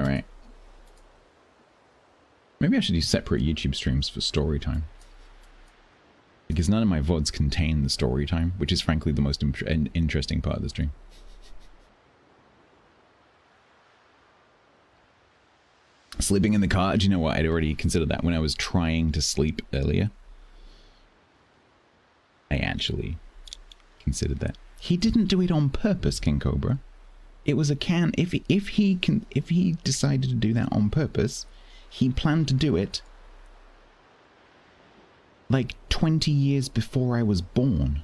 right? Maybe I should do separate YouTube streams for story time. Because none of my VODs contain the story time, which is frankly the most interesting part of the stream. Sleeping in the car? Do you know what? I'd already considered that when I was trying to sleep earlier. I actually considered that. He didn't do it on purpose, King Cobra. It was a can. If he decided to do that on purpose, he planned to do it like 20 years before I was born.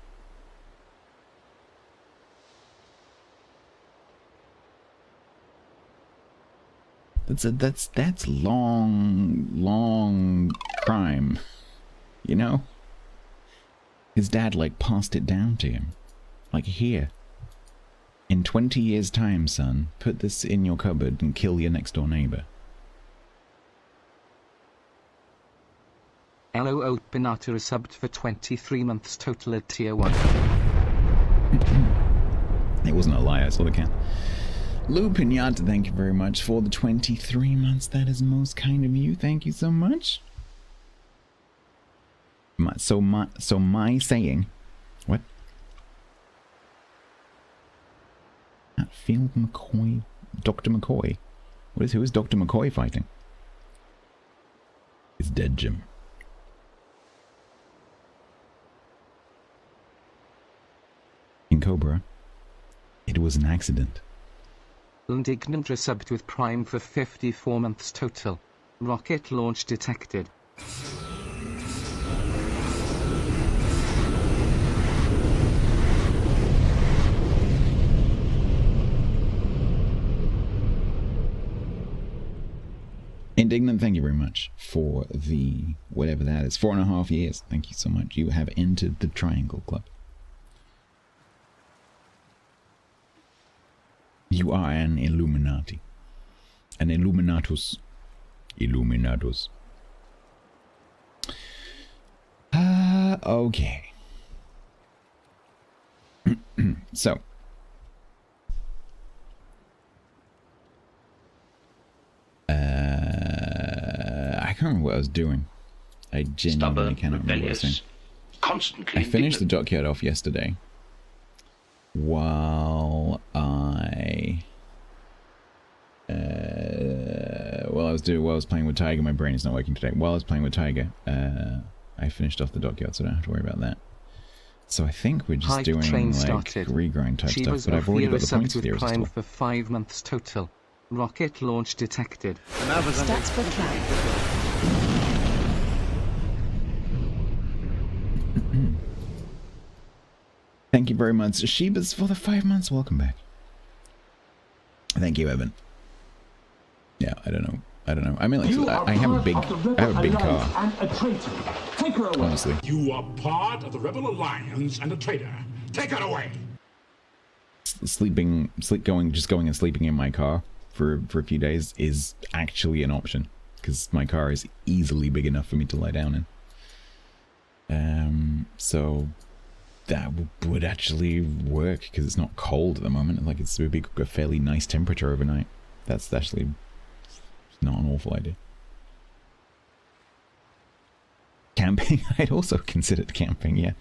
That's long crime, you know? His dad like passed it down to him. Like, here, in 20 years' time, son, put this in your cupboard and kill your next door neighbor. LOO Pinata is subbed for 23 months total at tier 1. It wasn't a lie, I saw the can. Lou Pinata, thank you very much for the 23 months. That is most kind of you. Thank you so much. So my saying... What? Field McCoy... Dr. McCoy? Who is Dr. McCoy fighting? It's dead, Jim. In Cobra, it was an accident. Indignant resubbed with Prime for 54 months total. Rocket launch detected. Indignant, thank you very much for the, whatever that is, 4.5 years. Thank you so much. You have entered the Triangle Club. You are an Illuminati. An Illuminatus. Illuminatus. Okay. So. I can't remember what I was doing. I genuinely cannot remember what I was doing. Constantly I finished the dockyard off yesterday. While I was playing with Tiger. My brain is not working today. While I was playing with Tiger, I finished off the dockyard, so I don't have to worry about that. So I think we're just doing like regrind type stuff, but I've already got the points here as well. For 5 months total. Rocket launch detected. StatsBloke. Thank you very much, Shebas, for the 5 months. Welcome back. Thank you, Evan. Yeah, I don't know. I mean, like, I have a big car. And a traitor. Take her away. Honestly. You are part of the Rebel Alliance and a traitor. Take her away. Just going and sleeping in my car for a few days is actually an option, because my car is easily big enough for me to lie down in. So that would actually work, because it's not cold at the moment. Like, it would be a fairly nice temperature overnight. That's actually not an awful idea. Camping? I'd also considered camping, yeah.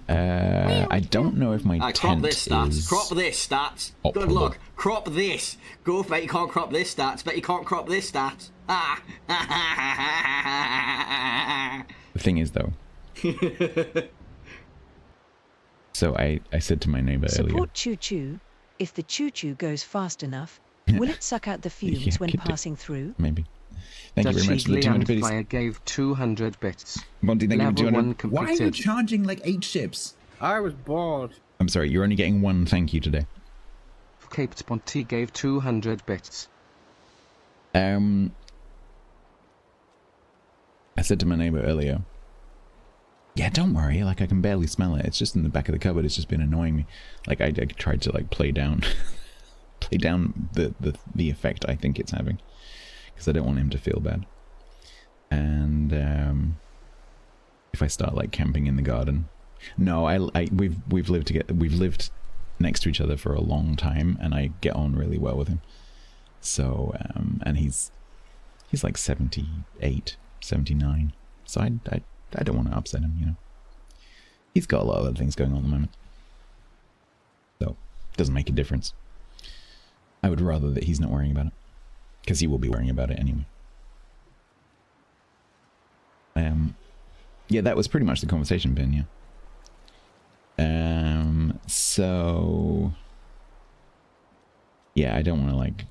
I don't know if my tent crop this, Stats. is... Crop this, Stats. Good luck. Crop this. Go, bet you can't crop this, Stats. Bet you can't crop this, Stats. The thing is, though... So I said to my neighbor earlier... Support choo-choo. If the choo-choo goes fast enough, will it suck out the fumes when passing through? Maybe. Thank you very much for the 200 bits. Fire gave 200 bits. Monty, thank you for 200. Why are you charging like 8 ships? I was bored. I'm sorry, you're only getting one thank you today. Cape Monty gave 200 bits. I said to my neighbor earlier, yeah, don't worry, like, I can barely smell it. It's just in the back of the cupboard. It's just been annoying me. Like, I tried to, like, play down the effect I think it's having, because I don't want him to feel bad. And if I start like camping in the garden, no, we've lived together. We've lived next to each other for a long time, and I get on really well with him. So, and he's like 78, 79. So I don't want to upset him, you know. He's got a lot of other things going on at the moment. So, it doesn't make a difference. I would rather that he's not worrying about it. Because he will be worrying about it anyway. Yeah, that was pretty much the conversation, Ben, yeah. So... Yeah, I don't want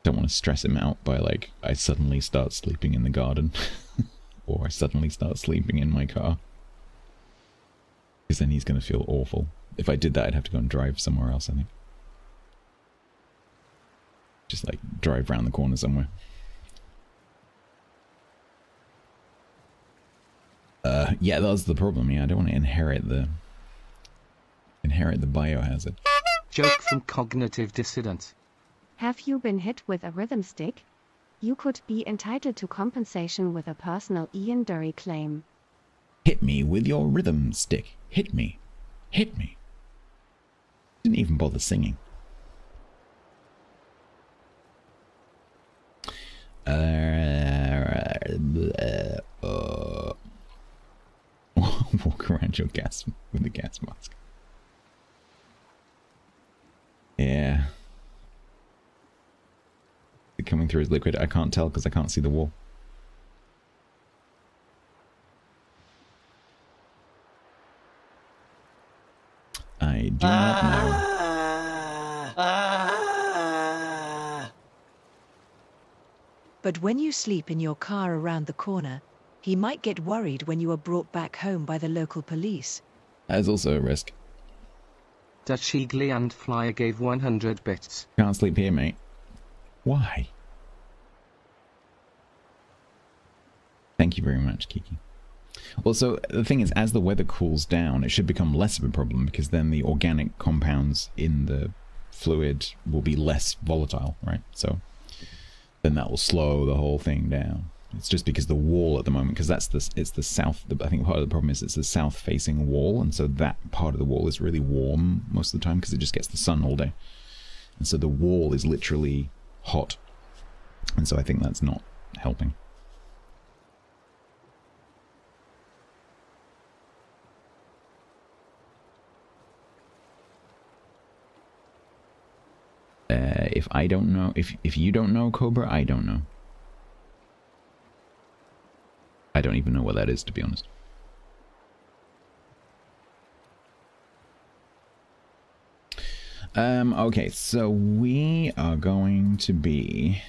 to stress him out by, like, I suddenly start sleeping in the garden. Or I suddenly start sleeping in my car. Because then he's going to feel awful. If I did that, I'd have to go and drive somewhere else, I think. Just, like, drive around the corner somewhere. Yeah, that's the problem. Yeah, I don't want to inherit the biohazard. Joke from Cognitive Dissident. Have you been hit with a rhythm stick? You could be entitled to compensation with a personal Ian Dury claim. Hit me with your rhythm stick. Hit me. Hit me. Didn't even bother singing. Walk around your gas with the gas mask. Yeah. Is it coming through as liquid? I can't tell because I can't see the wall. I do not know. But when you sleep in your car around the corner, he might get worried when you are brought back home by the local police. That is also a risk. Dashigli and Flyer gave 100 bits. Can't sleep here, mate. Why? Thank you very much, Kiki. Also, the thing is, as the weather cools down, it should become less of a problem because then the organic compounds in the fluid will be less volatile, right? So then that will slow the whole thing down. It's just because the wall at the moment, because it's the south. I think part of the problem is it's the south-facing wall, and so that part of the wall is really warm most of the time because it just gets the sun all day, and so the wall is literally hot, and so I think that's not helping. If I don't know, if you don't know, Cobra, I don't know. I don't even know what that is, to be honest. Okay, so we are going to be...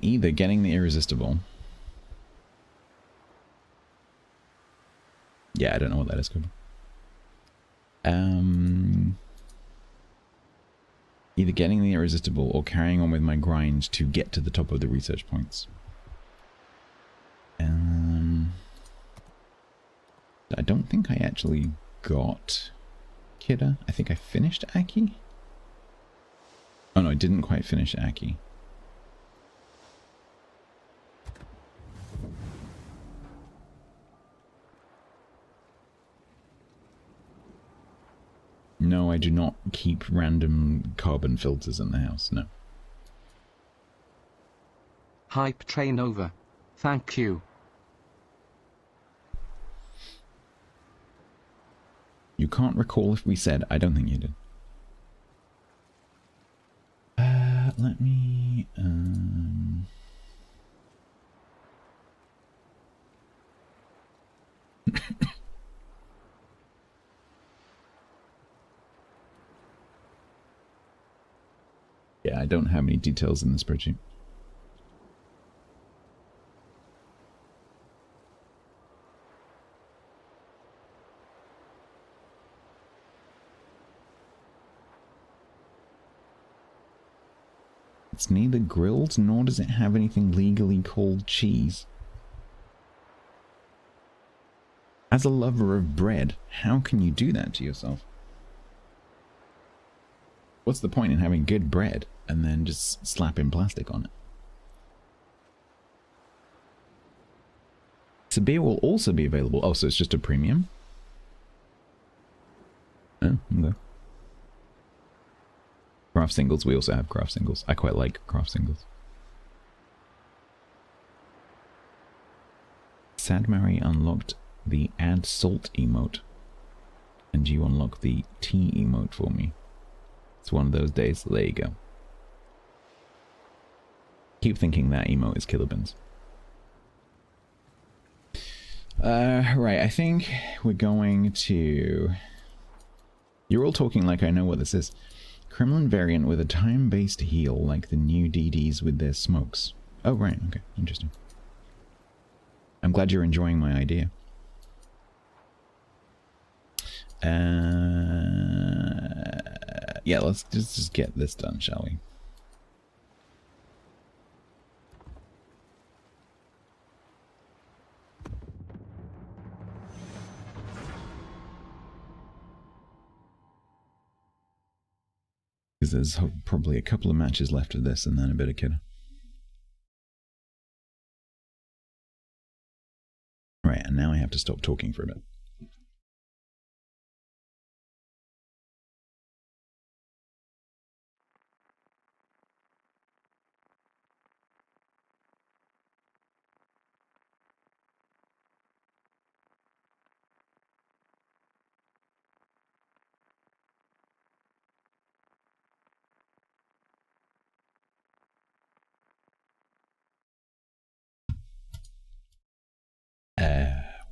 either getting the Irresistible. Yeah, I don't know what that is, Cobra. Either getting the Irresistible or carrying on with my grind to get to the top of the research points. I don't think I actually got Kidda. I think I finished Aki. Oh no, I didn't quite finish Aki. No, I do not keep random carbon filters in the house, no. Hype train over. Thank you. You can't recall if we said, I don't think you did. Let me, yeah, I don't have any details in the spreadsheet. It's neither grilled nor does it have anything legally called cheese. As a lover of bread, how can you do that to yourself? What's the point in having good bread and then just slapping plastic on it? So beer will also be available. Oh, so it's just a premium? Oh, okay. Craft singles, we also have craft singles. I quite like craft singles. Sadmary unlocked the add salt emote. And you unlock the tea emote for me. It's one of those days, so there you go. Keep thinking that emote is killer beans. Right, I think we're going to... You're all talking like I know what this is. Kremlin variant with a time-based heal like the new DDs with their smokes. Oh, right, okay, interesting. I'm glad you're enjoying my idea. Yeah, let's just get this done, shall we? Because there's probably a couple of matches left of this and then a bit of kidder. Right, and now I have to stop talking for a bit.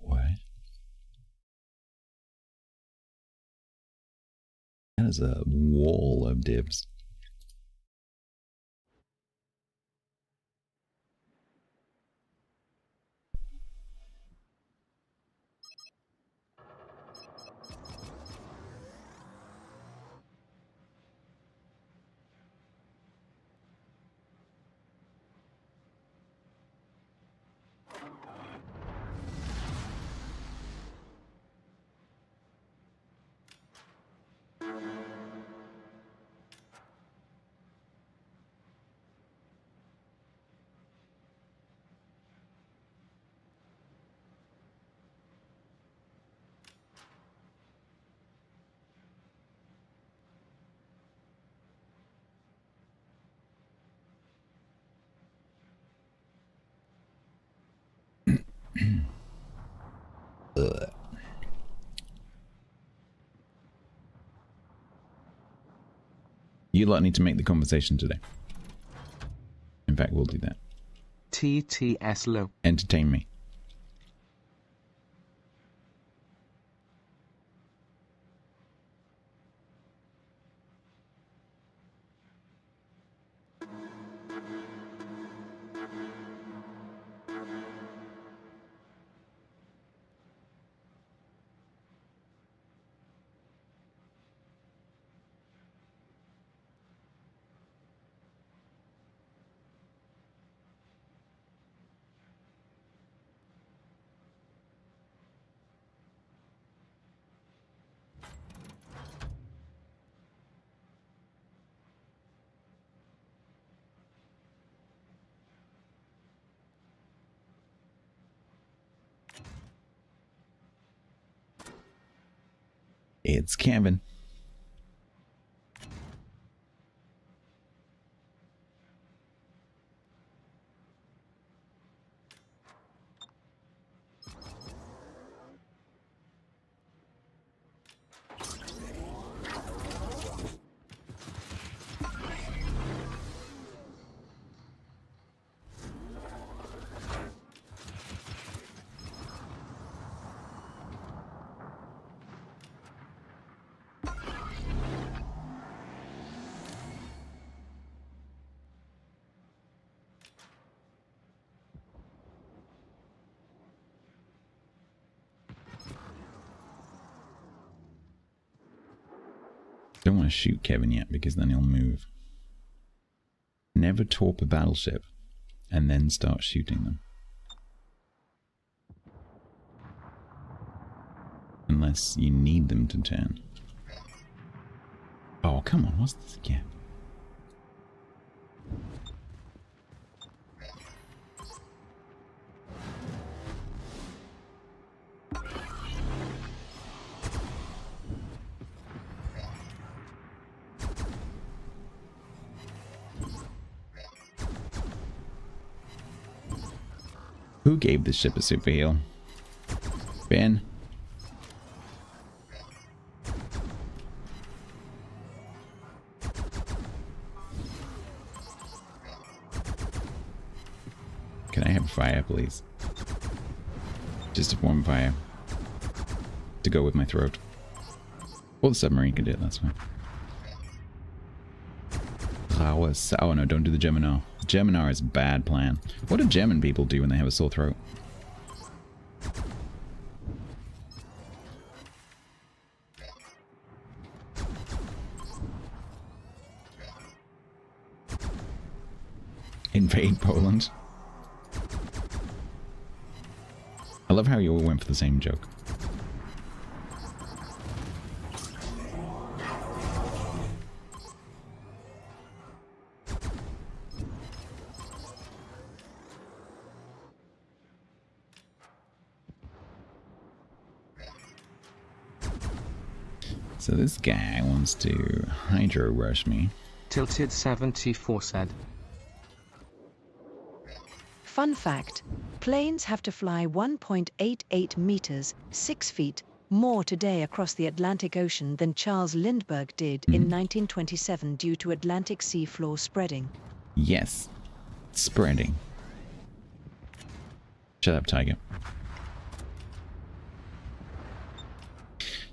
What? That is a wall of dibs. You lot need to make the conversation today. In fact, we'll do that. TTS low. Entertain me. It's Kevin. Don't want to shoot Kevin yet because then he'll move. Never torp a battleship and then start shooting them. Unless you need them to turn. Oh, come on, what's this again? Who gave this ship a super heal? Ben? Can I have fire, please? Just a warm fire. To go with my throat. Or the submarine can do it, that's fine. Oh no, don't do the Geminar. Geminar is a bad plan. What do German people do when they have a sore throat? Invade Poland? I love how you all went for the same joke. So this guy wants to hydro rush me. Tilted 74 said. Fun fact, planes have to fly 1.88 meters, 6 feet, more today across the Atlantic Ocean than Charles Lindbergh did in 1927 due to Atlantic seafloor spreading. Yes. Spreading. Shut up, Tiger.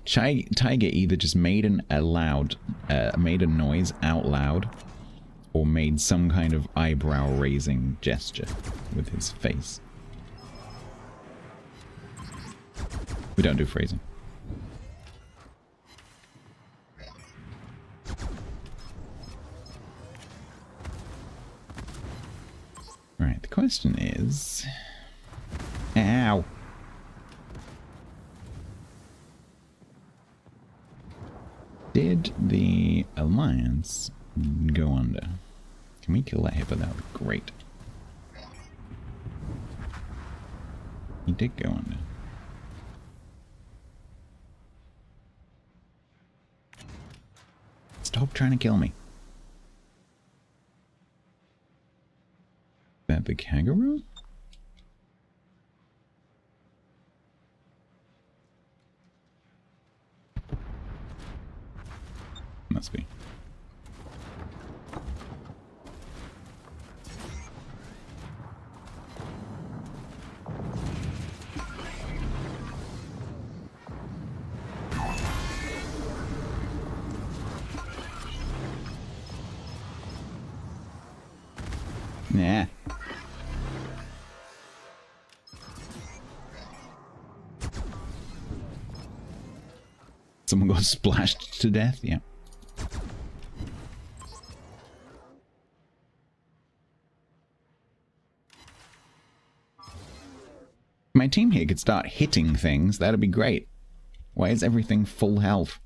Tiger either just made made a noise out loud, or made some kind of eyebrow-raising gesture with his face. We don't do phrasing. Alright, the question is... Ow! Did the Alliance go under? Can we kill that hippo? That would be great. He did go under. Stop trying to kill me. Is that the kangaroo? Must be. Nah. Someone got splashed to death? Yeah. My team here could start hitting things. That'd be great. Why is everything full health?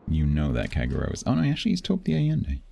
You know that Kagero is... Oh no, actually he's top the Allende.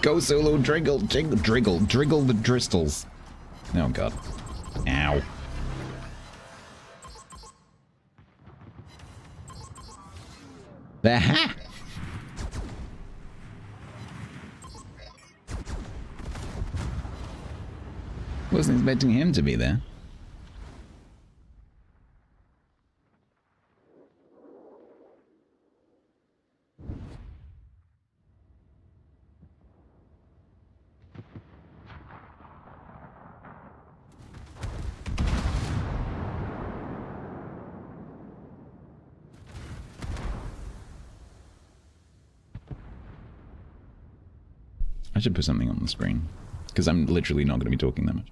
Go solo, driggle the dristles. Oh god. Ow. Aha! Wasn't expecting him to be there. I should put something on the screen. Because I'm literally not going to be talking that much.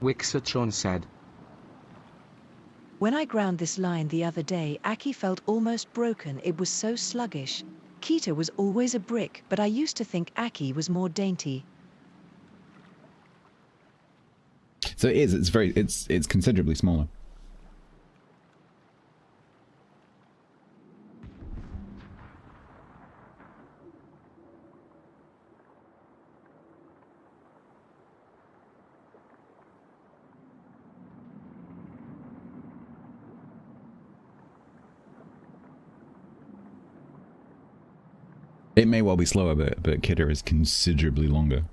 Wixachon said, When I ground this line the other day, Aki felt almost broken. It was so sluggish. Kita was always a brick, but I used to think Aki was more dainty. So it is. It's considerably smaller. It may well be slower, but Kidder is considerably longer.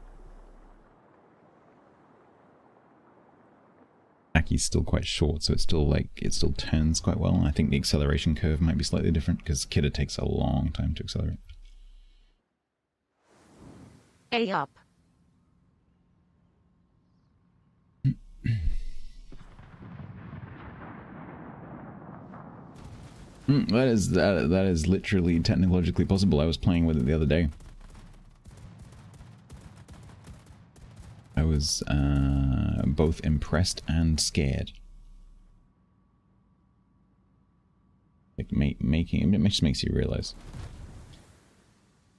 Aki's still quite short, so it's still it still turns quite well. I think the acceleration curve might be slightly different because Kidder takes a long time to accelerate. A up. That is literally technologically possible. I was playing with it the other day. I was both impressed and scared. It just makes you realize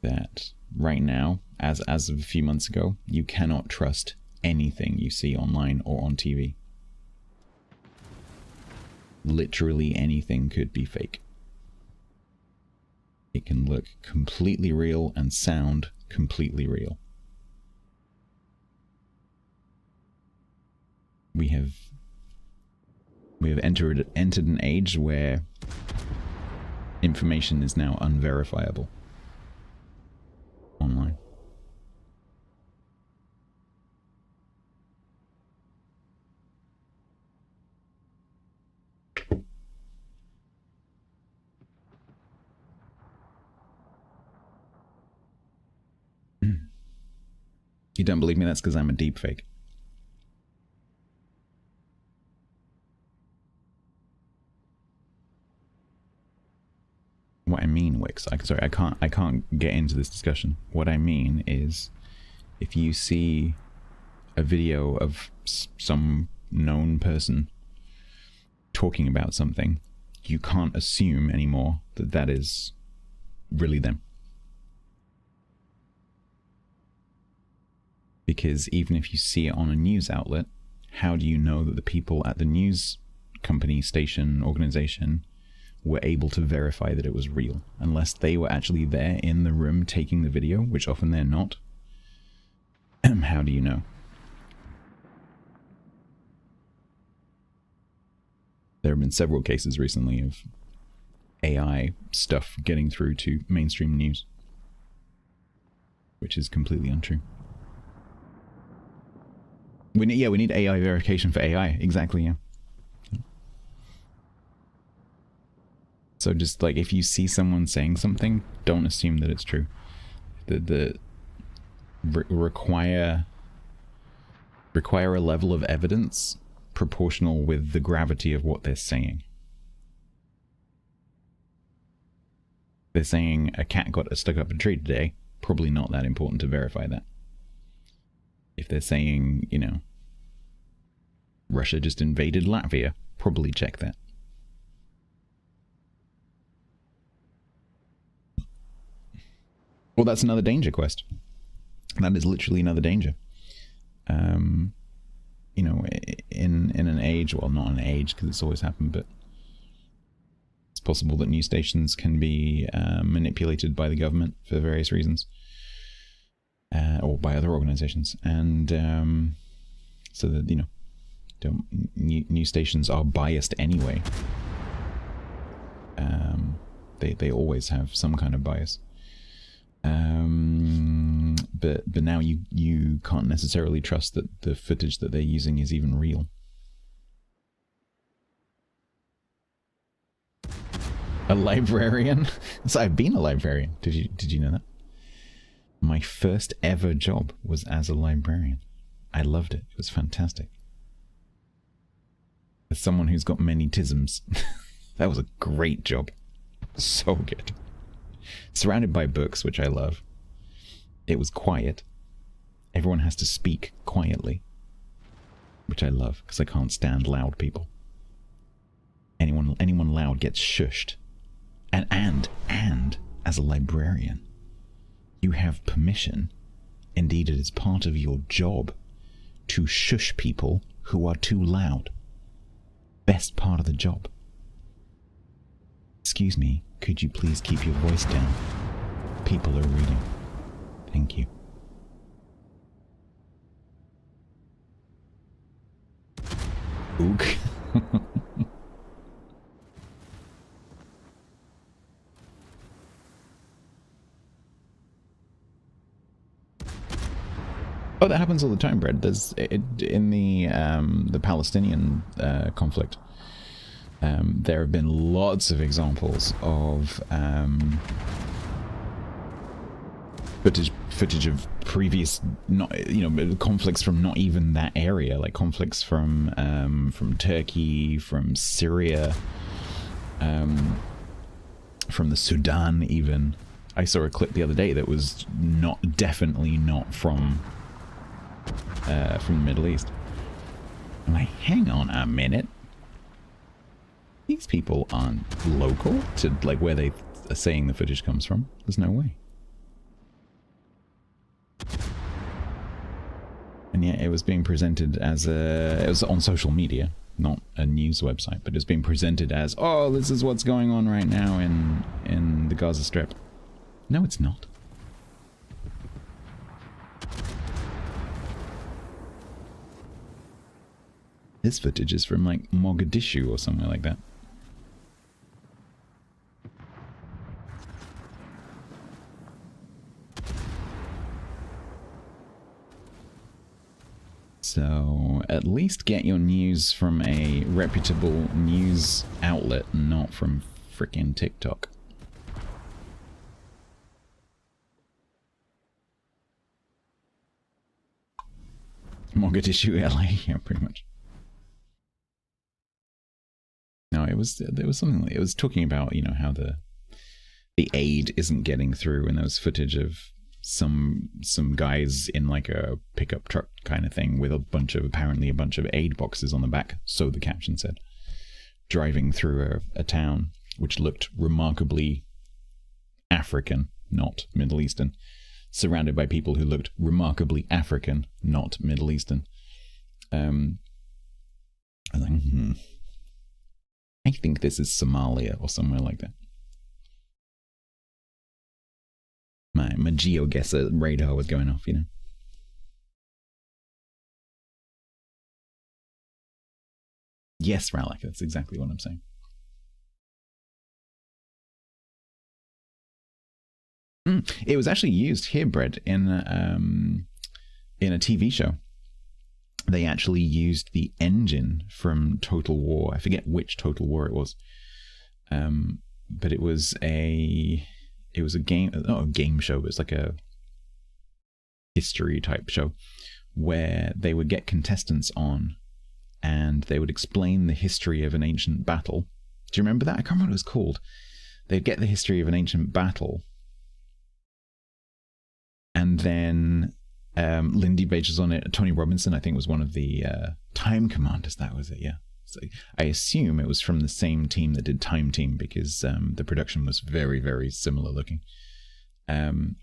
that right now, as of a few months ago, you cannot trust anything you see online or on TV. Literally anything could be fake. It can look completely real and sound completely real. We have entered an age where information is now unverifiable online. You don't believe me? That's because I'm a deep fake. What I mean, Wix, sorry, I can't get into this discussion. What I mean is, if you see a video of some known person talking about something, you can't assume anymore that that is really them. Because even if you see it on a news outlet, how do you know that the people at the news company, station, organization were able to verify that it was real? Unless they were actually there in the room taking the video, which often they're not. How do you know? There have been several cases recently of AI stuff getting through to mainstream news, which is completely untrue. We need AI verification for AI. Exactly, yeah. So just like if you see someone saying something, don't assume that it's true. Require a level of evidence proportional with the gravity of what they're saying. They're saying a cat got stuck up a tree today, probably not that important to verify that. If they're saying, you know, Russia just invaded Latvia, probably check that. Well, that's another danger quest. That is literally another danger. You know, in an age, well, not an age, because it's always happened, but it's possible that news stations can be manipulated by the government for various reasons. Or by other organizations, and so that, you know, news stations are biased anyway. They always have some kind of bias. But now you can't necessarily trust that the footage that they're using is even real. A librarian? So I've been a librarian. Did you know that? My first ever job was as a librarian. I loved it. It was fantastic. As someone who's got many tisms, that was a great job. So good. Surrounded by books, which I love. It was quiet. Everyone has to speak quietly, which I love because I can't stand loud people. Anyone loud gets shushed. And as a librarian, you have permission, indeed it is part of your job, to shush people who are too loud. Best part of the job. Excuse me, could you please keep your voice down? People are reading. Thank you. Ook. Oh, that happens all the time, Brad. There's in the Palestinian conflict. There have been lots of examples of footage of previous, conflicts from not even that area, like conflicts from Turkey, from Syria, from the Sudan even. I saw a clip the other day that was definitely not from the Middle East. I'm like, hang on a minute. These people aren't local to like where they are saying the footage comes from. There's no way. And yet it was being presented as it was on social media, not a news website, but it's being presented as, oh, this is what's going on right now in the Gaza Strip. No, it's not. This footage is from like Mogadishu or somewhere like that. So at least get your news from a reputable news outlet, not from frickin' TikTok. Mogadishu, LA, yeah, pretty much. No, there was something. It was talking about, how the aid isn't getting through, and there was footage of some guys in like a pickup truck kind of thing with apparently a bunch of aid boxes on the back, so the caption said, driving through a town which looked remarkably African, not Middle Eastern, surrounded by people who looked remarkably African, not Middle Eastern. I was like, I think this is Somalia or somewhere like that. My GeoGuessr radar was going off, Yes, Ralak, that's exactly what I'm saying. It was actually used here, Brett, in a TV show. They actually used the engine from Total War. I forget which Total War it was, but it was a game, not a game show, but it's like a history type show where they would get contestants on and they would explain the history of an ancient battle. Do you remember that? I can't remember what it was called. They'd get the history of an ancient battle, and then Lindy Page was on it. Tony Robinson, I think, was one of the Time Commanders. That was it, yeah. So I assume it was from the same team that did Time Team, because the production was very, very similar looking. And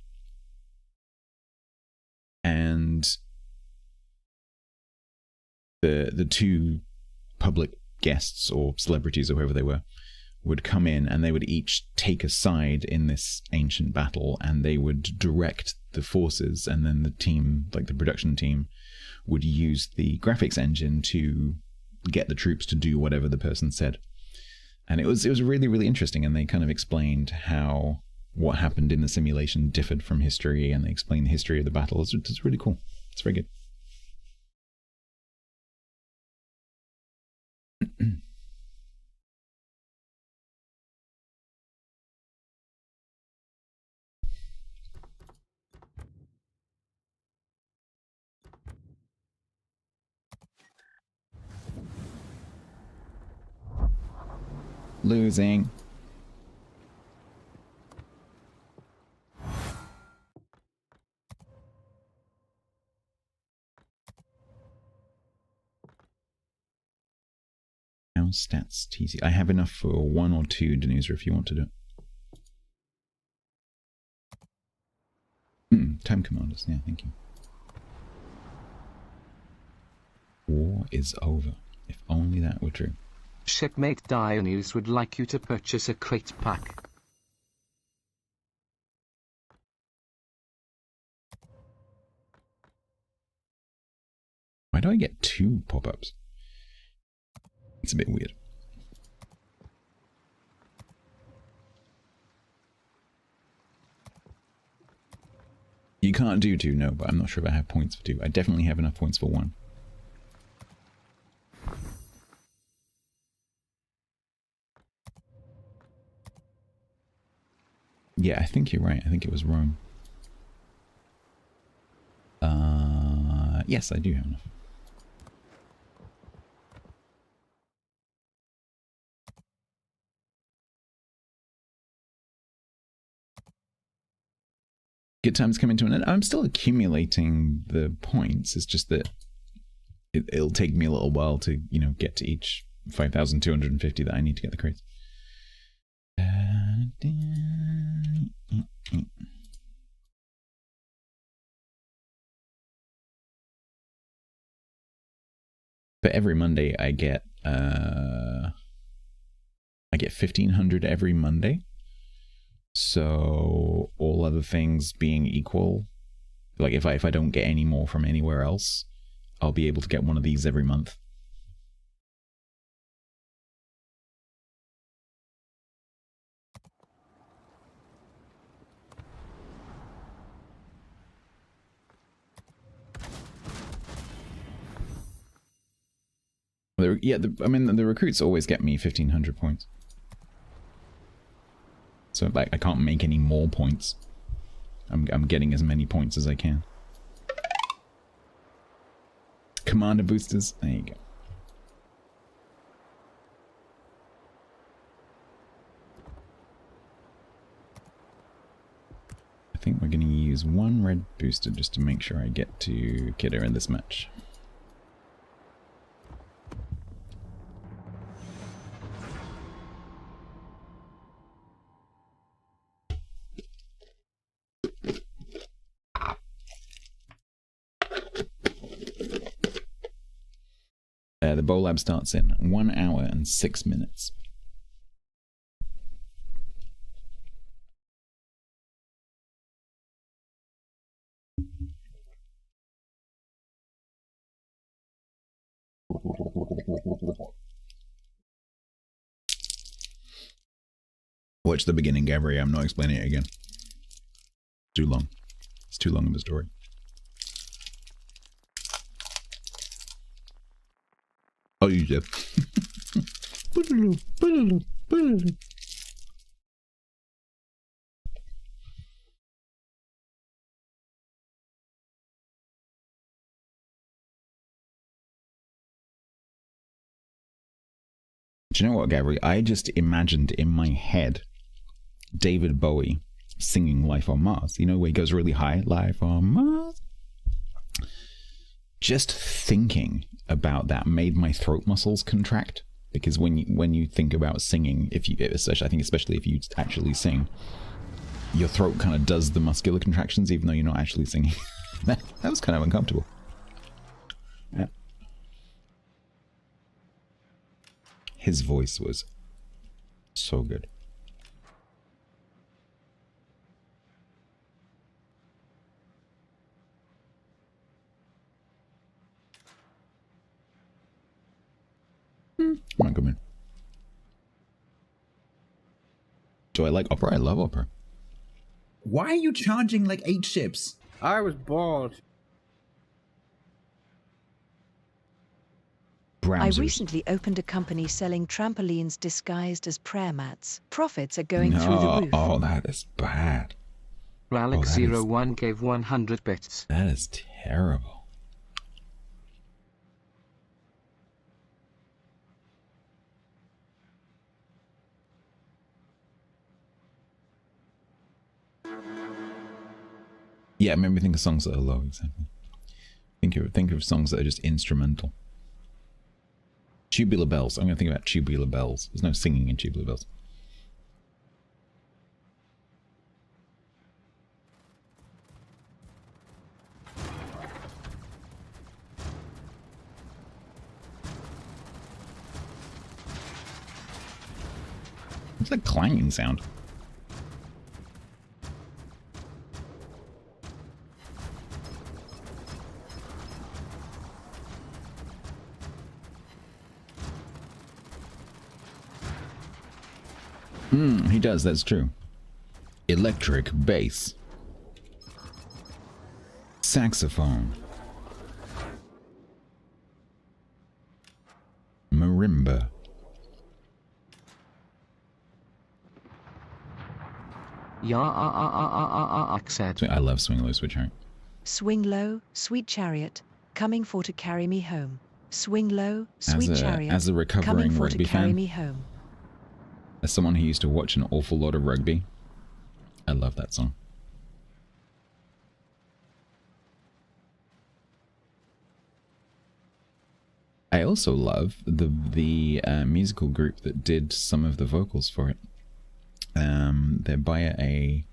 the two public guests or celebrities or whoever they were would come in, and they would each take a side in this ancient battle, and they would direct the forces, and then the team, like the production team, would use the graphics engine to get the troops to do whatever the person said. And it was really, really interesting, and they kind of explained how what happened in the simulation differed from history, and they explained the history of the battle. It's really cool. It's very good. Losing. Now stats TC. I have enough for 1 or 2 Denuser if you want to do it. Time commanders. Yeah, thank you. War is over. If only that were true. Shipmate Dionys would like you to purchase a crate pack. Why do I get 2 pop-ups? It's a bit weird. You can't do 2, no, but I'm not sure if I have points for 2. I definitely have enough points for 1. Yeah, I think you're right. I think it was Rome. Yes, I do have enough. Good times coming to an end. I'm still accumulating the points. It's just that it'll take me a little while to, you know, get to each 5,250 that I need to get the crates. But every Monday I get 1,500 every Monday. So all other things being equal, like if I don't get any more from anywhere else, I'll be able to get one of these every month. Yeah, I mean, the recruits always get me 1,500 points. So like, I can't make any more points. I'm getting as many points as I can. Commander boosters. There you go. I think we're going to use 1 red booster just to make sure I get to Kidder in this match. The bowl lab starts in 1 hour and 6 minutes. Watch the beginning, Gabri. I'm not explaining it again. Too long. It's too long of a story. Oh, you did. Do you know what, Gabri? I just imagined in my head David Bowie singing Life on Mars. You know, where he goes really high. Life on Mars. Just thinking about that made my throat muscles contract, because when you think about singing, especially if you actually sing, your throat kind of does the muscular contractions even though you're not actually singing. that was kind of uncomfortable. Yeah. His voice was so good. Come on, come in. Do I like opera? I love opera. Why are you charging like 8 ships? I was bored. Browsers. I recently opened a company selling trampolines disguised as prayer mats. Profits are going through the roof. Oh, that is bad. Ralex01 gave 100 bits. That is terrible. Yeah, maybe think of songs that are low, exactly. Think of songs that are just instrumental. Tubular bells. I'm going to think about tubular bells. There's no singing in tubular bells. It's like clanging sound. He does, that's true. Electric bass. Saxophone. Marimba. Said. I love Swing Low, Sweet Chariot. Swing low, sweet chariot, coming for to carry me home. Swing low, sweet chariot, as a recovering coming for rugby to carry fan, me home. As someone who used to watch an awful lot of rugby, I love that song. I also love the musical group that did some of the vocals for it. They're by a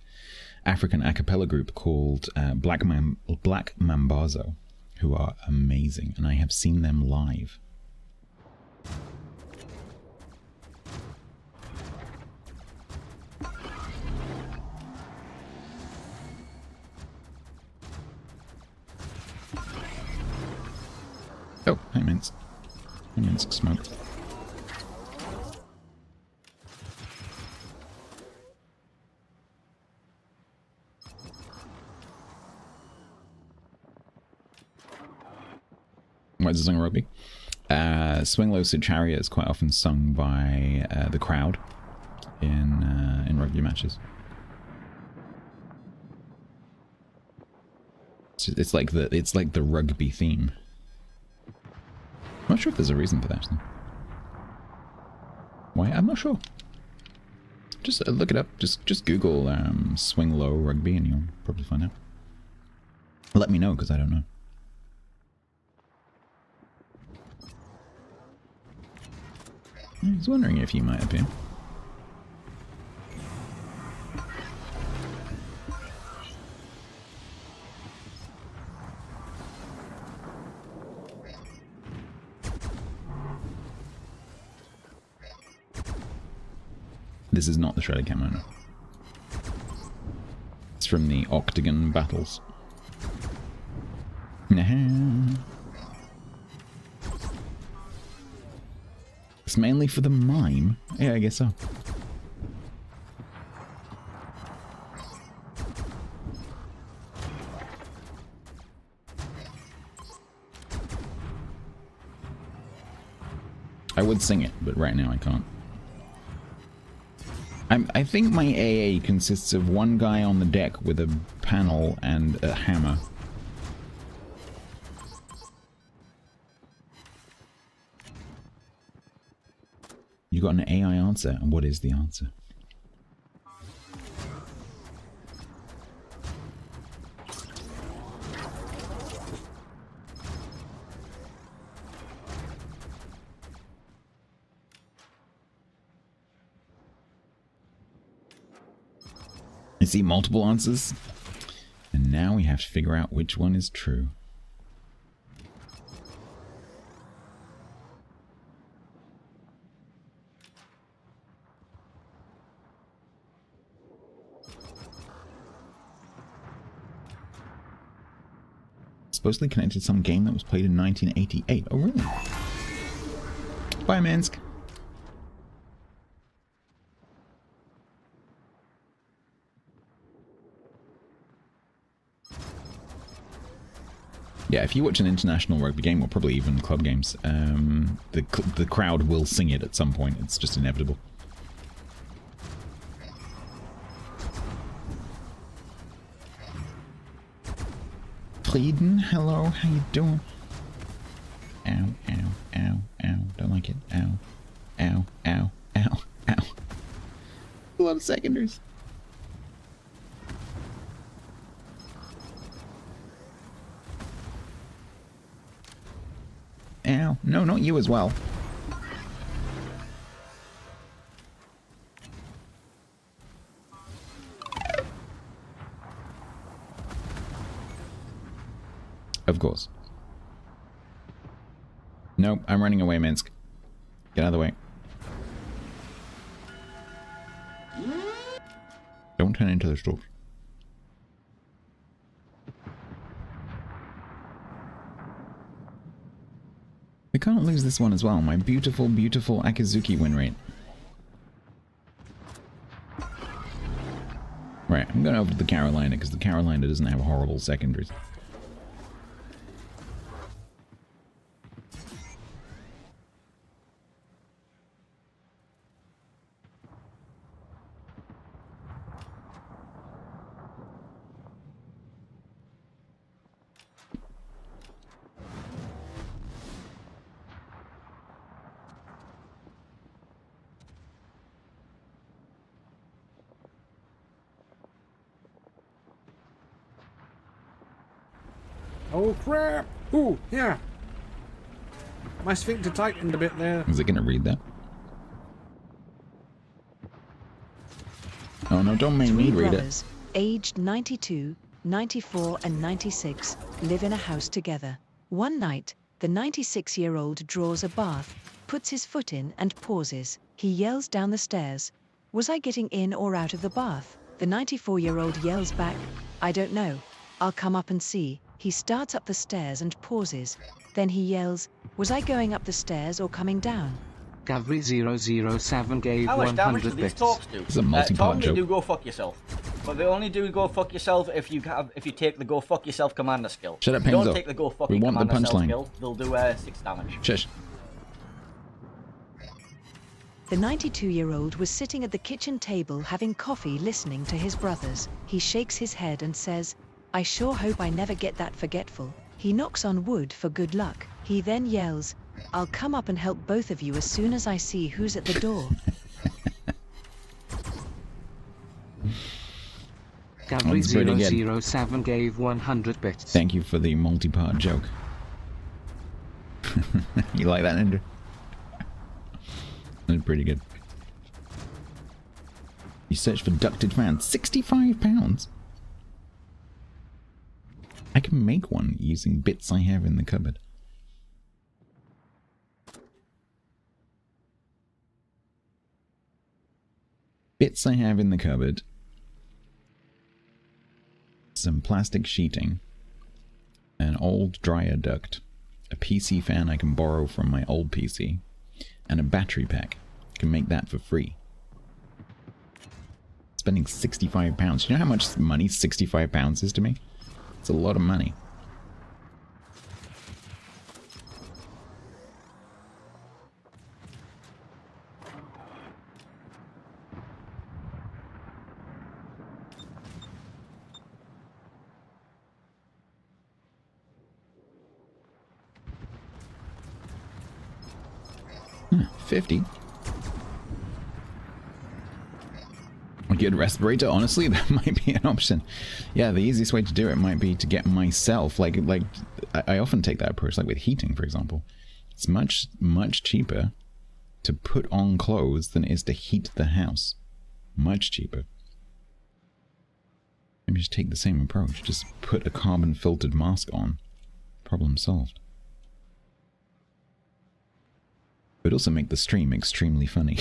African a cappella group called Black Mambazo, who are amazing, and I have seen them live. Oh, hey Minsk. Hey Minsk smoked. Why is it sung rugby? Swing Low, Sweet Chariot is quite often sung by the crowd in rugby matches. It's like the rugby theme. I'm not sure if there's a reason for that. Actually. Why? I'm not sure. Just look it up. Just Google Swing Low Rugby and you'll probably find out. Let me know because I don't know. I was wondering if you might appear. This is not the shredded camo. No. It's from the Octagon battles. It's mainly for the mime. Yeah, I guess so. I would sing it, but right now I can't. I think my AA consists of one guy on the deck with a panel and a hammer. You got an AI answer, and what is the answer? I see multiple answers, and now we have to figure out which one is true. Supposedly connected to some game that was played in 1988. Oh, really? Bye, Minsk. Yeah, if you watch an international rugby game, or probably even club games, the crowd will sing it at some point. It's just inevitable. Pleading, hello, how you doing? Ow, ow, ow, ow, don't like it. Ow, ow, ow, ow, ow. A lot of seconders. Ow. No, not you as well. Of course. Nope, I'm running away, Minsk. Get out of the way. Don't turn into the stores. We can't lose this one as well. My beautiful, beautiful Akizuki win rate. Right, I'm going over to the Carolina because the Carolina doesn't have horrible secondaries. Oh crap! Ooh, yeah. My sphincter tightened a bit there. Is it gonna read that? Oh no, don't make me read it. Aged 92, 94 and 96 live in a house together. One night, the 96-year-old draws a bath, puts his foot in and pauses. He yells down the stairs, "Was I getting in or out of the bath?" The 94-year-old yells back, "I don't know. I'll come up and see." He starts up the stairs and pauses. Then he yells, "Was I going up the stairs or coming down?" Gavri007 gave How much damage 100 do these bits. talks do? It's a multi-part joke. They do go fuck yourself. But they only do go fuck yourself if you take the go fuck yourself commander skill. Shut up, If you Penzo. don't take the go fucking We want the commander punchline. skill, they'll do 6 damage. Shush. The 92-year-old was sitting at the kitchen table having coffee listening to his brothers. He shakes his head and says, "I sure hope I never get that forgetful." He knocks on wood for good luck. He then yells, "I'll come up and help both of you as soon as I see who's at the door." Gavri007 gave 100 bits. Thank you for the multi-part joke. You like that, Andrew? That's pretty good. You search for ducted fans. £65? I can make one using bits I have in the cupboard. Bits I have in the cupboard. Some plastic sheeting. An old dryer duct. A PC fan I can borrow from my old PC. And a battery pack. I can make that for free. Spending £65. You know how much money £65 is to me? It's a lot of money. Huh, 50. A good respirator, honestly, that might be an option. Yeah, the easiest way to do it might be to get myself, like I often take that approach, like with heating, for example. It's much cheaper to put on clothes than it is to heat the house. Much cheaper. Maybe just take the same approach. Just put a carbon-filtered mask on. Problem solved. But also make the stream extremely funny.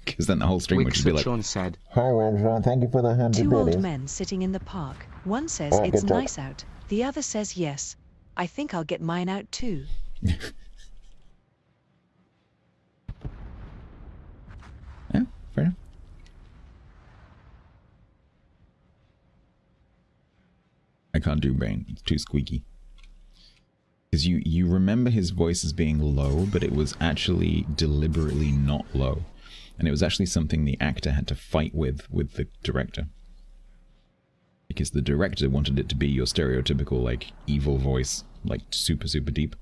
Because then the whole stream would just be like, said, "Hi, thank you for the 100 Two biddies." old men sitting in the park. One says it's nice out. The other says yes. I think I'll get mine out too. yeah, fair enough. I can't do rain. It's too squeaky. Because you remember his voice as being low, but it was actually deliberately not low. And it was actually something the actor had to fight with the director. Because the director wanted it to be your stereotypical, like, evil voice, like, super, super deep.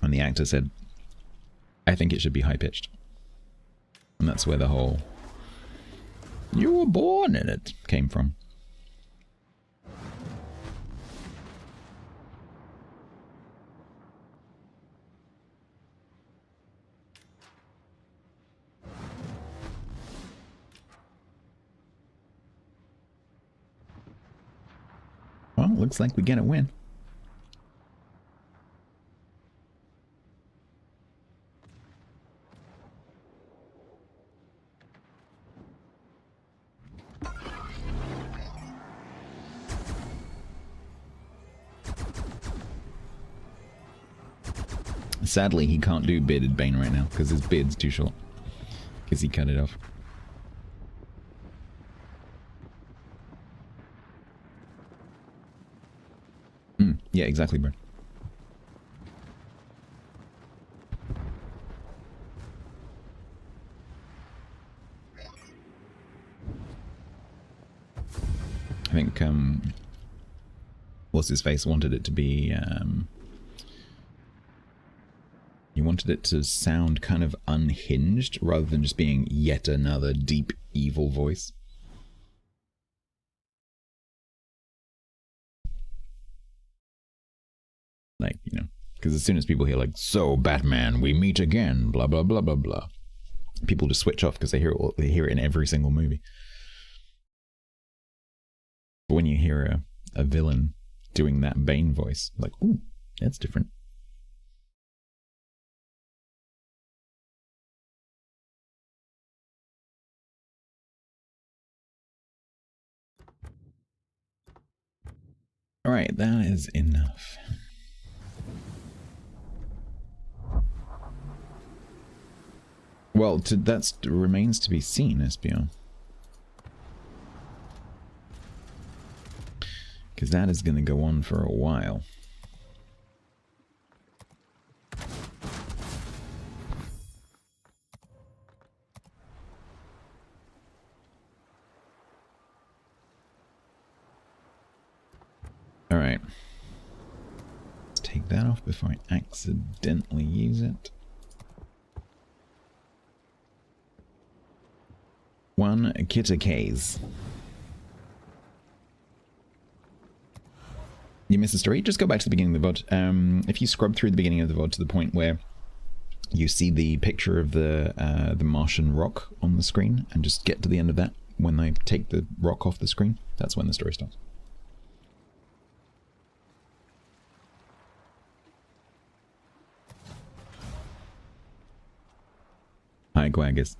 And the actor said, I think it should be high-pitched. And that's where the whole, you were born in it, came from. Well, looks like we get a win. Sadly, he can't do bearded Bane right now because his beard's too short. Because he cut it off. Yeah, exactly, bro. I think, what's his face wanted it to be, he wanted it to sound kind of unhinged rather than just being yet another deep, evil voice. Like, you know, because as soon as people hear, like, so Batman, we meet again, blah, blah, blah, blah, blah, people just switch off because they hear it in every single movie. But when you hear a villain doing that Bane voice, like, ooh, that's different. Alright, that is enough. Well, that remains to be seen, SBO. Because that is going to go on for a while. Alright. Let's take that off before I accidentally use it. One Kitakaze. You missed the story? Just go back to the beginning of the VOD. If you scrub through the beginning of the VOD to the point where you see the picture of the Martian rock on the screen, and just get to the end of that, when they take the rock off the screen, that's when the story starts. Hi, Quaggas.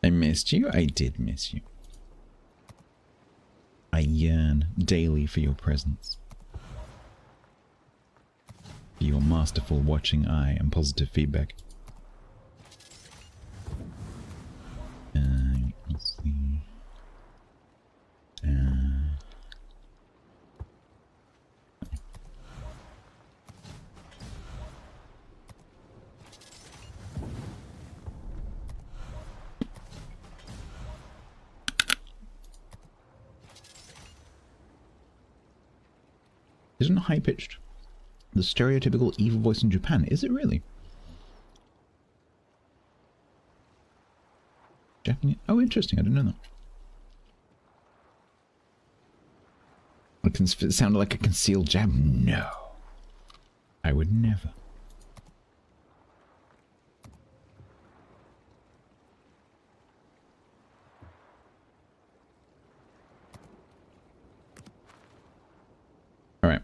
I missed you. I did miss you. I yearn daily for your presence. For your masterful watching eye and positive feedback. Let's see. Isn't high-pitched the stereotypical evil voice in Japan? Is it really? Japanese? Oh, interesting. I didn't know that. It sounded like a concealed jab. No. I would never. Alright.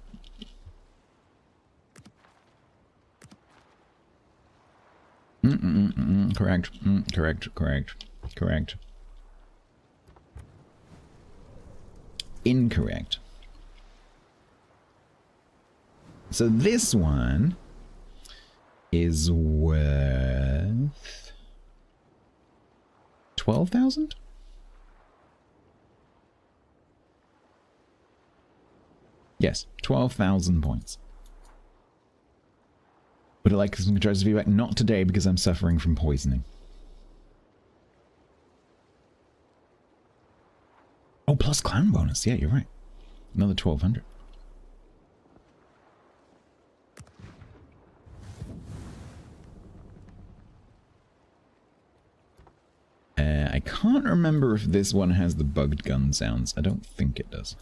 Correct. Correct. Incorrect. So this one is worth 12,000? Yes, 12,000 points. Would I like some controls feedback? Not today because I'm suffering from poisoning. Oh, plus clown bonus. Yeah, you're right. Another 1,200. I can't remember if this one has the bugged gun sounds. I don't think it does.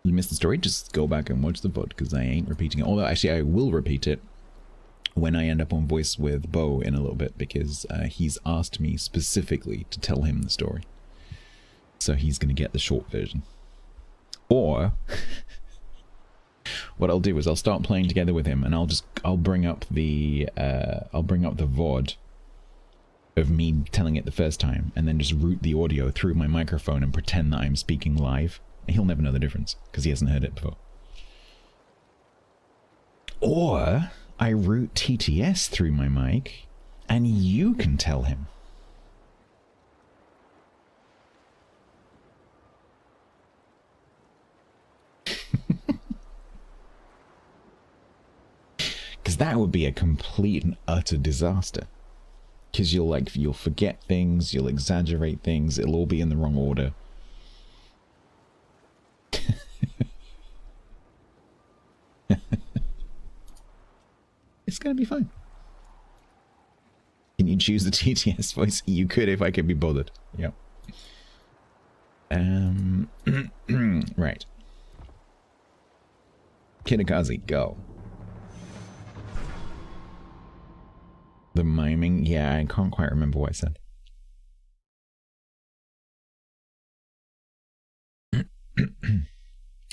You missed the story? Just go back and watch the VOD because I ain't repeating it. Although, actually, I will repeat it when I end up on voice with Bo in a little bit because he's asked me specifically to tell him the story. So he's going to get the short version. Or what I'll do is I'll start playing together with him and I'll bring up the VOD of me telling it the first time and then just route the audio through my microphone and pretend that I'm speaking live. He'll never know the difference because he hasn't heard it before. Or I route TTS through my mic and you can tell him. Because that would be a complete and utter disaster. Because you'll forget things, you'll exaggerate things, it'll all be in the wrong order. It's gonna be fine. Can you choose the TTS voice? You could if I could be bothered. Yep. Right. Kinakazi, go. The miming? Yeah, I can't quite remember what I said.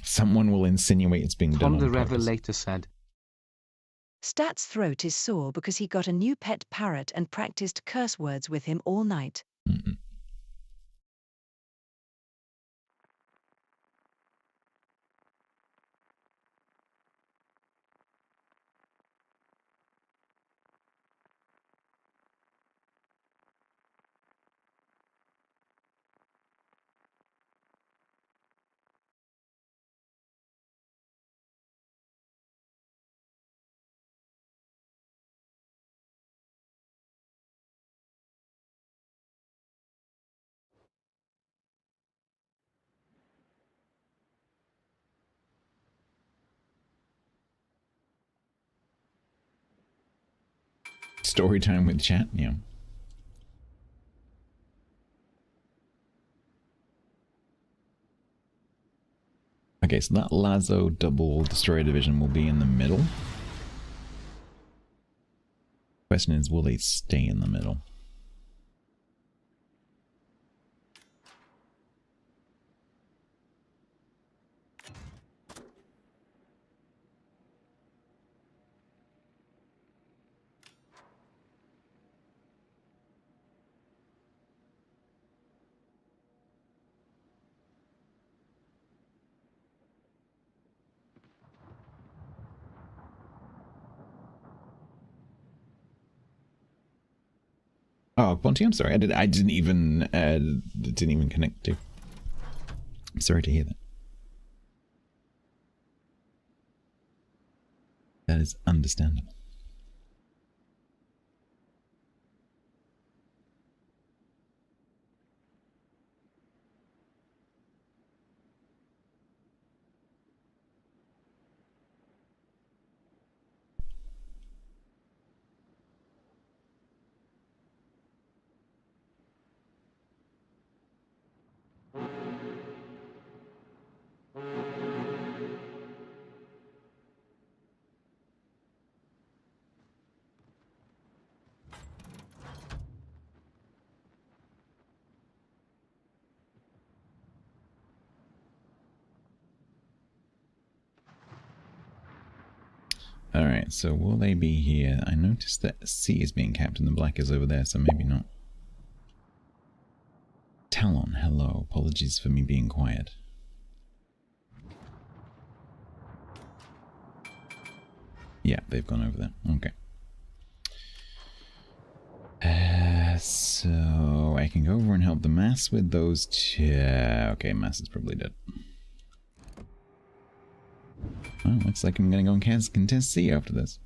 Someone will insinuate it's being done on purpose. Tom the Revelator said. Stat's throat is sore because he got a new pet parrot and practiced curse words with him all night. Story time with chat, yeah. Okay, so that Lazo double destroyer division will be in the middle. Question is, will they stay in the middle? Oh, Ponty, I'm sorry. I didn't even connect to. I'm sorry to hear that. That is understandable. Alright, so will they be here? I noticed that C is being capped and the black is over there, so maybe not. Talon, hello. Apologies for me being quiet. Yeah, they've gone over there. Okay. So I can go over and help the mass with those two. Okay, mass is probably dead. Well, looks like I'm gonna go and contest C after this.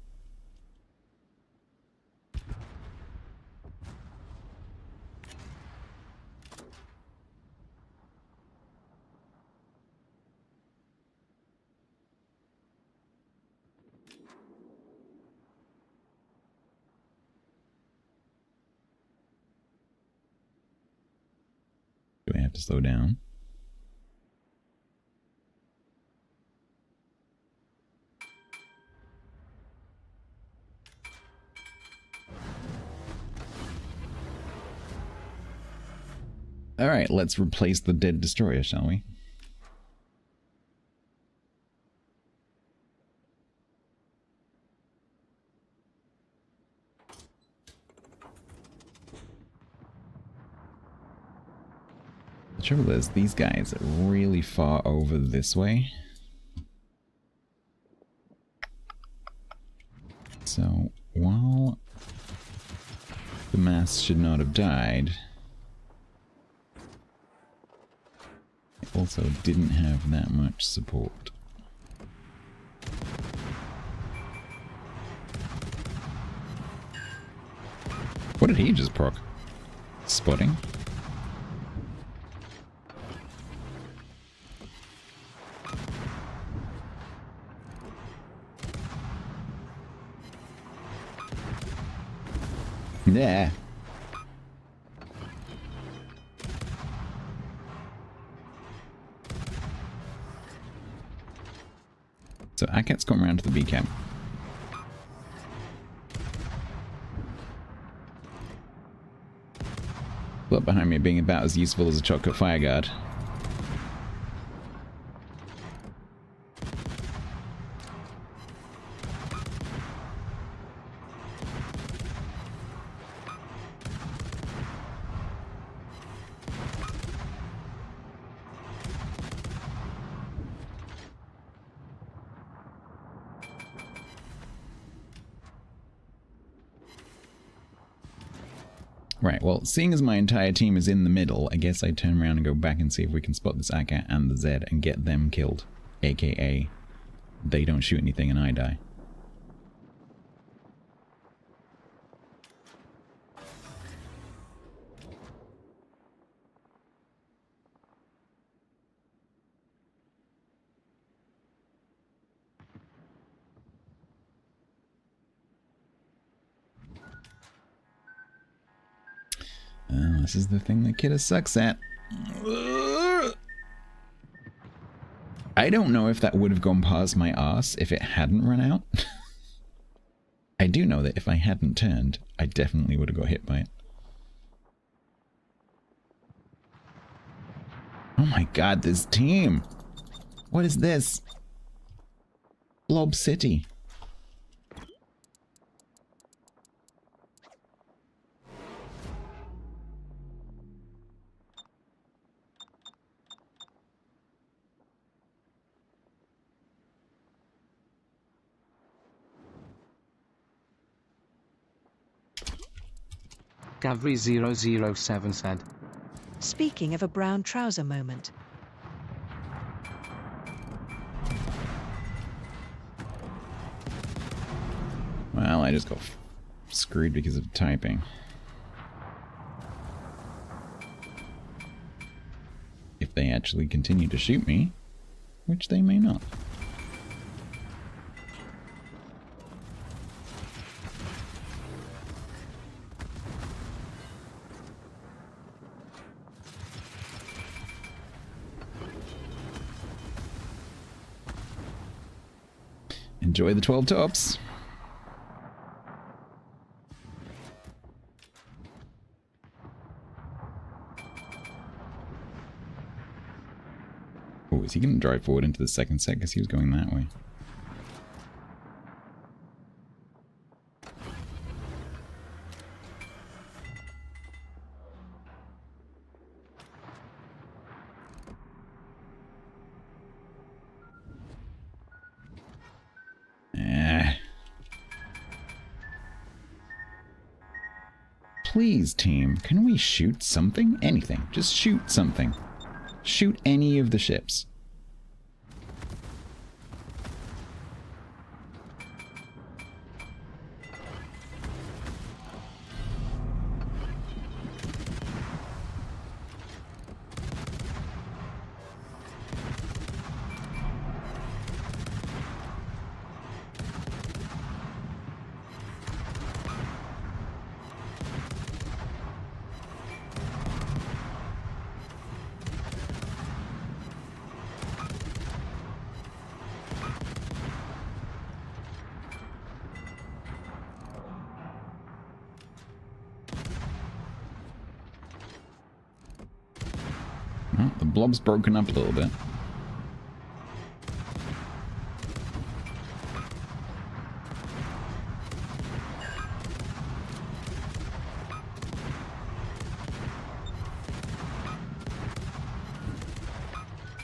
Do I have to slow down? Alright, let's replace the dead destroyer, shall we? The trouble is, these guys are really far over this way. So, while the mass should not have died, it also didn't have that much support. What did he just proc? Spotting? Yeah. So Akat's come around to the B camp. Blood behind me being about as useful as a chocolate fire guard. Right, well, seeing as my entire team is in the middle, I guess I turn around and go back and see if we can spot this Akat and the Z and get them killed. AKA, they don't shoot anything and I die. This is the thing that Kidda sucks at. I don't know if that would have gone past my arse if it hadn't run out. I do know that if I hadn't turned, I definitely would have got hit by it. Oh my god, this team! What is this? Blob City. Gavri007 said. Speaking of a brown trouser moment. Well, I just got screwed because of typing. If they actually continue to shoot me, which they may not. Enjoy the 12 tops. Oh, is he going to drive forward into the second set because he was going that way? Please, team, can we shoot something? Anything. Just shoot something. Shoot any of the ships. Well, the blob's broken up a little bit.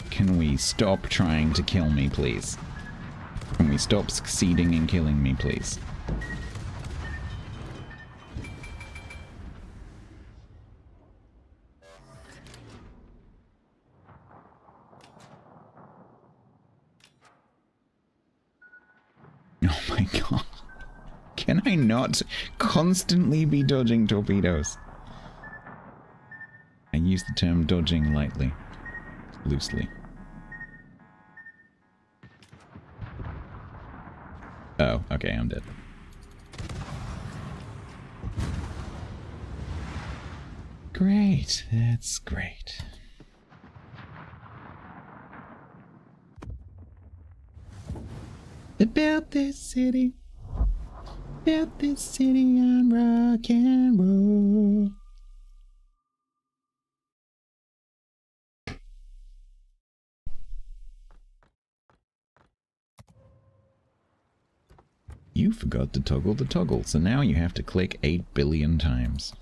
Can we stop trying to kill me, please? Can we stop succeeding in killing me, please? Oh my god. Can I not constantly be dodging torpedoes? I use the term dodging lightly, loosely. Oh, okay, I'm dead. Great, that's great. About this city on rock and roll. You forgot to toggle the toggle, so now you have to click 8 billion times.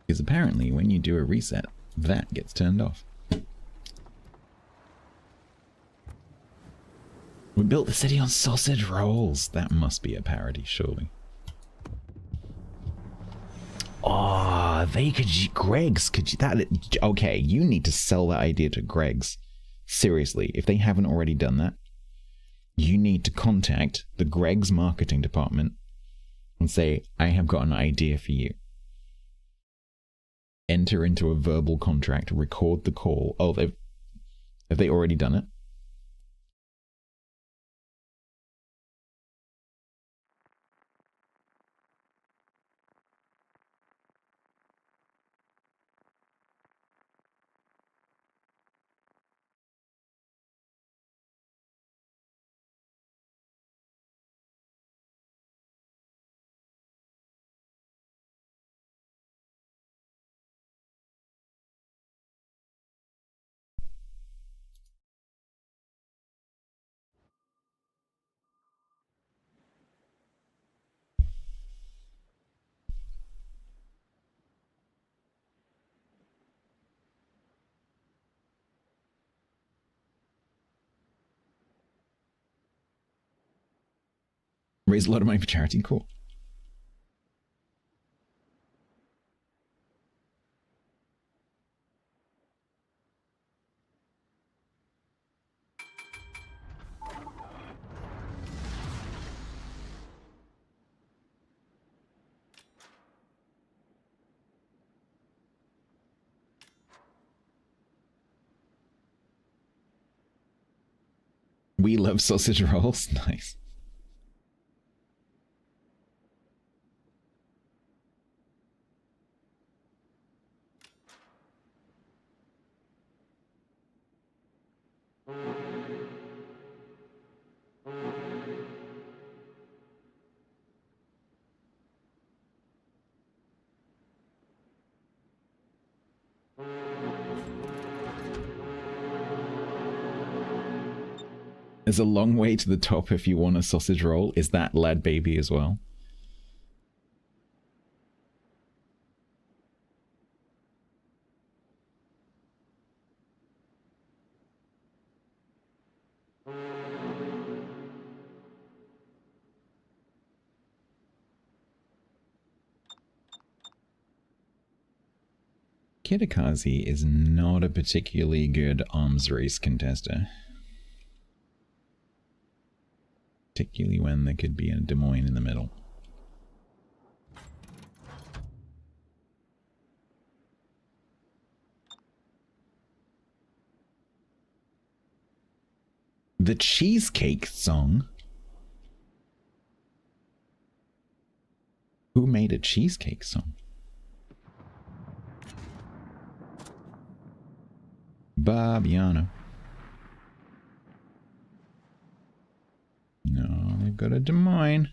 Because apparently when you do a reset, that gets turned off. We built the city on sausage rolls. That must be a parody, surely. Oh, they could... Greg's could... That, okay, you need to sell that idea to Greg's. Seriously, if they haven't already done that, you need to contact the Greg's marketing department and say, I have got an idea for you. Enter into a verbal contract, record the call. Oh, have they already done it? Raise a lot of money for charity, cool. We love sausage rolls. Nice. There's a long way to the top if you want a sausage roll. Is that lad baby as well? Kitakazi is not a particularly good arms race contester. Particularly when there could be a Des Moines in the middle. The Cheesecake Song? Who made a cheesecake song? Barbiano. No, they've got a Des Moines.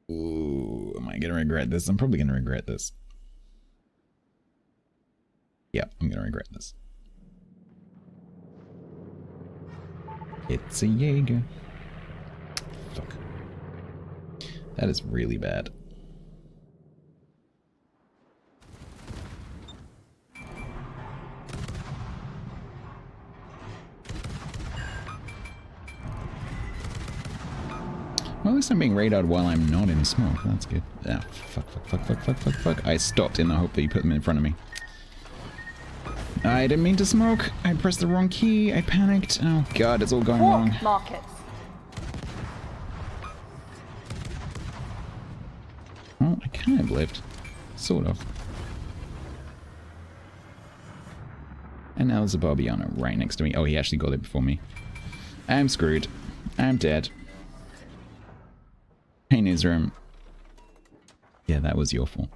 Ooh, am I gonna regret this? I'm probably gonna regret this. Yep, I'm gonna regret this. It's a Jaeger. Fuck. That is really bad. Well, at least I'm being radioed while I'm not in smoke. That's good. Ah, fuck. I stopped in the hope that you put them in front of me. I didn't mean to smoke. I pressed the wrong key. I panicked. Oh god, it's all going wrong. Markets. Oh, I kind of lived. Sort of. And now there's a Barbiano right next to me. Oh, he actually got it before me. I'm screwed. I'm dead. Hey, Newsroom. Yeah, that was your fault.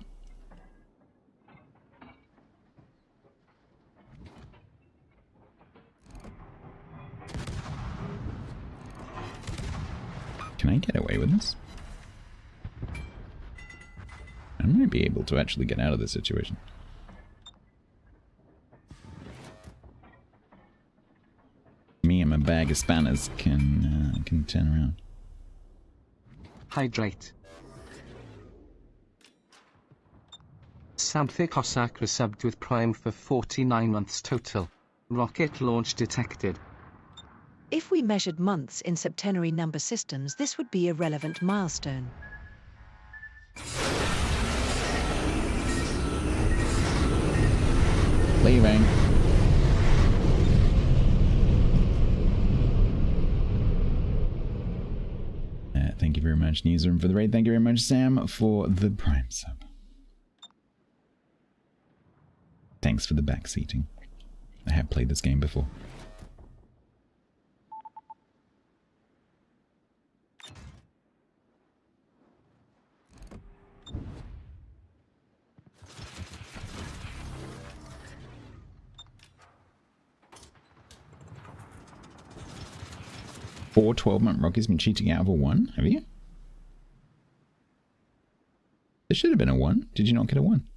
Can I get away with this? I might be able to actually get out of this situation. Me and my bag of spanners can turn around. Hydrate. Samthic Osaka subbed with Prime for 49 months total. Rocket launch detected. If we measured months in septenary number systems, this would be a relevant milestone. Leaving. Thank you very much, Newsroom, for the raid. Thank you very much, Sam, for the Prime sub. Thanks for the backseating. I have played this game before. Four 12-month rockets been cheating out of a 1? Have you? There should have been a 1. Did you not get a 1?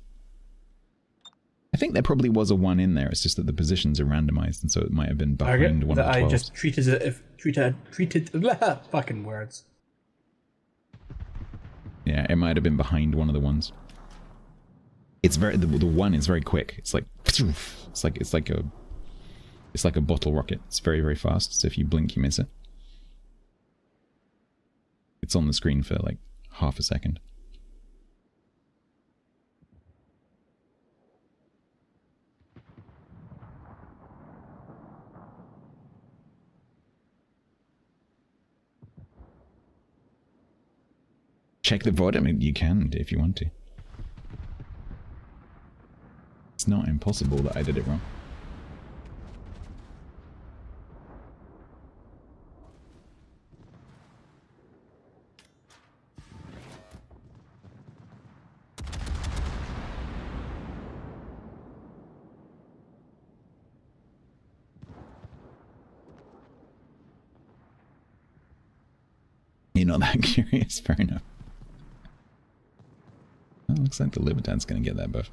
I think there probably was a 1 in there. It's just that the positions are randomized, and so it might have been behind one of the 12s. I just treated it if treated fucking words. Yeah, it might have been behind one of the ones. It's very the 1 is very quick. It's like a bottle rocket. It's very, very fast. So if you blink, you miss it. It's on the screen for like half a second. Check the VOD. I mean, you can if you want to. It's not impossible that I did it wrong. You're not that curious, fair enough. Well, looks like the Libertad's gonna get that buff.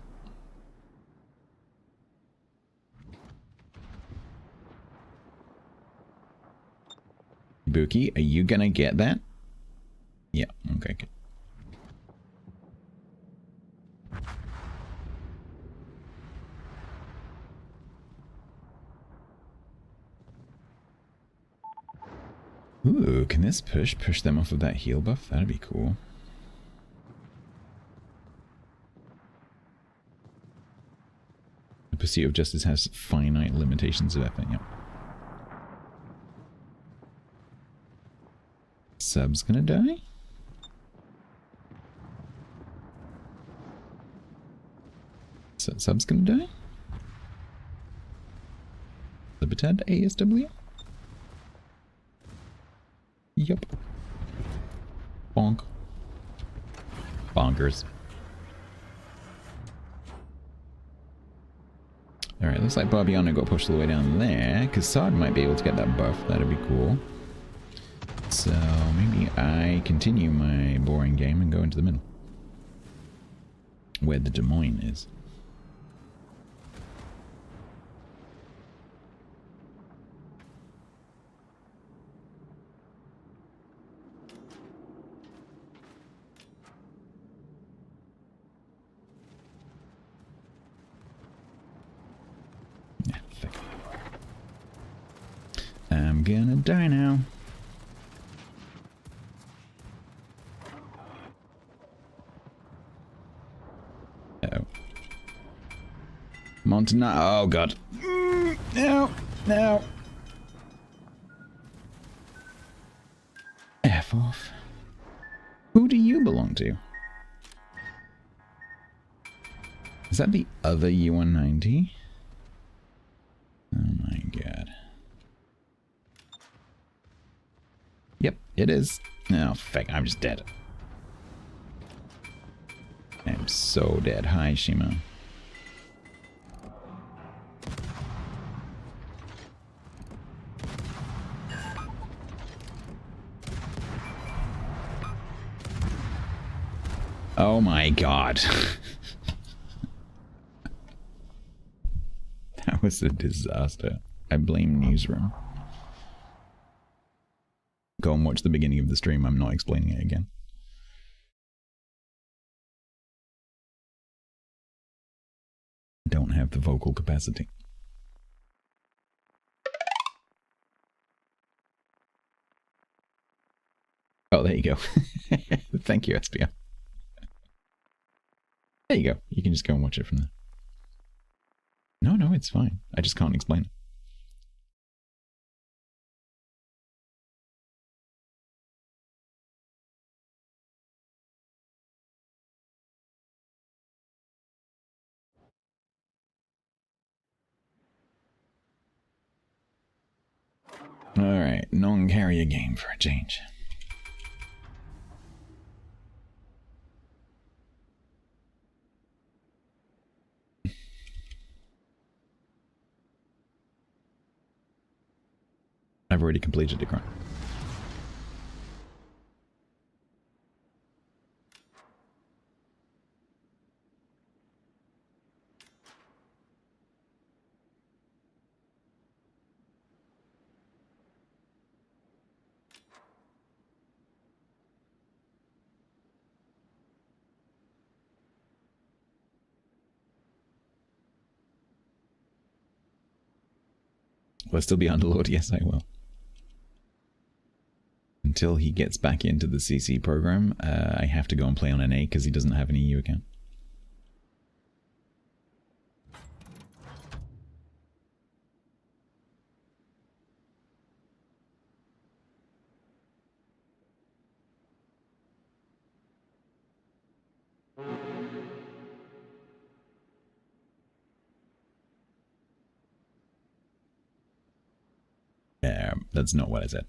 Buki, are you gonna get that? Yeah, okay, good. Ooh, can this push them off of that heal buff? That'd be cool. pursuit of justice has finite limitations of effort, yep. Sub's gonna die? Sub's gonna die? Libertad ASW? Yup. Bonk. Bonkers. Alright, looks like Barbiano got pushed all the way down there. Cassard might be able to get that buff. That'd be cool. So maybe I continue my boring game and go into the middle. Where the Des Moines is. Yeah, fuck. I'm gonna die now. Uh-oh. Montana. Oh, God. No. No. F off. Who do you belong to? Is that the other U-190? Oh, my God. Yep, it is. Oh, fuck. I'm just dead. I'm so dead. Hi, Shima. Oh my God. That was a disaster. I blame Newsroom. Go and watch the beginning of the stream. I'm not explaining it again. Don't have the vocal capacity. Oh, there you go. Thank you, SPR. There you go. You can just go and watch it from there. No, no, it's fine. I just can't explain it. Alright, non-carrier game for a change. I've already completed the crime. Will I still be Underlord? Yes, I will. Until he gets back into the CC program, I have to go and play on NA because he doesn't have an EU account. That's not what I said.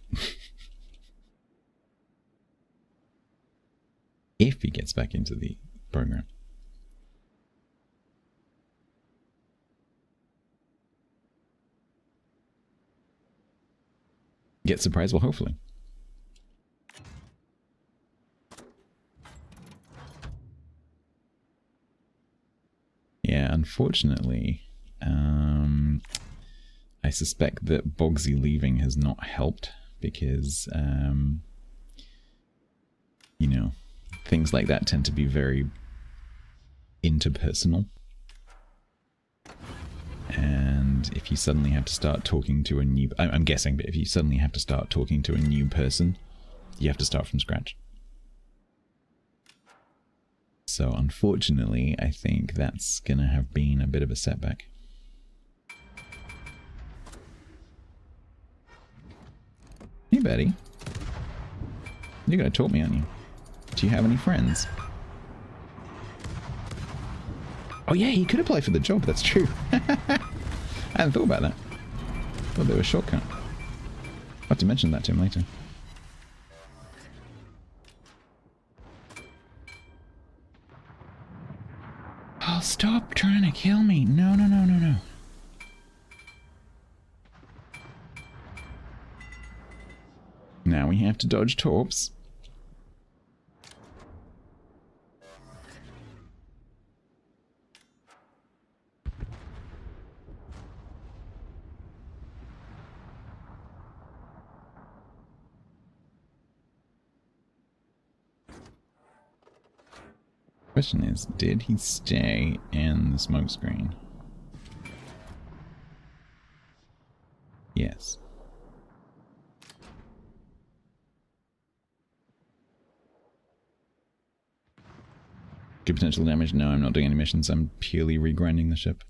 If he gets back into the program. Get surprised? Well, hopefully. Yeah, unfortunately, I suspect that Bogsy leaving has not helped because, you know, things like that tend to be very interpersonal. And if you suddenly have to start talking to a new... I'm guessing, but if you suddenly have to start talking to a new person, you have to start from scratch. So unfortunately, I think that's gonna have been a bit of a setback. Hey, Betty. You're gonna talk me, aren't you? Do you have any friends? Oh yeah, he could apply for the job, that's true. I hadn't thought about that. Thought there was a shortcut. I'll have to mention that to him later. Oh, stop trying to kill me. No, no, no, no, no. Now we have to dodge torps. Question is, did he stay in the smoke screen? Yes. Good potential damage? No, I'm not doing any missions. I'm purely regrinding the ship.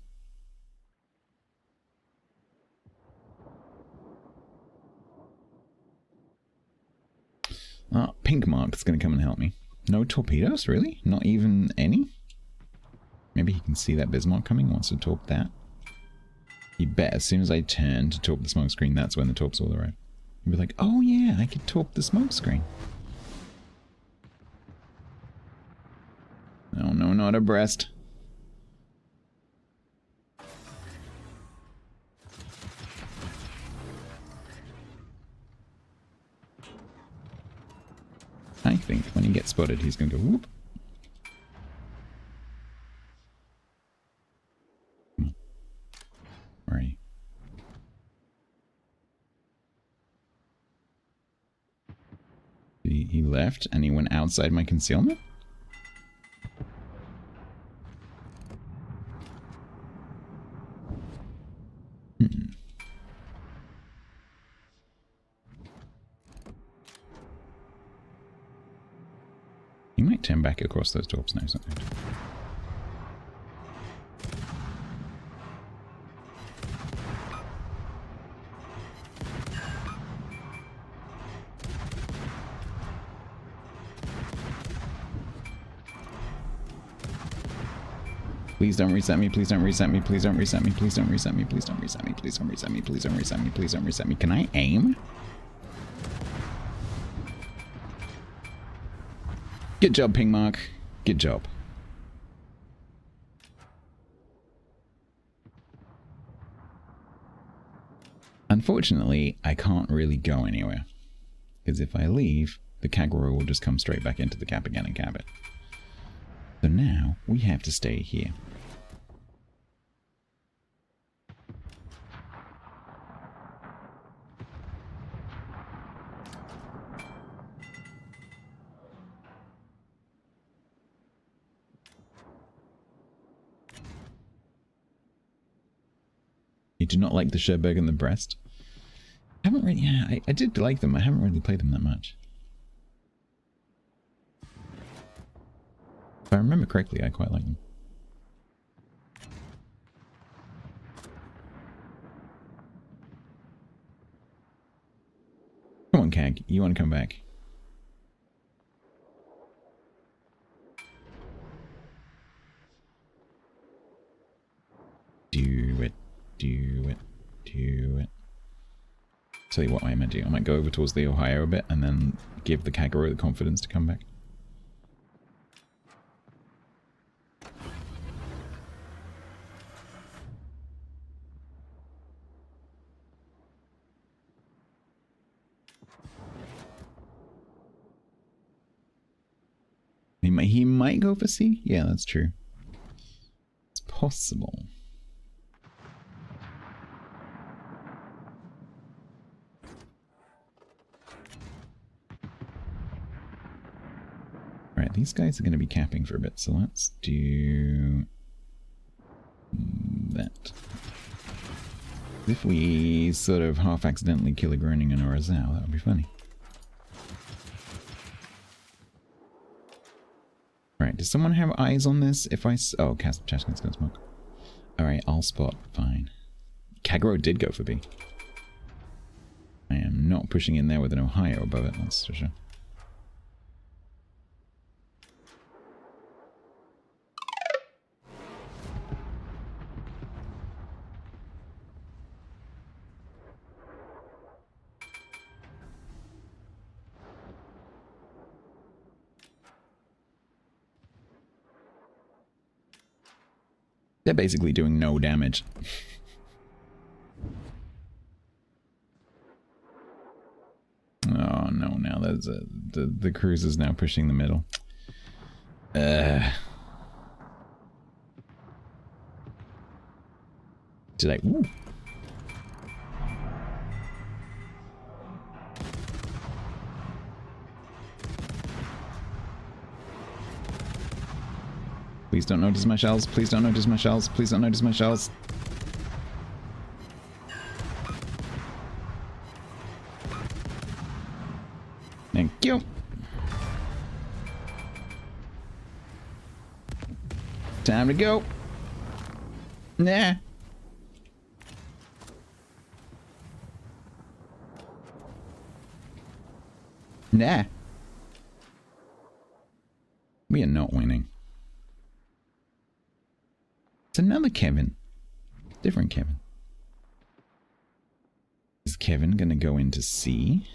Ah, Pink Mark's gonna come and help me. No torpedoes, really? Not even any? Maybe he can see that Bismarck coming, wants to torp that. He bet as soon as I turn to torp the smoke screen, that's when the torps will arrive. He'll be like, oh yeah, I could torp the smoke screen. No, no, not abreast. I think when he gets spotted, he's going to go whoop. Come on. Where are you? He left and he went outside my concealment? He might turn back across those torps now, something. Please don't reset me, please don't reset me, please don't reset me, please don't reset me, please don't reset me, please don't reset me, please don't reset me, please don't reset me. Can I aim? Good job, Ping Mark. Good job. Unfortunately, I can't really go anywhere. Because if I leave, the Kagura will just come straight back into the cap again and cap it. So now, we have to stay here. You do not like the Sherberg and the Brest? I haven't really, yeah, I did like them. I haven't really played them that much. If I remember correctly, I quite like them. Come on, Kag, you want to come back? Do it. Do it. Do it. Tell you what I might do. I might go over towards the Ohio a bit and then give the Kagura the confidence to come back. He might go for C? Yeah, that's true. It's possible. Alright, these guys are going to be capping for a bit, so let's do that. If we sort of half accidentally kill a Groningen or a Zao, that would be funny. Alright, does someone have eyes on this? If I... Oh, Chaskin's gonna smoke. Alright, I'll spot. Fine. Kagura did go for B. I am not pushing in there with an Ohio above it, that's for sure. They're basically doing no damage. Oh no, now there's the cruiser's now pushing the middle. Did I? Ooh. Please don't notice my shells. Please don't notice my shells. Please don't notice my shells. Thank you. Time to go. Nah. Nah. We are not winning. It's another Kevin. Different Kevin. Is Kevin gonna go into C?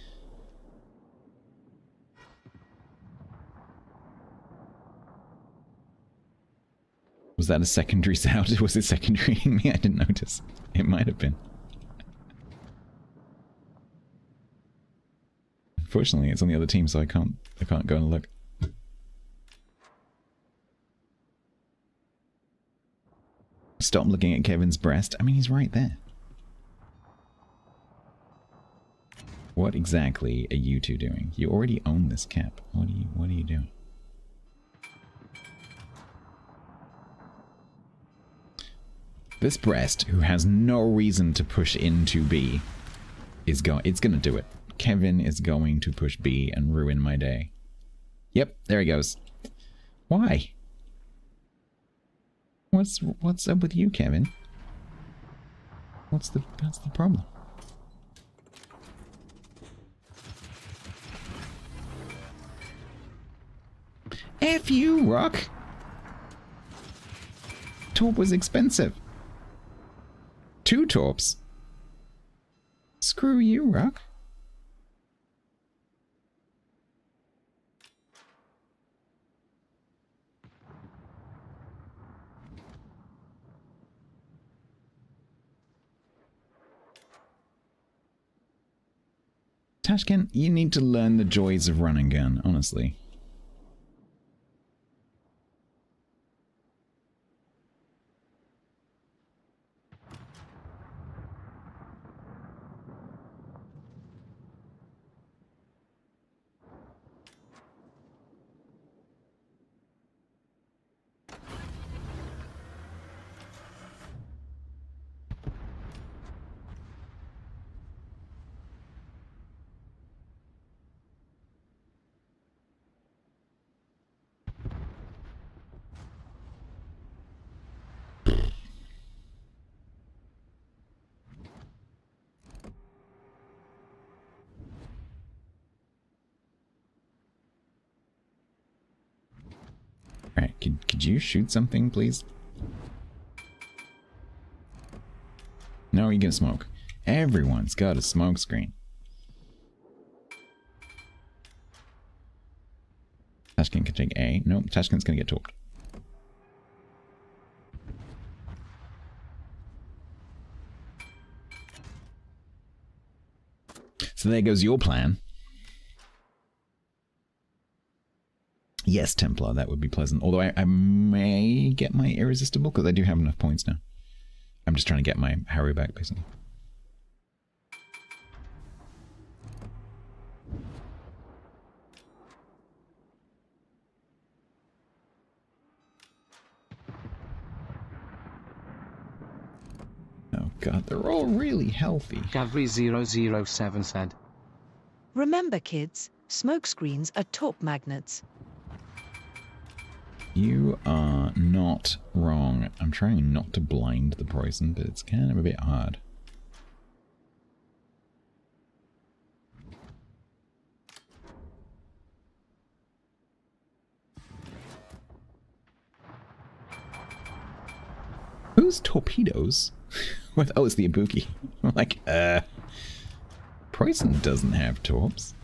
Was that a secondary sound? Was it secondarying me? I didn't notice. It might have been. Unfortunately, it's on the other team, so I can't go and look. Stop looking at Kevin's breast. I mean, he's right there. What exactly are you two doing? You already own this cap. What are you doing? This breast, who has no reason to push into B, it's gonna do it. Kevin is going to push B and ruin my day. Yep, there he goes. Why? What's up with you, Kevin? What's the problem? F you, Rock! Torp was expensive. 2 torps. Screw you, Rock. Tashkent, you need to learn the joys of run and gun, honestly. Alright, could you shoot something, please? No, you can smoke. Everyone's got a smoke screen. Tashkent can take A. Nope, Tashkent's gonna get torped. So there goes your plan. Yes, Templar, that would be pleasant. Although I may get my Irresistible, because I do have enough points now. I'm just trying to get my Harrow back, basically. Oh god, they're all really healthy. Gavri007 said. Remember, kids, smokescreens are torp magnets. You are not wrong. I'm trying not to blind the poison, but it's kind of a bit hard. Whose torpedoes? What? Oh, it's the Ibuki. I'm like, Preußen doesn't have torps.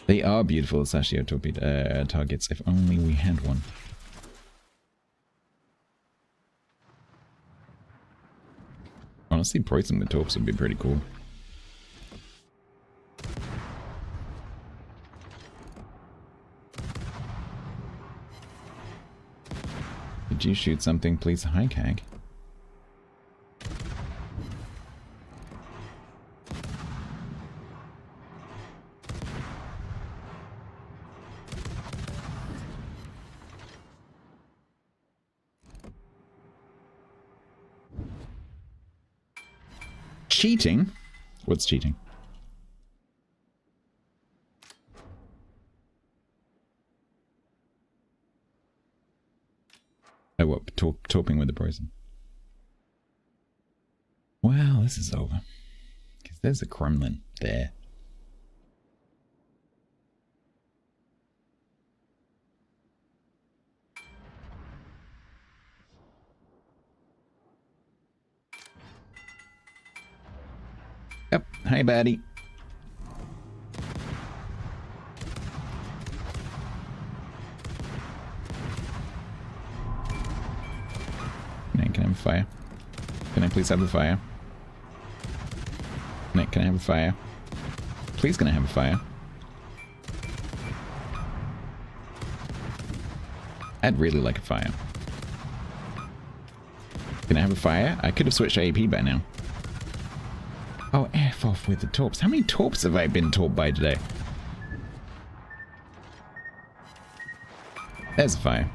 They are beautiful Sashio torpedo targets. If only we had one. Honestly, Preußen with torps would be pretty cool. Did you shoot something, please? Hi, Cag. Cheating? What's cheating? Oh, what? Torping with the Preußen. Well, this is over. Because there's a Kremlin there. Yep. Hi, baddie. Can I have a fire? Can I please have a fire? Nick, can I have a fire? Please, can I have a fire? I'd really like a fire. Can I have a fire? I could have switched to AP by now. Oh, F off with the torps. How many torps have I been torped by today? There's a fire.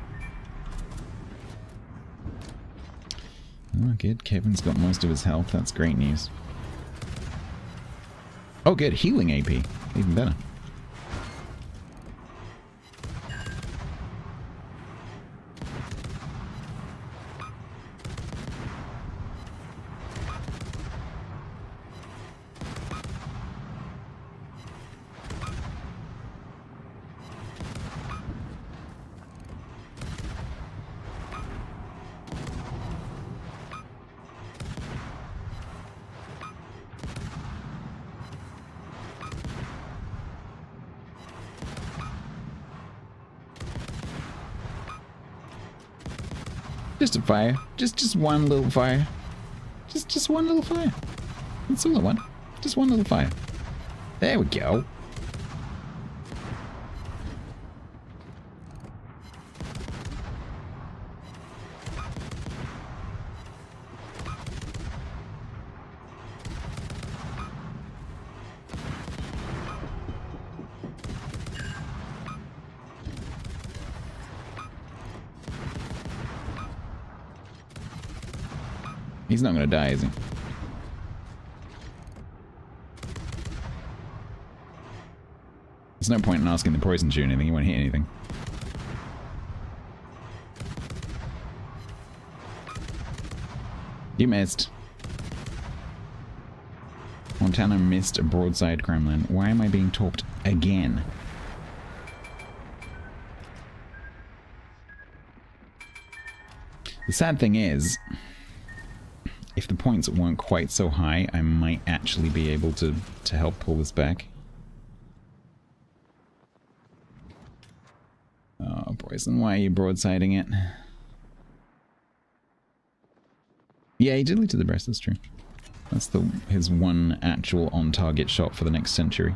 Oh, good. Kevin's got most of his health. That's great news. Oh, good. Healing AP. Even better. Just a fire. Just one little fire. Just one little fire. That's all I want. Just one little fire. There we go. He's not going to die, is he? There's no point in asking the Preußen to shoot anything. He won't hit anything. You missed. Montana missed a broadside Kremlin. Why am I being torped again? The sad thing is, if the points weren't quite so high, I might actually be able to help pull this back. Oh, Preußen, why are you broadsiding it? Yeah, he did lead to the breast, that's true. That's his one actual on-target shot for the next century.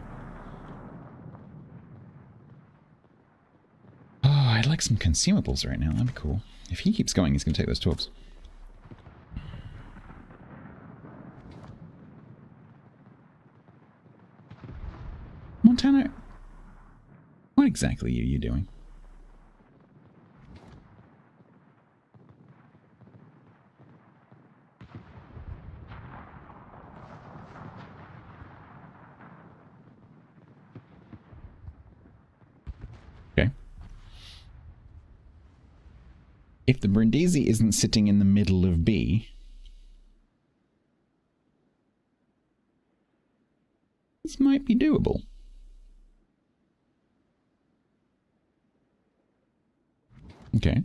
Oh, I'd like some consumables right now, that'd be cool. If he keeps going, he's going to take those torps. Montana, what exactly are you doing? Okay. If the Brindisi isn't sitting in the middle of B, This might be doable. Okay.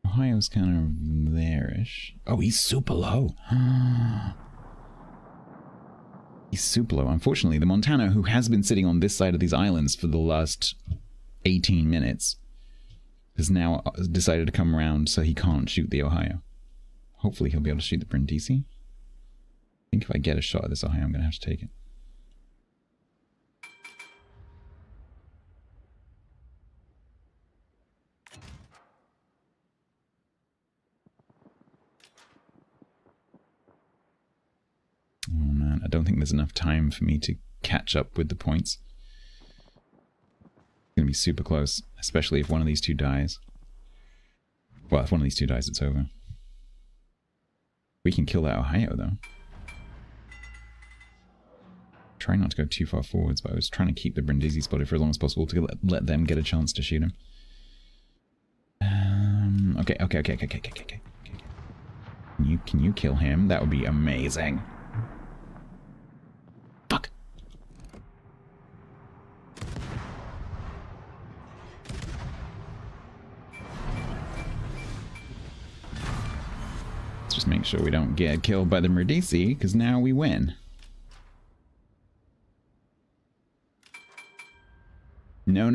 Ohio's kind of there-ish. Oh, he's super low. He's super low. Unfortunately, the Montana, who has been sitting on this side of these islands for the last 18 minutes, has now decided to come around so he can't shoot the Ohio. Hopefully he'll be able to shoot the Brindisi. I think if I get a shot at this Ohio, I'm going to have to take it. Oh man, I don't think there's enough time for me to catch up with the points. It's going to be super close, especially if one of these two dies. Well, if one of these two dies, it's over. We can kill that Ohio, though. Trying not to go too far forwards, but I was trying to keep the Brindisi spotted for as long as possible to let them get a chance to shoot him. Okay. Can you kill him? That would be amazing. Fuck. Let's just make sure we don't get killed by the Brindisi, because now we win. No.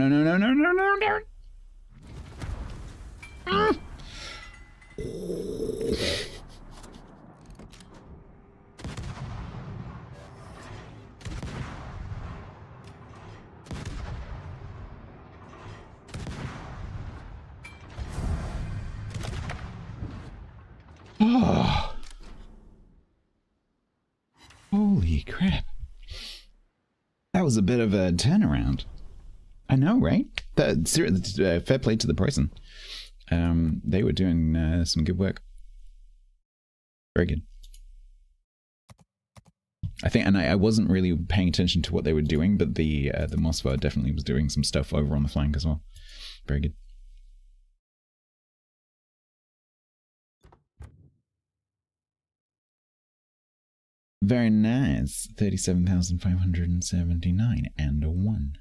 Oh. Holy crap. That was a bit of a turnaround. I know, right? Fair play to the person. They were doing some good work. Very good. I think, and I wasn't really paying attention to what they were doing, but the Moskva definitely was doing some stuff over on the flank as well. Very good. Very nice. 37,579 and a 1.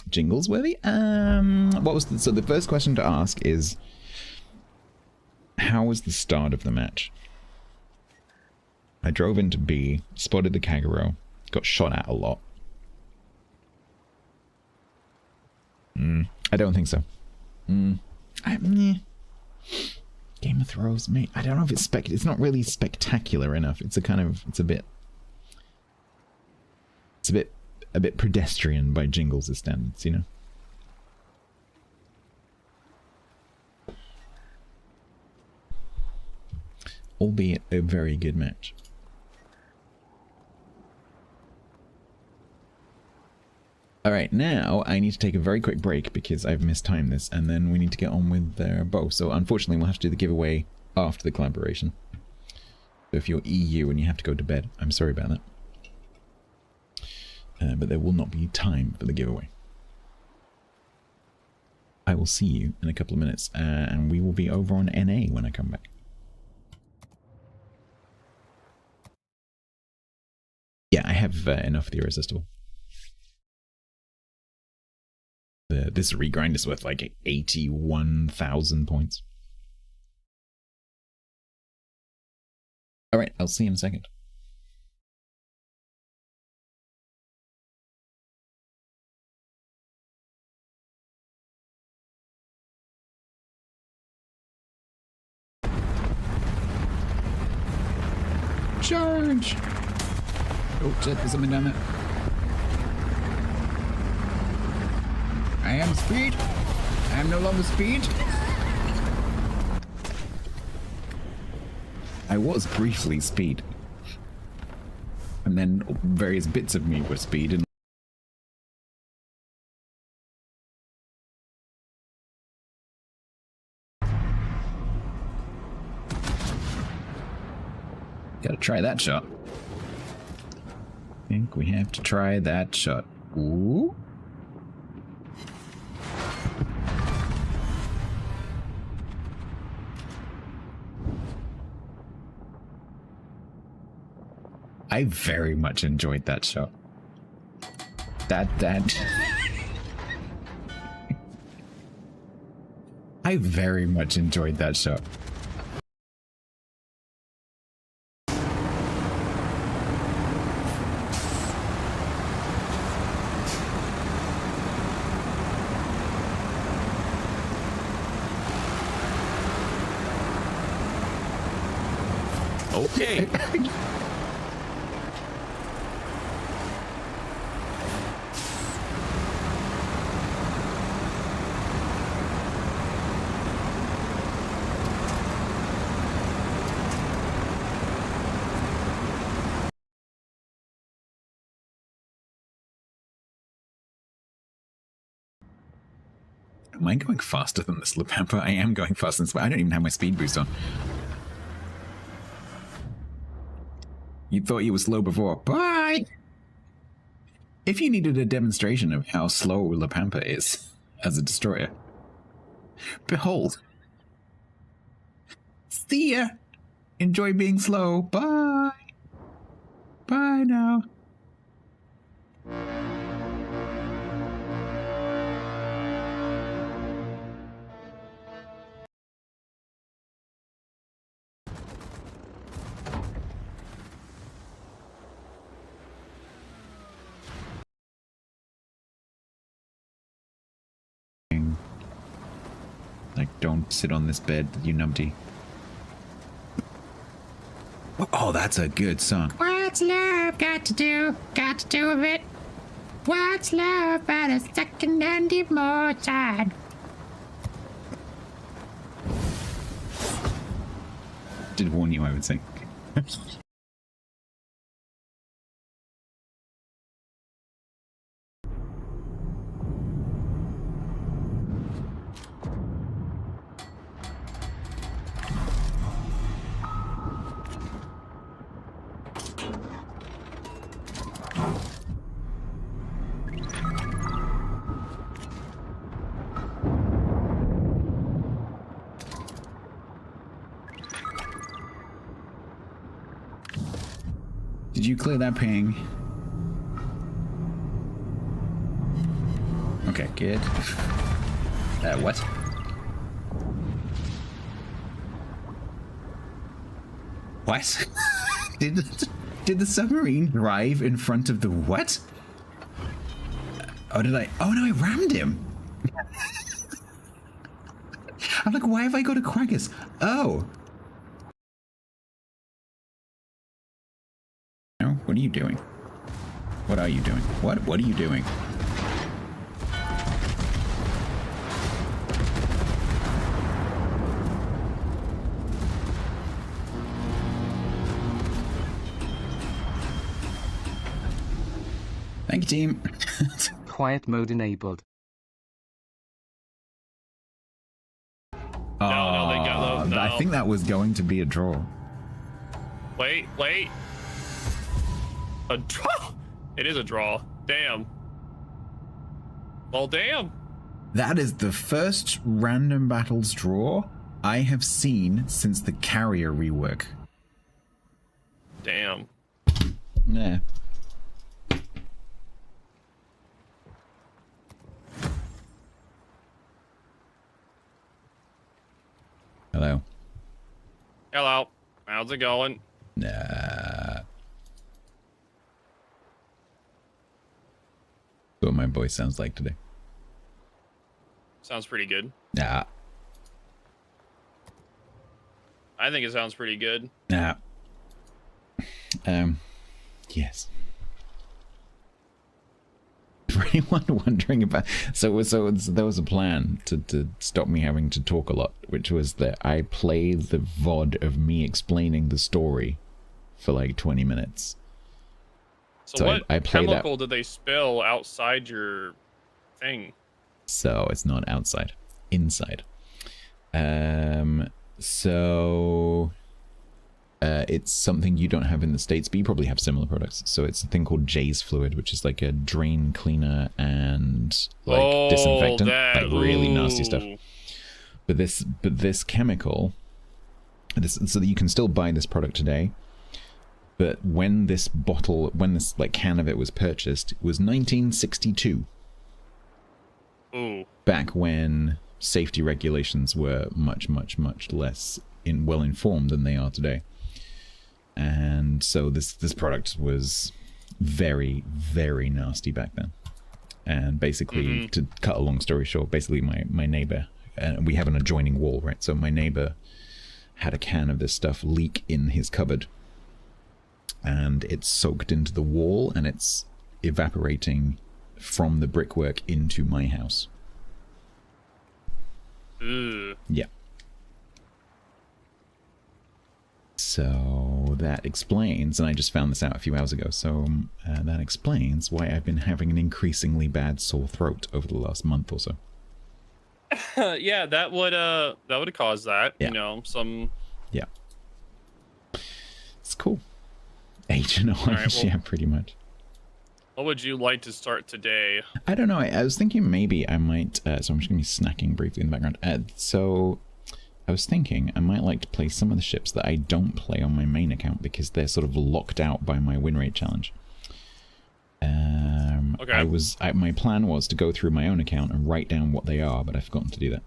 Jingles worthy? What was so the first question to ask is, how was the start of the match? I drove into B, spotted the Kagero, got shot at a lot. I don't think so. Game of Thrones, mate. I don't know if it's not really spectacular enough. It's a bit pedestrian by Jingles' standards, you know. Albeit a very good match. Alright, now I need to take a very quick break because I've mistimed this, and then we need to get on with both. So unfortunately we'll have to do the giveaway after the collaboration. So if you're EU and you have to go to bed, I'm sorry about that. But there will not be time for the giveaway. I will see you in a couple of minutes, and we will be over on NA when I come back. Yeah, I have enough of the Irresistible. This regrind is worth like 81,000 points. Alright, I'll see you in a second. Charge! Oh shit, there's something down there. I am speed. I am no longer speed. I was briefly speed. And then various bits of me were speed and gotta try that shot. I think we have to try that shot. Ooh. I very much enjoyed that shot. That. I very much enjoyed that shot. Okay. Am I going faster than this Lapampa? I am going faster than this. I don't even have my speed boost on. You thought you were slow before. Bye! If you needed a demonstration of how slow Lapampa is as a destroyer, behold. See ya! Enjoy being slow. Bye! Bye now. Like, don't sit on this bed, you numpty. Oh, that's a good song. What's love got to do with it? What's love but a second-hand emotion? Did warn you, I would say. Did you clear that ping? Okay, good. What? What? Did the submarine drive in front of the what? Oh, did I? Oh no, I rammed him. I'm like, why have I got a Quaggas? Oh. What are you doing? What are you doing? What are you doing? Thank you, team. Quiet mode enabled. No, they got no. I think that was going to be a draw. Wait. A draw? It is a draw. Damn. Well, damn. That is the first random battles draw I have seen since the carrier rework. Damn. Nah. Hello. Hello. How's it going? Nah. What my voice sounds like today. Sounds pretty good. Nah. I think it sounds pretty good. Nah. Yes. For anyone wondering about, there was a plan to stop me having to talk a lot, which was that I play the VOD of me explaining the story for like 20 minutes. So what I chemical did they spill outside your thing? So it's not outside, inside. It's something you don't have in the States, but you probably have similar products. So it's a thing called Jay's fluid, which is like a drain cleaner and like disinfectant, like really nasty stuff. But this chemical, so that you can still buy this product today. But when this like can of it was purchased, it was 1962. Ooh. Back when safety regulations were much, much, much less well informed than they are today. And so this product was very, very nasty back then. And basically, to cut a long story short, basically my neighbor, and we have an adjoining wall, right? So my neighbor had a can of this stuff leak in his cupboard. And it's soaked into the wall, and it's evaporating from the brickwork into my house. Yeah. So that explains, and I just found this out a few hours ago, so that explains why I've been having an increasingly bad sore throat over the last month or so. Yeah, that would cause that. Yeah. You know, some. Yeah. It's cool. Agent Orange, right, well, yeah, pretty much. What would you like to start today? I don't know. I was thinking maybe I might. So I'm just going to be snacking briefly in the background. So I was thinking I might like to play some of the ships that I don't play on my main account because they're sort of locked out by my win rate challenge. Okay. My plan was to go through my own account and write down what they are, but I've forgotten to do that.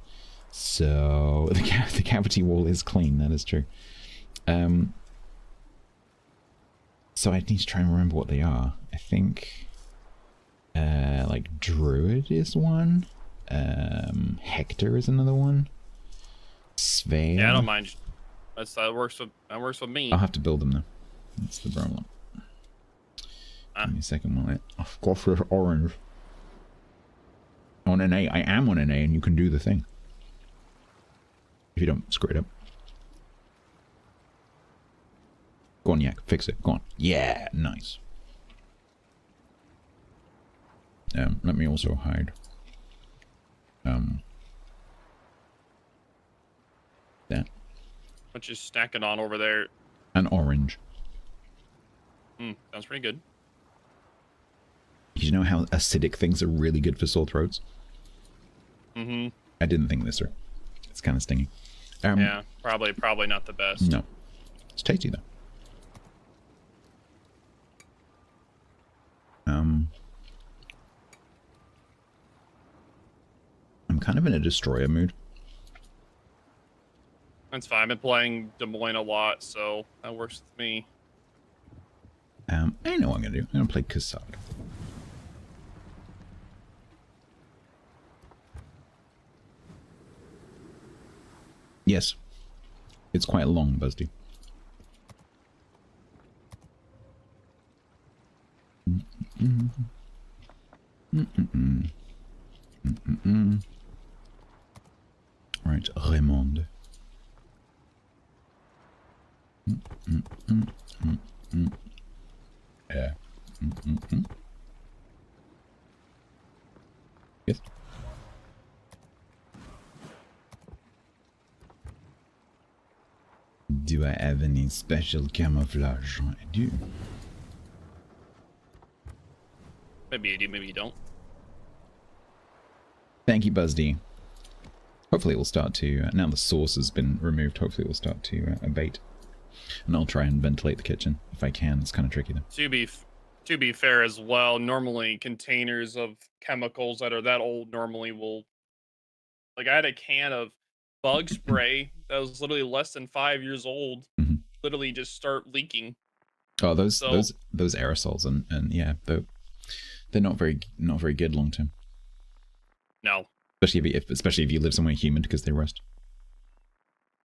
So the cavity wall is clean. That is true. So I need to try and remember what they are. I think, like Druid is one. Hector is another one. Svea. Yeah, I don't mind. That works with me. I'll have to build them though. That's the problem. Give me a second while I've got this orange. On an A. I am on an A, and you can do the thing. If you don't screw it up. Go on, Yak. Fix it. Go on. Yeah, nice. Let me also hide. That. What you snacking on over there? An orange. Sounds pretty good. You know how acidic things are really good for sore throats? Mm-hmm. I didn't think this through. It's kind of stingy. Yeah, probably not the best. No. It's tasty though. I'm kind of in a destroyer mood. That's fine. I've been playing Des Moines a lot, so that works with me. I know what I'm going to do. I'm going to play Cassad. Yes. It's quite long, Busty. Right, Raymond. Yeah. Yes. Do I have any special camouflage? I do. Maybe you do, maybe you don't. Thank you, BuzzD. Hopefully it will start to, now the sauce has been removed, hopefully it will start to abate. And I'll try and ventilate the kitchen if I can. It's kind of tricky though. To be fair as well, normally containers of chemicals that are that old normally will... Like I had a can of bug spray that was literally less than 5 years old. Literally just start leaking. Oh, those aerosols and yeah, they're not very good long term. No. Especially if you live somewhere humid because they rust.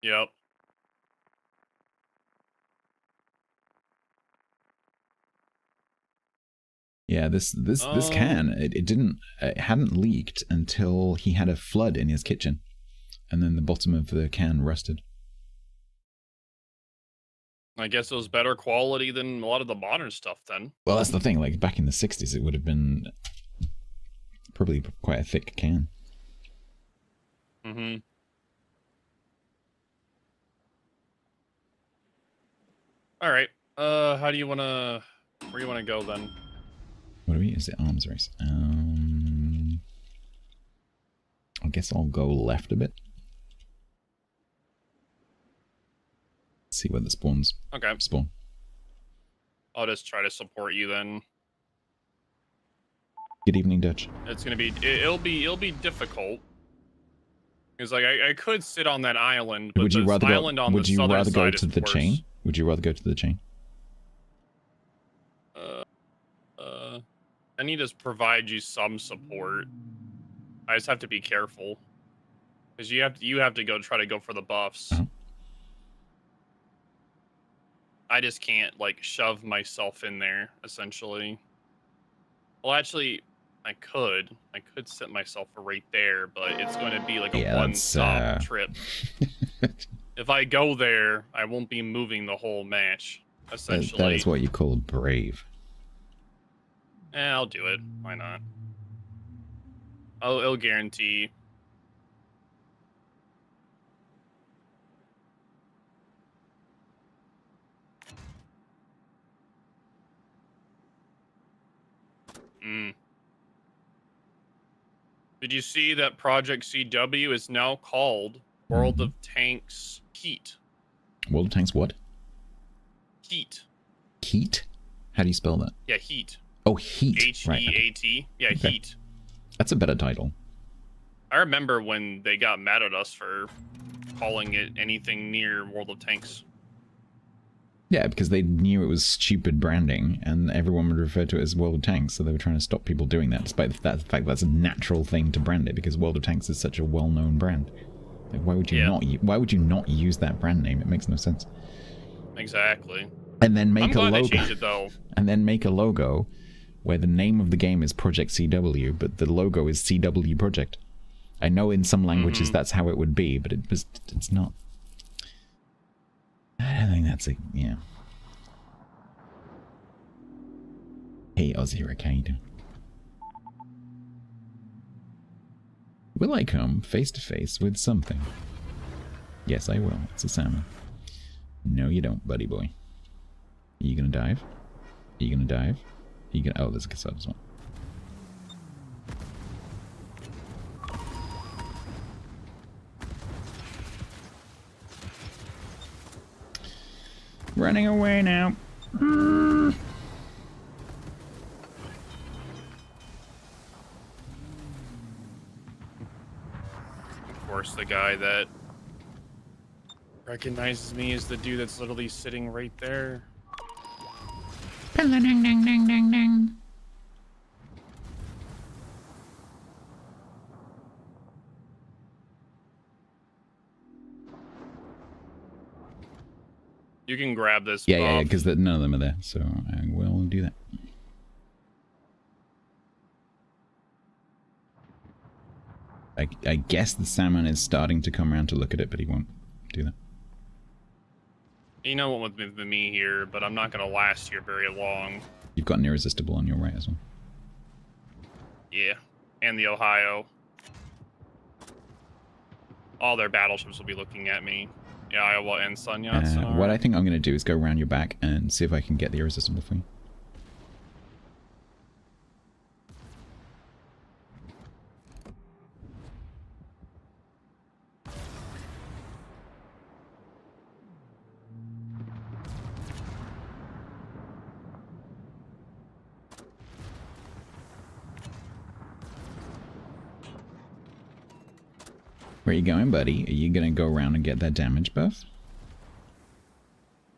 Yep. Yeah, this can it hadn't leaked until he had a flood in his kitchen, and then the bottom of the can rusted. I guess it was better quality than a lot of the modern stuff then. Well, that's the thing. Like back in the 60s, it would have been probably quite a thick can. Mm-hmm. All right. Where do you want to go then? What do we? Is it arms race? I guess I'll go left a bit. See where the spawns spawn. I'll just try to support you then. Good evening, Dutch. It's gonna be it'll be difficult. Because like I could sit on that island, but would you rather island go? on Would the you southern rather go side to is the worse. chain? Would you rather go to the chain? I need to provide you some support. I just have to be careful. Because you have to go try to go for the buffs. I just can't like shove myself in there, essentially. Well, actually, I could set myself right there, but it's going to be like a one-stop trip. If I go there, I won't be moving the whole match, essentially. That is what you call brave. I'll do it. Why not? I'll guarantee. Did you see that Project CW is now called World of Tanks Heat? World of Tanks what? Heat. Heat? How do you spell that? Yeah, Heat. Oh, Heat. H-E-A-T. Right. Yeah, okay. Heat. That's a better title. I remember when they got mad at us for calling it anything near World of Tanks. Yeah, because they knew it was stupid branding, and everyone would refer to it as World of Tanks, so they were trying to stop people doing that, despite the fact that's a natural thing to brand it, because World of Tanks is such a well-known brand. Like, why would you not use that brand name? It makes no sense. Exactly. And then make a logo. They changed it, though. And then make a logo where the name of the game is Project CW, but the logo is CW Project. I know in some languages that's how it would be, but it's not. I don't think that's yeah. Hey, Aussie Arcade. Will I come face to face with something? Yes, I will. It's a salmon. No, you don't, buddy boy. Are you gonna dive? Are you gonna dive? Are you gonna? Oh, there's a cassette as well. Running away now. Of course, the guy that recognizes me is the dude that's literally sitting right there. Ding, ding, ding, ding, ding, ding. You can grab this. Yeah, because none of them are there, so I will do that. I guess the salmon is starting to come around to look at it, but he won't do that. You know what with me here, but I'm not going to last here very long. You've got an irresistible on your right as well. Yeah, and the Ohio. All their battleships will be looking at me. Yeah, Iowa and Sun Yachts. What I think I'm going to do is go around your back and see if I can get the irresistible for you. Where are you going, buddy? Are you going to go around and get that damage buff?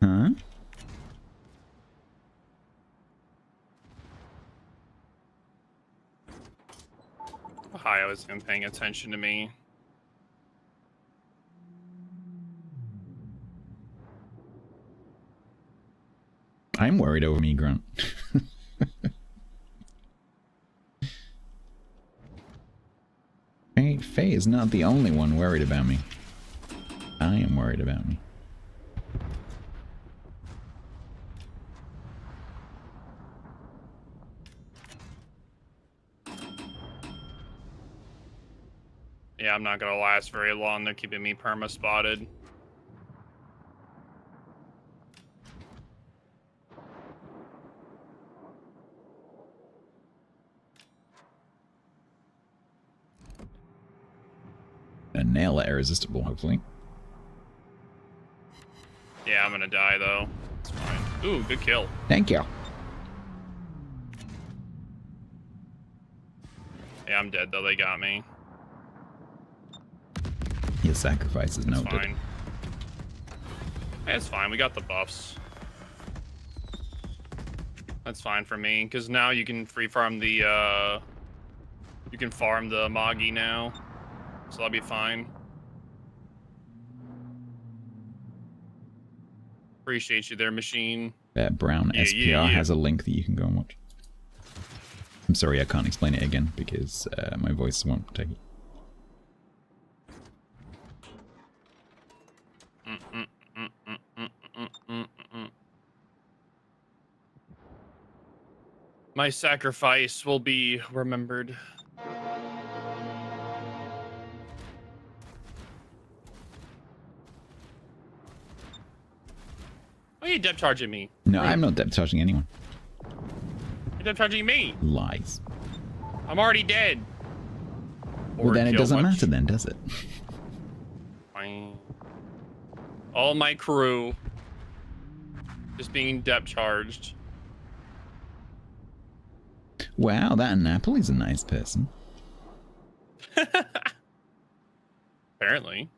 Huh? Ohio isn't even paying attention to me. I'm worried over me, Grunt. Faye is not the only one worried about me. I am worried about me. Yeah, I'm not gonna last very long. They're keeping me perma-spotted. A nail that irresistible, hopefully. Yeah, I'm gonna die though. It's fine. Ooh, good kill. Thank you. Yeah, I'm dead though. They got me. Your sacrifice is noted. Fine. Yeah, it's fine. We got the buffs. That's fine for me, because now you can free farm the, you can farm the Magi now. So that'll be fine. Appreciate you there, machine. That brown SPR has a link that you can go and watch. I'm sorry, I can't explain it again because my voice won't take it. My sacrifice will be remembered. Why are you depth charging me? No, I'm not depth charging anyone. You're depth charging me. Lies. I'm already dead. Well, then it doesn't matter then, does it? Fine. All my crew just being depth charged. Wow, that Napoli's a nice person. Apparently.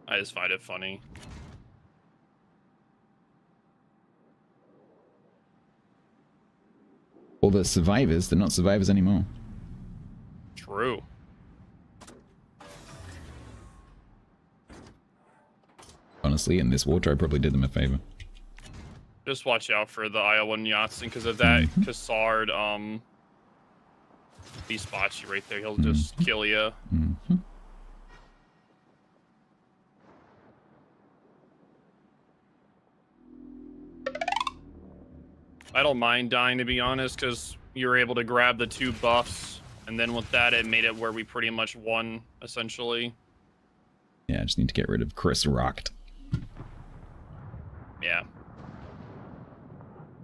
I just find it funny. Well, the survivors, they're not survivors anymore. True. Honestly, in this war, I probably did them a favor. Just watch out for the Iowan Yatsen because of that Cassard, he spots you right there. He'll just kill you. I don't mind dying, to be honest, because you were able to grab the 2 buffs, and then with that, it made it where we pretty much won, essentially. Yeah, I just need to get rid of Chris Rocked. Yeah.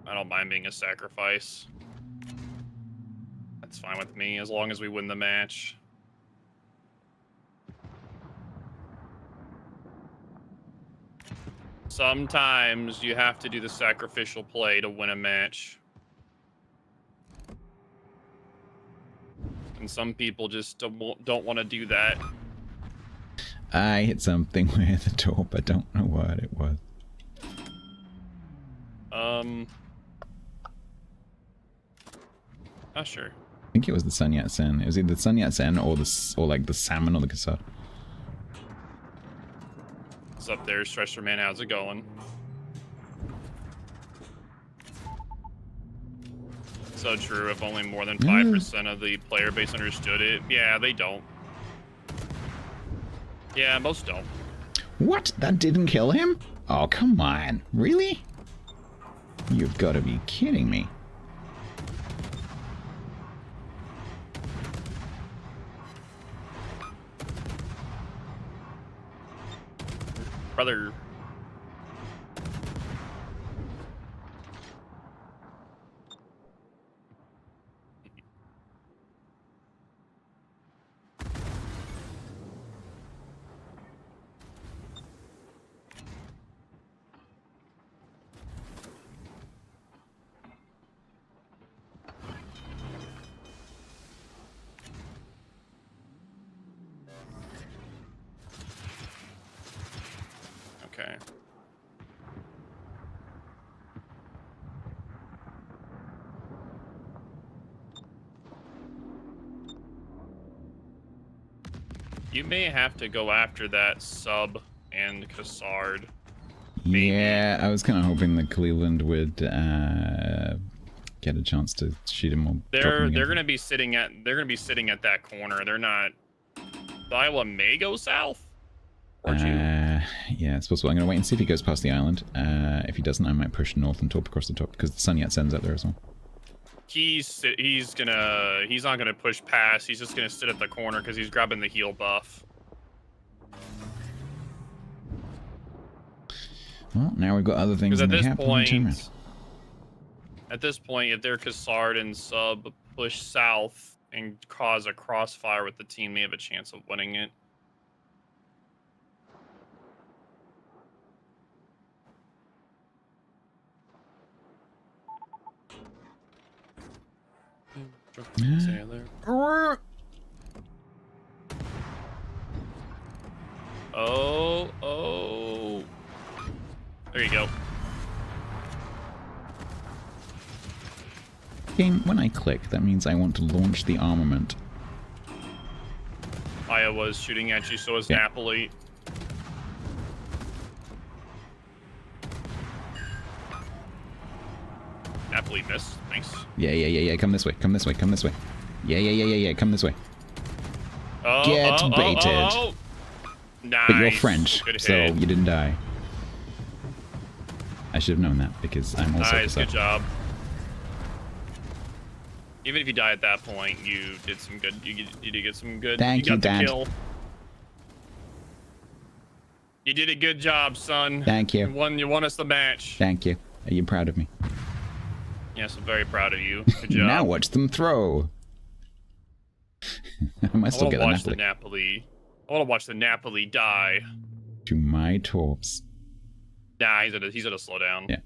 I don't mind being a sacrifice. That's fine with me, as long as we win the match. Sometimes you have to do the sacrificial play to win a match. And some people just don't want to do that. I hit something with a torp. I don't know what it was. Not sure. I think it was the Sun Yat-sen. It was either the Sun Yat-sen or like the salmon or the cassette. What's up there, Stretcher Man? How's it going? So true. If only more than 5% of the player base understood it. Yeah, they don't. Yeah, most don't. What? That didn't kill him? Oh, come on. Really? You've got to be kidding me. Brother. Okay. You may have to go after that sub and Cassard. Yeah, I was kind of hoping that Cleveland would get a chance to shoot him. Or They're gonna be sitting at that corner. They're not. The Iowa may go south. Yeah, it's possible. I'm gonna wait and see if he goes past the island. If he doesn't, I might push north and top across the top because the Sun Yat-sen's out there as well. He's not gonna push past. He's just gonna sit at the corner because he's grabbing the heal buff. Well, now we've got other things in the cap. At this point, if their Cassard and sub push south and cause a crossfire with the team, they have a chance of winning it. Oh. There you go. Game, when I click, that means I want to launch the armament. Iowa's shooting at you, so is Napoli. Napoli missed. Nice. Yeah. Come this way. Come this way. Yeah. Come this way. Get baited. Nice. But you're French, Good so hit. you didn't die. I should have known that because I'm also. Nice. Good job. Even if you die at that point, you did some good. You did get some good. Thank you, got the Dad. kill. You did a good job, son. Thank you. You won us the match. Thank you. Are you proud of me? Yes, I'm very proud of you. Good job. Now watch them throw. I might still get the Napoli. I want to watch the Napoli die. To my torps. Nah, he's gonna slow down. Yeah.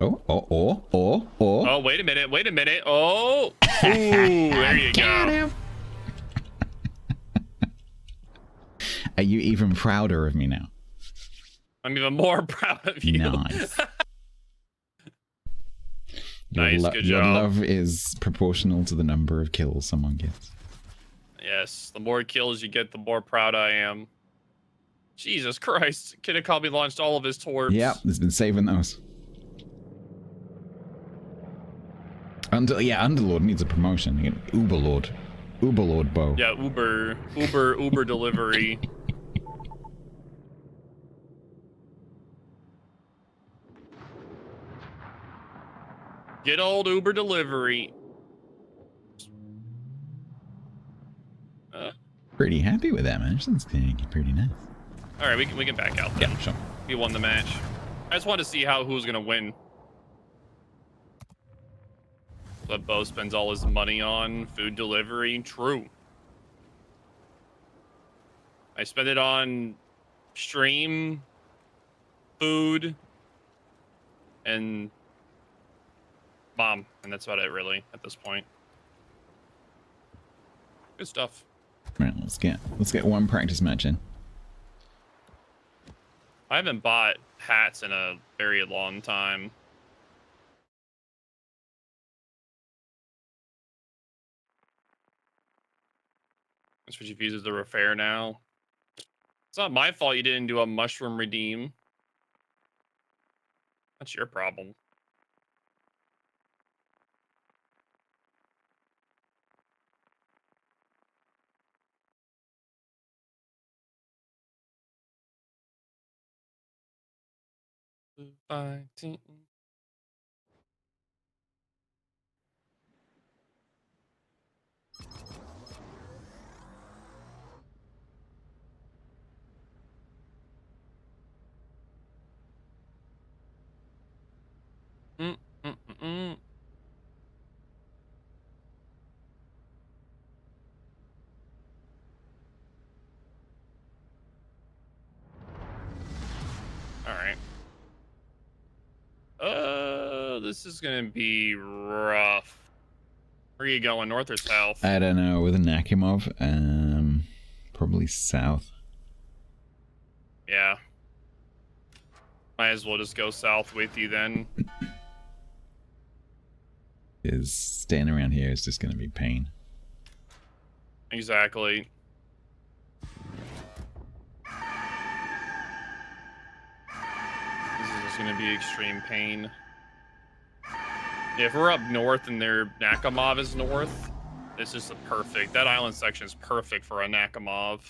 Oh. Oh, wait a minute. Oh. Ooh, there you go. Are you even prouder of me now? I'm even more proud of you. Nice. Nice, good your job. love is proportional to the number of kills someone gets. Yes, the more kills you get, the more proud I am. Jesus Christ. Kinnikabi launched all of his torps. Yep, he's been saving those. Underlord needs a promotion. Uberlord. Uberlord bow. Yeah, Uber delivery. Get old Uber delivery. Pretty happy with that, man. Sounds pretty nice. All right, we can back out then. Yeah, sure. We won the match. I just wanted to see who's gonna win. But Bo spends all his money on food delivery. True. I spend it on stream, food, and mom, and that's about it really at this point. Good stuff. Right, let's get one practice match in. I haven't bought hats in a very long time. Switch of uses the refair now. It's not my fault you didn't do a mushroom redeem. That's your problem. Fighting. All right. This is gonna be rough. Where are you going, north or south? I don't know, with a Nakimov, probably south. Yeah. Might as well just go south with you then. Is staying around here is just gonna be pain. Exactly. This is just gonna be extreme pain. Yeah, if we're up north and their Nakamov is north, this is the perfect. That island section is perfect for a Nakamov.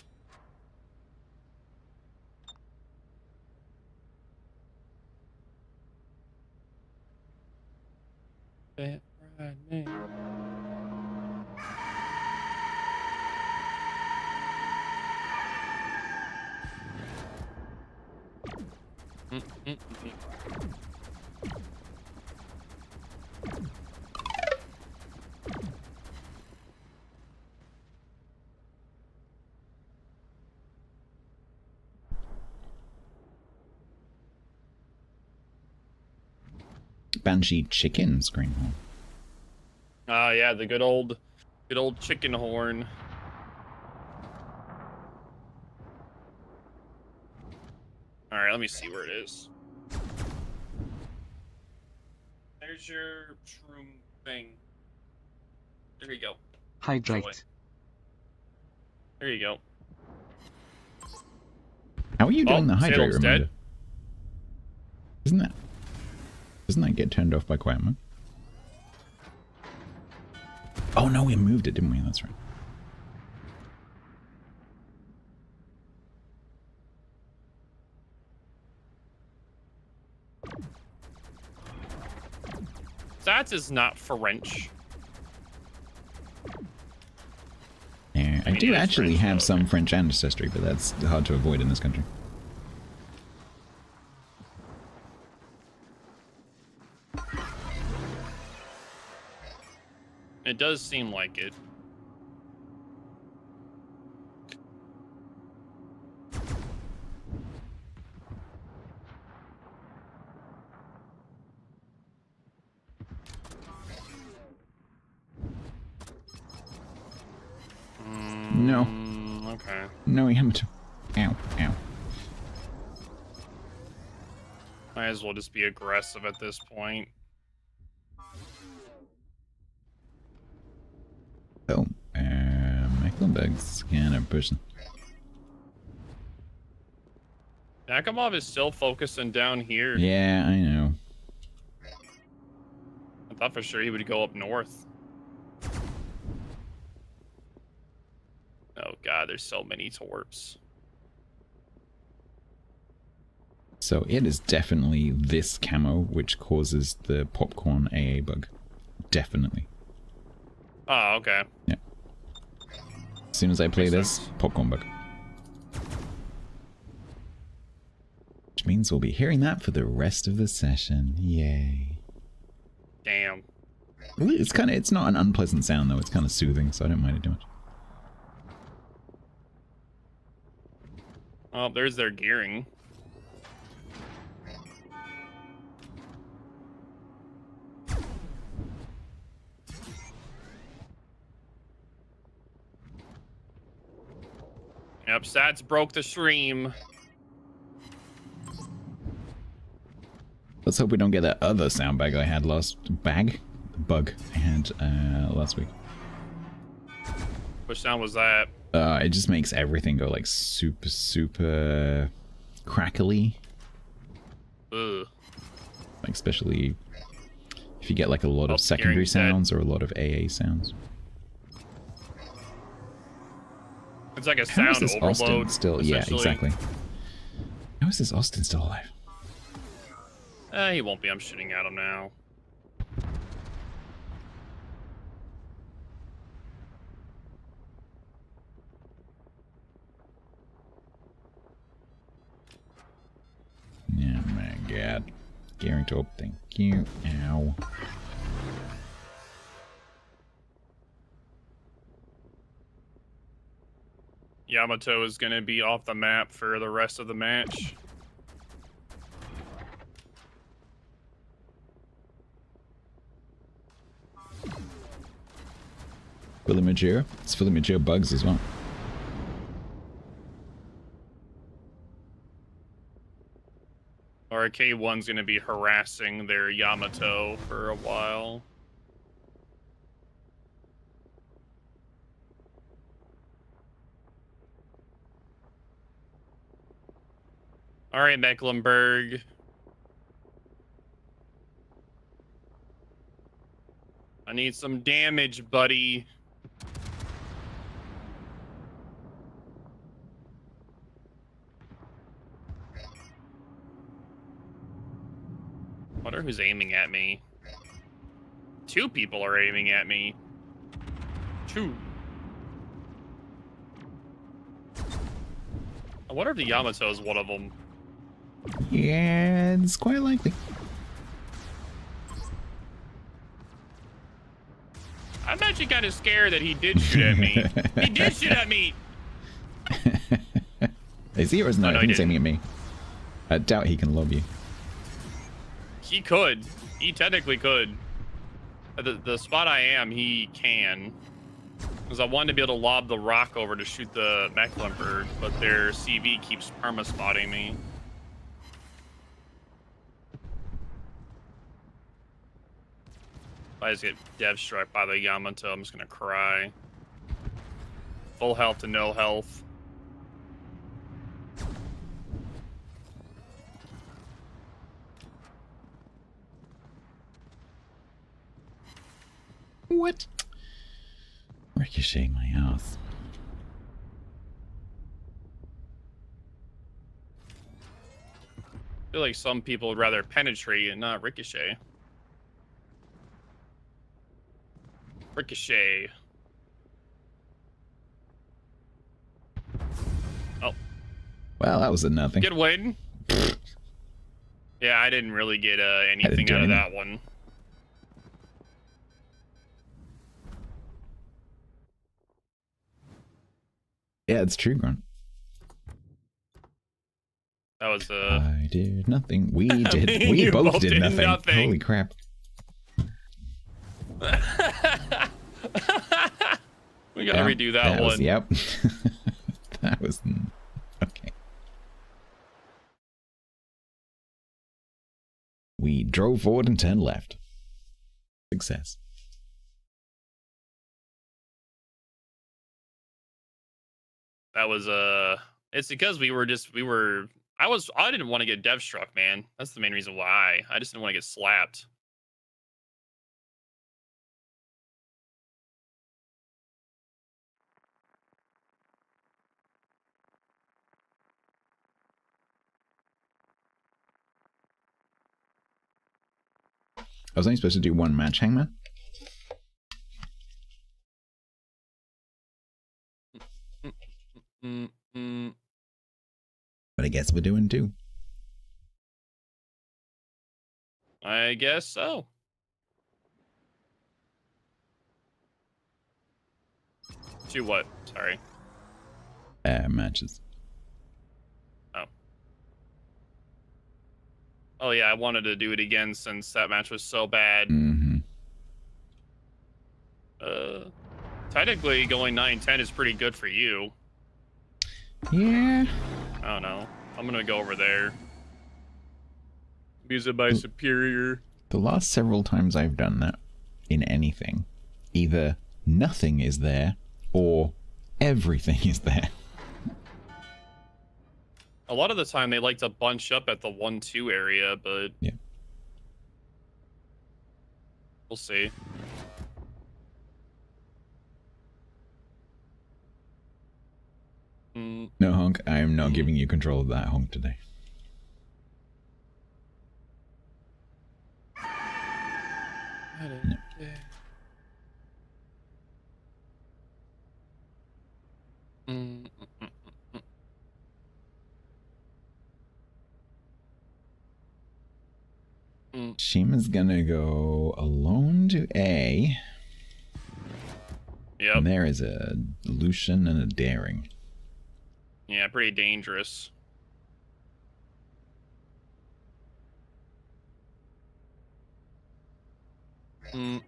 Banshee chicken screen horn. Ah, yeah, the good old chicken horn. All right, let me see where it is. There's your shroom thing. There you go. Hydrate. There you go. How are you doing the hydrate Salem's reminder? dead. Doesn't that get turned off by quiet mode? Oh no, we moved it, didn't we? That's right. Stats is not French. Yeah, I do actually have some French ancestry, but that's hard to avoid in this country. It does seem like it. No. Okay. No, Yamato. Ow, ow. Might as well just be aggressive at this point. Oh, Mecklenburg's kind of pushing. Nakamov is still focusing down here. Yeah, I know. I thought for sure he would go up north. Oh god, there's so many torps. So it is definitely this camo which causes the popcorn AA bug. Definitely. Oh, okay. Yeah. As soon as I play this, popcorn bug. Which means we'll be hearing that for the rest of the session. Yay. Damn. It's not an unpleasant sound though, it's kind of soothing, so I don't mind it too much. Oh, there's their gearing. Yep, Stats broke the stream. Let's hope we don't get that other sound bug I had last bug I had last week. Which sound was that? It just makes everything go like super crackly. Ugh. Like especially if you get like a lot of secondary sounds or a lot of AA sounds. It's like a How is sound this overload. Austin still? Yeah, exactly. How is this Austin still alive? He won't be. I'm shooting at him now. Oh my god. Gearing top, thank you. Ow. Yamato is going to be off the map for the rest of the match. Fully mature? It's fully mature bugs as well. Or K1's going to be harassing their Yamato for a while. All right, Mecklenburg. I need some damage, buddy. Wonder who's aiming at me. Two people are aiming at me. Two. I wonder if the Yamato is one of them. Yeah, it's quite likely. I'm actually kind of scared that he did shoot at me. He did shoot at me! Is he or is not? Oh, no, I think he's aiming at me. I doubt he can lob you. He could. He technically could. The spot I am, he can. Because I wanted to be able to lob the rock over to shoot the Mecklenburg, but their CV keeps perma-spotting me. If I just get dev struck by the Yamato, I'm just gonna cry. Full health to no health. What? Ricochet my ass. I feel like some people would rather penetrate and not ricochet. Ricochet. Oh. Well, that was a nothing. Good win. Yeah, I didn't really get anything out of that one. Yeah, it's true, Grunt. That was I did nothing. We did. We both did nothing. Holy crap. We gotta redo that one. Yep. That was okay. We drove forward and turned left. Success. That was it's because I didn't want to get dev struck, man. That's the main reason why. I just didn't want to get slapped. I was only supposed to do one match, Hangman. But I guess we're doing two. I guess so. Two what? Sorry. Matches. Oh. Oh yeah, I wanted to do it again since that match was so bad. Mm-hmm. Technically going 9-10 is pretty good for you. Yeah. I don't know. I'm gonna go over there. Use it by superior. The last several times I've done that in anything, either nothing is there or everything is there. A lot of the time they like to bunch up at the 1-2 area, but yeah, we'll see. No, Honk, I am not giving you control of that Honk today. No. Shima's gonna go alone to A. Yep. And there is a Lucian and a Daring. Yeah, pretty dangerous. Are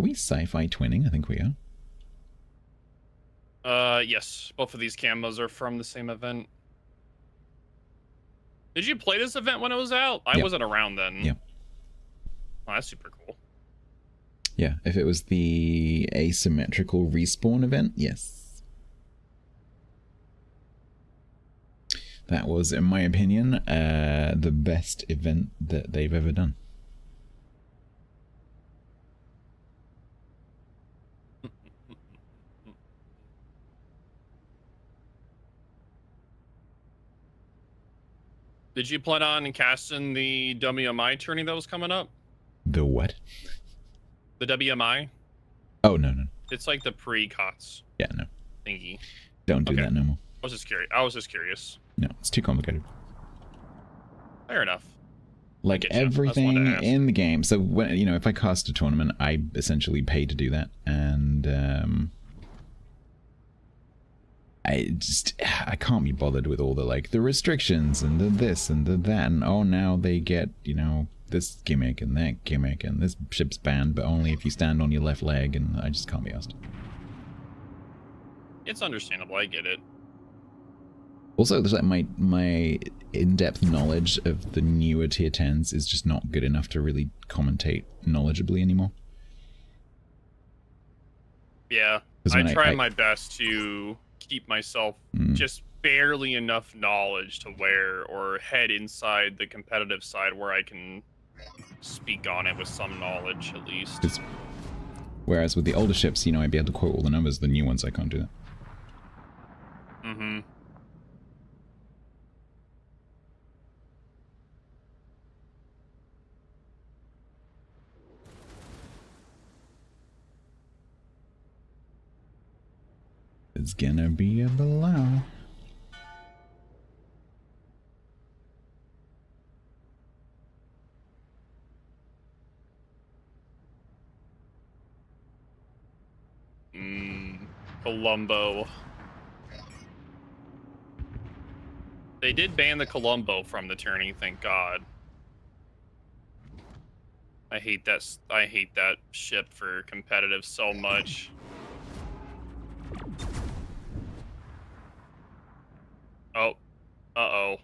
we sci-fi twinning? I think we are. Yes. Both of these camos are from the same event. Did you play this event when it was out? I wasn't around then. Yeah. Oh, that's super cool. Yeah, if it was the asymmetrical respawn event, yes. That was, in my opinion, the best event that they've ever done. Did you plan on casting the WMI tourney that was coming up? The what? The WMI? Oh, no. It's like the pre-COTS. Yeah, no. Thingy. Don't do that no more. I was just curious. No, it's too complicated. Fair enough. Like everything in the game. So when if I cast a tournament, I essentially pay to do that, and I can't be bothered with all the the restrictions and the this and the that, and oh now they get this gimmick and that gimmick, and this ship's banned, but only if you stand on your left leg, and I just can't be asked. It's understandable. I get it. Also, there's like my in-depth knowledge of the newer tier 10s is just not good enough to really commentate knowledgeably anymore. Yeah, I try my best to keep myself just barely enough knowledge to where, or head inside the competitive side where I can speak on it with some knowledge at least. Whereas with the older ships, you know, I'd be able to quote all the numbers. The new ones, I can't do that. Mm-hmm. It's gonna be a blow. Colombo. They did ban the Colombo from the tourney, thank God. I hate that ship for competitive so much. Oh. Uh-oh.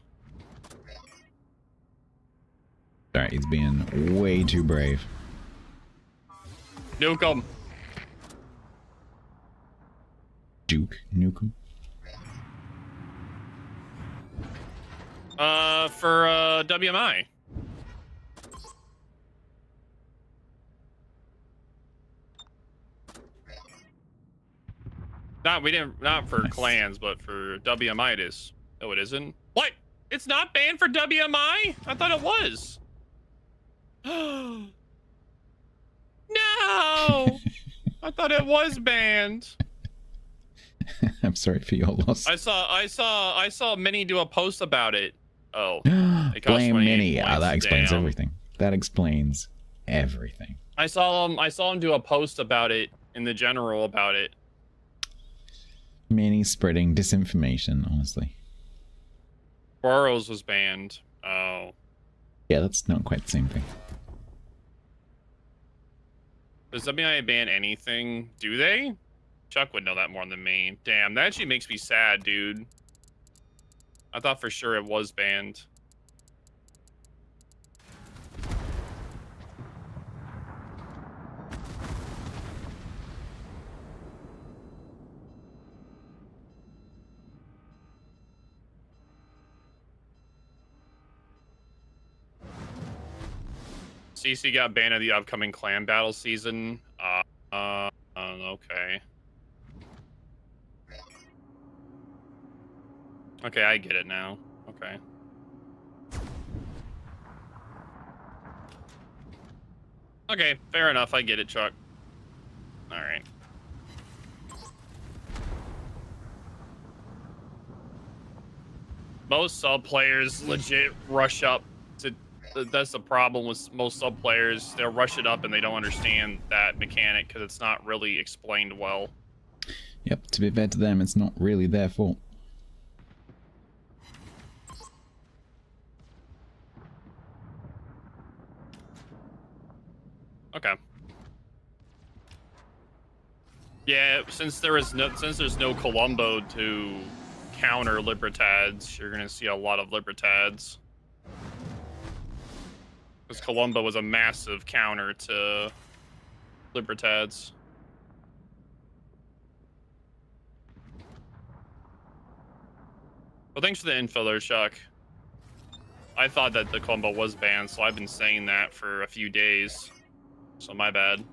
Alright, he's being way too brave. Nuke him. Duke Nukem. For WMI. Not for clans, but for WMI it is. No, it isn't. What? It's not banned for WMI? I thought it was. No! I thought it was banned. I'm sorry for your loss. I saw Minnie do a post about it. Oh. Blame Minnie. Oh, that explains everything. That explains everything. I saw him do a post about it in the general about it. Minnie spreading disinformation, honestly. Burrows was banned. Oh. Yeah, that's not quite the same thing. Does WMI ban anything? Do they? Chuck would know that more than me. Damn, that actually makes me sad, dude. I thought for sure it was banned. CC got banned at the upcoming clan battle season. Okay. Okay, I get it now. Okay. Okay, fair enough. I get it, Chuck. All right. Most sub players legit rush up to. That's the problem with most sub players. They'll rush it up and they don't understand that mechanic because it's not really explained well. Yep, to be fair to them, it's not really their fault. Okay. Yeah, since there's no Colombo to counter Libertads, you're gonna see a lot of Libertads. Because Colombo was a massive counter to Libertads. Well, thanks for the info there, Chuck. I thought that the Colombo was banned, so I've been saying that for a few days. So my bad.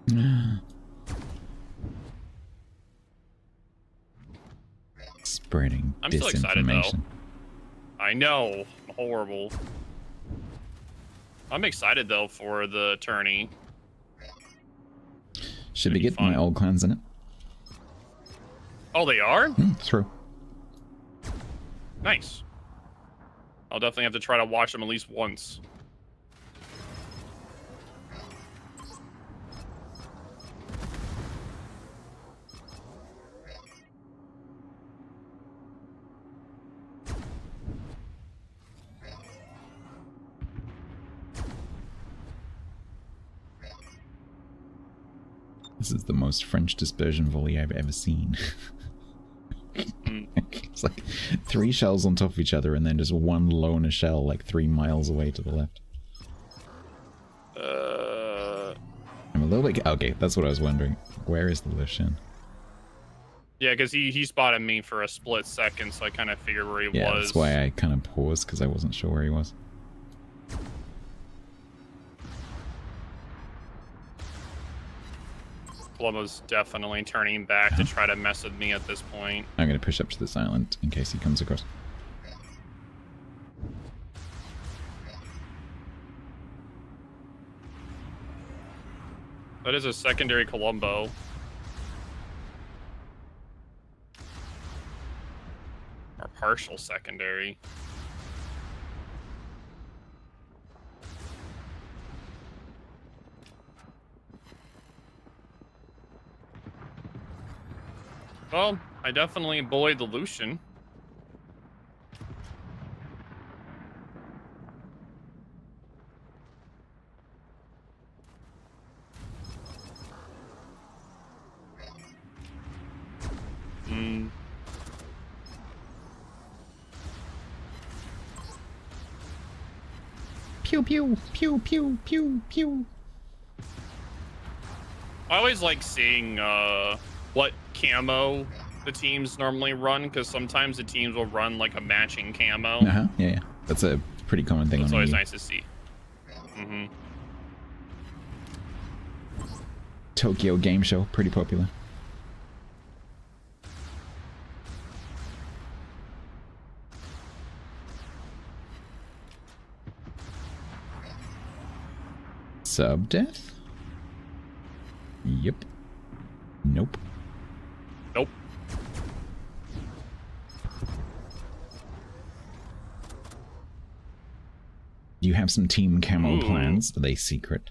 Spreading I'm still excited though. I know, I'm horrible. I'm excited though for the tourney. Should we get my old clans in it? Oh, they are? True. Nice. I'll definitely have to try to watch them at least once. This is the most French dispersion volley I've ever seen. It's like 3 shells on top of each other and then just one loner shell like 3 miles away to the left. I'm a little bit... Okay, that's what I was wondering. Where is the Lushan? Yeah, because he spotted me for a split second, so I kind of figured where he was. Yeah, that's why I kind of paused, because I wasn't sure where he was. Colombo's definitely turning back to try to mess with me at this point. I'm going to push up to this island in case he comes across. That is a secondary Colombo. Or partial secondary. Well, I definitely bullied the Lucian. Pew pew pew pew pew pew. I always like seeing what camo the teams normally run, because sometimes the teams will run like a matching camo. Yeah. That's a pretty common thing. It's on always EU. nice to see. Tokyo Game Show, pretty popular. Sub death? Yep. Nope. Nope. Do you have some team camo Ooh. plans? Are they secret?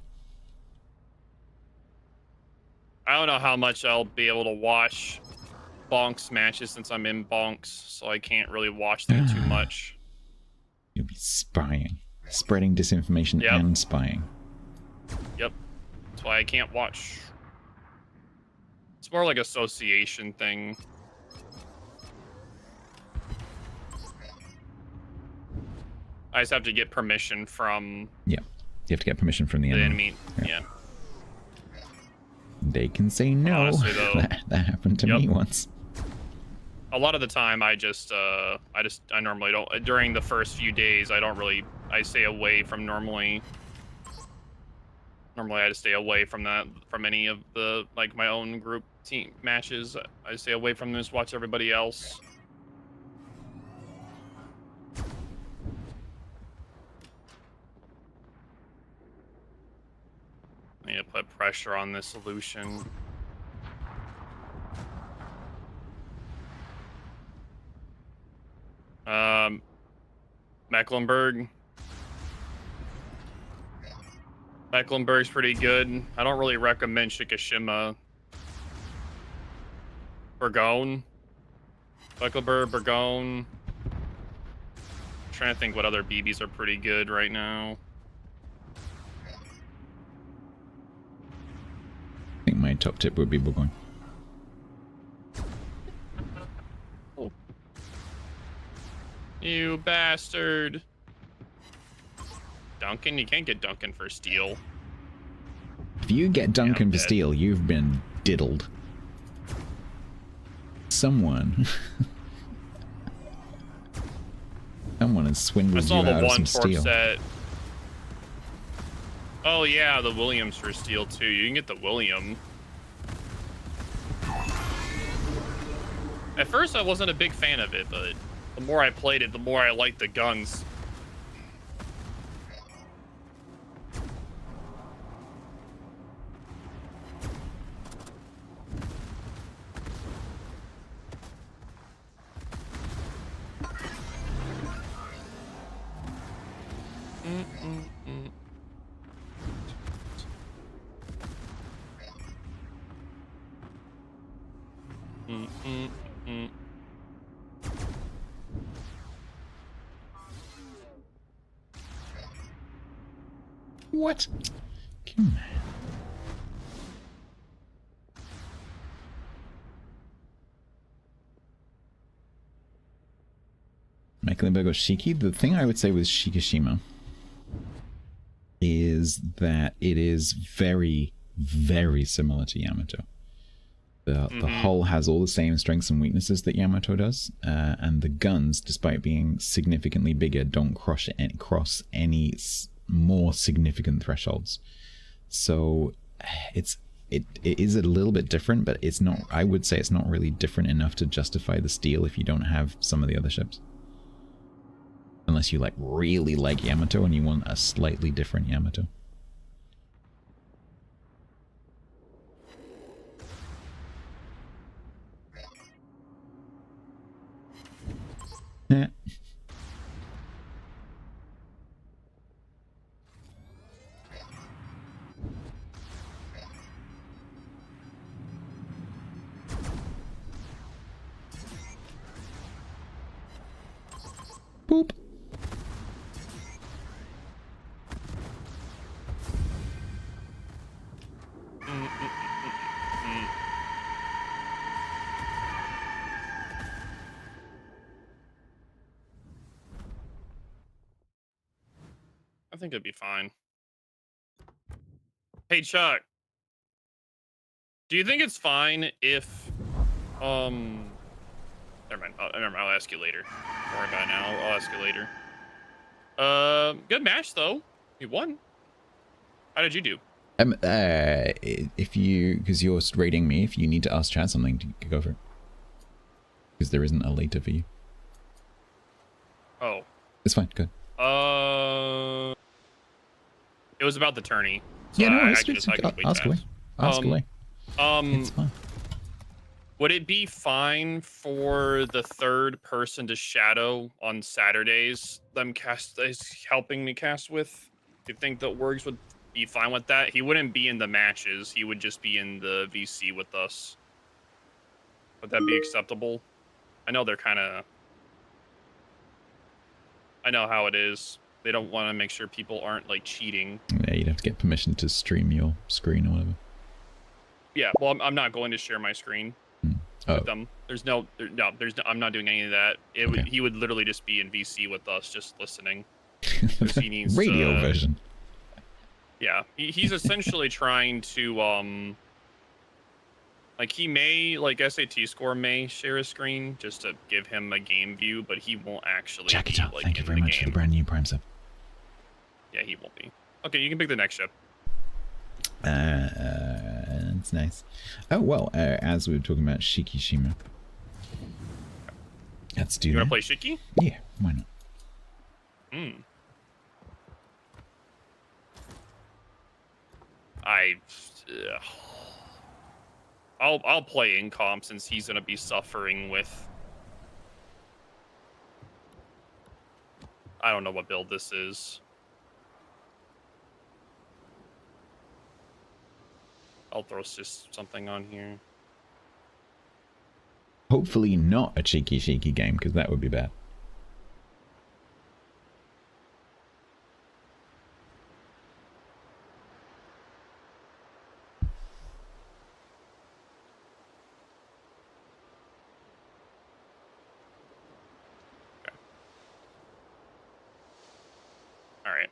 I don't know how much I'll be able to watch Bonks matches since I'm in Bonks, so I can't really watch them too much. You'll be spying. Spreading disinformation and spying. Yep. That's why I can't watch. It's more like association thing. I just have to get permission from... Yeah. You have to get permission from the the enemy. enemy. Yeah. They can say no. Honestly, though, that happened to me once. a lot of the time I normally don't, during the first few days, I stay away from normally I just stay away from any of the, like, my own group team matches. I stay away from them, just watch everybody else. I need to put pressure on this solution. Mecklenburg's pretty good. I don't really recommend Shikishima. Burgone. Mecklenburg, Burgone. I'm trying to think what other BBs are pretty good right now. I think my top tip would be Burgone. Oh. You bastard. Duncan? You can't get Duncan for steel. If you get Duncan for steel, you've been diddled. Someone has swindled you out of some steel. Set. Oh yeah, the Williams for steel too. You can get the William. At first I wasn't a big fan of it, but the more I played it, the more I liked the guns. What? Come on. Mecklenburg or Shiki. The thing I would say with Shikishima is that it is very, very similar to Yamato. The hull has all the same strengths and weaknesses that Yamato does, and the guns, despite being significantly bigger, don't cross any more significant thresholds. So it is a little bit different, but it's not. I would say it's not really different enough to justify the steal if you don't have some of the other ships. Unless you really like Yamato and you want a slightly different Yamato. Yeah. Boop. I think it'd be fine. Hey, Chuck. Do you think it's fine if, never mind. I'll ask you later. Don't worry about it now. I'll ask you later. Good match though. You won. How did you do? If you, because you're rating me, if you need to ask Chad something, to go for it. Because there isn't a later for you. Oh. It's fine. Good. It was about the tourney. So yeah, no, ask away. Ask away. It's fine. Would it be fine for the third person to shadow on Saturdays? Them helping me cast with? Do you think that Worgs would be fine with that? He wouldn't be in the matches. He would just be in the VC with us. Would that be acceptable? I know they're kind of... I know how it is. They don't want to make sure people aren't cheating. Yeah, you'd have to get permission to stream your screen or whatever. Yeah, well, I'm not going to share my screen with them. I'm not doing any of that. He would literally just be in VC with us, just listening. He needs radio version. Yeah, he's essentially trying to he may SAT score may share a screen just to give him a game view, but he won't actually. Check it out. Thank you very much for the brand new Prime sub. Yeah, he won't be. Okay, you can pick the next ship. It's nice. Oh well, as we were talking about Shikishima, let's do that. You wanna play Shiki? Yeah, why not? I'll play Incom since he's gonna be suffering with. I don't know what build this is. I'll throw just something on here. Hopefully not a cheeky game, because that would be bad. Okay. All right.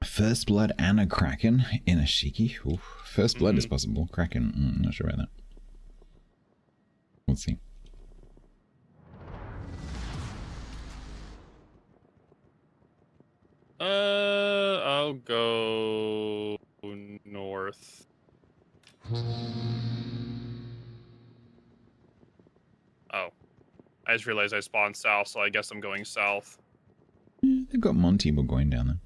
First Blood and a Kraken in a Shiki. Ooh, First Blood is possible. Kraken, I'm not sure about that. We'll see. I'll go north. I just realized I spawned south, so I guess I'm going south. Yeah, they've got Monty going down there.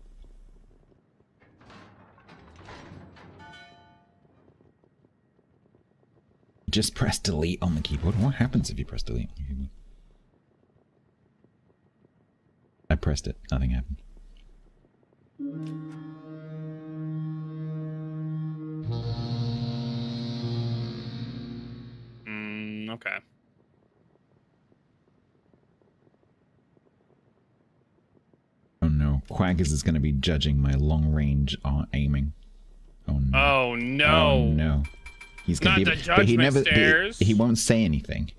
Just press delete on the keyboard. What happens if you press delete on the keyboard? I pressed it. Nothing happened. Okay. Oh no. Quaggers is going to be judging my long-range aiming. Oh no. Oh no. Oh no. He's going to be... the judgment stairs. He won't say anything.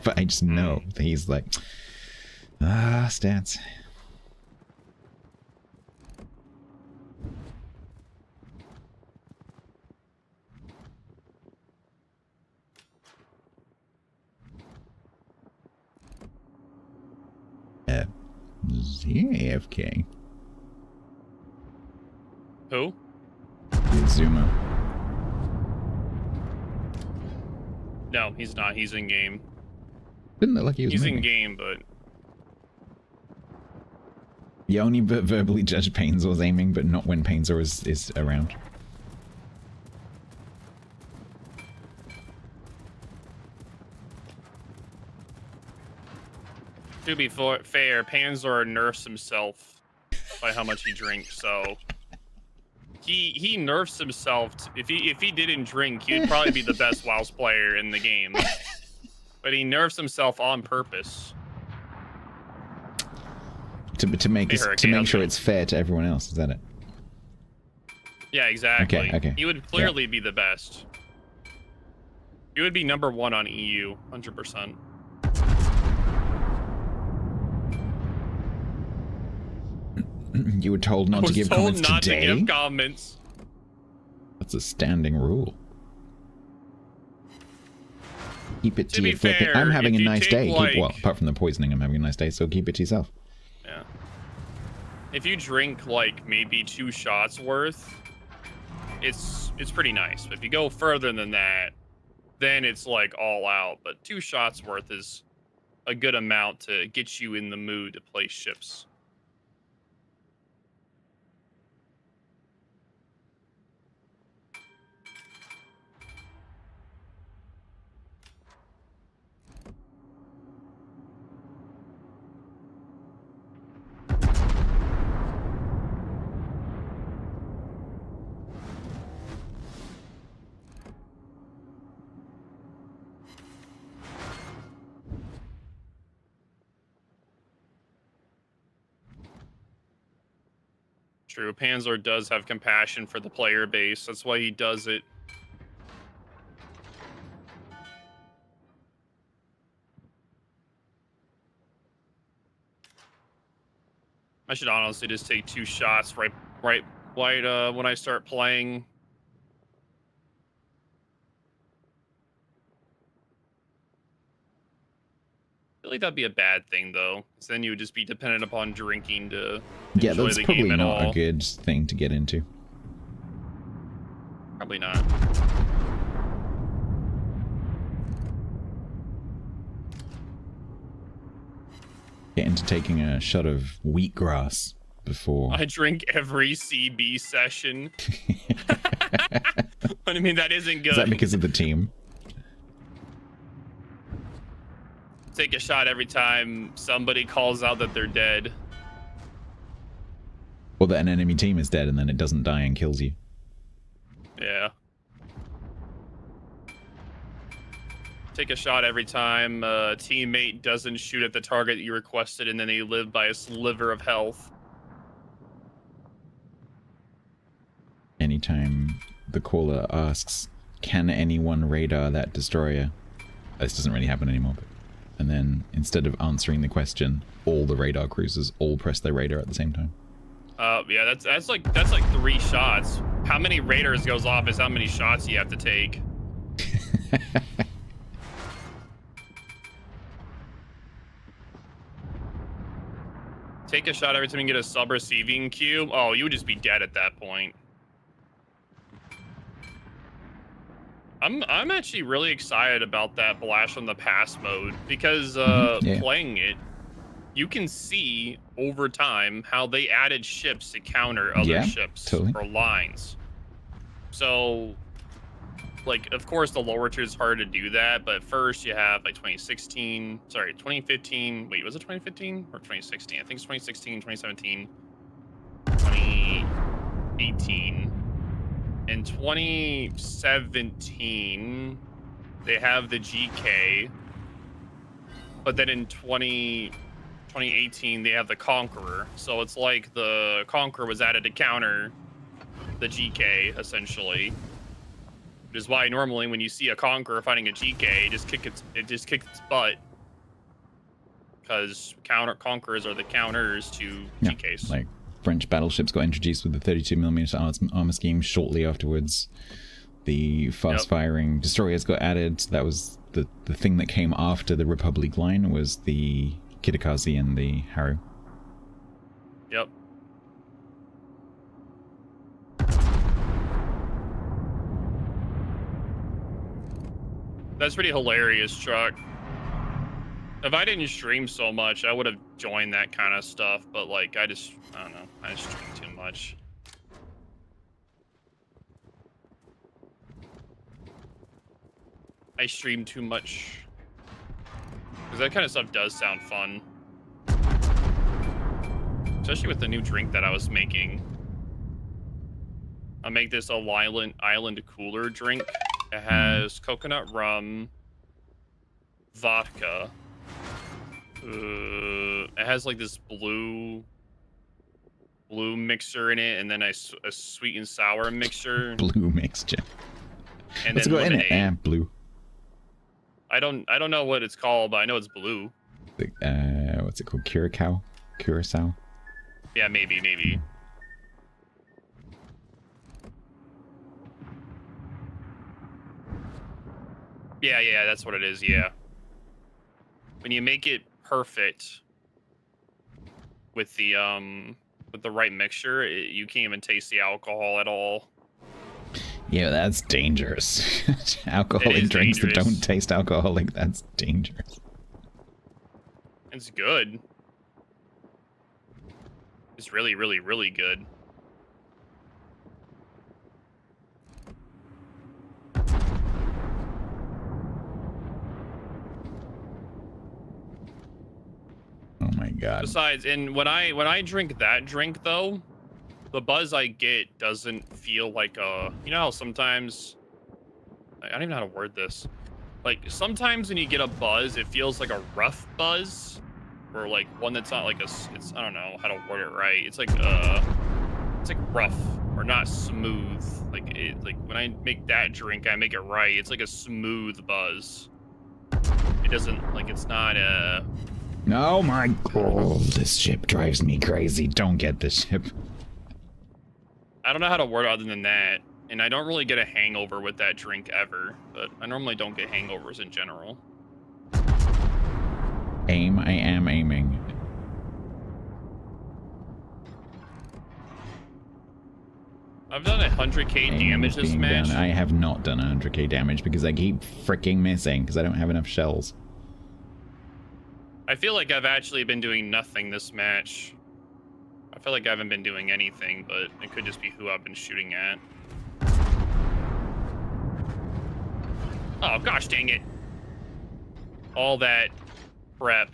But I just know that he's like... stats. Is he AFK? Who? Zuma. No, he's not. He's in game. Didn't look like he was He's moving. in game, but... You only verbally judge Painzor's aiming, but not when Painzor is around. To be fair, Panzer nerfs himself by how much he drinks, so... He nerfs himself. If he didn't drink, he'd probably be the best WoW player in the game. But he nerfs himself on purpose. To make sure it's fair to everyone else, is that it? Yeah, exactly. Okay. He would clearly be the best. He would be #1 on EU, 100%. You were told not to give comments today? To give comments. That's a standing rule. Keep it to your flipping. Fair, I'm having a nice day. Like, well, apart from the poisoning, I'm having a nice day, so keep it to yourself. Yeah. If you drink like maybe 2 shots worth, it's pretty nice. But if you go further than that, then it's like all out. But 2 shots worth is a good amount to get you in the mood to play ships. True, Panzer does have compassion for the player base. That's why he does it. I should honestly just take 2 shots right when I start playing. I feel like that'd be a bad thing though, because then you would just be dependent upon drinking to enjoy that's the probably game at not all. a good thing to get into. Probably not. Get into taking a shot of wheatgrass before. I drink every CB session. I mean, that isn't good. Is that because of the team? Take a shot every time somebody calls out that they're dead. Or that an enemy team is dead and then it doesn't die and kills you. Yeah. Take a shot every time a teammate doesn't shoot at the target you requested and then they live by a sliver of health. Anytime the caller asks, can anyone radar that destroyer? This doesn't really happen anymore, but... And then, instead of answering the question, all the radar cruisers all press their radar at the same time. Yeah, that's like 3 shots. How many radars goes off is how many shots you have to take. Take a shot every time you get a sub-receiving queue. Oh, you would just be dead at that point. I'm actually really excited about that Blast from the Past mode because playing it, you can see over time how they added ships to counter other ships or lines. So, like, of course, the lower tier is hard to do that, but first you have like 2015. Wait, was it 2015 or 2016? I think it's 2016, 2017, 2018. In 2017, they have the GK, but then in 2018, they have the Conqueror. So it's like the Conqueror was added to counter the GK, essentially. Which is why normally when you see a Conqueror fighting a GK, it just kicks its butt. Because Conquerors are the counters to GKs. Like French battleships got introduced with the 32mm armor scheme shortly afterwards. The fast-firing destroyers got added. That was the thing that came after the Republic line was the Kitakaze and the Haru. Yep. That's pretty hilarious, Chuck. If I didn't stream so much, I would have joined that kind of stuff, but like, I don't know. I just stream too much. I stream too much. Because that kind of stuff does sound fun. Especially with the new drink that I was making. I'll make this a island cooler drink. It has coconut rum, vodka. It has like this blue mixture in it, and then a sweet and sour mixture. Blue mixture. And what's then going in it? Yeah, blue. I don't know what it's called, but I know it's blue. What's it called? Curacao? Yeah, maybe. Yeah, that's what it is. Yeah. When you make it perfect with the right mixture, you can't even taste the alcohol at all. Yeah, that's dangerous. Alcoholic drinks that don't taste alcoholic, that's dangerous. It's good. It's really, really, really good. Oh my god. Besides, and when I drink that drink though, the buzz I get doesn't feel like you know how sometimes, I don't even know how to word this. Like sometimes when you get a buzz, it feels like a rough buzz, or like one that's not like I don't know how to word it right. It's like rough or not smooth. Like when I make that drink, I make it right. It's like a smooth buzz. It doesn't it's not Oh my god, this ship drives me crazy. Don't get this ship. I don't know how to word it other than that, and I don't really get a hangover with that drink ever, but I normally don't get hangovers in general. I am aiming. I've done 100k damage this match. I have not done 100k damage because I keep freaking missing because I don't have enough shells. I feel like I've actually been doing nothing this match. I feel like I haven't been doing anything, but it could just be who I've been shooting at. Oh, gosh dang it. All that prep.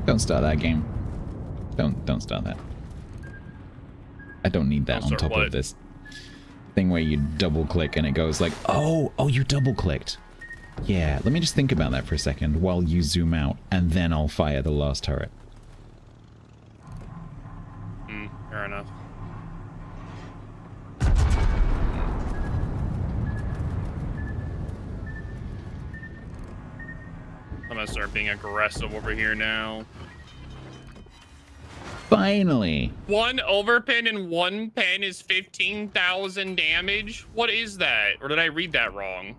Don't start that game. Don't start that. I don't need that on top of this thing where you double click and it goes like, oh, you double clicked. Yeah, let me just think about that for a second while you zoom out, and then I'll fire the last turret. Fair enough. I'm gonna start being aggressive over here now. Finally! One overpin and one pen is 15,000 damage? What is that? Or did I read that wrong?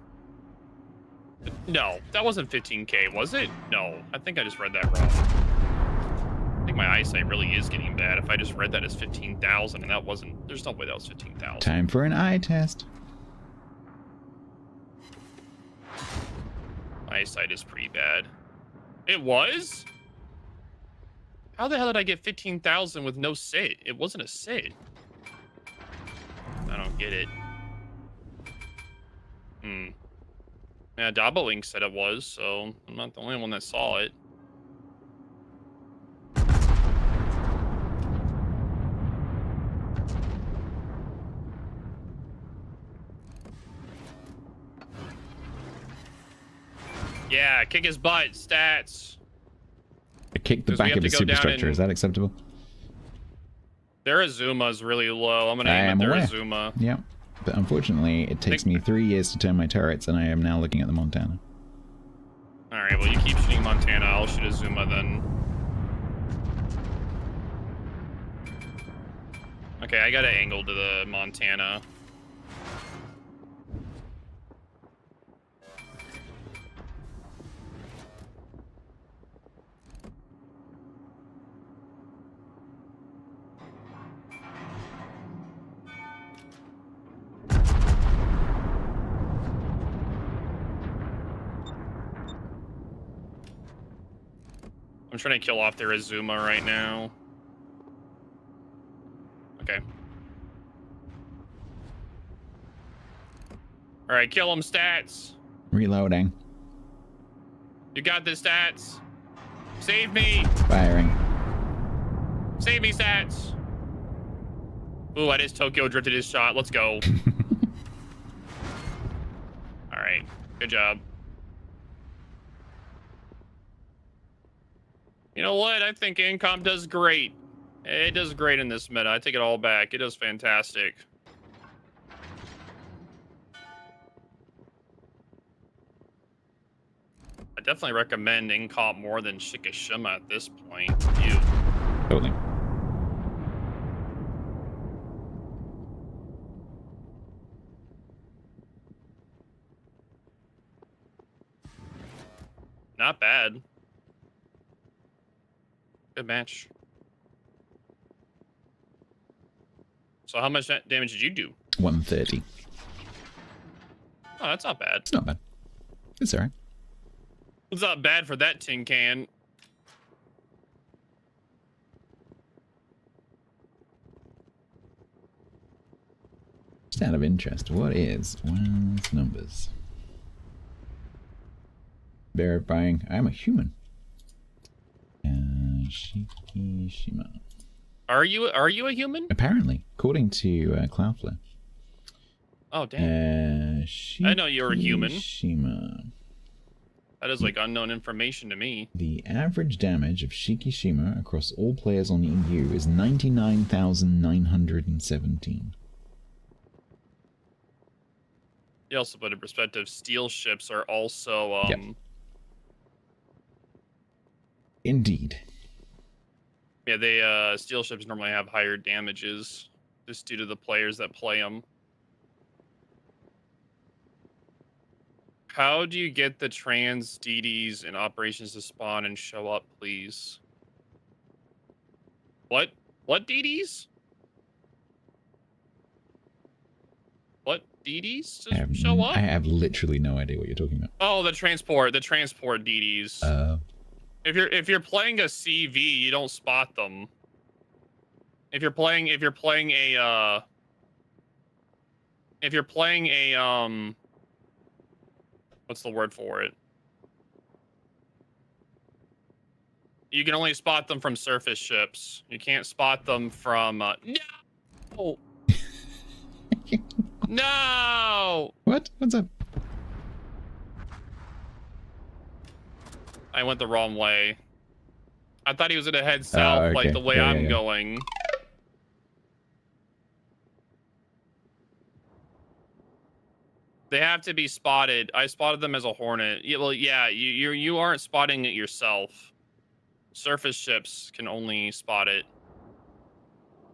No, that wasn't 15k, was it? No, I think I just read that wrong. I think my eyesight really is getting bad if I just read that as 15,000 and that wasn't... There's no way that was 15,000. Time for an eye test. My eyesight is pretty bad. It was? How the hell did I get 15,000 with no sit? It wasn't a sit. I don't get it. Yeah, Dabalink said it was, so I'm not the only one that saw it. Yeah, kick his butt, stats. I kicked the back of his superstructure. Is that acceptable? Their Azuma is really low. I'm gonna aim at their Azuma. Yeah, but unfortunately, it takes me 3 years to turn my turrets, and I am now looking at the Montana. All right, well, you keep shooting Montana. I'll shoot Azuma then. Okay, I got an angle to the Montana. I'm trying to kill off their Azuma right now. Okay. All right, kill him, stats. Reloading. You got this, stats. Save me. Firing. Save me, stats. Ooh, I just Tokyo drifted his shot. Let's go. All right, good job. You know what? I think Incom does great. It does great in this meta. I take it all back. It does fantastic. I definitely recommend Incom more than Shikishima at this point. You. Totally. Not bad. Good match. So how much damage did you do? 130. Oh, that's not bad. It's not bad. It's alright. It's not bad for that tin can. Just out of interest, what is Wild's numbers? Verifying I'm a human. Shikishima. Are you a human? Apparently, according to Cloudflare. Oh damn! I know you're a human. Shikishima. That is like unknown information to me. The average damage of Shikishima across all players on EU is 99,917. You also put in perspective, steel ships are also Yep. Indeed. Yeah, they steel ships normally have higher damages just due to the players that play them. How do you get the trans DDs in operations to spawn and show up, please? What? What DDs? What DDs to show up? I have literally no idea what you're talking about. Oh, the transport DDs. If you're playing a CV, you don't spot them. If you're playing a what's the word for it? You can only spot them from surface ships. You can't spot them from no. No. What? What's up? I went the wrong way. I thought he was gonna head south, like the way I'm going. They have to be spotted. I spotted them as a Hornet. Yeah, well, yeah, you aren't spotting it yourself. Surface ships can only spot it.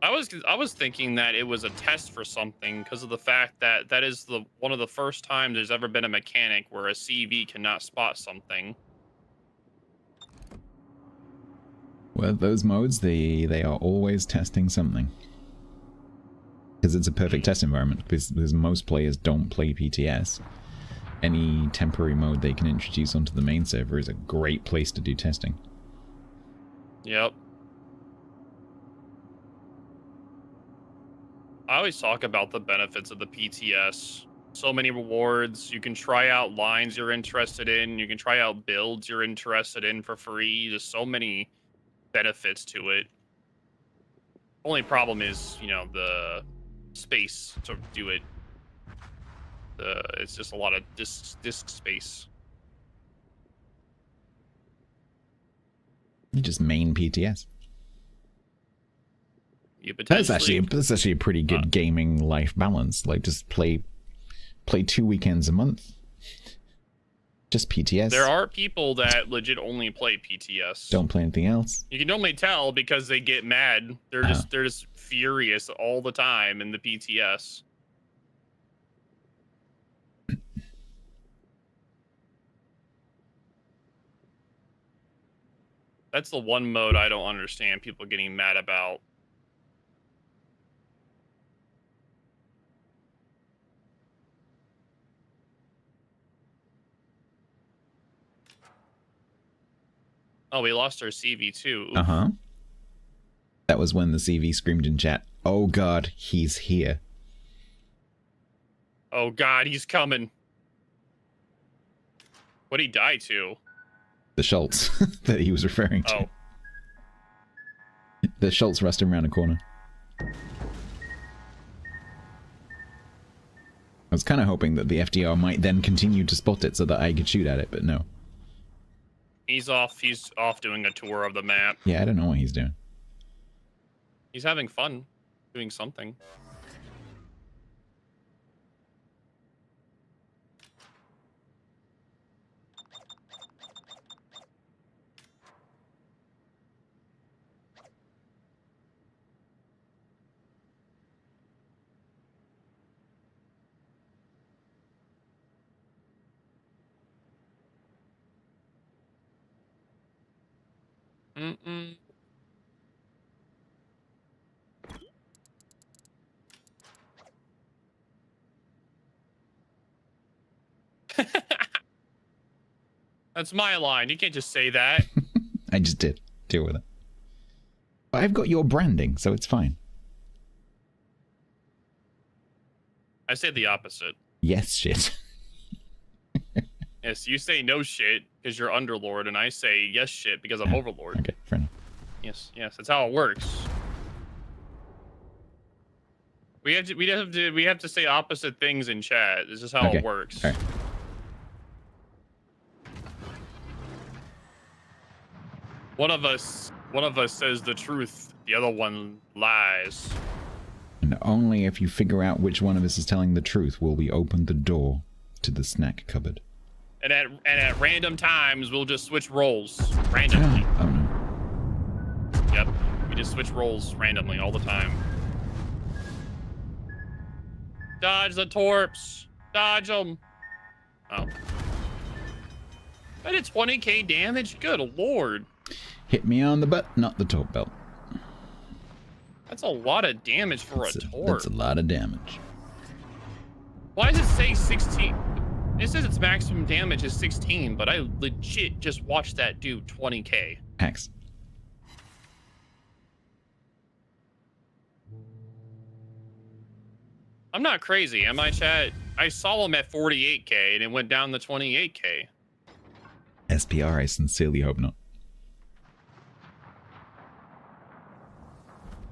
I was thinking that it was a test for something because of the fact that that is one of the first times there's ever been a mechanic where a CV cannot spot something. Well, those modes, they are always testing something. Because it's a perfect test environment, because most players don't play PTS. Any temporary mode they can introduce onto the main server is a great place to do testing. Yep. I always talk about the benefits of the PTS. So many rewards. You can try out lines you're interested in. You can try out builds you're interested in for free. There's so many benefits to it. Only problem is, you know, the space to do it. It's just a lot of disk space. You just main PTS. That's actually a pretty good gaming life balance. Like, just play 2 weekends a month. Just PTS. There are people that legit only play PTS. Don't play anything else. You can normally tell because they get mad. They're just furious all the time in the PTS. That's the one mode I don't understand people getting mad about. Oh, we lost our CV too. Oof. Uh-huh. That was when the CV screamed in chat, "Oh god, he's here." Oh god, he's coming. What'd he die to? The Schultz that he was referring to. Oh. The Schultz rusting around a corner. I was kind of hoping that the FDR might then continue to spot it so that I could shoot at it, but no. He's off doing a tour of the map. Yeah, I don't know what he's doing. He's having fun doing something. Mm-mm. That's my line. You can't just say that. I just did. Deal with it. But I've got your branding, so it's fine. I say the opposite. Yes, shit. Yes, you say no shit because you're Underlord, and I say yes shit because I'm Overlord. Okay, fair enough. Yes, that's how it works. We have to say opposite things in chat. This is how it works. All right. One of us says the truth, the other one lies. And only if you figure out which one of us is telling the truth will we open the door to the snack cupboard. And at random times we'll just switch roles randomly. Oh no. Yep, we just switch roles randomly all the time. Dodge the torps! Dodge them! Oh. I did 20k damage? Good lord. Hit me on the butt, not the torp belt. That's a lot of damage for a torp. That's a lot of damage. Why does it say 16? It says its maximum damage is 16, but I legit just watched that do 20k. Hacks. I'm not crazy, am I, chat? I saw him at 48k and it went down to 28k. SPR, I sincerely hope not.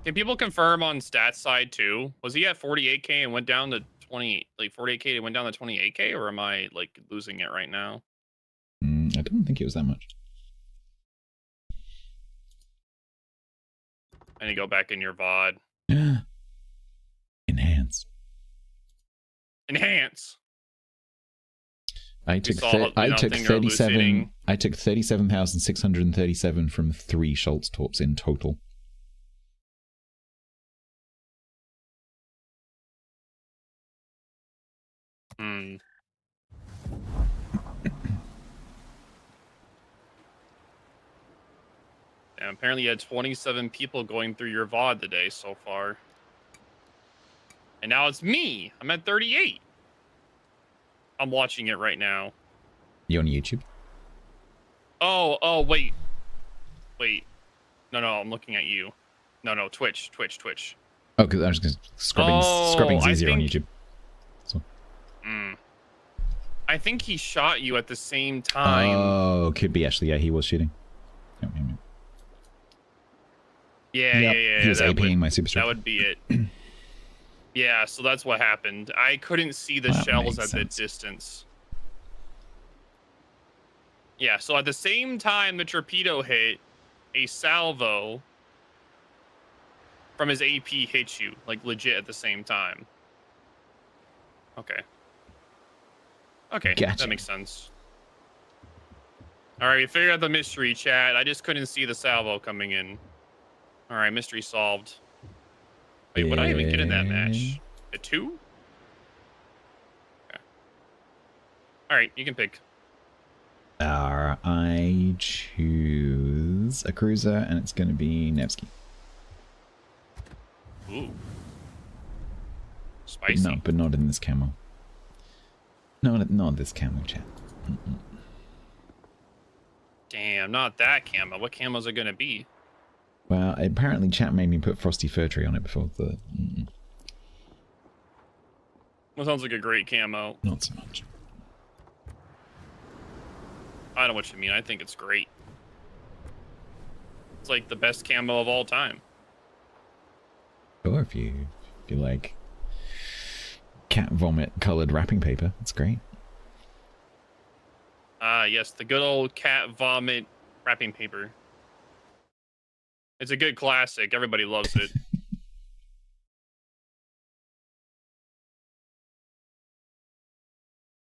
Can people confirm on stats side too? Was he at 48k and went down to 48k and went down to 28k, or am I like losing it right now? I don't think it was that much. I need to go back in your VOD. Enhance. Enhance. I took 37. I took 37,637 from 3 Schultz torps in total. apparently you had 27 people going through your VOD today so far. And now it's me. I'm at 38. I'm watching it right now. You on YouTube? Oh, wait. Wait. No, I'm looking at you. No, Twitch. Oh, because I was just scrubbing's easier on YouTube. So. I think he shot you at the same time. Oh, could be actually. Yeah, he was shooting. Yeah. He was APing my super That would be it. Yeah, so that's what happened. I couldn't see the shells at the distance. Yeah, so at the same time the torpedo hit, a salvo from his AP hit you, like legit at the same time. Okay, gotcha. That makes sense. All right, we figured out the mystery, chat. I just couldn't see the salvo coming in. All right, mystery solved. Wait, what did I even get in that match? A 2? Okay. All right, you can pick. I choose a cruiser, and it's going to be Nevsky. Ooh. Spicy. But not in this camo. Not this camo, chat. Damn, not that camo. What camos are going to be? Well, apparently chat made me put Frosty Fir Tree on it before the... Well, sounds like a great camo. Not so much. I know what you mean. I think it's great. It's like the best camo of all time. Or if you like cat vomit colored wrapping paper, it's great. Ah, yes, the good old cat vomit wrapping paper. It's a good classic. Everybody loves it.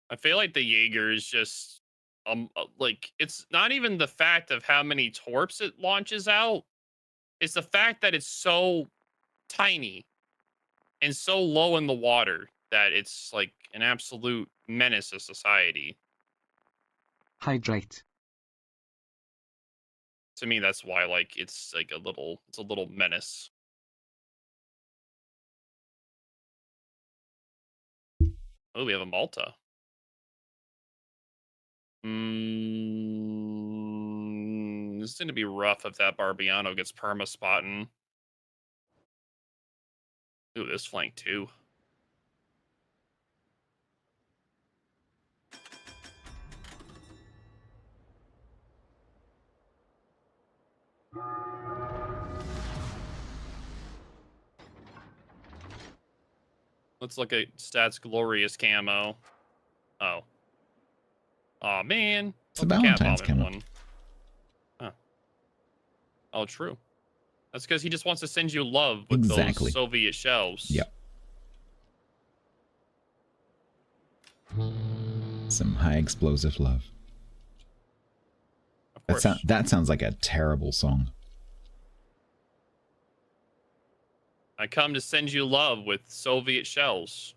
I feel like the Jaeger is just like, it's not even the fact of how many torps it launches out. It's the fact that it's so tiny and so low in the water that it's like an absolute menace to society. Hydrate. To me, that's why, like, it's like a little menace. Oh, we have a Malta. This is going to be rough if that Barbiano gets perma spotting. Ooh, this flank too. Let's look at Stats Glorious camo. Oh. Aw, man. It's a Valentine's camo. One. Huh. Oh, true. That's because he just wants to send you love with those Soviet shells. Yep. Some high explosive love. Of course. That sounds like a terrible song. I come to send you love with Soviet shells.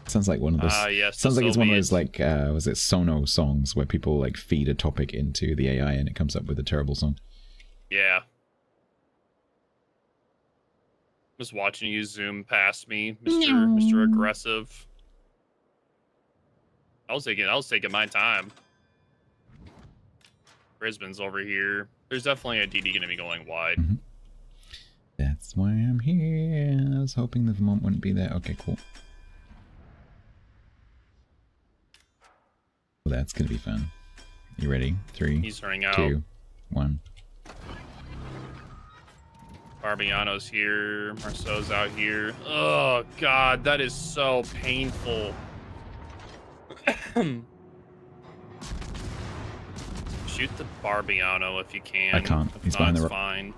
Sounds like one of those. Yes, sounds like it's one of those, like, was it Sono songs where people like feed a topic into the AI and it comes up with a terrible song. Yeah. Just watching you zoom past me, Mr. Aggressive. I was taking my time. Brisbane's over here. There's definitely a DD going to be going wide. Mm-hmm. That's why I'm here. I was hoping the Vermont wouldn't be there. Okay, cool. Well, that's going to be fun. You ready? 3, He's running out. 2, 1. Barbiano's here. Marceau's out here. Oh, God, that is so painful. Shoot the Barbiano if you can. I can't. If He's not, behind the it's fine.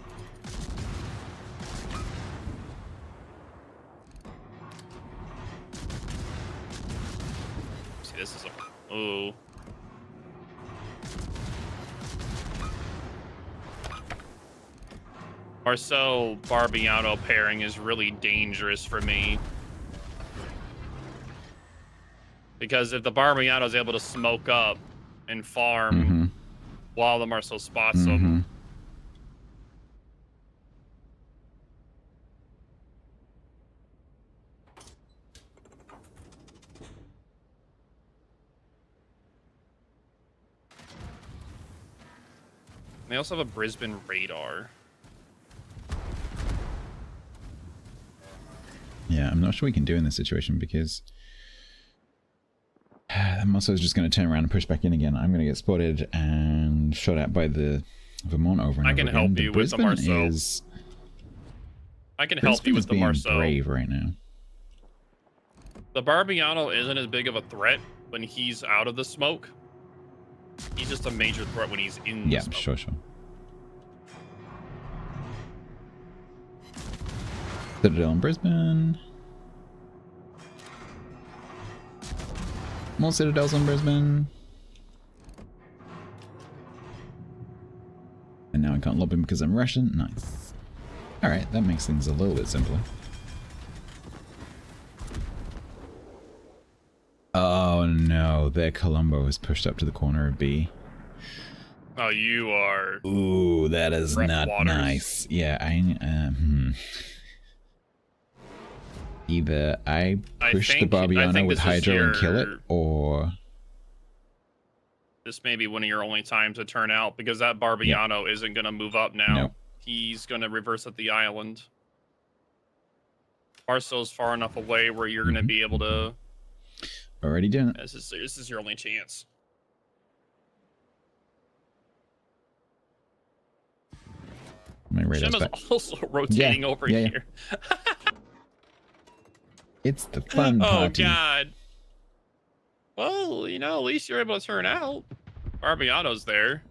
See, this is a... Ooh. Marceau Barbiano pairing is really dangerous for me. Because if the Barbiano is able to smoke up, and farm while the Marcel spots them. They also have a Brisbane radar. Yeah, I'm not sure we can do in this situation because that muscle is just going to turn around and push back in again. I'm going to get spotted and shot at by the Vermont over and over again. I can help you with the Marcel. I can help you with the Marcel. Brave right now. The Barbiano isn't as big of a threat when he's out of the smoke. He's just a major threat when he's in the smoke. Sure. Citadel in Brisbane. More Citadels in Brisbane. And now I can't lob him because I'm Russian. Nice. Alright, that makes things a little bit simpler. Oh no, their Colombo is pushed up to the corner of B. Oh, you are... Ooh, that is not nice. Yeah, either I push the Barbiano with Hydro and kill it, or... This may be one of your only times to turn out, because that Barbiano isn't going to move up now. Nope. He's going to reverse at the island. Marcel's far enough away where you're going to be able to... Already done it. This is your only chance. My radar's Shimma's back. also rotating over here. It's the fun party. Oh, God. Well, you know, at least you're able to turn out. Barbiano's there.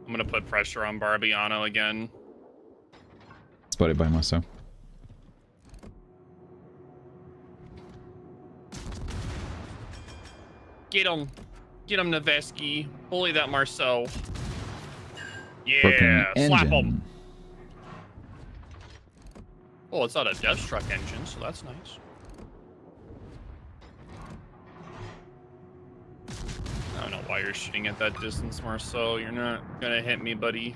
I'm going to put pressure on Barbiano again. Spotted by Marcel. Get him. Get him, Noveski. Bully that Marcel. Broken Yeah, slap engine. him. Well, it's not a Deathstruck engine, so that's nice. I don't know why you're shooting at that distance, Marcel. You're not gonna hit me, buddy.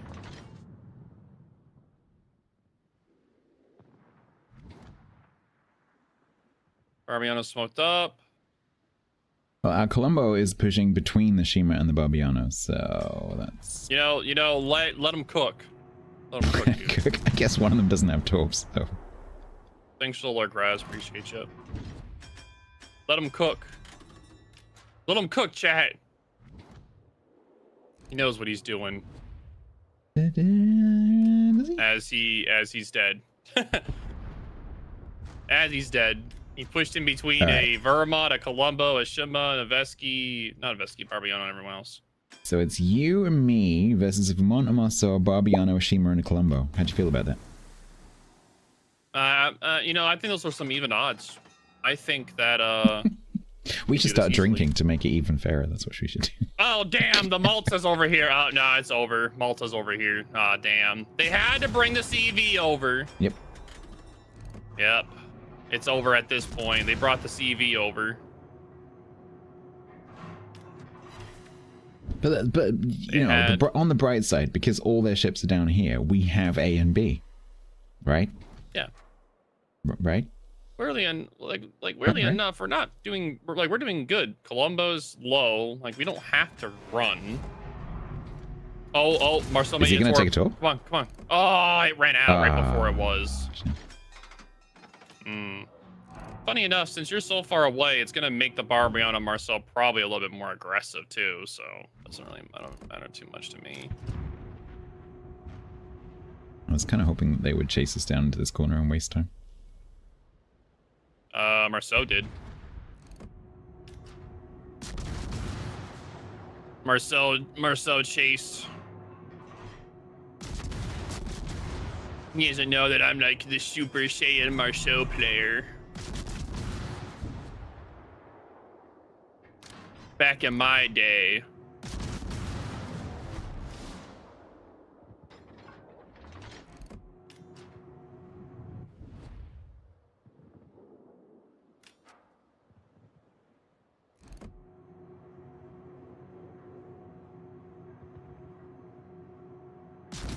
Barbiano smoked up. Well, our Colombo is pushing between the Shima and the Barbiano, so that's... You know, let them cook. Let them cook, dude. I guess one of them doesn't have torps, so... Thanks for the lurk, Raz. Appreciate you. Let him cook. Let him cook, chat. He knows what he's doing. As he's dead. As he's dead. He pushed in between a Vermont, a Colombo, a Shima, a Vesky, not a Vesky, Barbiano, and everyone else. So it's you and me versus a Vermont, a Marceau, a Barbiano, a Shima, and a Colombo. How'd you feel about that? You know, I think those are some even odds. I think that, we should start drinking to make it even fairer. That's what we should do. Oh, damn, the Malta's over here. Oh, no, it's over. Malta's over here. Ah, damn. They had to bring the CV over. Yep. Yep. It's over at this point. They brought the CV over. But you know, on the bright side, because all their ships are down here, we have A and B, right? Yeah. Right. Weirdly enough, we're not doing we're doing good. Colombo's low. Like, we don't have to run. Oh, Marcel. Is he gonna take a tour? Come on. Oh, it ran out right before it was. Funny enough, since you're so far away, it's gonna make the Barbiano Marcel probably a little bit more aggressive too. So it doesn't really matter too much to me. I was kind of hoping that they would chase us down into this corner and waste time. Marceau did. Marceau chased. He doesn't know that I'm like the Super Saiyan Marceau player. Back in my day.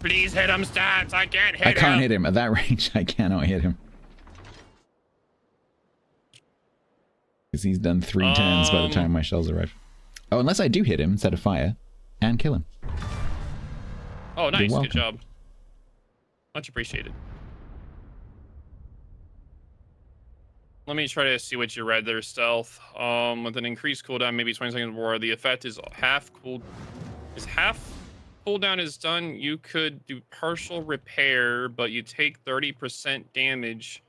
Please hit him, Stats. I can't hit him. I can't hit him. At that range, I cannot hit him. Because he's done 3 turns by the time my shells arrive. Oh, unless I do hit him instead of fire and kill him. Oh, nice. Good job. Much appreciated. Let me try to see what you read there, Stealth. With an increased cooldown, maybe 20 seconds more, the effect is half cooldown is done. You could do partial repair, but you take 30% damage.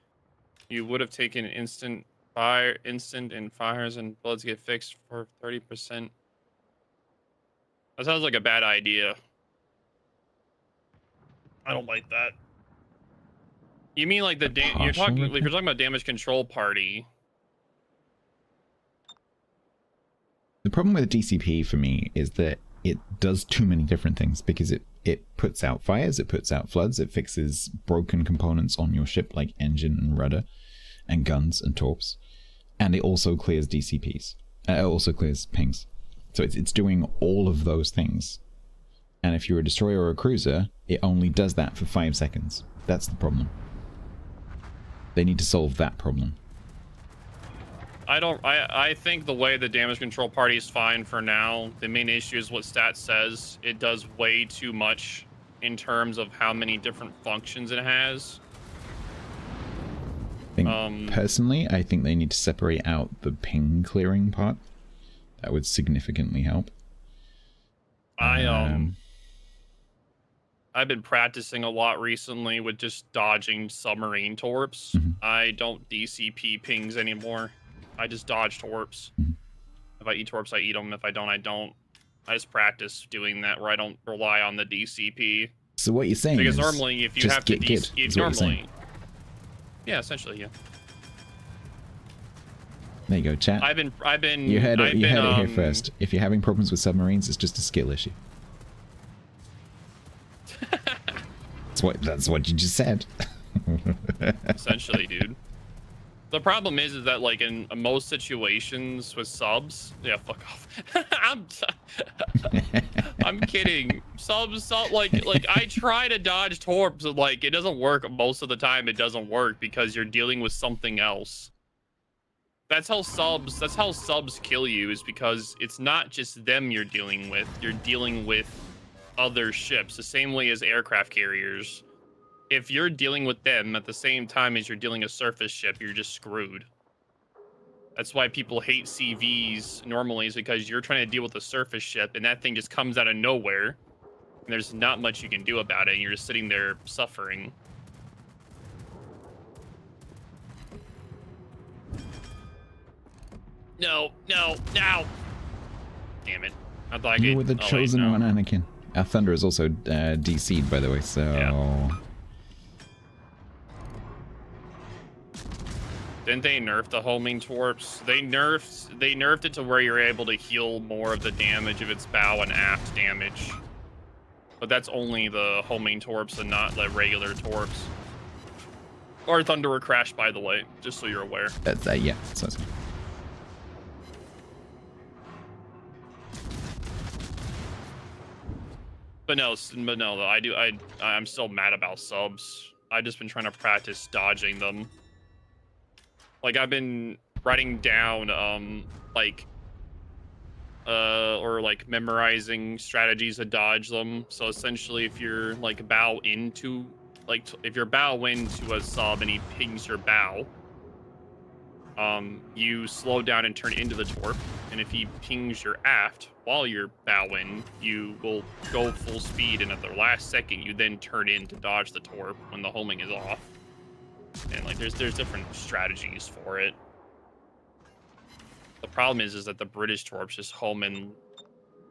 You would have taken instant and fires and bullets get fixed for 30%. That sounds like a bad idea. I don't like that. You mean like you're talking about damage control party? The problem with DCP for me is that it does too many different things, because it puts out fires, it puts out floods, it fixes broken components on your ship like engine and rudder and guns and torps, and it also clears DCPs. It also clears pings. So it's doing all of those things. And if you're a destroyer or a cruiser, it only does that for 5 seconds. That's the problem. They need to solve that problem. I think the way the damage control party is fine for now. The main issue is what Stats says. It does way too much in terms of how many different functions it has. Personally, I think they need to separate out the ping clearing part. That would significantly help. I've been practicing a lot recently with just dodging submarine torps. I don't DCP pings anymore. I just dodge torps. If I eat torps, I eat them. If I don't, I don't. I just practice doing that where I don't rely on the DCP. So what you're saying because is normally if you have to normally, yeah, essentially, yeah. There you go, chat. I've been. You heard it here first. If you're having problems with submarines, it's just a skill issue. That's what you just said. Essentially, dude. The problem is that like in most situations with subs, yeah, fuck off. I'm kidding. Subs, like I try to dodge torps, and like it doesn't work most of the time. It doesn't work because you're dealing with something else. That's how subs kill you, is because it's not just them you're dealing with. You're dealing with other ships, the same way as aircraft carriers. If you're dealing with them at the same time as you're dealing a surface ship, you're just screwed. That's why people hate CVs normally, is because you're trying to deal with a surface ship and that thing just comes out of nowhere and there's not much you can do about it and you're just sitting there suffering. No. Damn it. I thought you were the chosen one, Anakin. Our Thunder is also DC'd, by the way, so... Yeah. Didn't they nerf the homing torps? They nerfed it to where you're able to heal more of the damage of its bow and aft damage. But that's only the homing torps and not the regular torps. Our Thunder were crashed, by the way, just so you're aware. That's yeah. So. But no, I'm still mad about subs. I've just been trying to practice dodging them. Like I've been writing down or memorizing strategies to dodge them. So essentially, if you're like bow into if you're bow into a sub and he pings your bow, you slow down and turn into the torp. And if he pings your aft while you're bowing, you will go full speed, and at the last second you then turn in to dodge the torp when the homing is off. And like there's different strategies for it. The problem is that the British torps just home in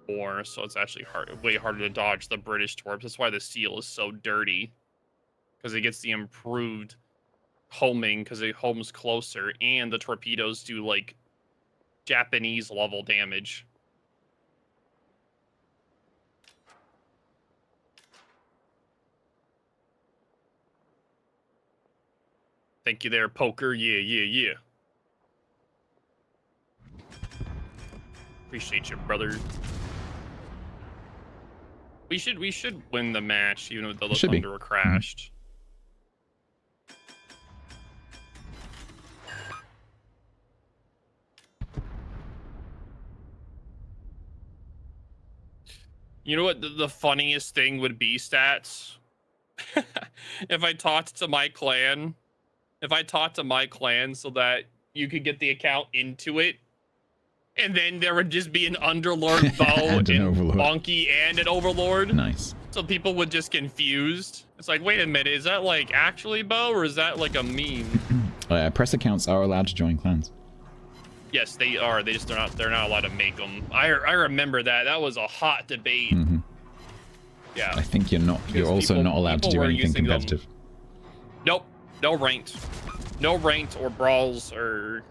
more, so it's actually way harder to dodge the British torps. That's why the seal is so dirty, because it gets the improved homing because it homes closer, and the torpedoes do like Japanese level damage. Thank you there, Poker. Yeah. Appreciate you, brother. We should win the match, even though the Thunder were crashed. You know what the funniest thing would be, Stats? If I talked to my clan, so that you could get the account into it, and then there would just be an Underlord Bow and an Overlord. Bonky and an Overlord. Nice. So people would just confused. It's like, wait a minute, is that like actually Bow or is that like a meme? Press accounts are allowed to join clans. Yes, they are. They're not allowed to make them. I remember that. That was a hot debate. Mm-hmm. Yeah. I think you're also not allowed to do anything competitive. Nope. No ranked. No ranked or brawls or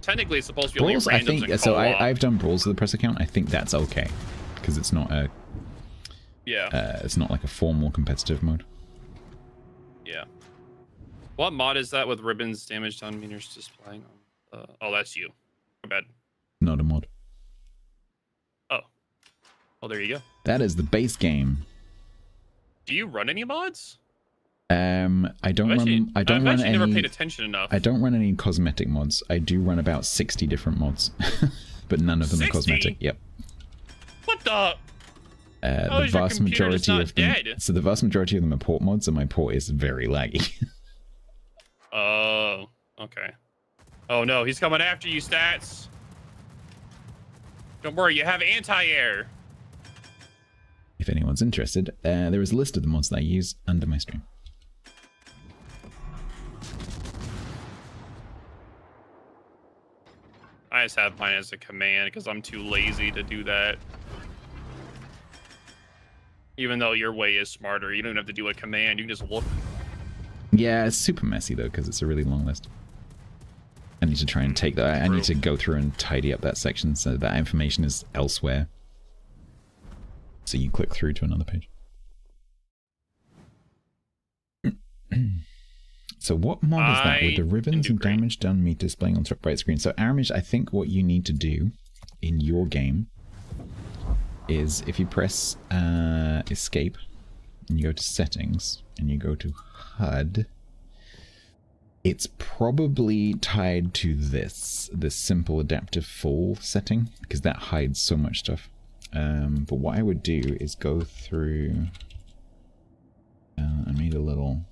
technically it's supposed to be brawls, only randoms. I think so. I've done brawls with the press account. I think that's okay because it's not a it's not like a formal competitive mode. Yeah. What mod is that with ribbons damaged on meters displaying? Oh, that's you. Bad. Not a mod. Oh. Well, there you go. That is the base game. Do you run any mods? I don't run any. Never paid attention enough. I don't run any cosmetic mods. I do run about 60 different mods, but none of them 60? Are cosmetic. Yep. What the? The vast majority of them. So the vast majority of them are port mods, and my port is very laggy. Oh, okay. Oh no, he's coming after you, Stats. Don't worry, you have anti-air. If anyone's interested, there is a list of the mods that I use under my stream. I just have mine as a command because I'm too lazy to do that. Even though your way is smarter, you don't have to do a command, you can just look. Yeah, it's super messy though because it's a really long list. I need to try and take that. I need to go through and tidy up that section so that information is elsewhere. So you click through to another page. So what mod is that with the ribbons and damage done me displaying on top right screen? So Aramish, I think what you need to do in your game is if you press escape and you go to settings and you go to HUD, it's probably tied to this simple adaptive full setting because that hides so much stuff. But what I would do is go through. I made a little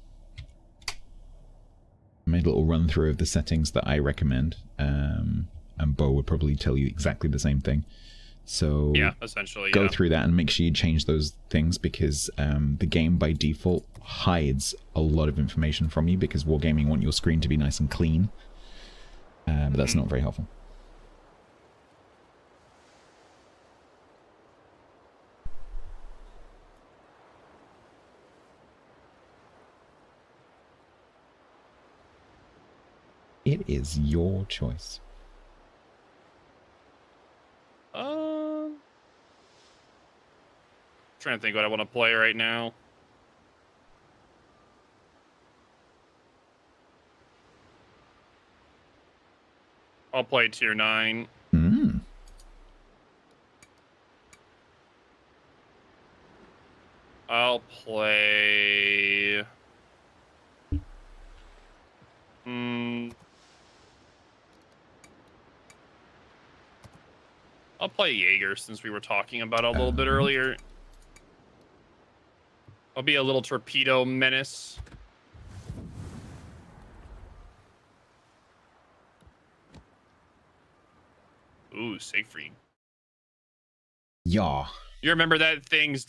run through of the settings that I recommend, and Bo would probably tell you exactly the same thing. So yeah, essentially, go through that and make sure you change those things because the game by default hides a lot of information from you because Wargaming want your screen to be nice and clean, but that's not very helpful. It is your choice. Trying to think what I want to play right now. I'll play tier 9. I'll play... I'll play Jaeger since we were talking about it a little bit earlier. I'll be a little torpedo menace. Ooh, Siegfried. Yeah. You remember that thing's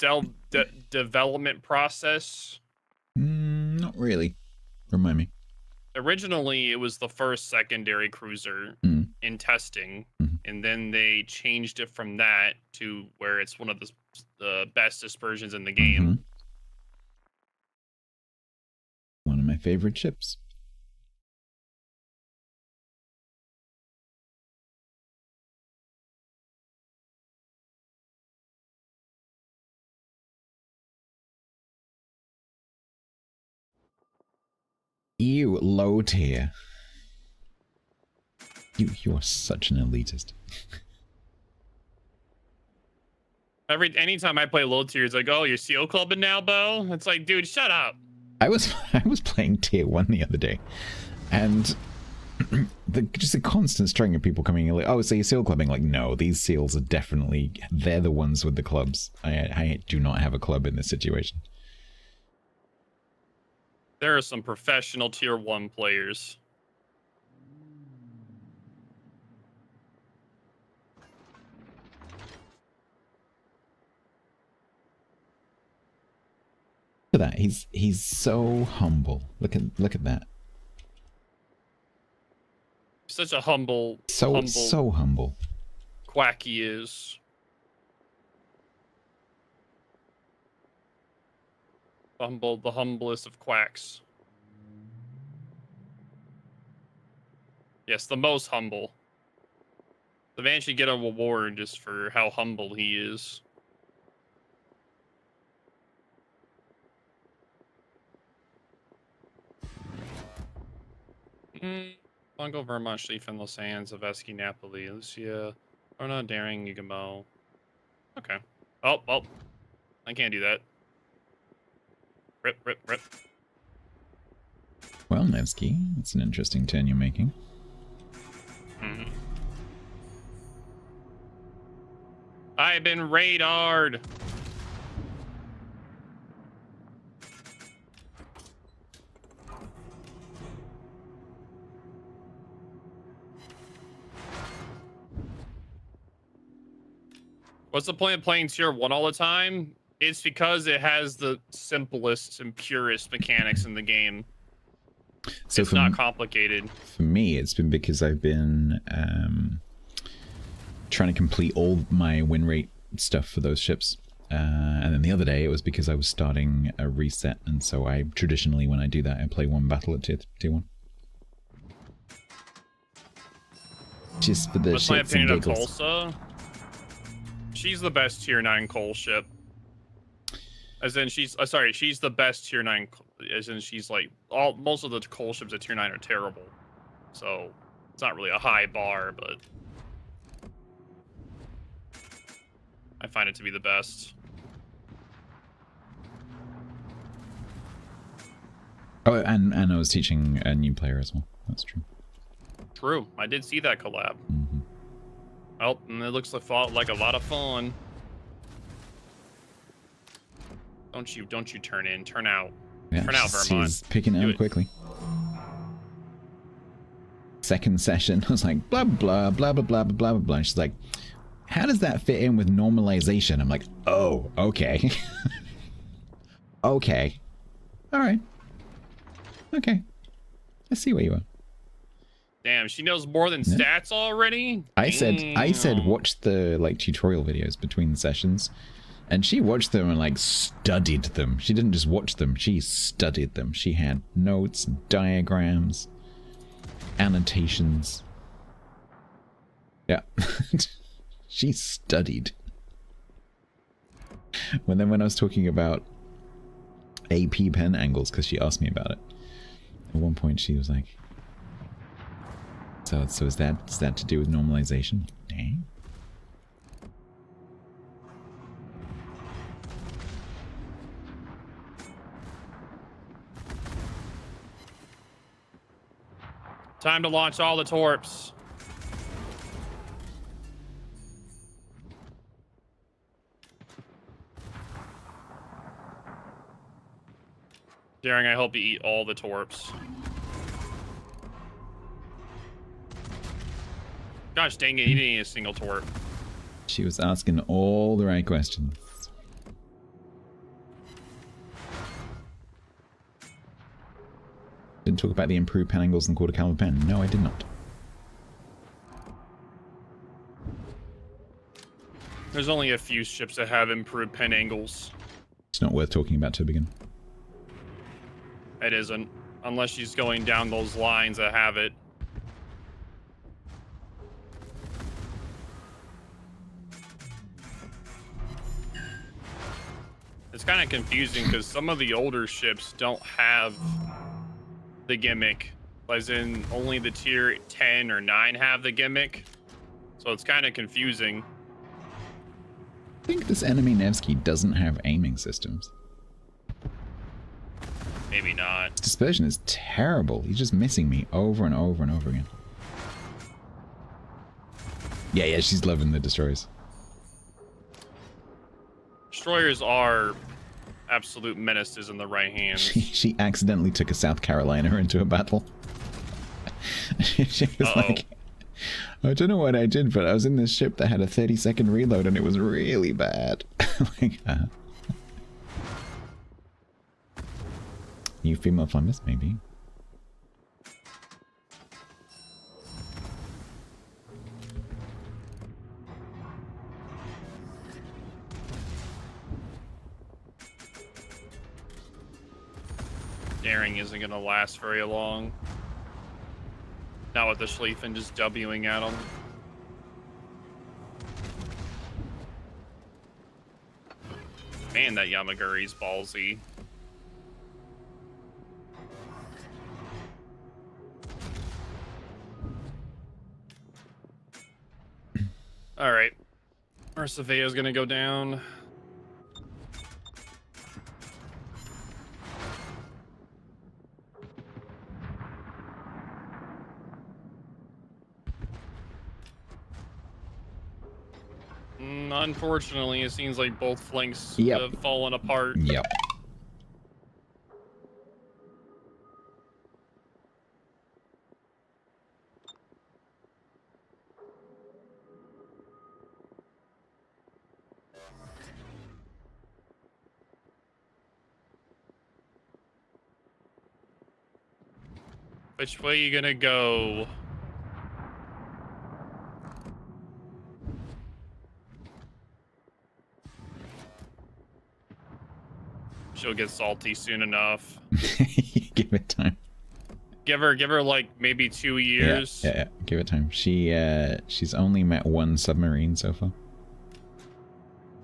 development process? Not really. Remind me. Originally, it was the first secondary cruiser in testing, and then they changed it from that to where it's one of the best dispersions in the game. One of my favorite ships. You low tier. You are such an elitist. Anytime I play low tier, it's like, oh, you're seal clubbing now, Bo? It's like, dude, shut up. I was playing tier 1 the other day, and just a constant string of people coming in like, oh, so you're seal clubbing? Like, no, these seals are definitely, they're the ones with the clubs. I do not have a club in this situation. There are some professional tier 1 players. Look at that. He's so humble. Look at that. Such a humble. So humble. Quack he is. The humblest of quacks. Yes, the most humble. The man should get an award just for how humble he is. Fungo Vermont, Leaf in Los Angeles, Aveski, Napoli, Lucia, Rona, Daring, Yugamo. Okay. Oh, I can't do that. Rip. Well, Nevsky, that's an interesting turn you're making. I've been radared. What's the point of playing tier 1 all the time? It's because it has the simplest and purest mechanics in the game. So it's not complicated. For me, it's been because I've been trying to complete all my win rate stuff for those ships. And then the other day, it was because I was starting a reset. And so I traditionally, when I do that, I play 1 battle at tier 1. Just for the What's my shits and opinion of giggles. Tulsa? She's the best tier 9 coal ship. As in, she's the best tier 9. As in, she's like most of the coal ships at tier 9 are terrible. So it's not really a high bar, but I find it to be the best. Oh, and I was teaching a new player as well. That's true. True, I did see that collab. Oh, and it looks like a lot of fun. Don't you turn in, turn out. Yeah, turn out, Vermont. She's picking it up quickly. Second session, I was like, blah, blah, blah, blah, blah, blah, blah, blah. And she's like, how does that fit in with normalization? I'm like, oh, okay. Okay. All right. Okay. I see where you are. Damn, she knows more than stats already? I said watch the tutorial videos between sessions, and she watched them and studied them. She didn't just watch them, she studied them. She had notes and diagrams, annotations. Yeah. She studied. When I was talking about AP pen angles, because she asked me about it, at one point she was like, So is that to do with normalization? Dang. Time to launch all the torps. Daring, I hope you eat all the torps. Gosh dang it, he didn't eat a single torp. She was asking all the right questions. Didn't talk about the improved pen angles and quarter caliber pen. No, I did not. There's only a few ships that have improved pen angles. It's not worth talking about to begin. It isn't. Unless she's going down those lines that have it. It's kind of confusing because some of the older ships don't have the gimmick. As in, only the tier 10 or 9 have the gimmick. So it's kind of confusing. I think this enemy Nevsky doesn't have aiming systems. Maybe not. Dispersion is terrible. He's just missing me over and over and over again. Yeah, she's loving the destroyers. Destroyers are absolute menaces in the right hands. She accidentally took a South Carolina into a battle. She was like, I don't know what I did, but I was in this ship that had a 30-second reload and it was really bad. Like, you female fungus, maybe. Daring isn't going to last very long. Not with the Schlieffen just Wing at him. Man, that Yamaguri's ballsy. Alright. Our Surveyor's gonna go down. Unfortunately, it seems like both flanks have fallen apart. Yep. Which way you gonna go? She'll get salty soon enough. Give it time. Give her like maybe 2 years. Yeah. Give it time. She's only met one submarine so far.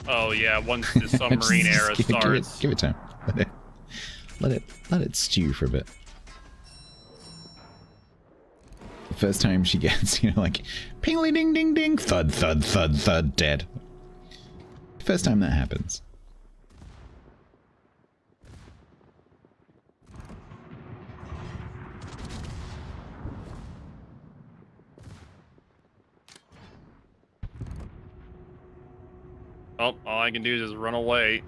Oh yeah, once the submarine era starts. Give it time. Let it stew for a bit. The first time she gets, like pingly ding ding ding, thud thud thud thud, dead. First time that happens. Oh, all I can do is just run away.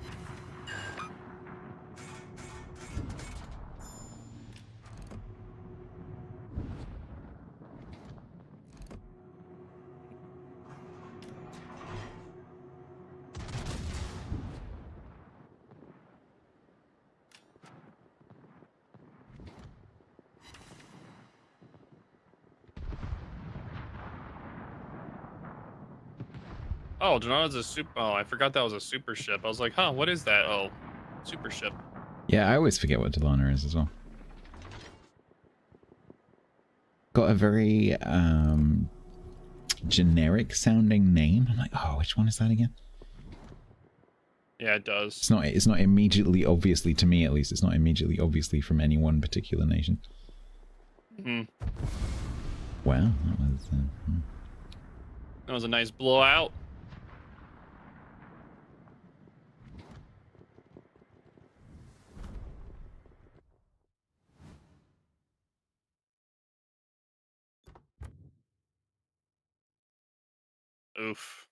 Oh, Donata's a super. Oh, I forgot that was a super ship. I was like, huh, what is that? Oh, super ship. Yeah, I always forget what Delana is as well. Got a very generic sounding name. I'm like, oh, which one is that again? Yeah, it does. It's not immediately, obviously to me at least, it's not immediately obviously from any one particular nation. Hmm. Wow, that was a nice blowout. Oof.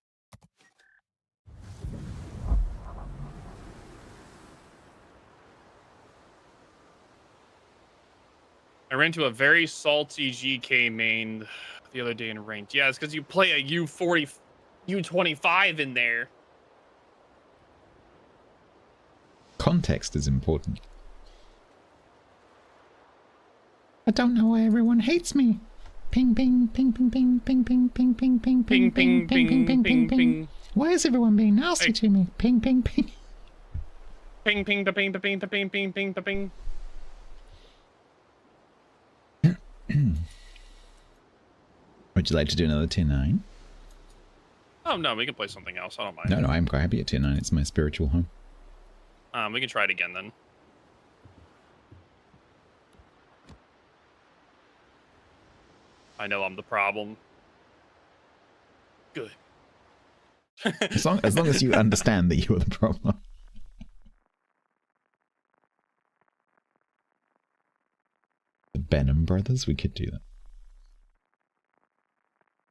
I ran into a very salty GK main the other day in ranked. Yeah, it's because you play a U40, U25 in there. Context is important. I don't know why everyone hates me. Ping ping ping ping ping ping ping ping ping ping ping ping ping ping ping ping. Why is everyone being nasty to me? Ping ping ping. Ping ping da ping da ping da ping ping ping da ping. Would you like to do another tier 9? Oh no, we can play something else. I don't mind. No, I'm quite happy at tier 9. It's my spiritual home. We can try it again then. I know I'm the problem. Good. As long as you understand that you are the problem. The Benham brothers, we could do that.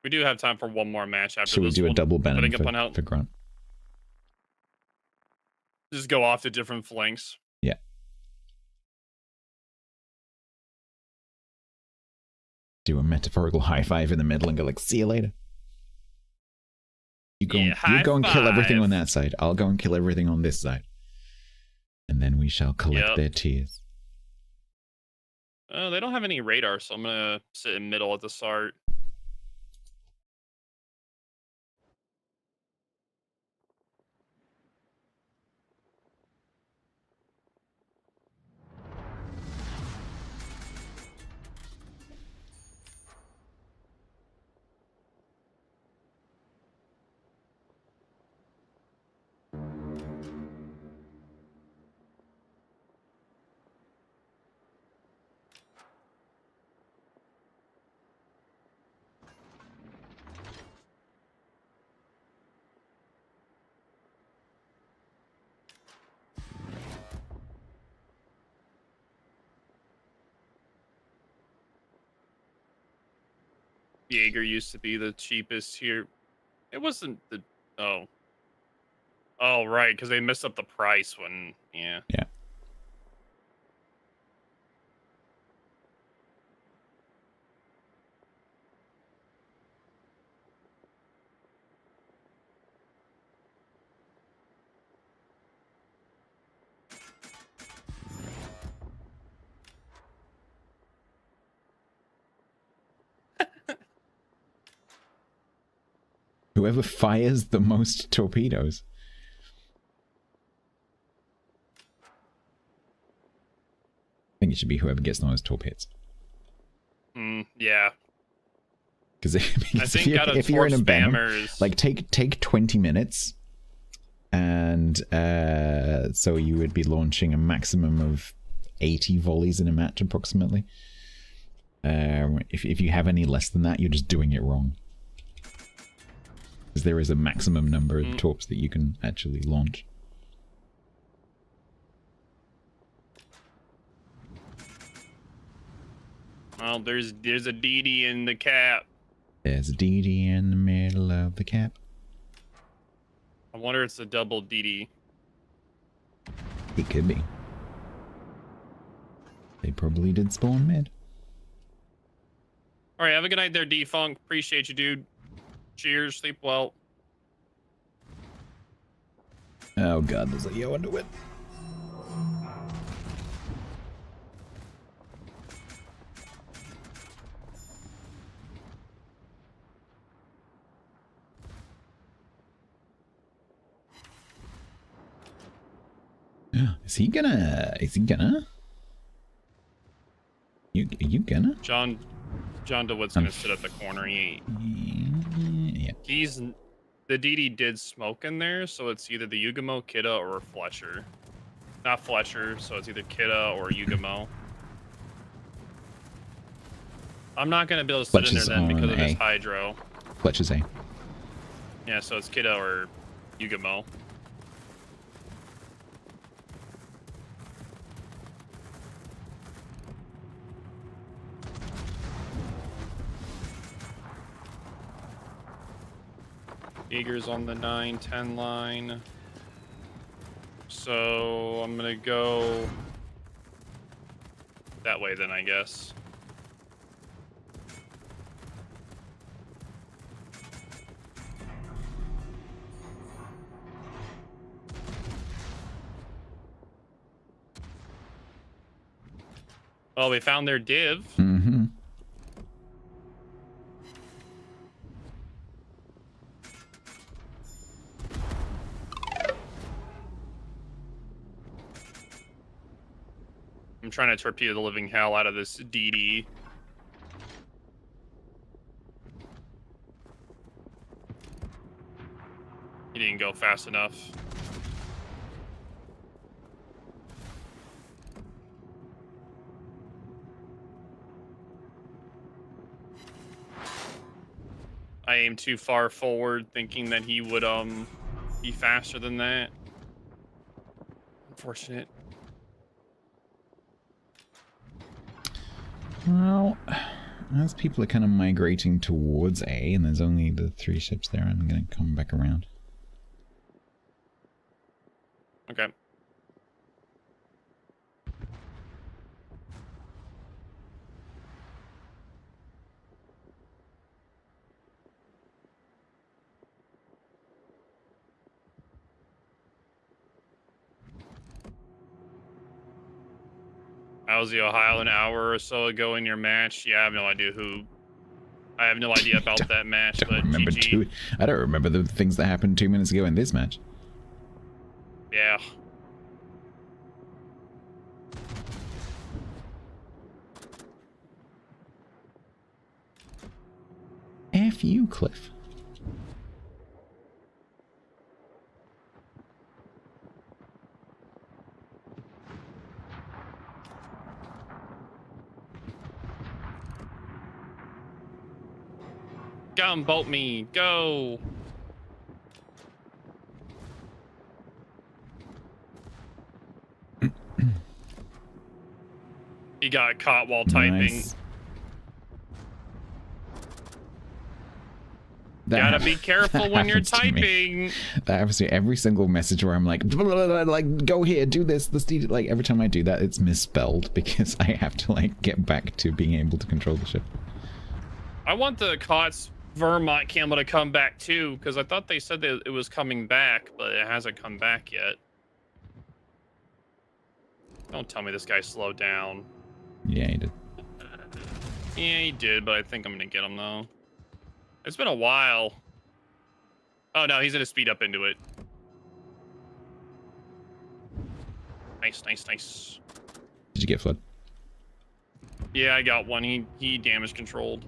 We do have time for one more match after Should we this. do a double Benham for Grunt? Just go off to different flanks. Yeah. Do a metaphorical high five in the middle and go like, see you later. You go and kill everything on that side. I'll go and kill everything on this side. And then we shall collect their tears. They don't have any radar, so I'm gonna sit in middle at the start. Jaeger used to be the cheapest here. It wasn't the... Oh, right, because they messed up the price when... Yeah. Whoever fires the most torpedoes. I think it should be whoever gets the most torpedoes. Yeah. Because if you're in a Benham, like take 20 minutes, and so you would be launching a maximum of 80 volleys in a match approximately. If you have any less than that, you're just doing it wrong. Because there is a maximum number of torps that you can actually launch. Well, there's a DD in the cap. There's a DD in the middle of the cap. I wonder if it's a double DD. It could be. They probably did spawn mid. All right, have a good night there, D-Funk. Appreciate you, dude. Cheers. Sleep well. Oh god, there's a yo under it. Is he gonna? You gonna? John DeWitt's gonna sit at the corner. Yeah. The DD did smoke in there, so it's either the Yugamo, Kidda, or Fletcher. Not Fletcher, so it's either Kidda or Yugamo. I'm not gonna be able to sit in there then because of his hydro. Fletcher's A. Yeah, so it's Kidda or Yugamo. Jaeger's on the 9-10 line. So I'm gonna go that way then, I guess. Well, we found their div. Mm-hmm. I'm trying to torpedo the living hell out of this DD. He didn't go fast enough. I aimed too far forward, thinking that he would be faster than that. Unfortunate. Well, as people are kind of migrating towards A, and there's only the 3 ships there, I'm going to come back around. Okay. I was the Ohio an hour or so ago in your match. Yeah, I have no idea who. I have no idea about that match, but GG. I don't remember the things that happened 2 minutes ago in this match. Yeah. F you, Cliff. Gunboat me, go! He got caught while typing. Nice. Gotta be careful when you're typing. That happens to me every single message where I'm like, blah, blah, blah, like, go here, do this, like, every time I do that, it's misspelled because I have to, like, get back to being able to control the ship. I want the COTS Vermont camel to come back too, because I thought they said that it was coming back, but it hasn't come back yet. Don't tell me this guy slowed down. Yeah, he did. Yeah, he did, but I think I'm gonna get him though. It's been a while. Oh no, he's gonna speed up into it. Nice, nice, nice. Did you get flood? Yeah, I got one. He damage controlled.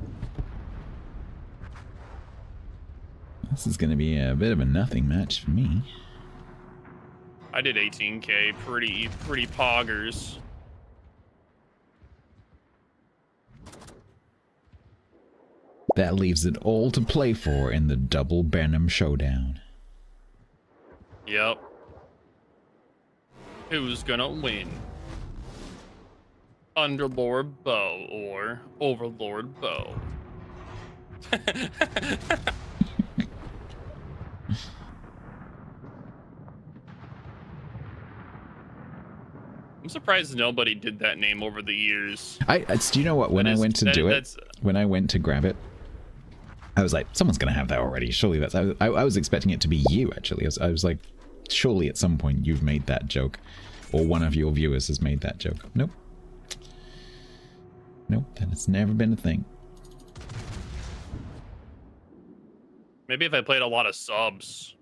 This is going to be a bit of a nothing match for me. I did 18k, pretty poggers. That leaves it all to play for in the double Benham showdown. Yep. Who's gonna win? Underlord Bo or Overlord Bo? I'm surprised nobody did that name over the years. Do you know what? When I went to do it, when I went to grab it, I was like, someone's gonna have that already. Surely that's. I was expecting it to be you. Actually, I was like, surely at some point you've made that joke, or one of your viewers has made that joke. Nope. Nope. That has never been a thing. Maybe if I played a lot of subs.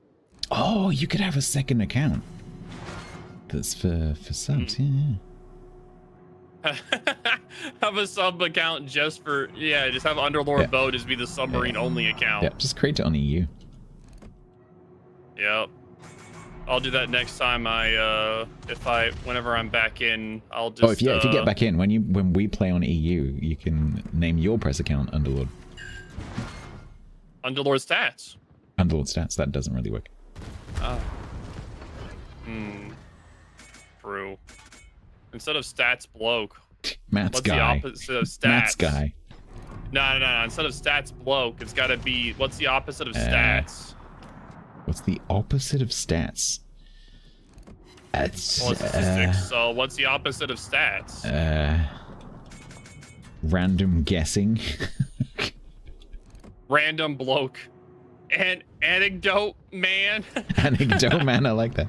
Oh, you could have a second account. That's for subs, yeah. Have a sub account just for, yeah, just have Underlord Bo just be the submarine only account. Yeah, just create it on EU. Yep. I'll do that next time whenever I'm back in, I'll just... Oh, if you get back in, when we play on EU, you can name your press account Underlord. Underlord Stats. Underlord Stats, that doesn't really work. Oh. True. Instead of StatsBloke. Matt's guy. What's the opposite of stats? Matt's guy. No. Instead of StatsBloke, it's got to be, what's the opposite of stats? What's the opposite of stats? Statistics. So what's the opposite of stats? Random guessing. Random bloke. And anecdote man. Anecdote man, I like that.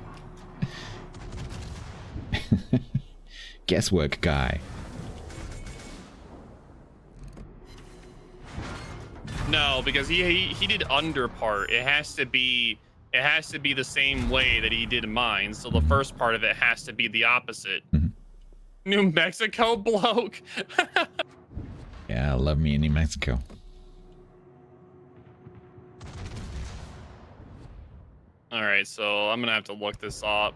Guesswork guy. No, because he did under part. It has to be the same way that he did mine. So the first part of it has to be the opposite. New Mexico bloke. Yeah, I love me in New Mexico. All right, so I'm gonna have to look this up.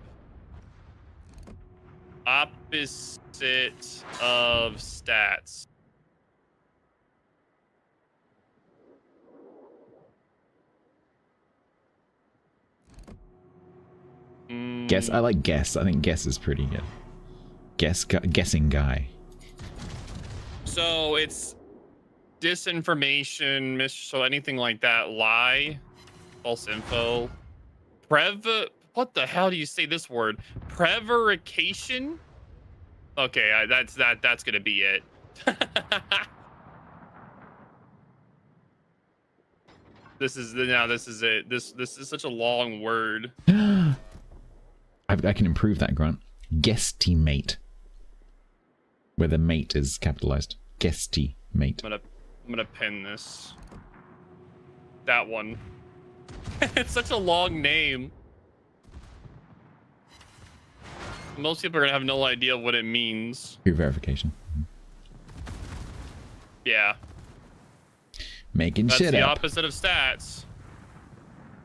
Opposite of stats. Guess. I like guess. I think guess is pretty good. Guessing guy. So it's disinformation, so anything like that, lie, false info, what the hell do you say this word? Prevarication? Okay, that's gonna be it. This is it. This is such a long word. I can improve that, Grant. Guestimate. Where the mate is capitalized. Guestimate. I'm gonna pin this. That one. It's such a long name. Most people are gonna have no idea what it means. Pre-verification. Yeah. Making That's shit up. the opposite of stats.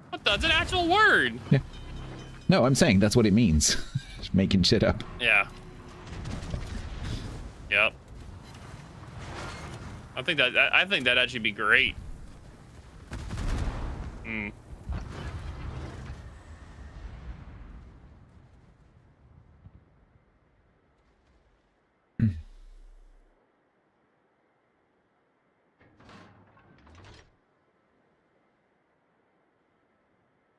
What? That's an actual word. Yeah. No, I'm saying that's what it means. Making shit up. Yeah. Yep. I think that actually be great. Hmm.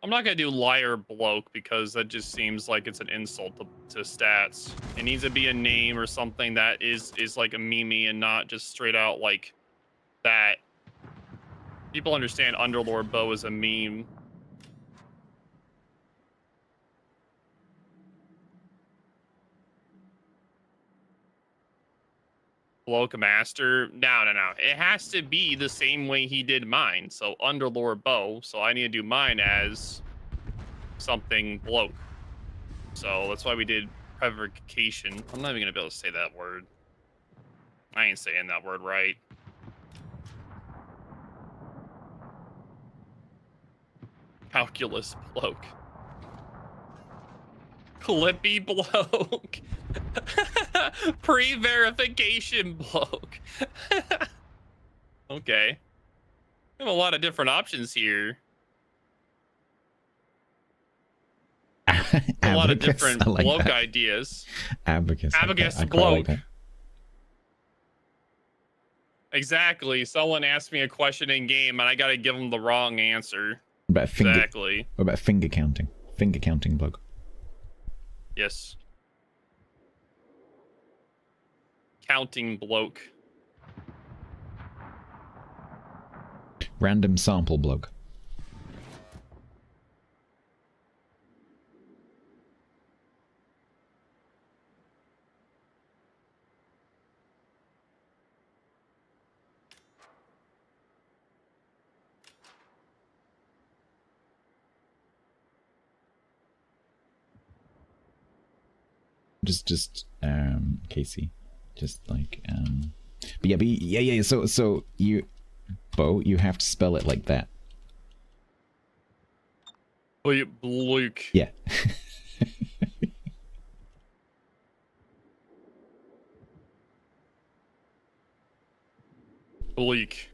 I'm not gonna do liar bloke because that just seems like it's an insult to stats. It needs to be a name or something that is like a meme and not just straight out like that. People understand Underlord Bow is a meme. Bloke Master. No. It has to be the same way he did mine. So Underlord Bow. So I need to do mine as something bloke. So that's why we did prevarication. I'm not even gonna be able to say that word. I ain't saying that word right. Calculus bloke. Clippy bloke. Pre-verification bloke. Okay. We have a lot of different options here. A lot of different bloke ideas. Abacus. Abacus like bloke. Like exactly. Someone asked me a question in game and I gotta give them the wrong answer. Exactly. What about finger counting? Finger counting bloke. Yes. Counting bloke. Random sample bloke. Just Casey. Just like but yeah, so you Bo, you have to spell it like that. Bloke. Yeah. Bleak.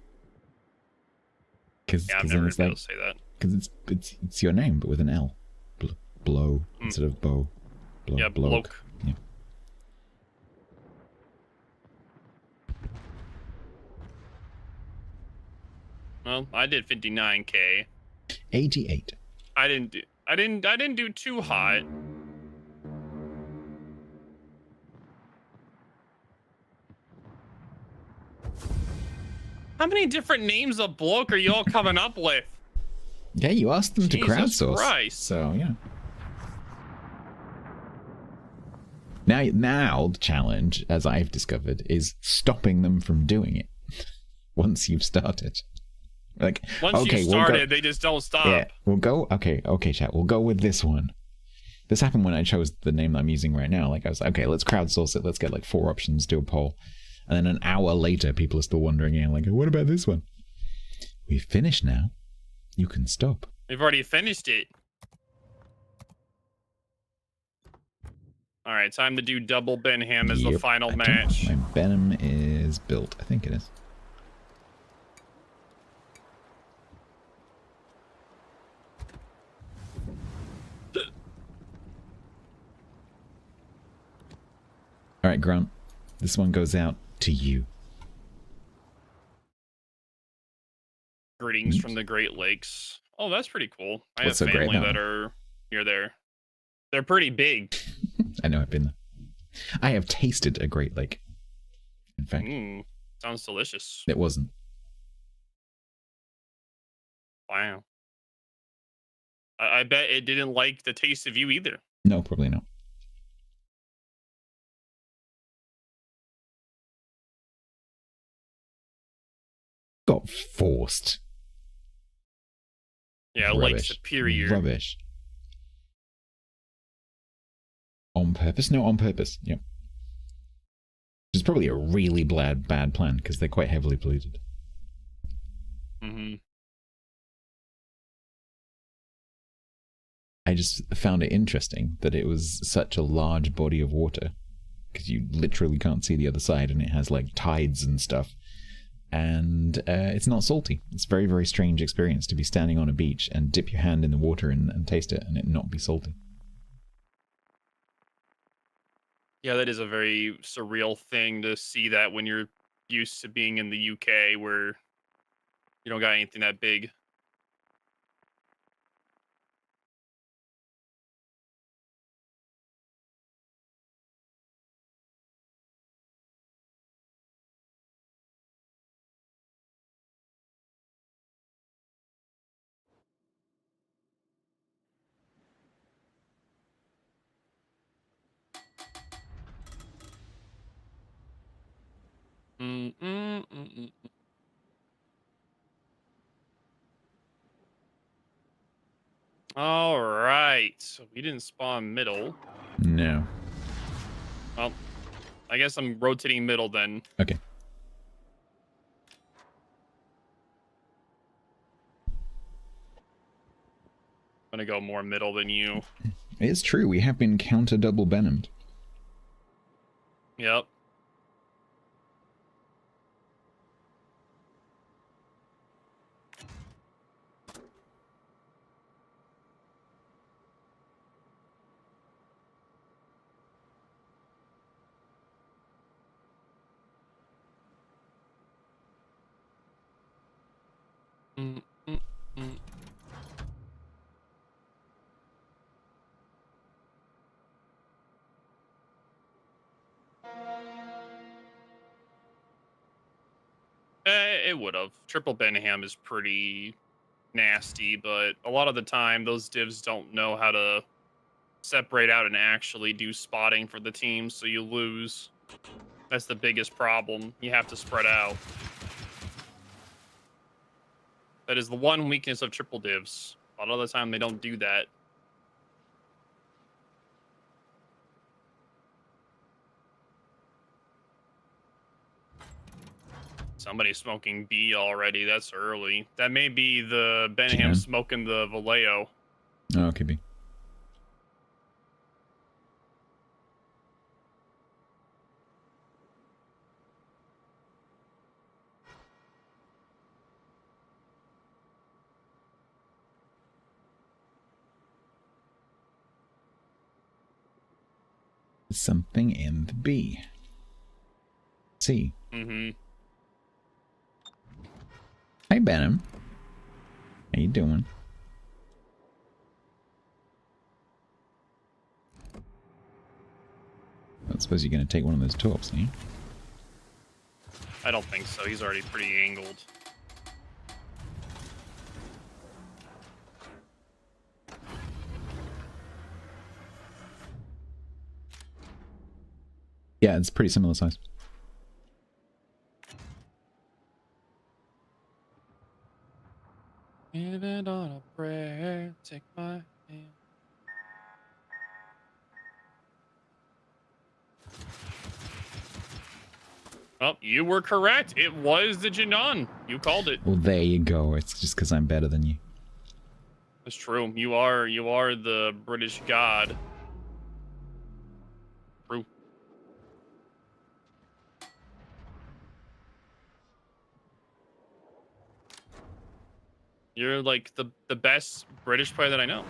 Because I'm never gonna say that. Because it's your name but with an L. Blow instead of Bo. Yeah, bloke. Yeah. Well, I did 59K. 88. I didn't do too hot. How many different names of bloke are you all coming up with? Yeah, you asked them to crowdsource. Christ. So yeah. Now the challenge, as I've discovered, is stopping them from doing it once you've started. Like, once you started, they just don't stop. Yeah, we'll go. Okay, chat. We'll go with this one. This happened when I chose the name I'm using right now. Like, I was like, okay, let's crowdsource it. Let's get like 4 options, do a poll, and then an hour later, people are still wondering, like, what about this one? We've finished now. You can stop. We've already finished it. All right, time to do double Benham as the final match. My Benham is built. I think it is. Alright, Grunt. This one goes out to you. Greetings from the Great Lakes. Oh, that's pretty cool. I What's have so great family about that are near there. They're pretty big. I know, I've been there. I have tasted a Great Lake. In fact. Sounds delicious. It wasn't. Wow. I bet it didn't like the taste of you either. No, probably not. Got forced. Yeah, like superior. Rubbish. On purpose? No, on purpose. Yep. Which is probably a really bad plan, because they're quite heavily polluted. Mm-hmm. I just found it interesting that it was such a large body of water, because you literally can't see the other side, and it has like tides and stuff. And it's not salty. It's a very, very strange experience to be standing on a beach and dip your hand in the water and taste it and it not be salty. Yeah, that is a very surreal thing to see that when you're used to being in the UK where you don't got anything that big. All right, so we didn't spawn middle. No. Well, I guess I'm rotating middle then. Okay. I'm gonna go more middle than you. It's true, we have been counter double venomed. Yep. It would have. Triple Benham is pretty nasty, but a lot of the time those divs don't know how to separate out and actually do spotting for the team, so you lose. That's the biggest problem. You have to spread out. That is the one weakness of triple divs. A lot of the time they don't do that. Somebody's smoking B already. That's early. That may be the Benham smoking the Vallejo. Oh, it could be. Something in the B. C. Mm-hmm. Hey, Benham. How you doing? I suppose you're going to take one of those torps, eh? I don't think so. He's already pretty angled. Yeah, it's pretty similar size. Even on a prayer, take my hand. Well, you were correct. It was the Jinan. You called it. Well, there you go. It's just because I'm better than you. That's true. You are the British god. True. You're like the best British player that I know.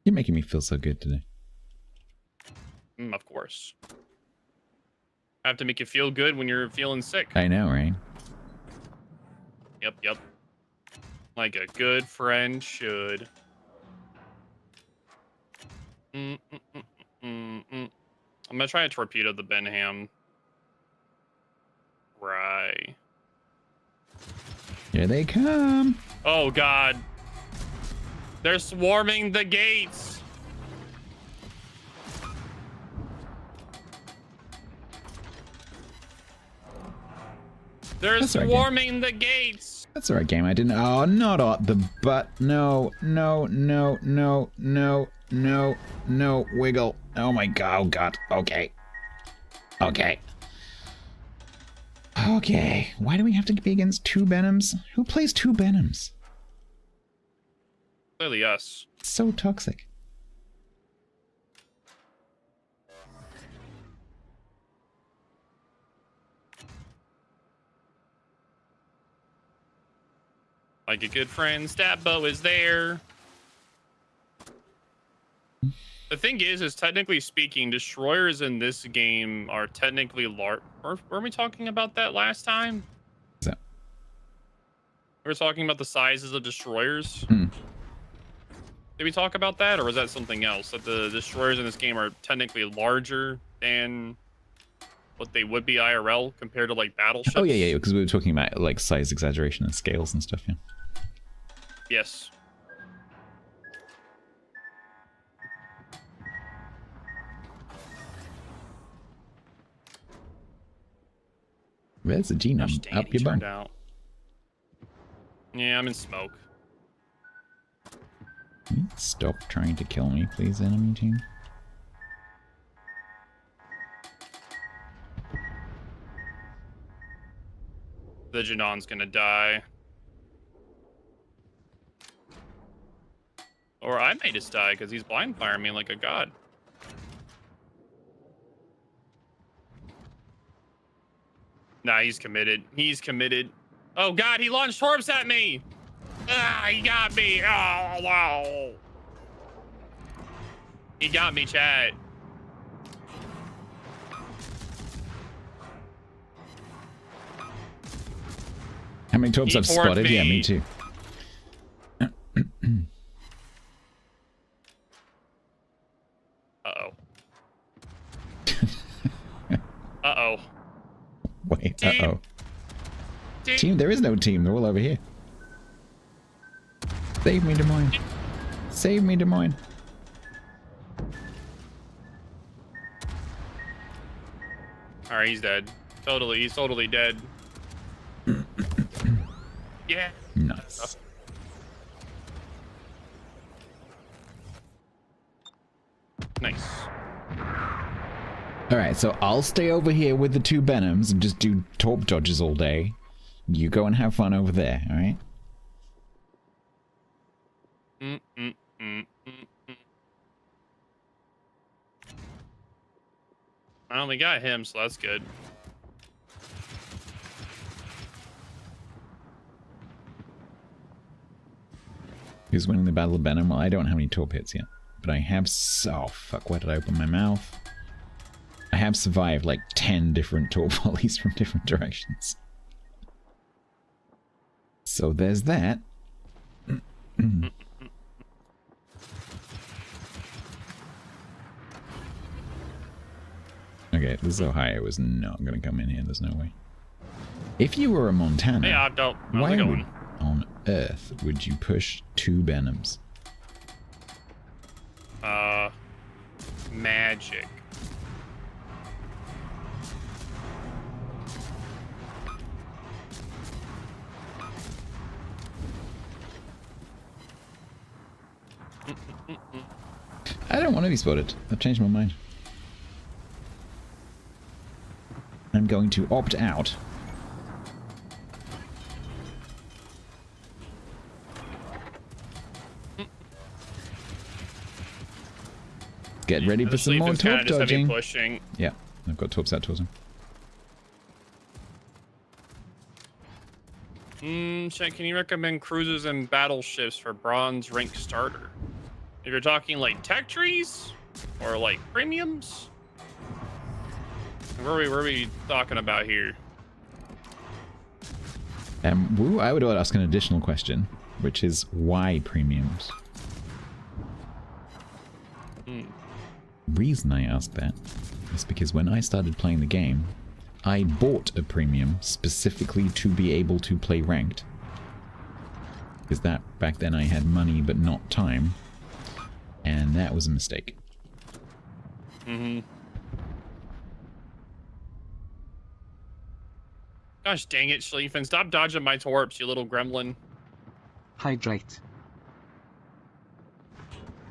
You're making me feel so good today. Of course. I have to make you feel good when you're feeling sick. I know, right? Yep. Like a good friend should. I'm gonna try to torpedo the Benham. Right. Here they come. Oh God. They're swarming the gates. They're swarming the gates. That's the right game. I didn't. Oh, not at the butt. No. Wiggle. Oh my God. Oh God. Okay. Why do we have to be against 2 Benhams? Who plays 2 Benhams? Clearly us. So toxic. Like a good friend, StatBloke is there. The thing is technically speaking, destroyers in this game are technically large. Were we talking about that last time? So. We were talking about the sizes of destroyers. Did we talk about that, or was that something else? That the destroyers in this game are technically larger than what they would be IRL compared to like battleships? Oh yeah, because we were talking about like size exaggeration and scales and stuff. Yeah. Yes. There's a genome up your bum. Out. Yeah, I'm in smoke. Stop trying to kill me, please, enemy team. The Janon's gonna die. Or I may just die because he's blind firing me like a god. Nah, he's committed. He's committed. Oh God, he launched torps at me. Ah, he got me. Oh, wow. He got me, chat. How many torps I've spotted? Me. Yeah, me too. Uh-oh. Uh-oh. Wait, uh-oh. Team? There is no team. They're all over here. Save me, Des Moines. Save me, Des Moines. Alright, he's dead. He's totally dead. Yeah. Nice. Nice. Alright, so I'll stay over here with the 2 Benhams and just do torp dodges all day. You go and have fun over there, alright? I only got him, so that's good. Who's winning the Battle of Benham? Well, I don't have any torp hits yet. But I have... Oh, fuck, where did I open my mouth? I have survived like 10 different torp volleys from different directions. So there's that. Okay, this is Ohio is not going to come in here. There's no way. If you were a Montana, yeah, why on earth would you push 2 Benhams? Magic. I don't want to be spotted. I've changed my mind. I'm going to opt out. Get ready for some more torp dodging. Pushing. Yeah, I've got torps out towards him. Shane, can you recommend cruisers and battleships for bronze rank starter? If you're talking like tech trees or like premiums, What are we talking about here? I would ask an additional question, which is why premiums? Reason I ask that is because when I started playing the game, I bought a premium specifically to be able to play ranked. Because back then I had money but not time, and that was a mistake. Gosh dang it, Schlieffen. Stop dodging my torps, you little gremlin. Hydrate.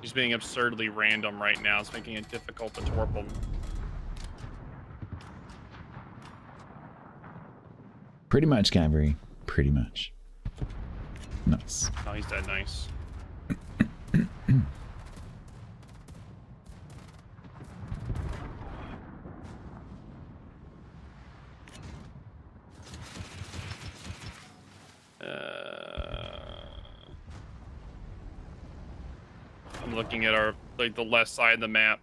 He's being absurdly random right now. It's making it difficult to torp him. Pretty much, Gabri. Pretty much. Nice. Oh, he's dead. Nice. I'm looking at our the left side of the map.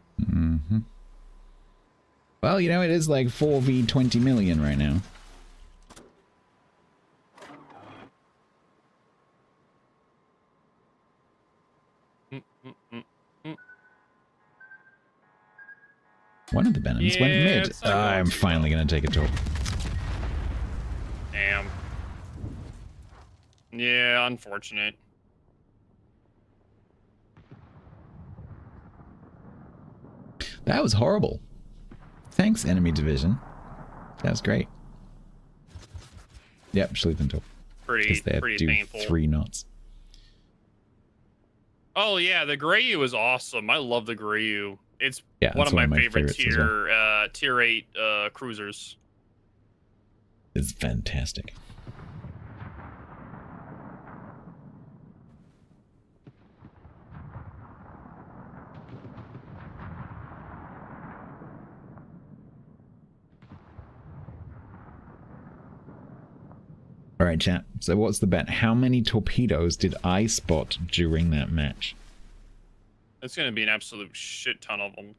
Well, you know, it is like 4v20 million right now. One of the Venoms went mid. I'm finally going to take a torp. Damn. Yeah, unfortunate. That was horrible. Thanks, enemy division. That was great. Yep, Schlieffen torp. Pretty painful. 3 knots. Oh yeah, the Greyu is awesome. I love the Greyu. It's one of my favorite tier 8 cruisers. It's fantastic. Alright, chat. So what's the bet? How many torpedoes did I spot during that match? It's going to be an absolute shit ton of them.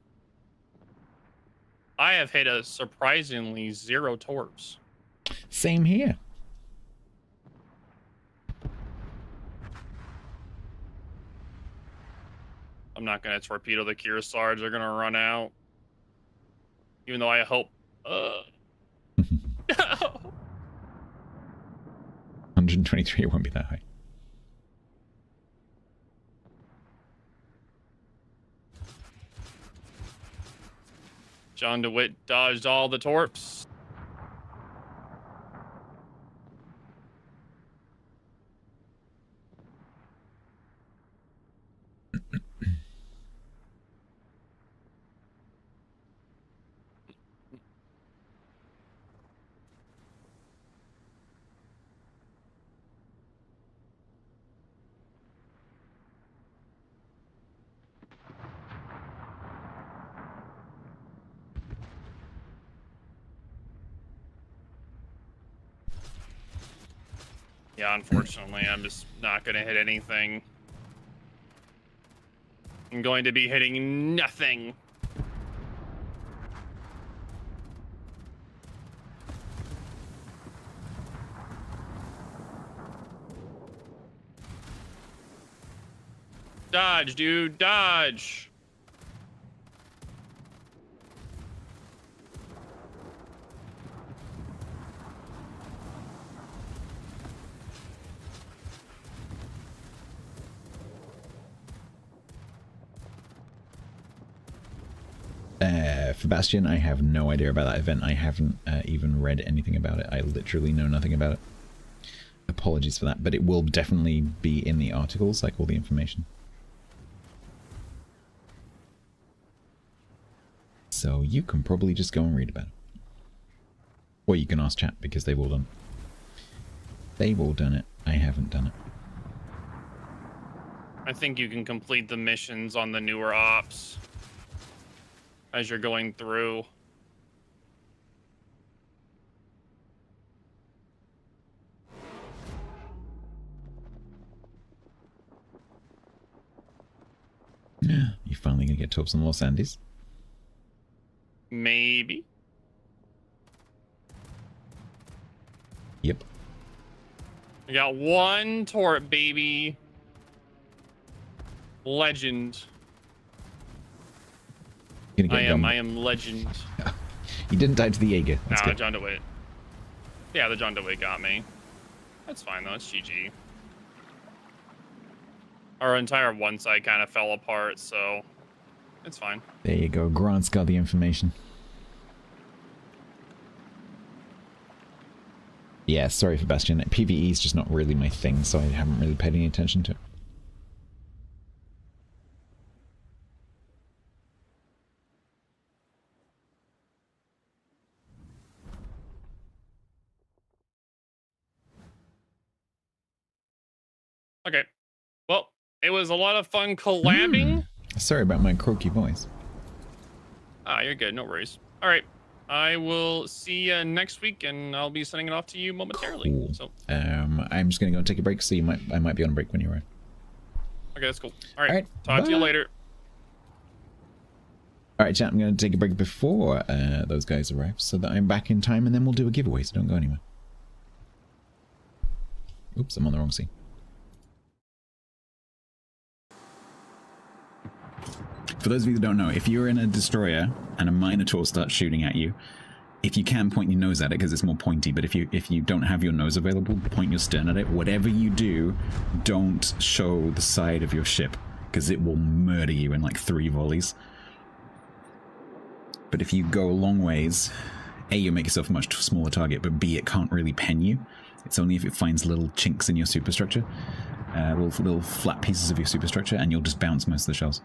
I have hit a surprisingly 0 torps. Same here. I'm not going to torpedo the Kearsarge. They're going to run out. Even though I hope... No! 123, it won't be that high. John DeWitt dodged all the torps. Yeah, unfortunately, I'm just not going to hit anything. I'm going to be hitting nothing. Dodge, dude, dodge. For Bastion, I have no idea about that event. I haven't even read anything about it. I literally know nothing about it. Apologies for that, but it will definitely be in the articles, like all the information. So you can probably just go and read about it. Or you can ask chat, because they've all done it. They've all done it. I haven't done it. I think you can complete the missions on the newer ops as you're going through. Yeah, you finally gonna get torps on Los Andes? Maybe. Yep. We got one turret, baby. Legend. I am legend. You didn't die to the Jaeger. That's Nah, good. John DeWitt. Yeah, the John DeWitt got me. That's fine though, it's GG. Our entire one side kind of fell apart, so it's fine. There you go. Grant's got the information. Yeah, sorry for Bastion. PvE is just not really my thing, so I haven't really paid any attention to it. Okay. Well, it was a lot of fun collabing. Sorry about my croaky voice. Ah, you're good. No worries. All right. I will see you next week, and I'll be sending it off to you momentarily. Cool. So, I'm just gonna go and take a break. So I might be on a break when you arrive. okay, that's cool. All right. Talk to you later. All right, chat. I'm gonna take a break before those guys arrive, so that I'm back in time, and then we'll do a giveaway. So don't go anywhere. Oops, I'm on the wrong scene. For those of you that don't know, if you're in a destroyer and a Minotaur starts shooting at you, if you can point your nose at it because it's more pointy, but if you don't have your nose available, point your stern at it. Whatever you do, don't show the side of your ship because it will murder you in like 3 volleys. But if you go a long ways, A, you'll make yourself a much smaller target, but B, it can't really pen you. It's only if it finds little chinks in your superstructure, little flat pieces of your superstructure, and you'll just bounce most of the shells.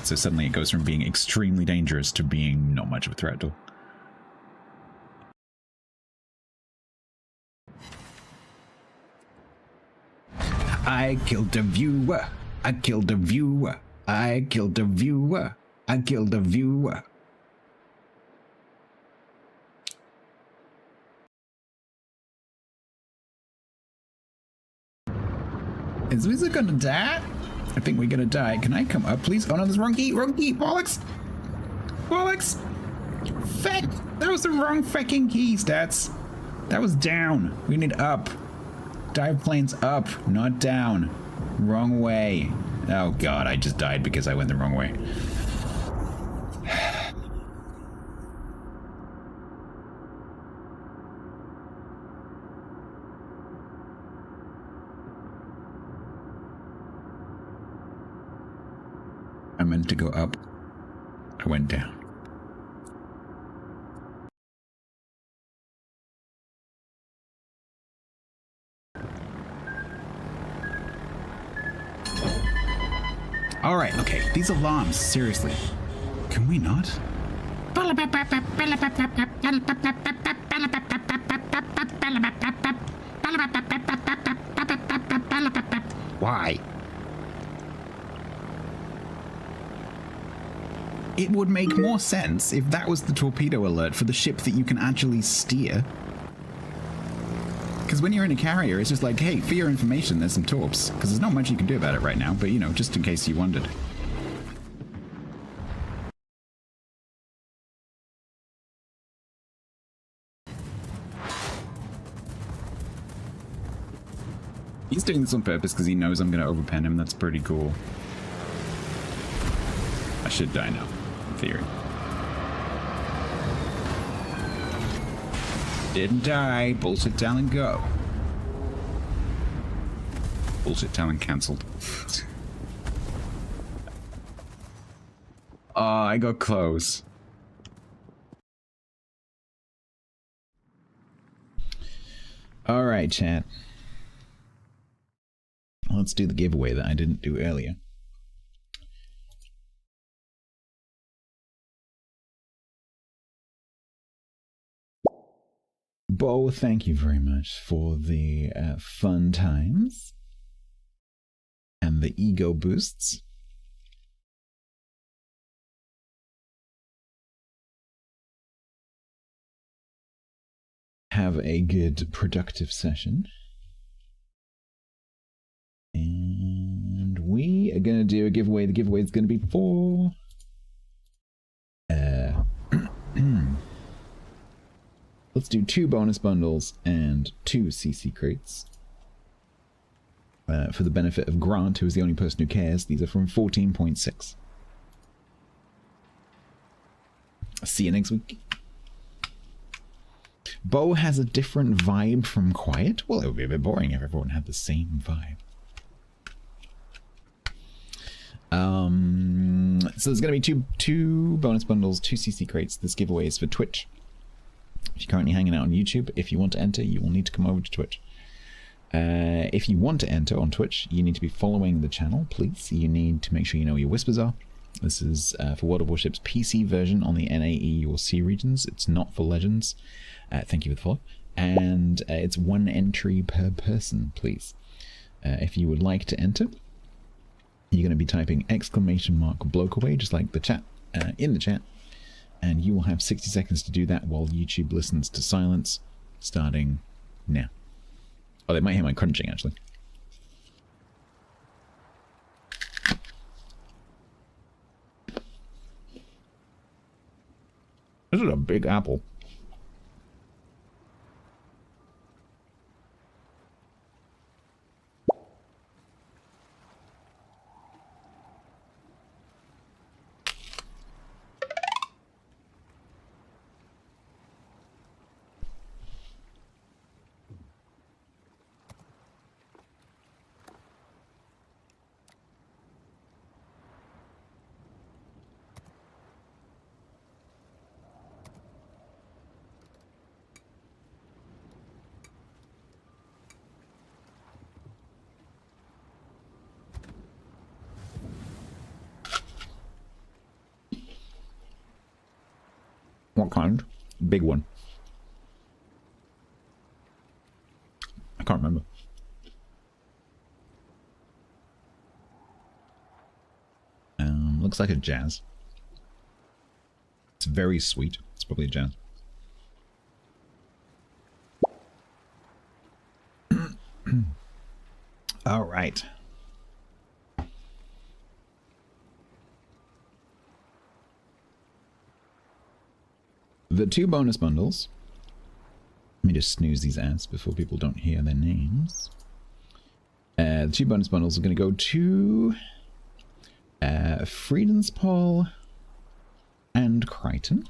So suddenly it goes from being extremely dangerous to being not much of a threat at all. I killed a viewer. I killed a viewer. I killed a viewer. I killed a viewer. Is Wizard gonna die? I think we're gonna die. Can I come up, please? Oh no, there's wrong key, bollocks! Bollocks! Feck! That was the wrong fucking key, Stats. That was down. We need up. Dive planes up, not down. Wrong way. Oh god, I just died because I went the wrong way. I meant to go up. I went down. Alright, okay. These alarms, seriously. Can we not? Why? It would make more sense if that was the torpedo alert for the ship that you can actually steer. Because when you're in a carrier, it's just like, hey, for your information, there's some torps. Because there's not much you can do about it right now, but you know, just in case you wondered. He's doing this on purpose because he knows I'm going to overpen him. That's pretty cool. I should die now, in theory. Didn't die. Bullshit talent go. Bullshit talent cancelled. Oh, I got close. Alright, chat. Let's do the giveaway that I didn't do earlier. Bo, thank you very much for the fun times and the ego boosts. Have a good, productive session. And we are going to do a giveaway. The giveaway is going to be for... Let's do 2 bonus bundles and 2 CC crates. For the benefit of Grant, who is the only person who cares, these are from 14.6. See you next week. Bo has a different vibe from Quiet? Well, it would be a bit boring if everyone had the same vibe. So there's going to be two bonus bundles, 2 CC crates. This giveaway is for Twitch. If you're currently hanging out on YouTube, if you want to enter, you will need to come over to Twitch. If you want to enter on Twitch, you need to be following the channel, please. You need to make sure you know where your whispers are. This is for World of Warships PC version on the NAE or C regions. It's not for Legends. Thank you for the follow. And it's 1 entry per person, please. If you would like to enter, you're going to be typing !bloke away, just like the chat, in the chat. And you will have 60 seconds to do that while YouTube listens to silence, starting now. Oh, they might hear my crunching, actually. This is a big apple. What kind? Big one. I can't remember. Looks like a jazz. It's very sweet. It's probably a jazz. All right. The 2 bonus bundles. Let me just snooze these ads before people don't hear their names. The 2 bonus bundles are going to go to Friedenspol and Crichton.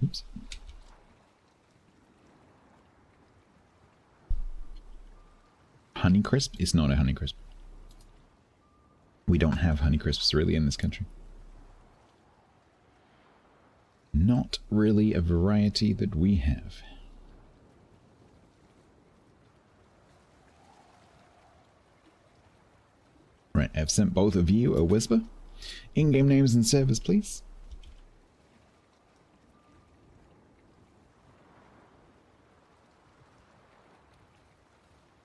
Oops. Honeycrisp? It's not a Honeycrisp. We don't have Honeycrisps really in this country. Not really a variety that we have. Right, I've sent both of you a whisper. In-game names and servers, please.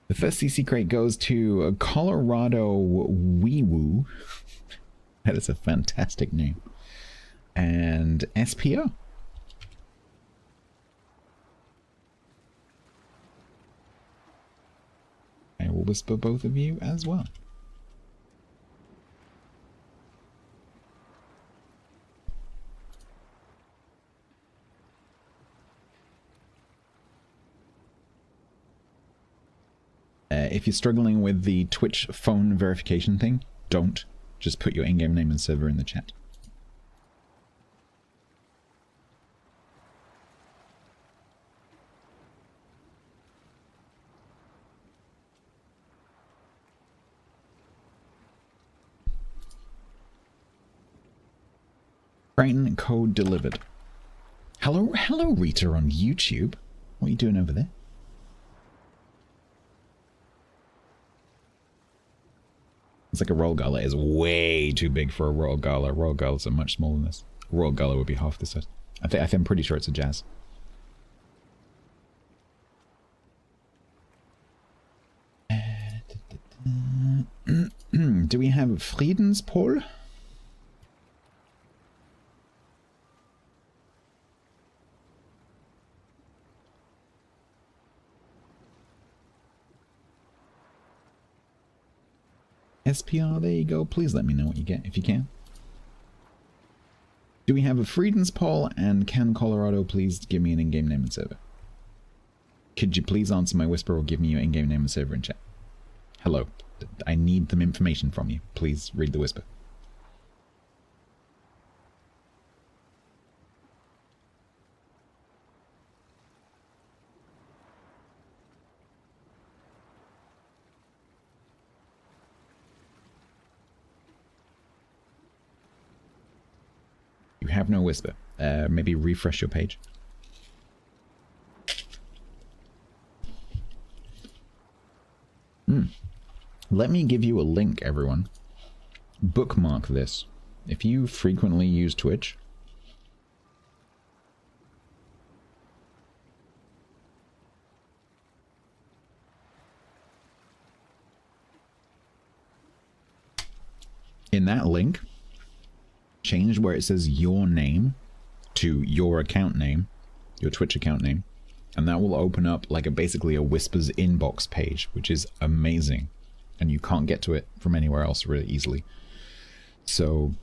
The first CC crate goes to Colorado Wee-Woo. That is a fantastic name. And SPO. I will whisper both of you as well. If you're struggling with the Twitch phone verification thing, don't. Just put your in-game name and server in the chat. Brighton code delivered. Hello Rita on YouTube. What are you doing over there? It's like a Royal Gala is way too big for a Royal Gala. Royal Galas are much smaller than this. Royal Gala would be half this size. I'm pretty sure it's a jazz. Do we have Friedenspol? SPR, there you go. Please let me know what you get if you can. Do we have a Freedom's poll, and can Colorado please give me an in-game name and server? Could you please answer my whisper or give me your in-game name and server in chat? Hello. I need some information from you. Please read the whisper. You have no whisper. Maybe refresh your page. Let me give you a link, everyone. Bookmark this. If you frequently use Twitch, in that link, change where it says your name to your account name, your Twitch account name, and that will open up like basically a Whispers inbox page, which is amazing. And you can't get to it from anywhere else really easily. So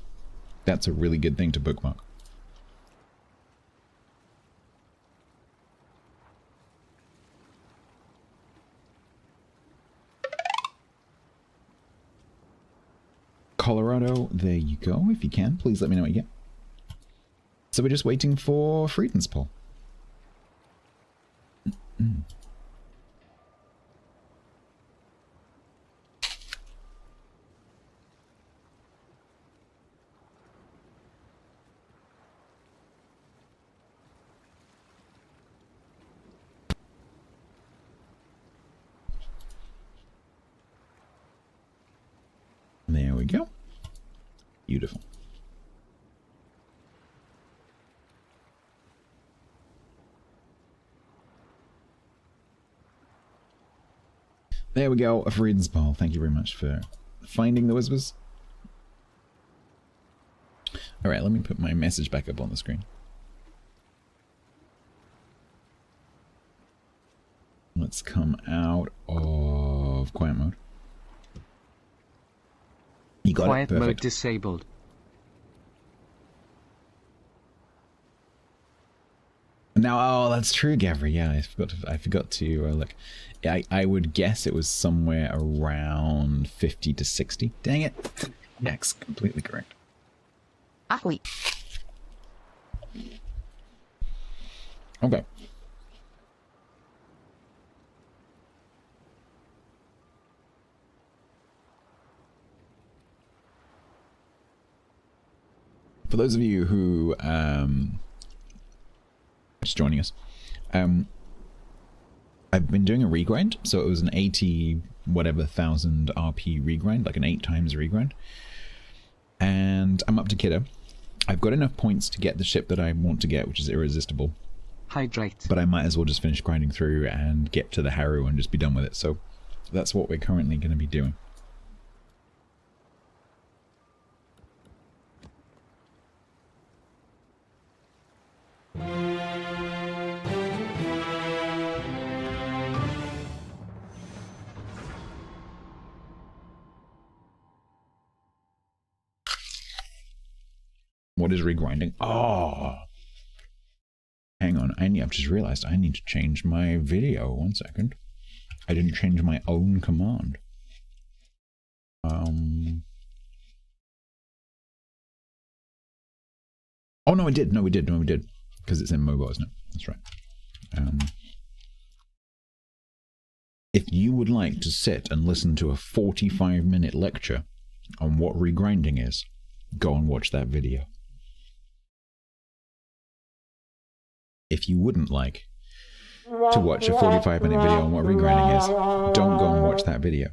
that's a really good thing to bookmark. Colorado, there you go. If you can, please let me know what you get. So we're just waiting for Freedom's poll. There we go. Beautiful. There we go, a Freedom's poll. Thank you very much for finding the whispers. Alright, let me put my message back up on the screen. Let's come out of quiet mode. You got Quiet it? Perfect. mode disabled. Now, oh, that's true, Gavri. Yeah, I forgot to look. I would guess it was somewhere around 50 to 60. Dang it. Yes, completely correct. Ahoi. Okay. For those of you who just joining us, I've been doing a regrind, so it was an 80 whatever thousand RP regrind, like an 8 times regrind, and I'm up to Kiddo. I've got enough points to get the ship that I want to get, which is irresistible. Hydrate. But I might as well just finish grinding through and get to the Haru and just be done with it. So that's what we're currently going to be doing. What is regrinding? Oh, hang on. I've just realized I need to change my video. 1 second. I didn't change my own command. Oh no, I did. No, we did. No, we did. Because it's in mobile, isn't it? That's right. If you would like to sit and listen to a 45-minute lecture on what regrinding is, go and watch that video. If you wouldn't like to watch a 45-minute video on what regrinding is, don't go and watch that video.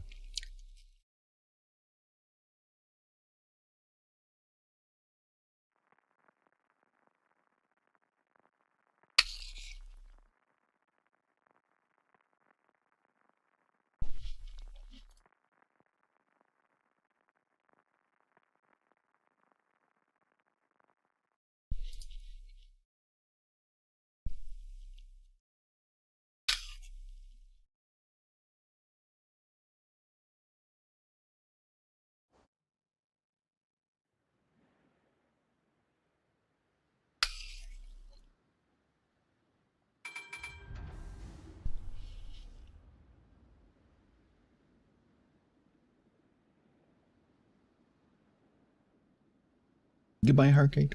Goodbye, Heartgate.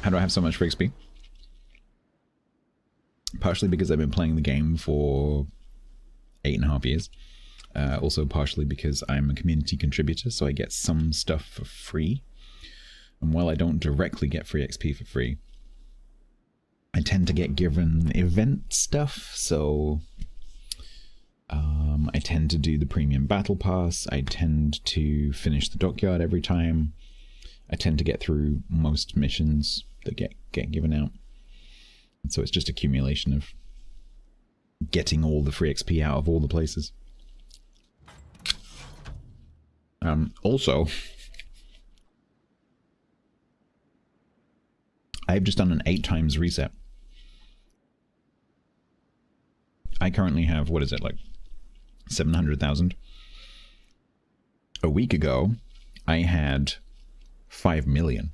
How do I have so much free XP? Partially because I've been playing the game for 8.5 years. Also partially because I'm a community contributor, so I get some stuff for free. And while I don't directly get free XP for free, I tend to get given event stuff, so I tend to do the premium battle pass, I tend to finish the dockyard every time, I tend to get through most missions that get given out. And so it's just accumulation of getting all the free XP out of all the places. Also, I've just done an 8 times reset. I currently have, what is it, like 700,000? A week ago, I had 5 million.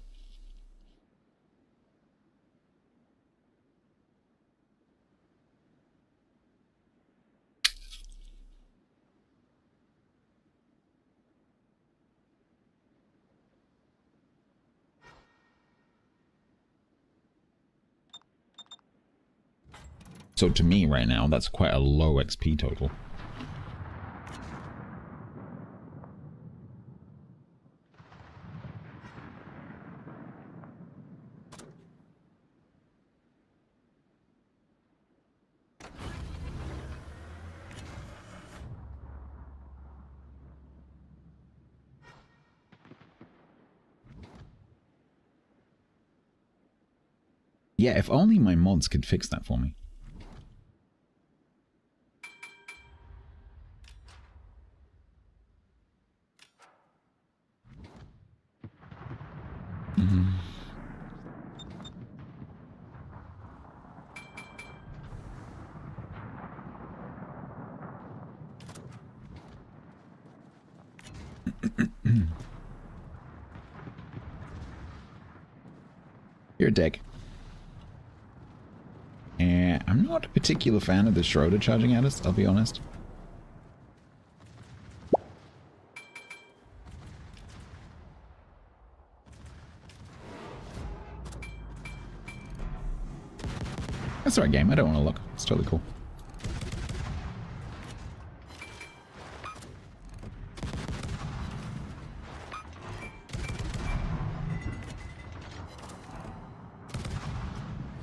So to me right now, that's quite a low XP total. Yeah, if only my mods could fix that for me. You're a dick. I'm not a particular fan of the Schroeder charging at us, I'll be honest. That's alright, game. I don't want to look. It's totally cool.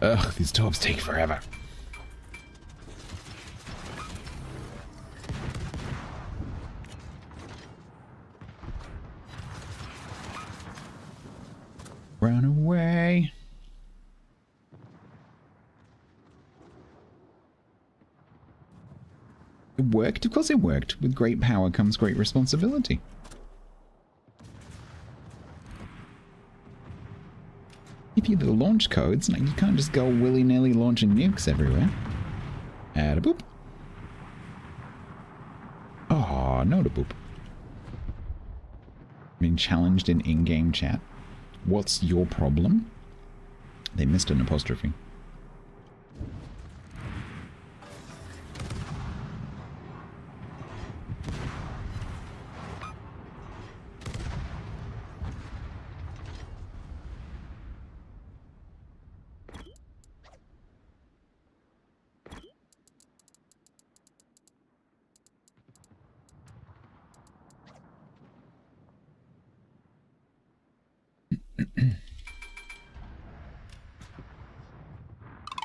Ugh, these jobs take forever. Run away. It worked? Of course it worked. With great power comes great responsibility. Give you the launch codes, like you can't just go willy-nilly launching nukes everywhere. Add a boop. Oh, no to boop. Being challenged in in-game chat. What's your problem? They missed an apostrophe.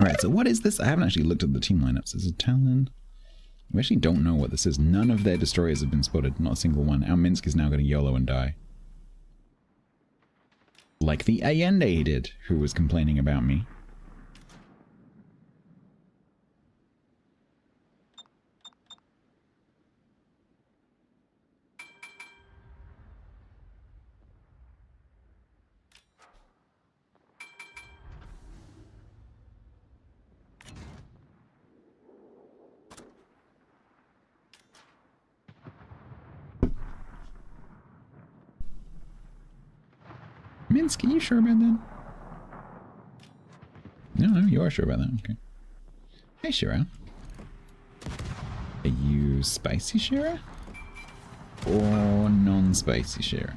Alright, so what is this? I haven't actually looked at the team lineups. Is it Talon? We actually don't know what this is. None of their destroyers have been spotted. Not a single one. Our Minsk is now going to YOLO and die. Like the Allende did, who was complaining about me. Minsk, are you sure about that? No, you are sure about that. Okay. Hey, Shira. Are you spicy, Shira? Or non and spicy share.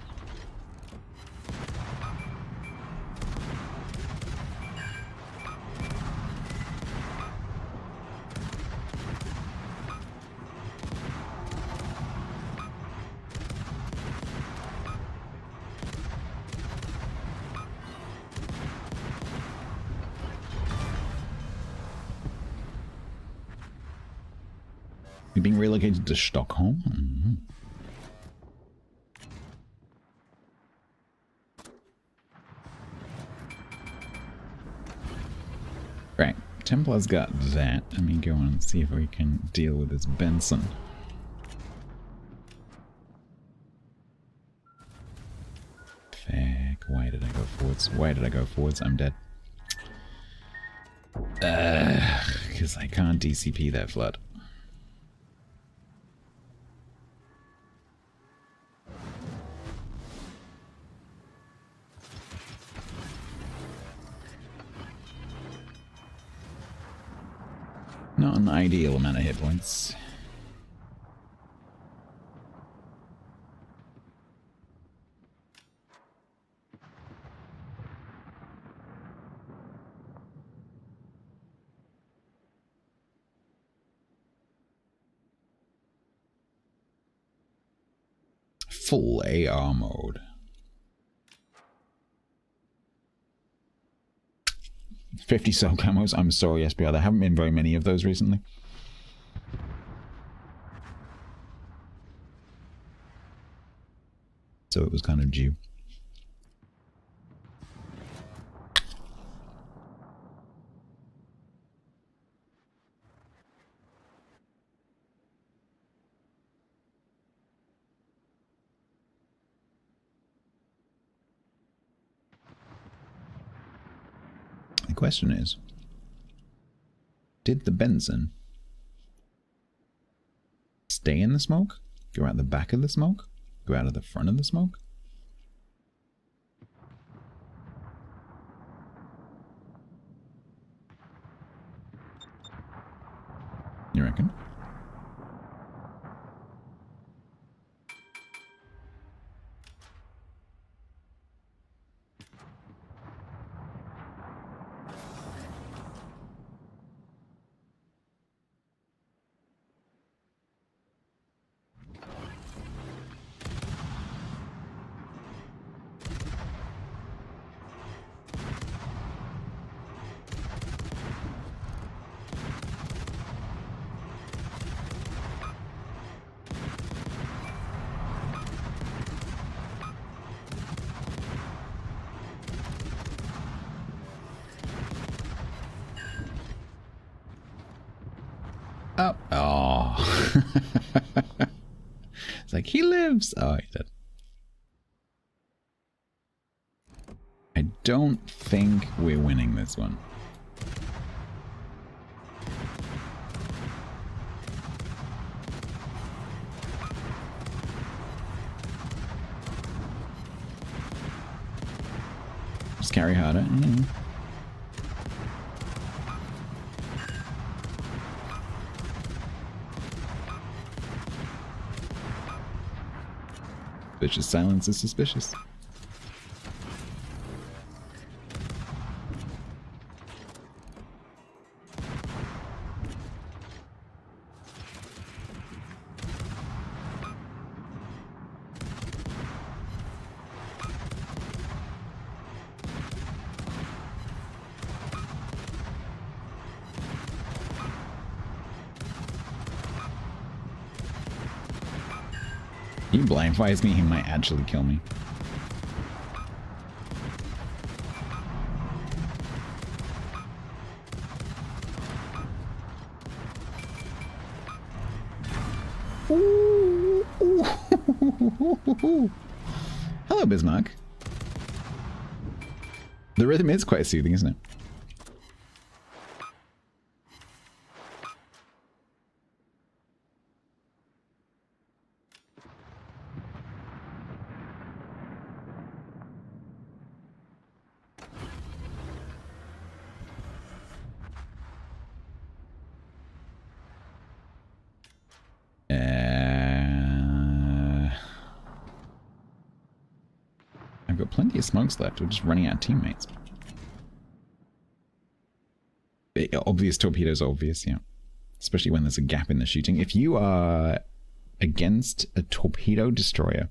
You're being relocated to Stockholm? Mm-hmm. Right, Templar's got that. Let me go on and see if we can deal with this Benson. Fuck, why did I go forwards? Why did I go forwards? I'm dead. Because I can't DCP that flood. Not an ideal amount of hit points. Full AR mode. 50 soul camos. I'm sorry, SPR. There haven't been very many of those recently. So it was kind of due. The question is, did the Benson stay in the smoke? Go out the back of the smoke? Go out of the front of the smoke? You reckon? Oh. Oh. It's like, he lives. Oh, he did. I don't think we're winning this one. Just carry harder. Mm-hmm. Suspicious silence is suspicious. He blind fires me, he might actually kill me. Ooh, ooh. Hello, Bismarck. The rhythm is quite soothing, isn't it? got plenty of smokes left. We're just running out of teammates. Obvious torpedoes, obvious, yeah. Especially when there's a gap in the shooting. If you are against a torpedo destroyer...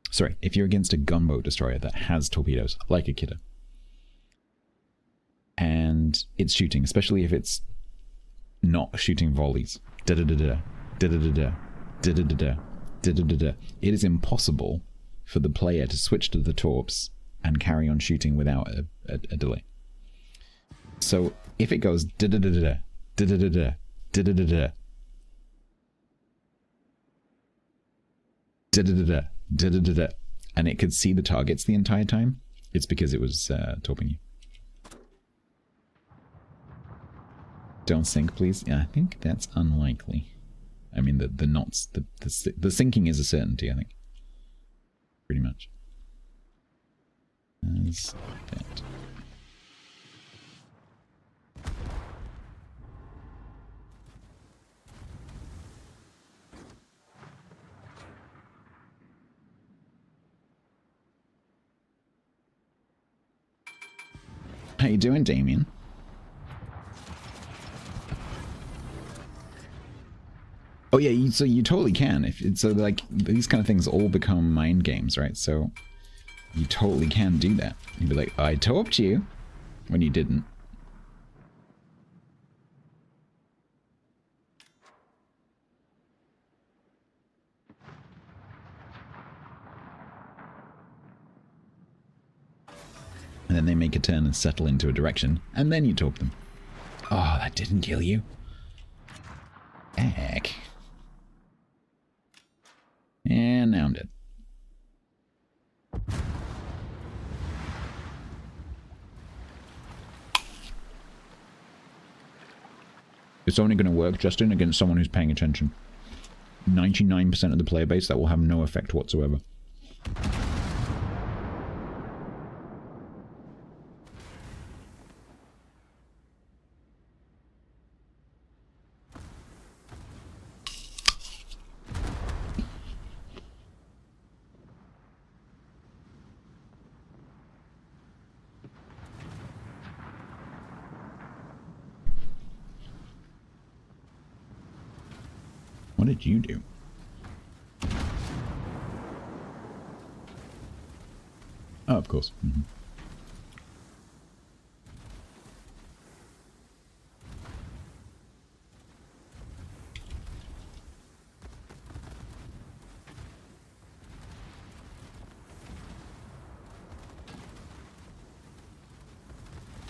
Sorry, if you're against a gunboat destroyer that has torpedoes, like a kidder, and it's shooting, especially if it's not shooting volleys, da-da-da-da, da-da-da-da, da-da-da-da, da-da-da-da, it is impossible for the player to switch to the torps and carry on shooting without a delay. So if it goes da-da-da-da, da-da-da-da, da-da-da-da, da-da-da-da, da-da-da-da, and it could see the targets the entire time, it's because it was torping you. Don't sink, please. Yeah, I think that's unlikely. I mean, the knots, the sinking is a certainty, I think. Pretty much. As that. How you doing, Damien? Oh yeah, so you totally can. If it's so, like, these kind of things all become mind games, right? So you totally can do that. You'd be like, I torped you, when you didn't. And then they make a turn and settle into a direction, and then you torp them. Oh, that didn't kill you. Heck. And now I'm dead. It's only going to work, Justin, against someone who's paying attention. 99% of the player base, that will have no effect whatsoever. What did you do? Oh, of course. Mm-hmm.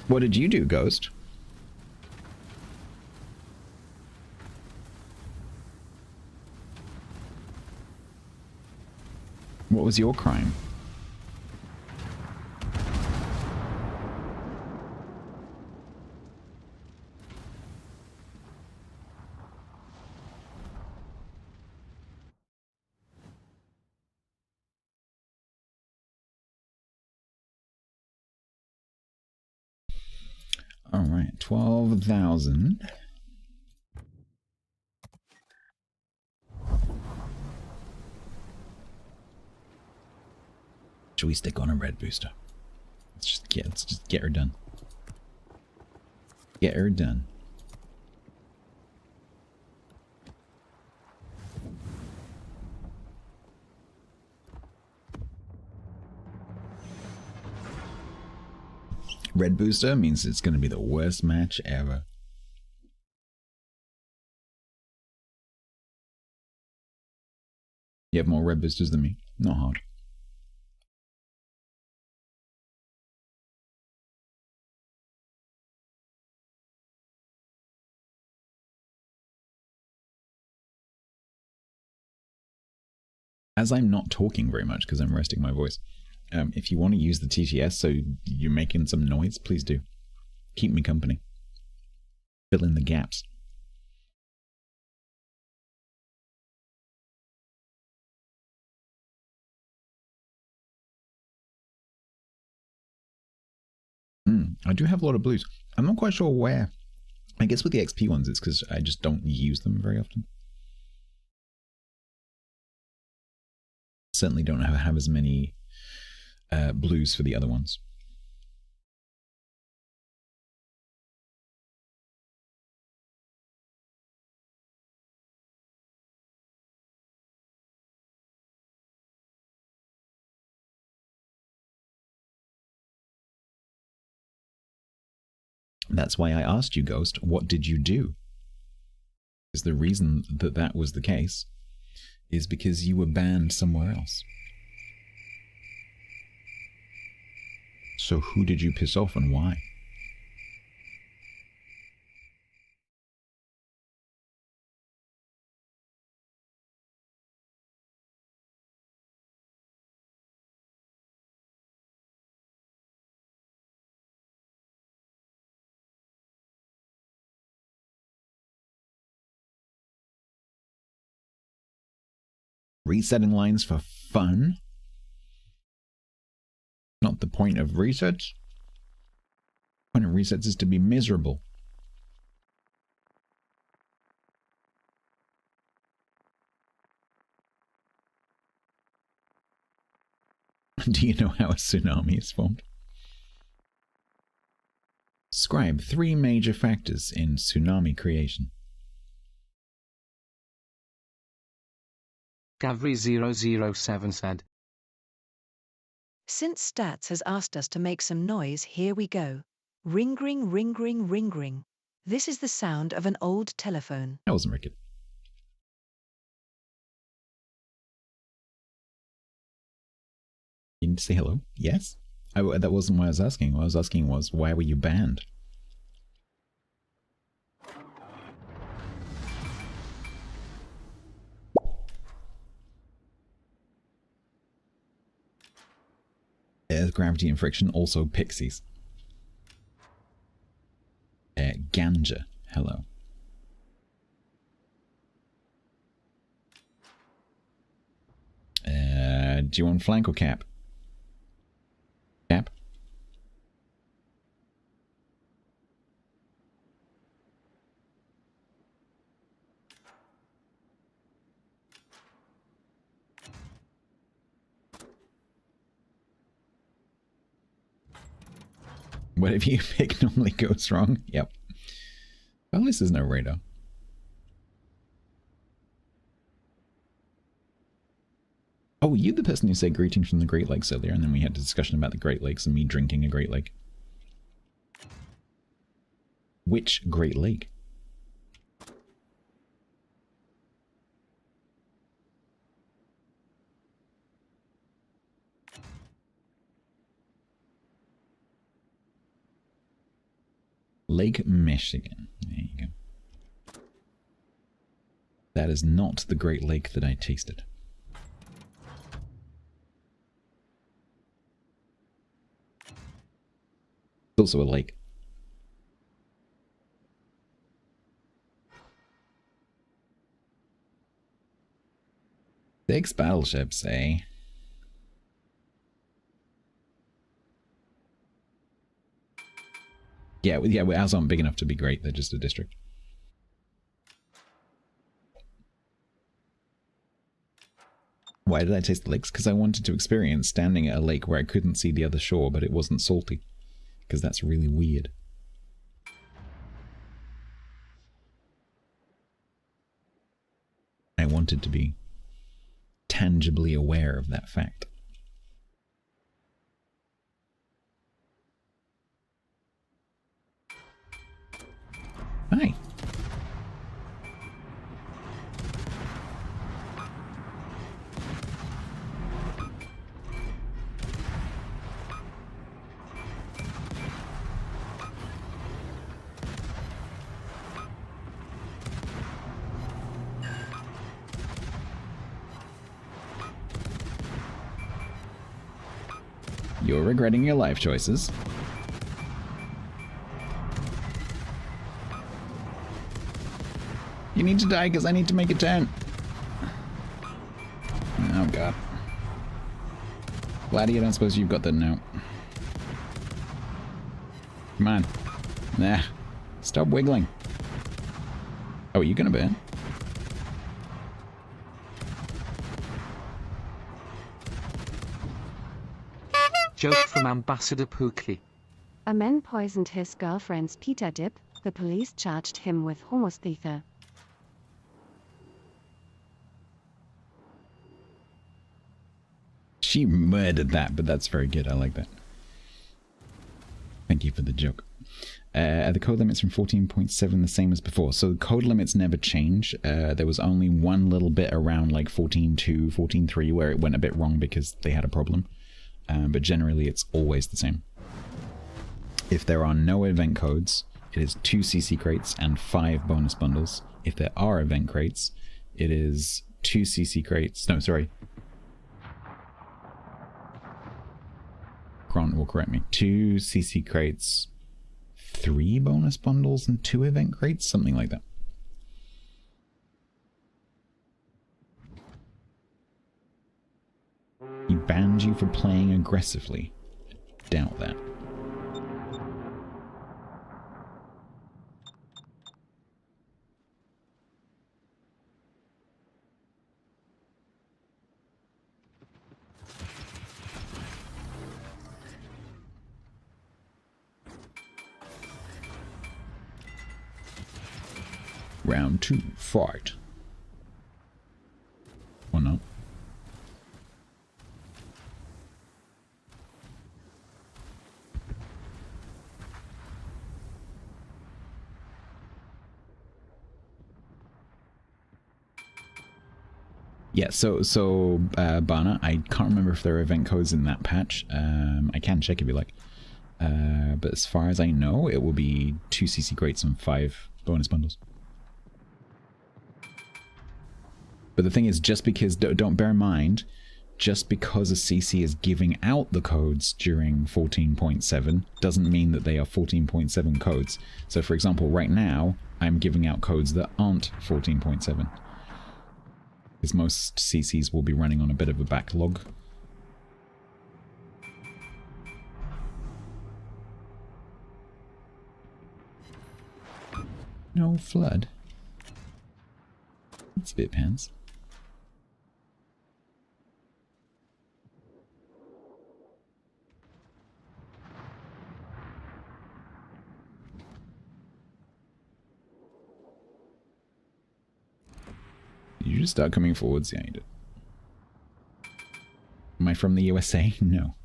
What did you do, Ghost? What was your crime? All right, 12,000. Should we stick on a red booster? Let's just get her done. Get her done. Red booster means it's going to be the worst match ever. You have more red boosters than me. Not hard. As I'm not talking very much because I'm resting my voice, if you want to use the TTS so you're making some noise, please do. Keep me company. Fill in the gaps. I do have a lot of blues. I'm not quite sure where. I guess with the XP ones it's because I just don't use them very often. Certainly don't have as many blues for the other ones. That's why I asked you, Ghost, what did you do? Because the reason that that was the case is because you were banned somewhere else. So who did you piss off and why? Resetting lines for fun? Not the point of resets? The point of resets is to be miserable. Do you know how a tsunami is formed? Describe 3 major factors in tsunami creation. Gavri007 said. Since Stats has asked us to make some noise, here we go. Ring ring ring ring ring ring. This is the sound of an old telephone. That wasn't wicked. You need to say hello? Yes? That wasn't what I was asking. What I was asking was, why were you banned? There's gravity and friction, also pixies. Ganja, hello. Do you want flank or cap? Cap? Whatever you pick normally goes wrong. Yep. Well, this is no radar. Oh, you the person who said greetings from the Great Lakes earlier, and then we had a discussion about the Great Lakes and me drinking a Great Lake. Which Great Lake? Lake Michigan. There you go. That is not the Great Lake that I tasted. It's also a lake. 6 battleships, eh? Yeah, ours aren't big enough to be great. They're just a district. Why did I taste the lakes? Because I wanted to experience standing at a lake where I couldn't see the other shore, but it wasn't salty. Because that's really weird. I wanted to be tangibly aware of that fact. Hi. You're regretting your life choices. You need to die because I need to make a tent. Oh god. Laddie, I don't suppose you've got that now. Come on. Nah. Stop wiggling. Oh, are you gonna burn? Joke from Ambassador Pookie. A man poisoned his girlfriend's pita dip. The police charged him with homosthesia. She murdered that, but that's very good. I like that. Thank you for the joke. Are the code limits from 14.7 the same as before? So the code limits never change. There was only one little bit around like 14.2, 14.3 where it went a bit wrong because they had a problem. But generally it's always the same. If there are no event codes, it is 2 CC crates and 5 bonus bundles. If there are event crates, it is 2 CC crates. No, sorry. Grant will correct me. 2 CC crates, 3 bonus bundles, and 2 event crates? Something like that. He banned you for playing aggressively. Doubt that. Round 2, fight. Or not. Yeah, so Bana, I can't remember if there are event codes in that patch. I can check if you like. But as far as I know, it will be 2 CC crates and 5 bonus bundles. But the thing is, just because, don't bear in mind, just because a CC is giving out the codes during 14.7 doesn't mean that they are 14.7 codes. So for example, right now, I'm giving out codes that aren't 14.7. Because most CCs will be running on a bit of a backlog. No flood. That's a bit pants. You just start coming forwards? Yeah, you did. Am I from the USA? No.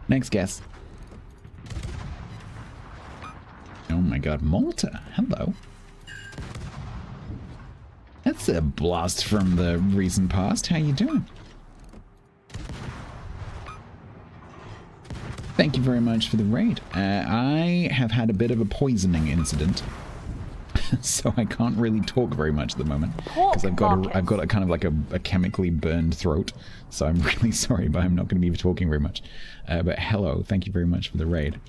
Next guess. Oh my god, Malta. Hello. That's a blast from the recent past. How you doing? Thank you very much for the raid. I have had a bit of a poisoning incident, so I can't really talk very much at the moment because I've got a kind of like a chemically burned throat. So I'm really sorry, but I'm not going to be talking very much. But hello, thank you very much for the raid.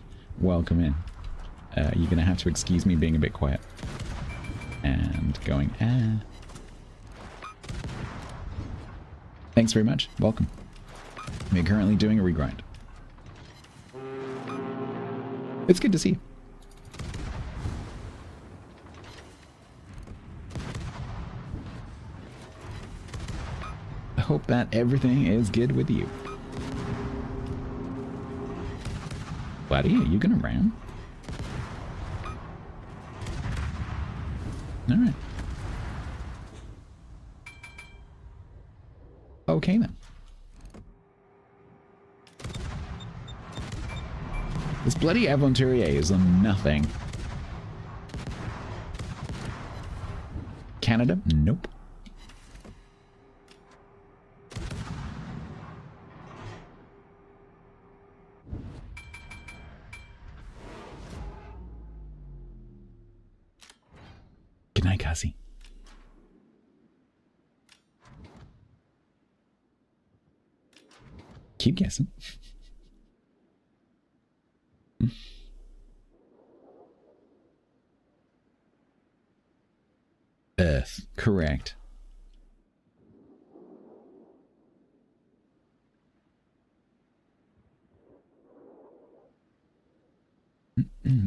Welcome in. You're going to have to excuse me being a bit quiet and going. Thanks very much. Welcome. We're currently doing a regrind. It's good to see you. I hope that everything is good with you. Buddy, are you gonna ram? Alright. Okay then. This bloody Aventurier is on nothing. Canada? Nope. Good night, Cassie. Keep guessing. Earth, correct.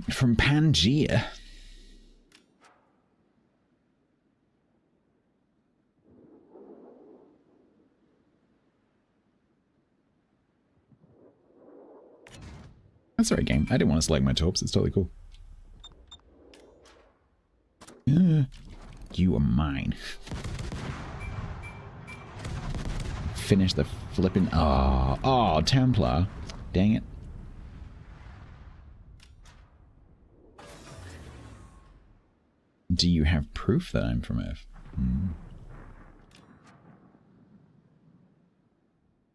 From Pangea. That's alright, game. I didn't want to select my torps. It's totally cool. You are mine. Finish the flipping... Oh, Templar. Dang it. Do you have proof that I'm from Earth?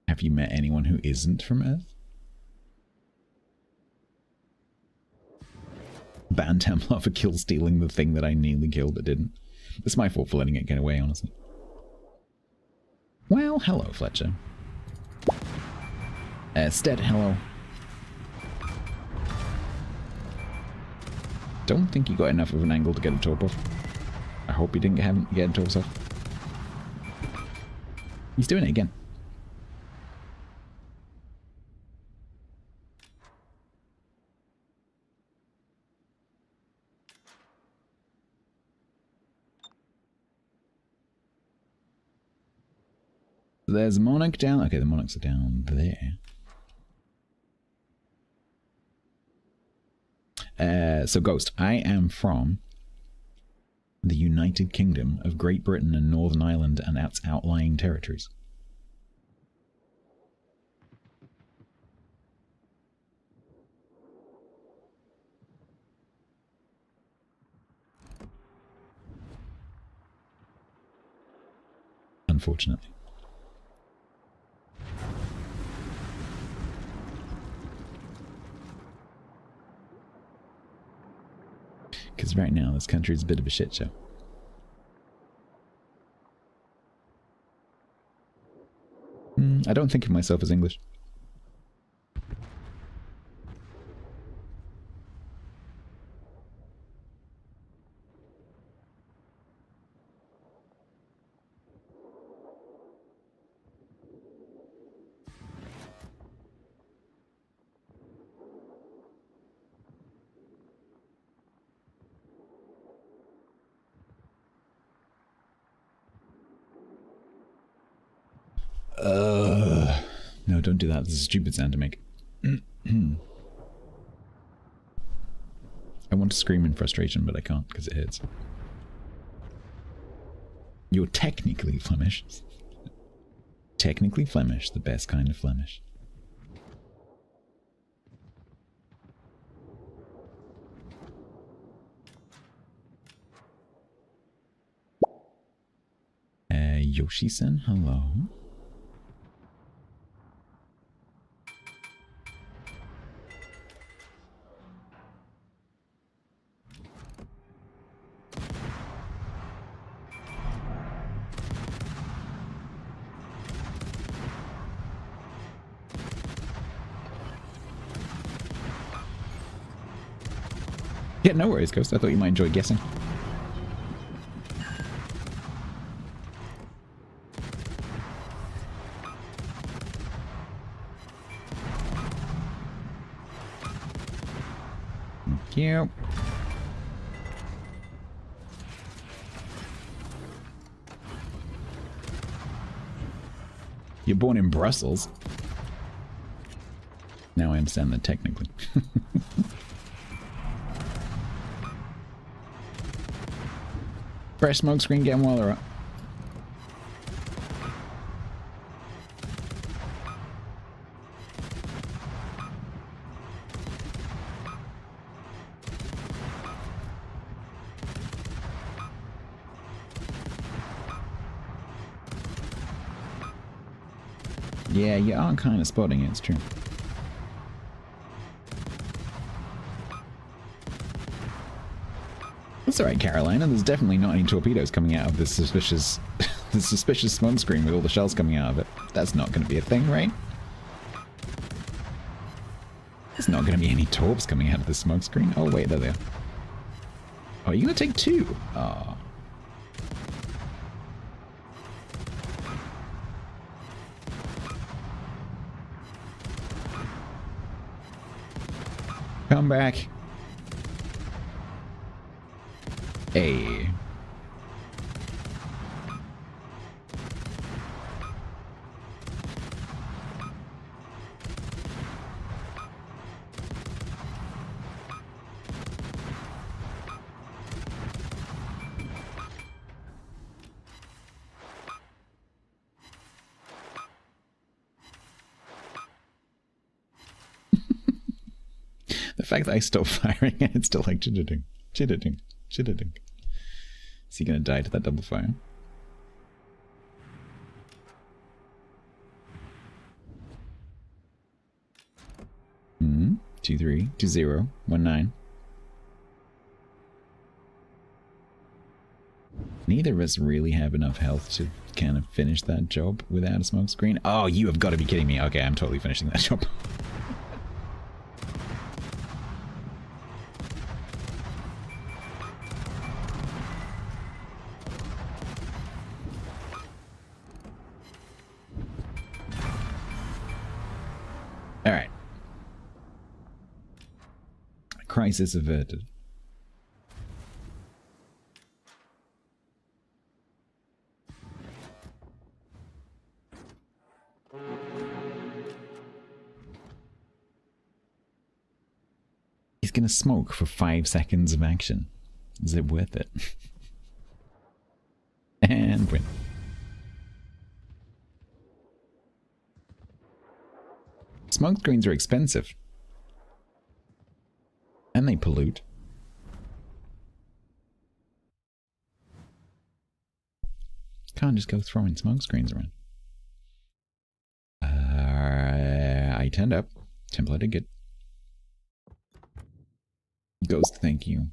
Have you met anyone who isn't from Earth? Ban Templar for kill stealing the thing that I nearly killed but didn't. It's my fault for letting it get away, honestly. Well, hello, Fletcher. Stead, hello. Don't think you got enough of an angle to get a torp off. I hope you didn't get a torp off. He's doing it again. There's Monarch down. Okay, the Monarchs are down there. So Ghost, I am from the United Kingdom of Great Britain and Northern Ireland and its outlying territories. Unfortunately. Because right now this country is a bit of a shit show. I don't think of myself as English. No, don't do that. This is a stupid sound to make. I want to scream in frustration, but I can't because it hurts. You're technically Flemish. Technically Flemish, the best kind of Flemish. Yoshi-san, hello. Yeah, no worries, Ghost. I thought you might enjoy guessing. Thank you. You're born in Brussels. Now I understand that technically. Fresh smoke screen, getting while they're up. Yeah, you are kind of spotting it, it's true. That's alright, Carolina. There's definitely not any torpedoes coming out of this suspicious the suspicious smoke screen with all the shells coming out of it. That's not going to be a thing, right? There's not going to be any torps coming out of the smoke screen. Oh, wait, there they are. Oh, you're going to take two? Oh. Come back. Hey. The fact that I stopped firing and it's still like chitter-ding, chitter-ding, chitter-ding. Is he gonna die to that double fire? Hmm. 2-3, 2-0, 1-9. Neither of us really have enough health to kind of finish that job without a smoke screen. Oh, you have got to be kidding me. Okay, I'm totally finishing that job. Alright. Crisis averted. He's gonna smoke for 5 seconds of action. Is it worth it? And win. Smoke screens are expensive. And they pollute. Can't just go throwing smoke screens around. I turned up. Templated good. Ghost, thank you.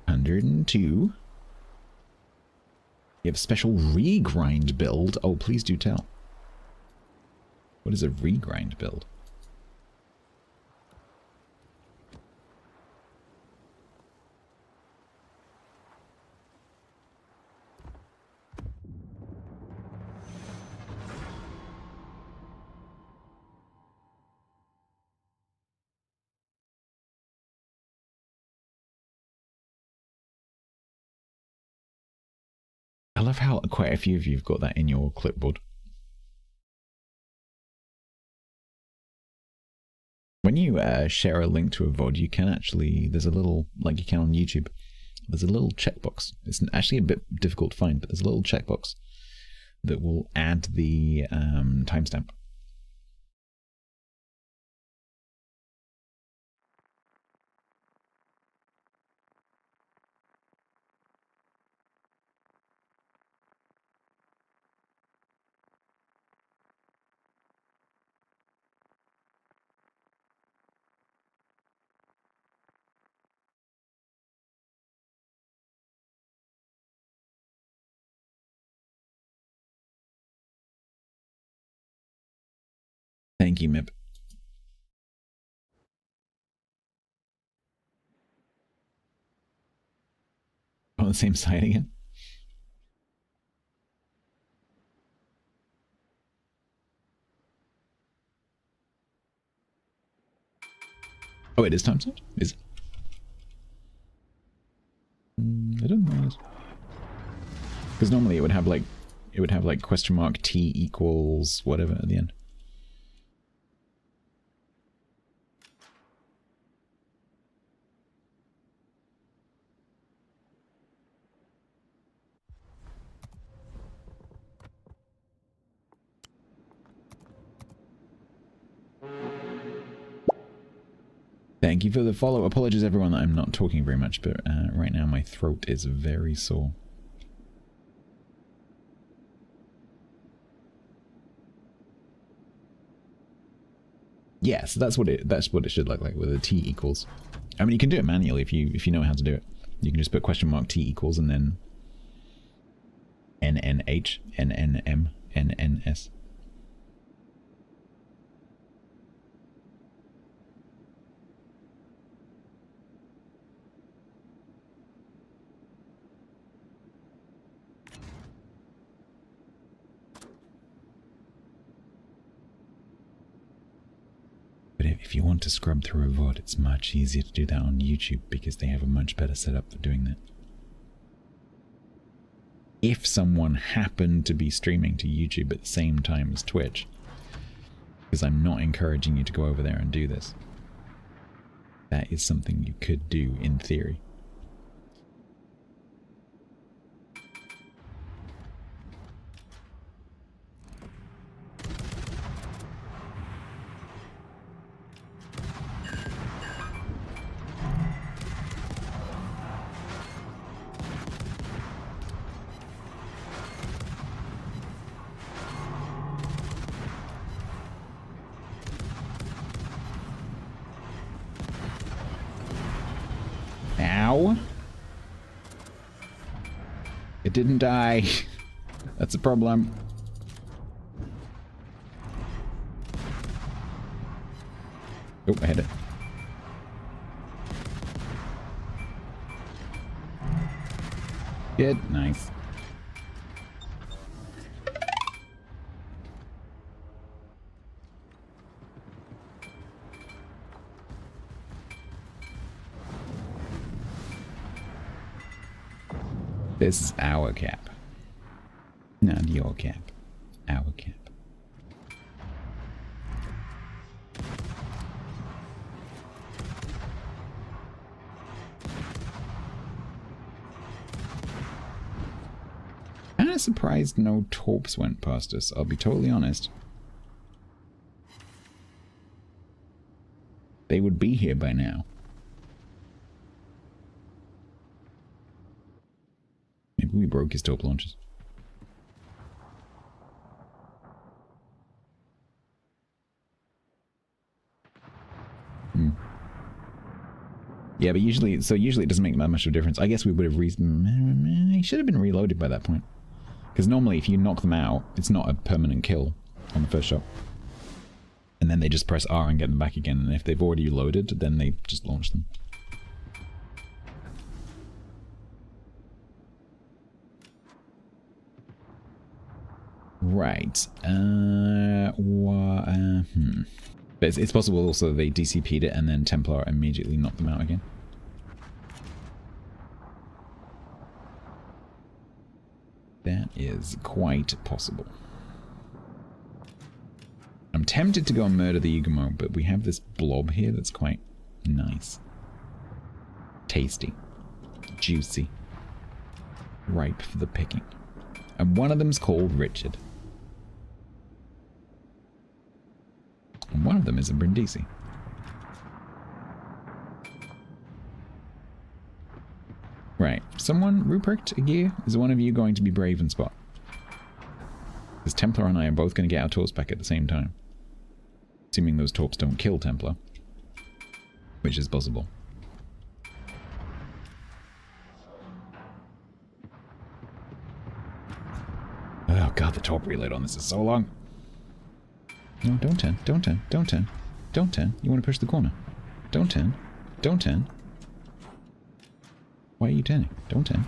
$102. You have a special regrind build. Oh, please do tell. What is a regrind build? I love how quite a few of you have got that in your clipboard. When you share a link to a VOD, you can actually, there's a little, like you can on YouTube, there's a little checkbox. It's actually a bit difficult to find, but there's a little checkbox that will add the timestamp. Thank you, Mip. On the same side again? Oh, it is time set? Is it? I don't know. Because normally it would have like question mark T equals whatever at the end. Thank you for the follow. Apologies everyone that I'm not talking very much, but right now my throat is very sore. Yeah, so that's what it should look like with a T equals. I mean, you can do it manually if you know how to do it. You can just put question mark T equals and then NNH, NNM, NNS. But if you want to scrub through a VOD, it's much easier to do that on YouTube because they have a much better setup for doing that. If someone happened to be streaming to YouTube at the same time as Twitch, because I'm not encouraging you to go over there and do this, that is something you could do in theory. Ow. It didn't die. That's a problem. Oh, I hit it. Good. Nice. This is our cap. Not your cap. Our cap. I'm surprised no torps went past us, I'll be totally honest. They would be here by now. Maybe we broke his torp launchers. Yeah, but usually it doesn't make that much of a difference. I guess we would have he should have been reloaded by that point. Because normally if you knock them out, it's not a permanent kill on the first shot. And then they just press R and get them back again. And if they've already loaded, then they just launch them. Right. But it's possible also they DCP'd it and then Templar immediately knocked them out again. That is quite possible. I'm tempted to go and murder the Ugamo, but we have this blob here that's quite nice. Tasty. Juicy. Ripe for the picking. And one of them's called Richard. And one of them is a Brindisi. Right. Someone, Rupert, Agir, is one of you going to be brave and spot? Because Templar and I are both going to get our torps back at the same time. Assuming those torps don't kill Templar. Which is possible. Oh god, the torp reload on this is so long. No, don't turn, don't turn, don't turn, don't turn. You want to push the corner. Don't turn, don't turn. Why are you turning? Don't turn.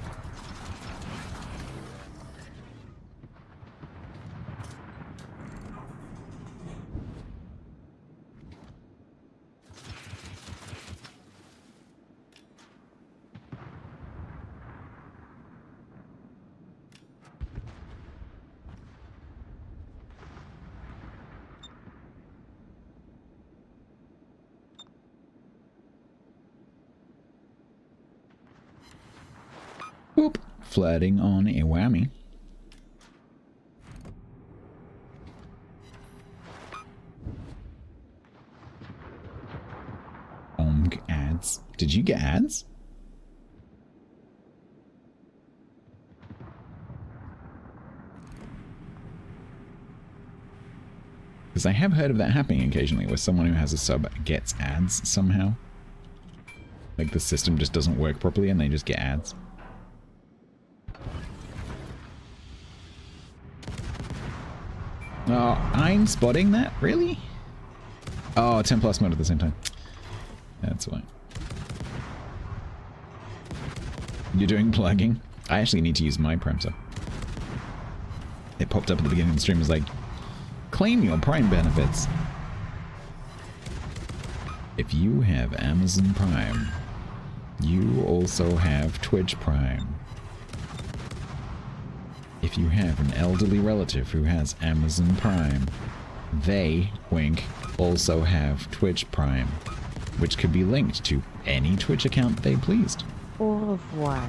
Whoop. Flirting on a whammy. Ads. Did you get ads? Because I have heard of that happening occasionally, where someone who has a sub gets ads somehow. Like the system just doesn't work properly and they just get ads. Oh, I'm spotting that? Really? Oh, 10 plus mode at the same time. That's why. You're doing plugging? I actually need to use my Prime sub. It popped up at the beginning of the stream, it was like, claim your Prime benefits. If you have Amazon Prime, you also have Twitch Prime. If you have an elderly relative who has Amazon Prime, they, wink, also have Twitch Prime, which could be linked to any Twitch account they pleased. Au revoir.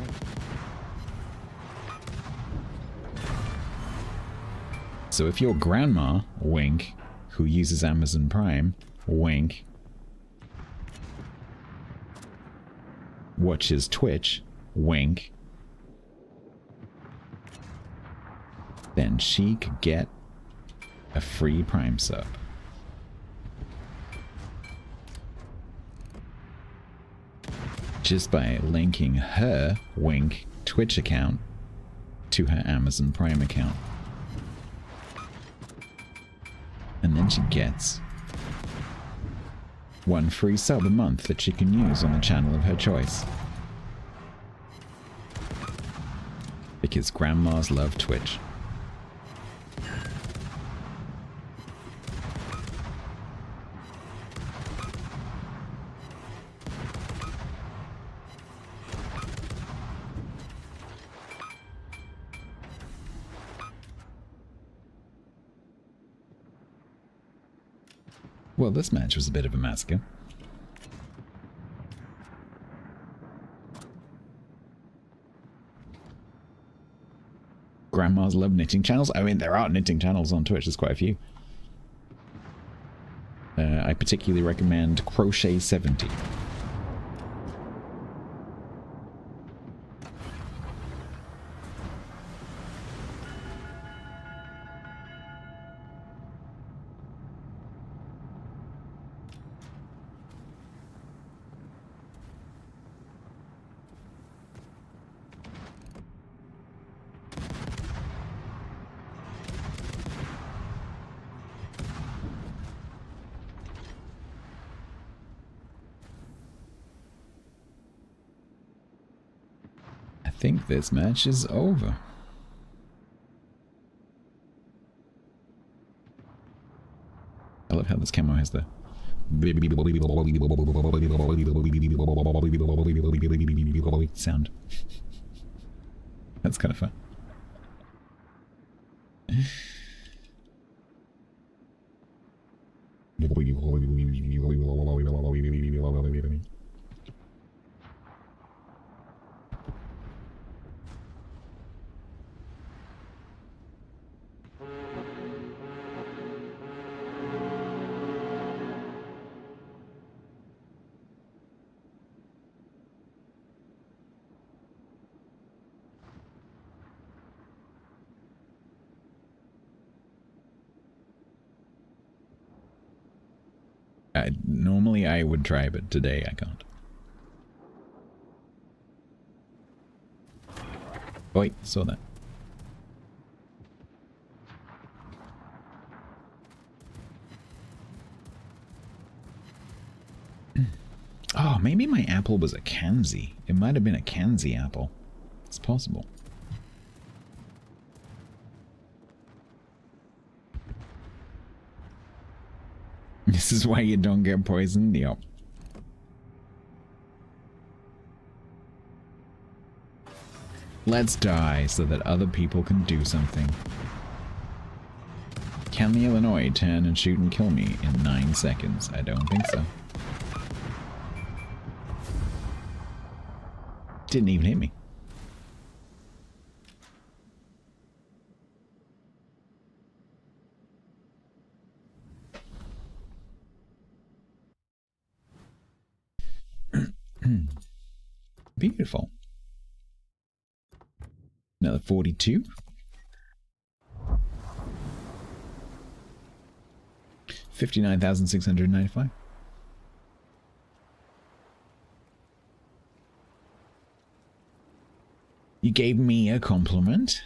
So if your grandma, wink, who uses Amazon Prime, wink, watches Twitch, wink, then she could get a free Prime sub. just by linking her, wink, Twitch account to her Amazon Prime account. And then she gets 1 free sub a month that she can use on the channel of her choice. Because grandmas love Twitch. Well, this match was a bit of a massacre. Grandmas love knitting channels. I mean, there are knitting channels on Twitch. There's quite a few. I particularly recommend Crochet 70. I think this match is over. I love how this camo has the sound. That's kind of fun. Normally I would try, but today I can't. Oh, wait, saw that. Oh, maybe my apple was a Kanzi. It might have been a Kanzi apple. It's possible. This is why you don't get poisoned? Yep. Let's die so that other people can do something. Can the Illinois turn and shoot and kill me in 9 seconds? I don't think so. Didn't even hit me. Beautiful. Another 42. 59,695. You gave me a compliment.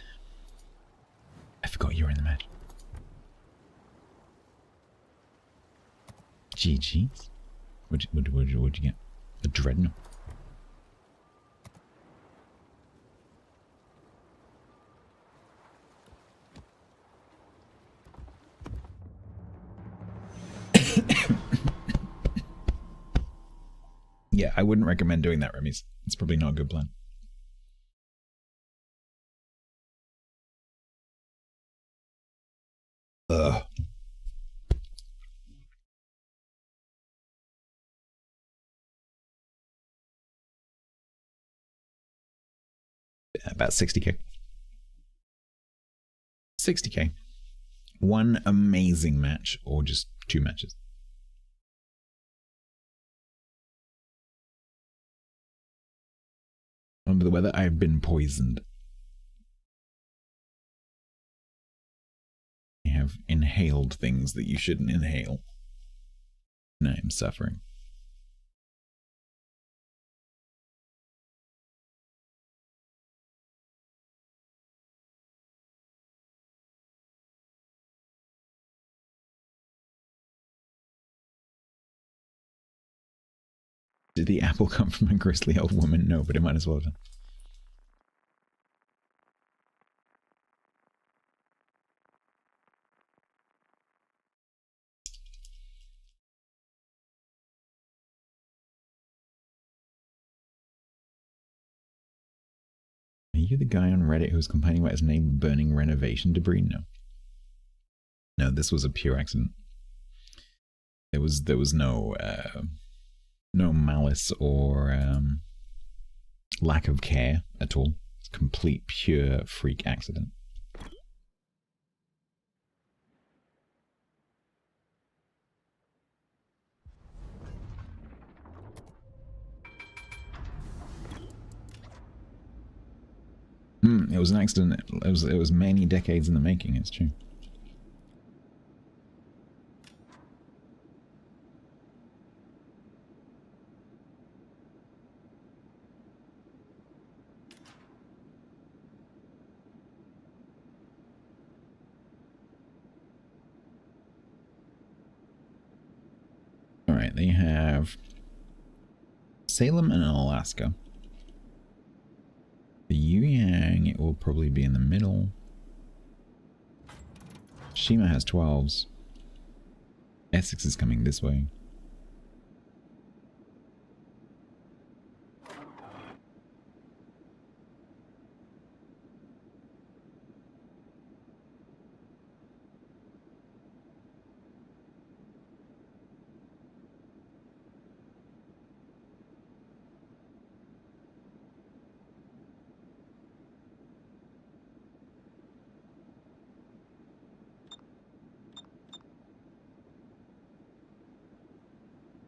I forgot you were in the match. GG's. What'd you get? A dreadnought. Yeah, I wouldn't recommend doing that, Remis. It's probably not a good plan. Ugh. About 60k. 60k. One amazing match, or just 2 matches. Under the weather, I've been poisoned. I have inhaled things that you shouldn't inhale. And I am suffering. Did the apple come from a grizzly old woman? No, but it might as well have done. Are you the guy on Reddit who was complaining about his name burning renovation debris? No. No, this was a pure accident. There was no no malice or lack of care at all. It's a complete pure freak accident. It was an accident. It was many decades in the making. It's true. All right, they have Salem and Alaska. The Yuyang, it will probably be in the middle. Shima has 12s. Essex is coming this way.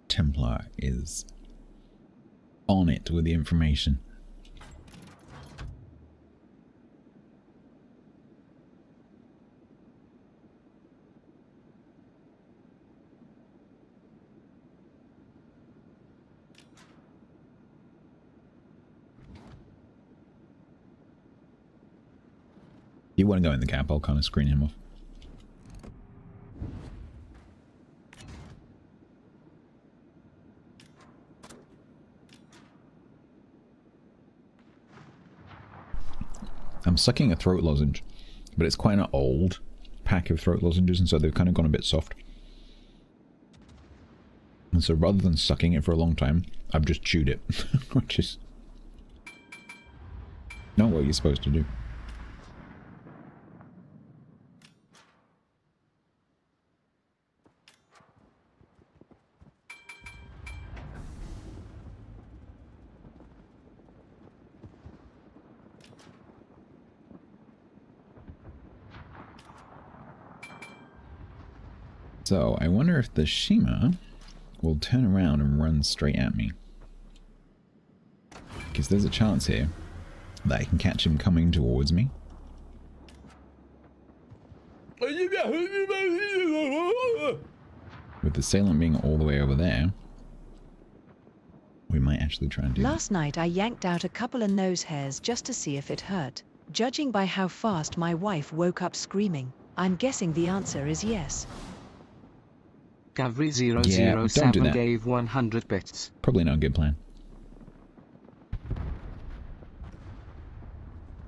Templar is on it with the information. You want to go in the cap, I'll kind of screen him off. I'm sucking a throat lozenge, but it's quite an old pack of throat lozenges, and so they've kind of gone a bit soft. And so rather than sucking it for a long time, I've just chewed it, which is not what you're supposed to do. So, I wonder if the Shima will turn around and run straight at me. Because there's a chance here that I can catch him coming towards me. With the Salem being all the way over there, we might actually try and do Last night I yanked out a couple of nose hairs just to see if it hurt. Judging by how fast my wife woke up screaming, I'm guessing the answer is yes. Gavri007 gave 100 bits. Probably not a good plan.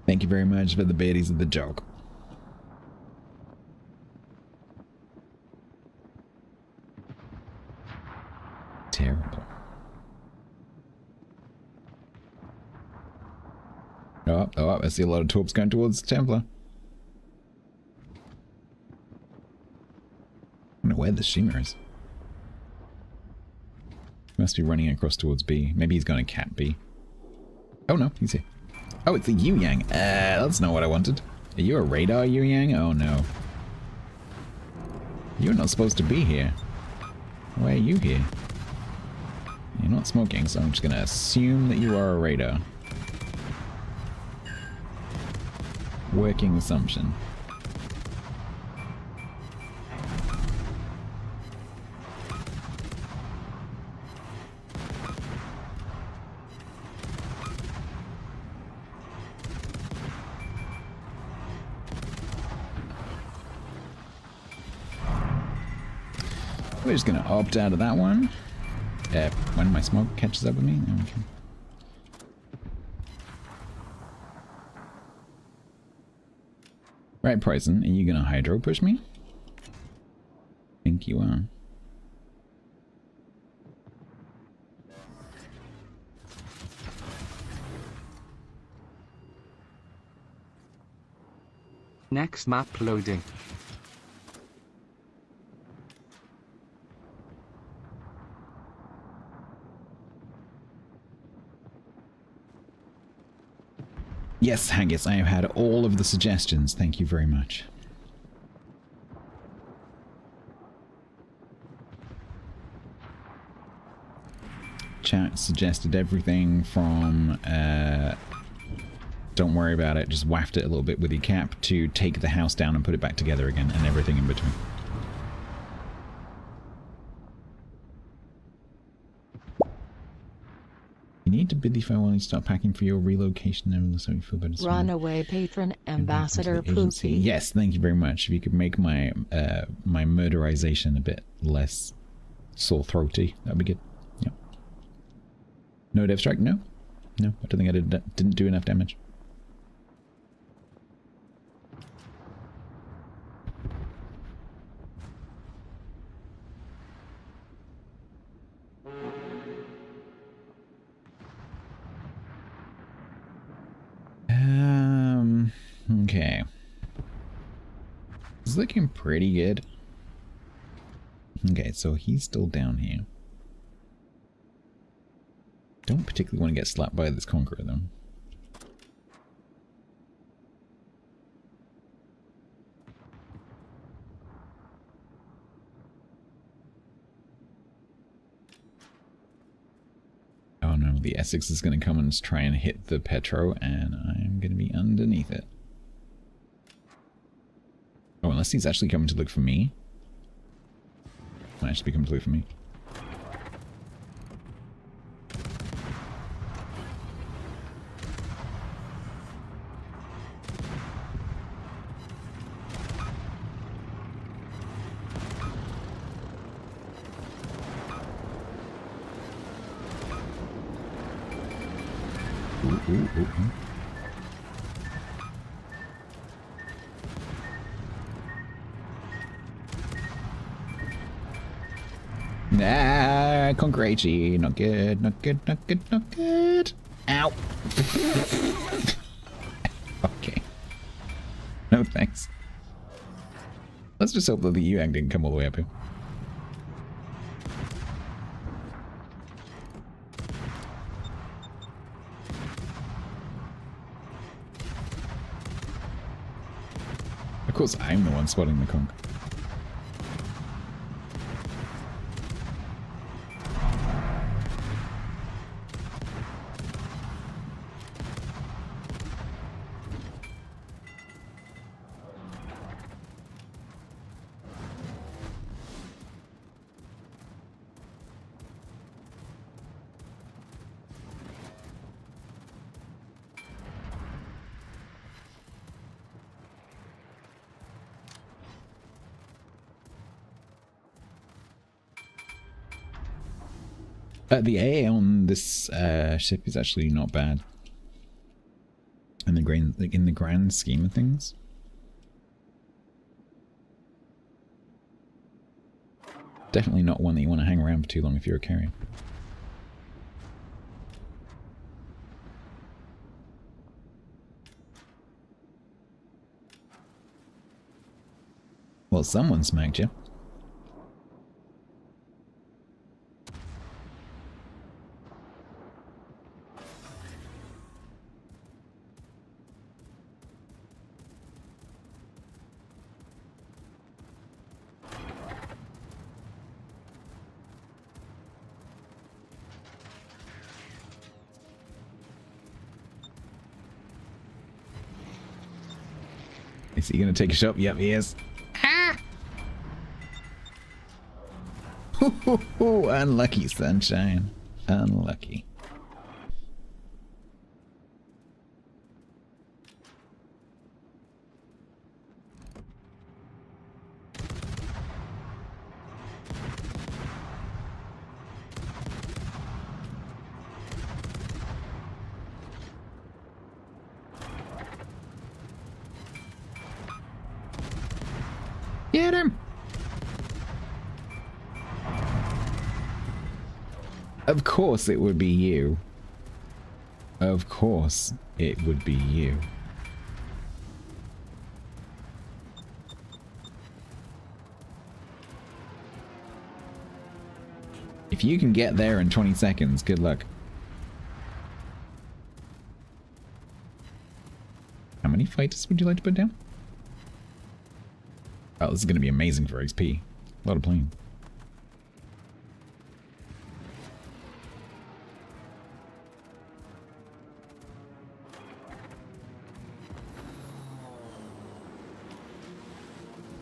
Thank you very much for the biddies of the joke. Terrible. Oh, I see a lot of torps going towards the Templar. I don't know where the Shima is. He must be running across towards B. Maybe he's going to cap B. Oh no, he's here. Oh, it's the Yuyang. That's not what I wanted. Are you a radar Yuyang? Oh no. You're not supposed to be here. Why are you here? You're not smoking, so I'm just going to assume that you are a radar. Working assumption. We're just going to opt out of that one. when my smoke catches up with me. Okay. Right, Poison, are you gonna hydro push me? I think you are. Next map loading. Yes, Haggis, I have had all of the suggestions. Thank you very much. Chat suggested everything from don't worry about it, just waft it a little bit with your cap, to take the house down and put it back together again, and everything in between. You need to bid the farewell and start packing for your relocation and so you feel better. Runaway patron Ambassador Poopy. Yes, thank you very much. If you could make my my murderization a bit less sore throaty, that'd be good. Yeah. No dev strike? No. No, I don't think I didn't do enough damage. Okay. It's looking pretty good. Okay, so he's still down here. Don't particularly want to get slapped by this Conqueror, though. Oh no, the Essex is going to come and try and hit the Petro, and I'm going to be underneath it. Oh, unless he's actually coming to look for me. Might actually be coming to look for me. Nah, Concrete, not good, not good, not good, not good. Ow. Okay. No thanks. Let's just hope that the Yang didn't come all the way up here. Of course, I'm the one spotting the conch. The AA on this ship is actually not bad in the grand scheme of things. Definitely not one that you want to hang around for too long if you're a carrier. Well, someone smacked you. Is he going to take a shot? Yep, he is. Ah! Unlucky, sunshine. Unlucky. Of course it would be you. Of course it would be you. If you can get there in 20 seconds, good luck. How many fighters would you like to put down? Oh, this is going to be amazing for XP. A lot of playing.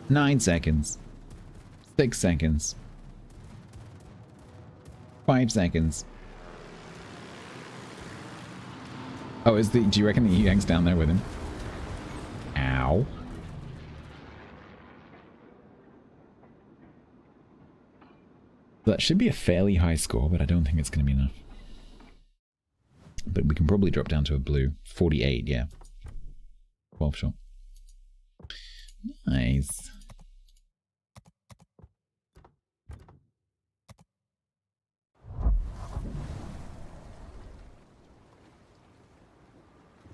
Nine seconds. 6 seconds. 5 seconds. Oh, do you reckon the Yang's down there with him? Ow. That should be a fairly high score, but I don't think it's going to be enough. But we can probably drop down to a blue. 48, yeah. 12 shot. Nice.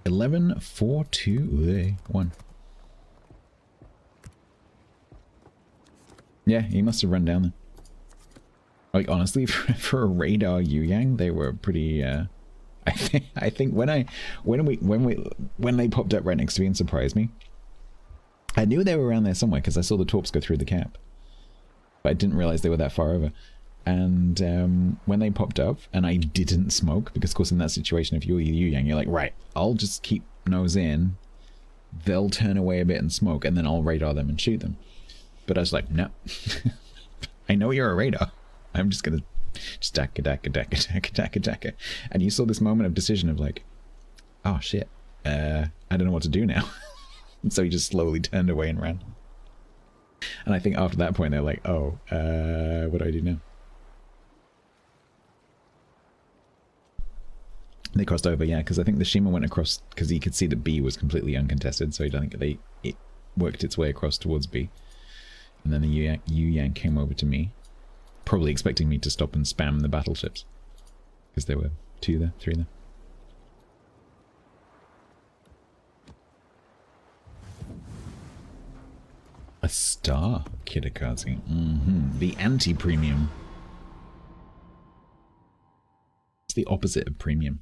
$11, 4, 2, 1. Yeah, he must have run down there. Like, honestly, for a radar Yu-Yang, they were pretty, I think when they popped up right next to me and surprised me, I knew they were around there somewhere because I saw the torps go through the cap. But I didn't realize they were that far over. And when they popped up, and I didn't smoke, because of course in that situation, if you're Yu-Yang, you're like, right, I'll just keep nose in, they'll turn away a bit and smoke, and then I'll radar them and shoot them. But I was like, no. I know you're a radar. I'm just gonna attack. And you saw this moment of decision of like, oh shit, I don't know what to do now. And so he just slowly turned away and ran. And I think after that point they're like, oh, what do I do now? They crossed over, yeah, because I think the Shima went across because he could see that B was completely uncontested, so I don't think it worked its way across towards B. And then the Yu-Yang came over to me, probably expecting me to stop and spam the battleships. Because there were 2 there, 3 there. A star, Kidakazi. The anti-premium. It's the opposite of premium.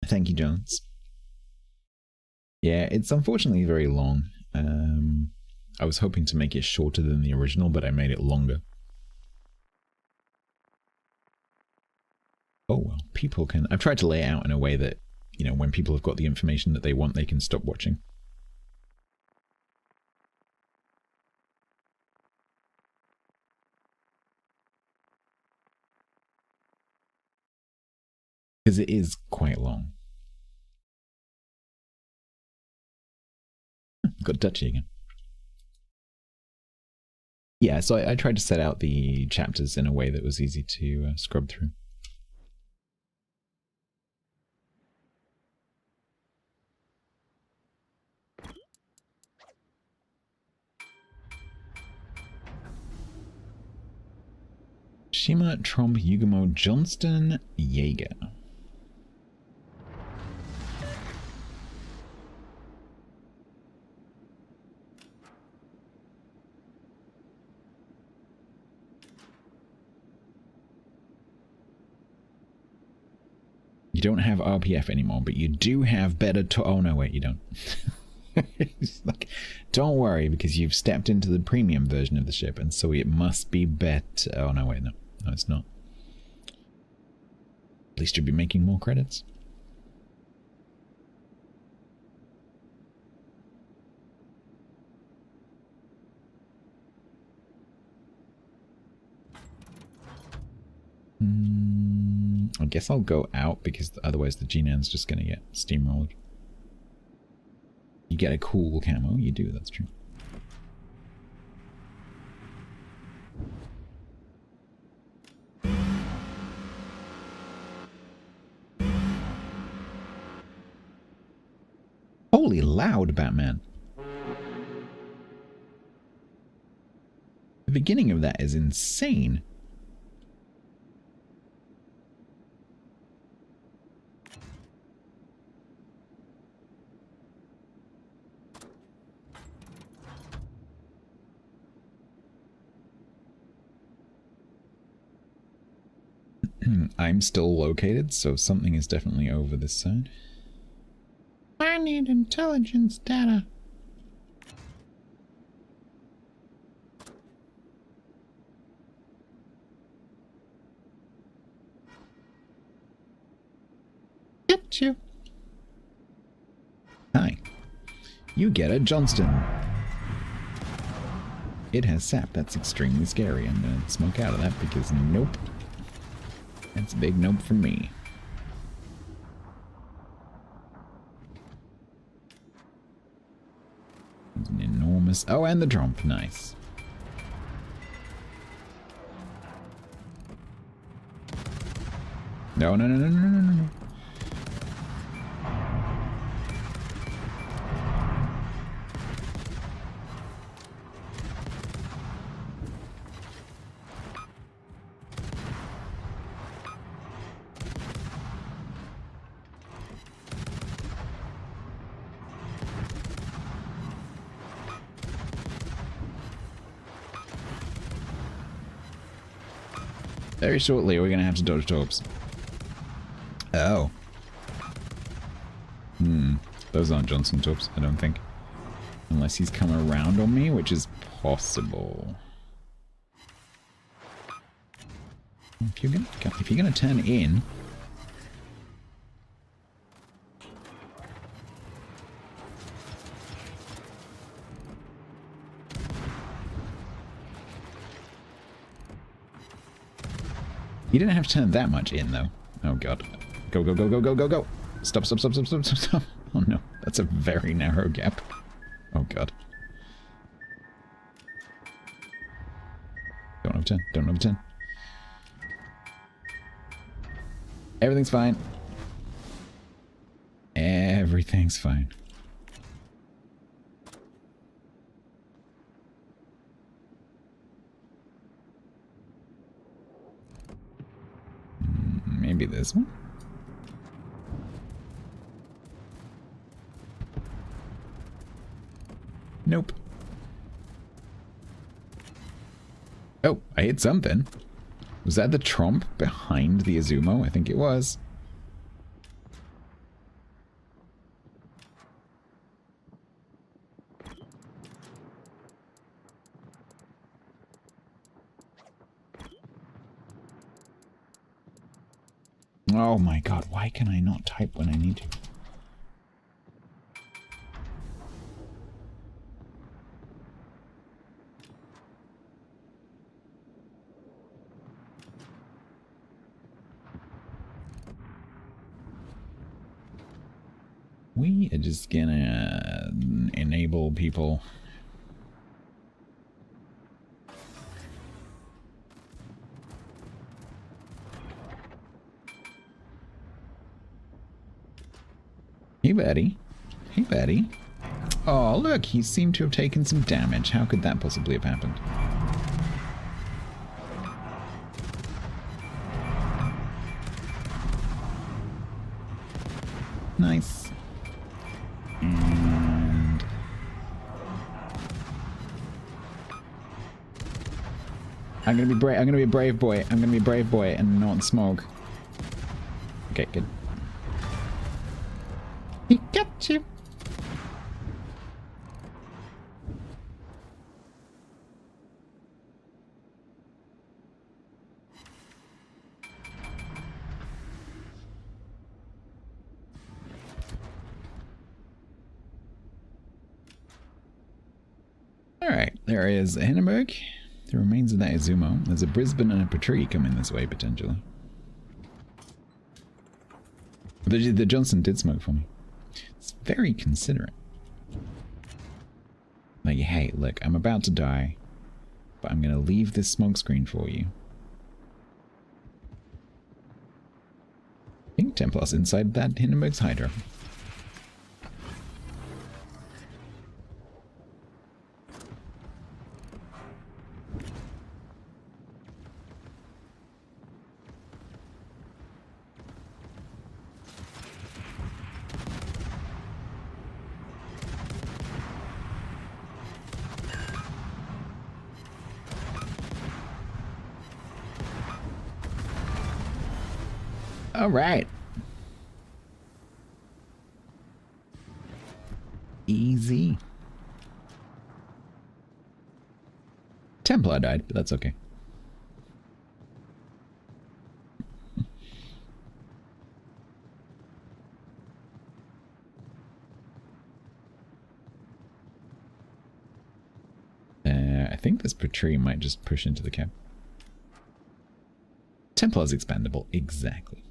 Thank you, Jones. Yeah, it's unfortunately very long. I was hoping to make it shorter than the original, but I made it longer. Oh well, people can... I've tried to lay it out in a way that, you know, when people have got the information that they want, they can stop watching. Because it is quite long. Got Dutchy again. Yeah, so I tried to set out the chapters in a way that was easy to scrub through. Shima, Tromp, Yugamo, Johnston, Jaeger. You don't have RPF anymore, but you do have better oh no, wait, you don't. Like, don't worry, because you've stepped into the premium version of the ship, and so it must be better. Oh no, wait, no. No, it's not. At least you'll be making more credits. I guess I'll go out because otherwise the G-Nan's just gonna get steamrolled. You get a cool camo, you do, that's true. Holy loud, Batman. The beginning of that is insane. I'm still located, so something is definitely over this side. I need intelligence data. Get you. Hi. You get a Johnston. It has sap. That's extremely scary. I'm gonna smoke out of that because nope. That's a big nope from me. It's an enormous... Oh, and the Trump. Nice. No, no, no, no, no, no, no. Very shortly, we're going to have to dodge torps. Oh. Those aren't Johnson torps, I don't think. Unless he's come around on me, which is possible. If you're gonna turn in... You didn't have to turn that much in, though. Oh, God. Go, go, go, go, go, go, go! Stop, stop, stop, stop, stop, stop, stop! Oh, no. That's a very narrow gap. Oh, God. Don't overturn. Don't overturn. Everything's fine. Everything's fine. Maybe this one? Nope. Oh, I hit something. Was that the Trump behind the Azumo? I think it was. Oh my God, why can I not type when I need to? We are just gonna enable people. Hey, buddy. Hey, buddy. Oh, look, he seemed to have taken some damage. How could that possibly have happened? Nice. And... I'm gonna be brave. I'm gonna be a brave boy. I'm gonna be a brave boy and not smoke. Okay, good. He got you. Alright, there is a Hindenburg. The remains of that Izumo. There's a Brisbane and a Patrie coming this way, potentially. The Johnson did smoke for me. It's very considerate. Like, hey, look, I'm about to die, but I'm going to leave this smoke screen for you. I think Templar's inside that Hindenburg's Hydra. All right. Easy. Templar died, but that's okay. I think this Patrie might just push into the camp. Templar's expandable, exactly.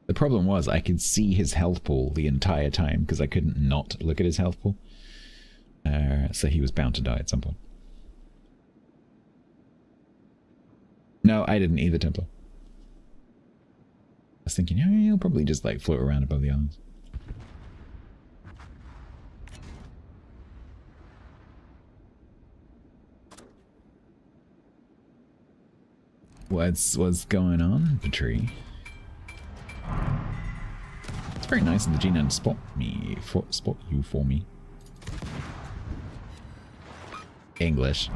The problem was I could see his health pool the entire time because I couldn't not look at his health pool. So he was bound to die at some point. No, I didn't either, Templar. I was thinking, yeah, he'll probably just like float around above the islands. What's going on, Patrie? It's very nice of the G9 to spot you for me. English.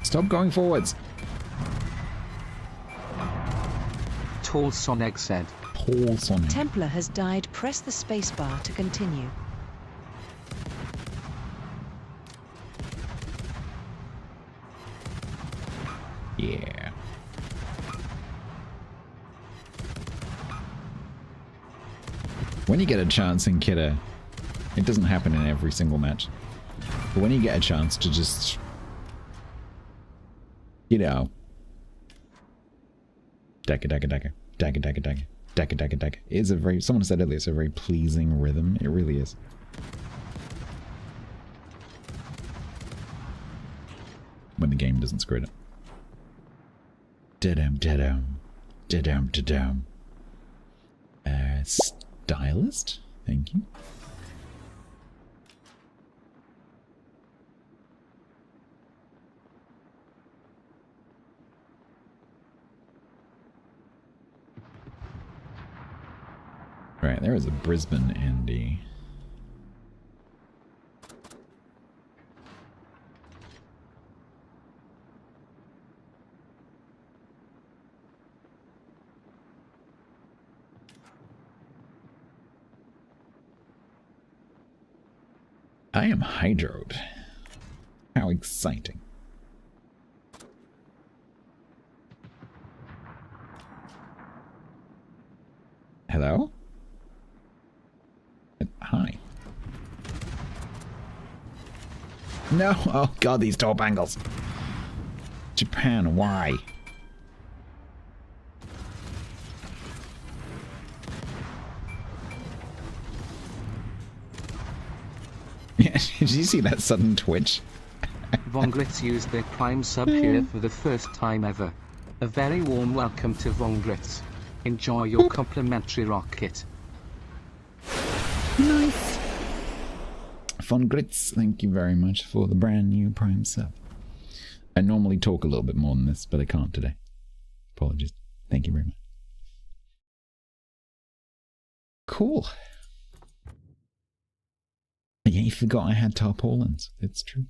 Stop going forwards. Tall Sonic said. Tall Sonic. Templar has died. Press the spacebar to continue. Yeah. When you get a chance in Kidder, it doesn't happen in every single match, but when you get a chance to just, you know, dagger, dagger, dagger, dagger, dagger, dagger, dagger, dagger, dagger, it's a very, someone said earlier, it's a very pleasing rhythm. It really is. When the game doesn't screw it up. Da-dum, da-dum. Da-dum, da-dum. Stylist? Thank you. Right, there is a Brisbane Andy. I am hydroed. How exciting. Hello? Hi. No! Oh god, these top angles. Japan, why? Yeah, did you see that sudden twitch? Von Gritz used their Prime sub here for the first time ever. A very warm welcome to Von Gritz. Enjoy your complimentary rocket. Nice. Von Gritz, thank you very much for the brand new Prime sub. I normally talk a little bit more than this, but I can't today. Apologies. Thank you very much. Cool. Yeah, you forgot I had tarpaulins. It's true.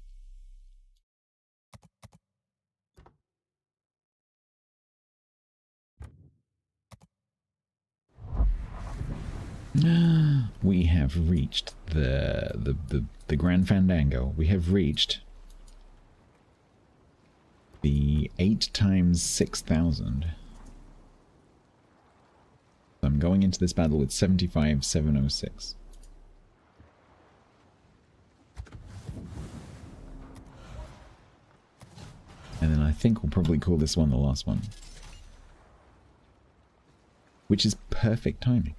We have reached the Grand Fandango. We have reached the 8 times 6,000. So I'm going into this battle with 75,706. And then I think we'll probably call this one the last one. Which is perfect timing.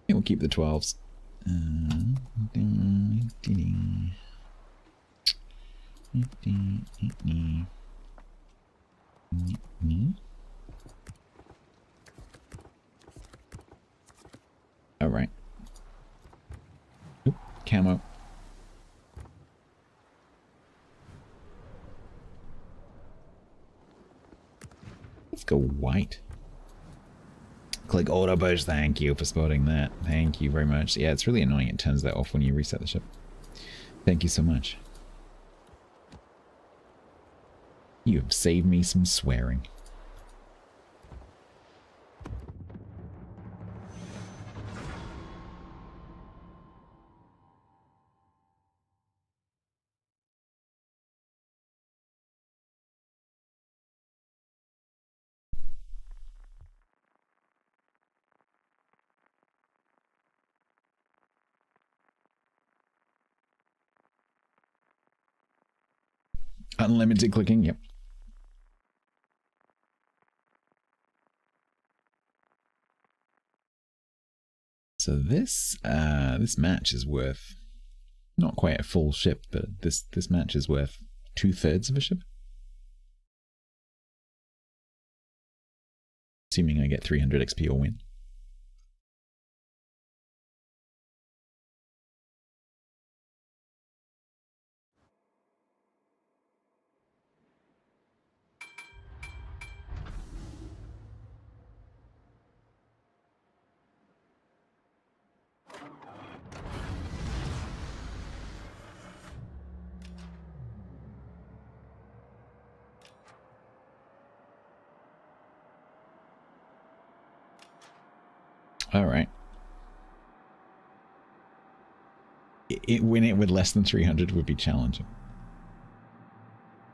We'll keep the 12s. All right. Oop, camo. Let's go white. Click auto burst. Thank you for spotting that. Thank you very much. Yeah, it's really annoying. It turns that off when you reset the ship. Thank you so much. You have saved me some swearing. Unlimited clicking, yep. So this match is worth not quite a full ship, but this match is worth 2/3 of a ship. Assuming I get 300 XP or win. All right. Win it with less than 300 would be challenging.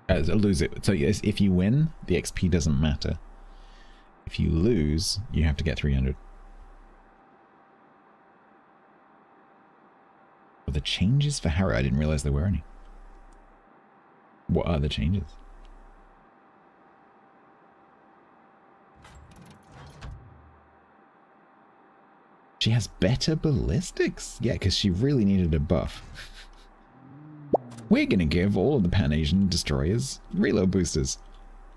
Lose it. So yes, if you win, the XP doesn't matter. If you lose, you have to get 300. Well, the changes for Harrow, I didn't realize there were any. What are the changes? She has better ballistics? Yeah, because she really needed a buff. We're going to give all of the Pan-Asian destroyers reload boosters.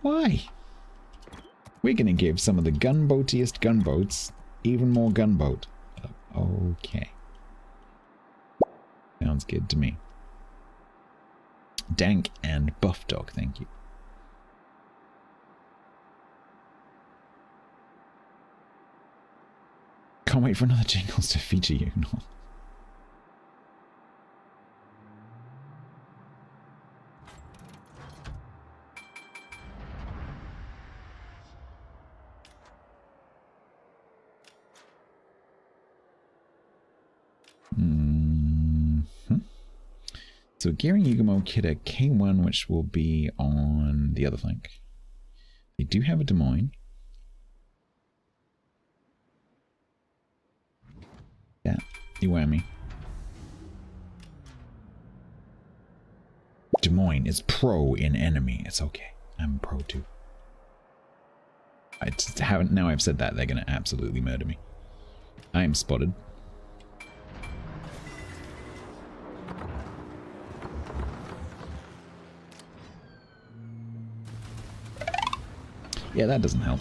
Why? We're going to give some of the gunboatiest gunboats even more gunboat. Okay. Sounds good to me. Dank and Buff Dog, thank you. Can't wait for another Jingles to feature you. No. So Gearing Yugamo Kidder K1, which will be on the other flank. They do have a Des Moines. Yeah, you whammy. Des Moines is pro in enemy. It's okay. I'm pro too. I just haven't. Now I've said that, they're gonna absolutely murder me. I am spotted. Yeah, that doesn't help.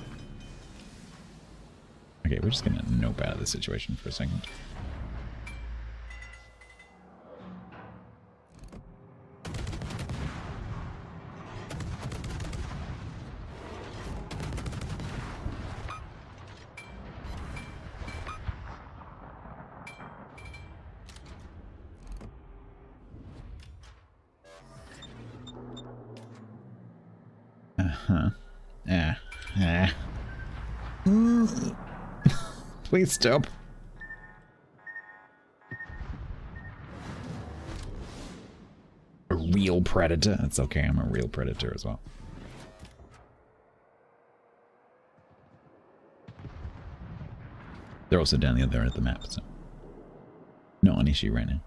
Okay, we're just gonna nope out of the situation for a second. Huh. Please stop. A real predator? That's okay, I'm a real predator as well. They're also down the other end of the map, so not an issue right now.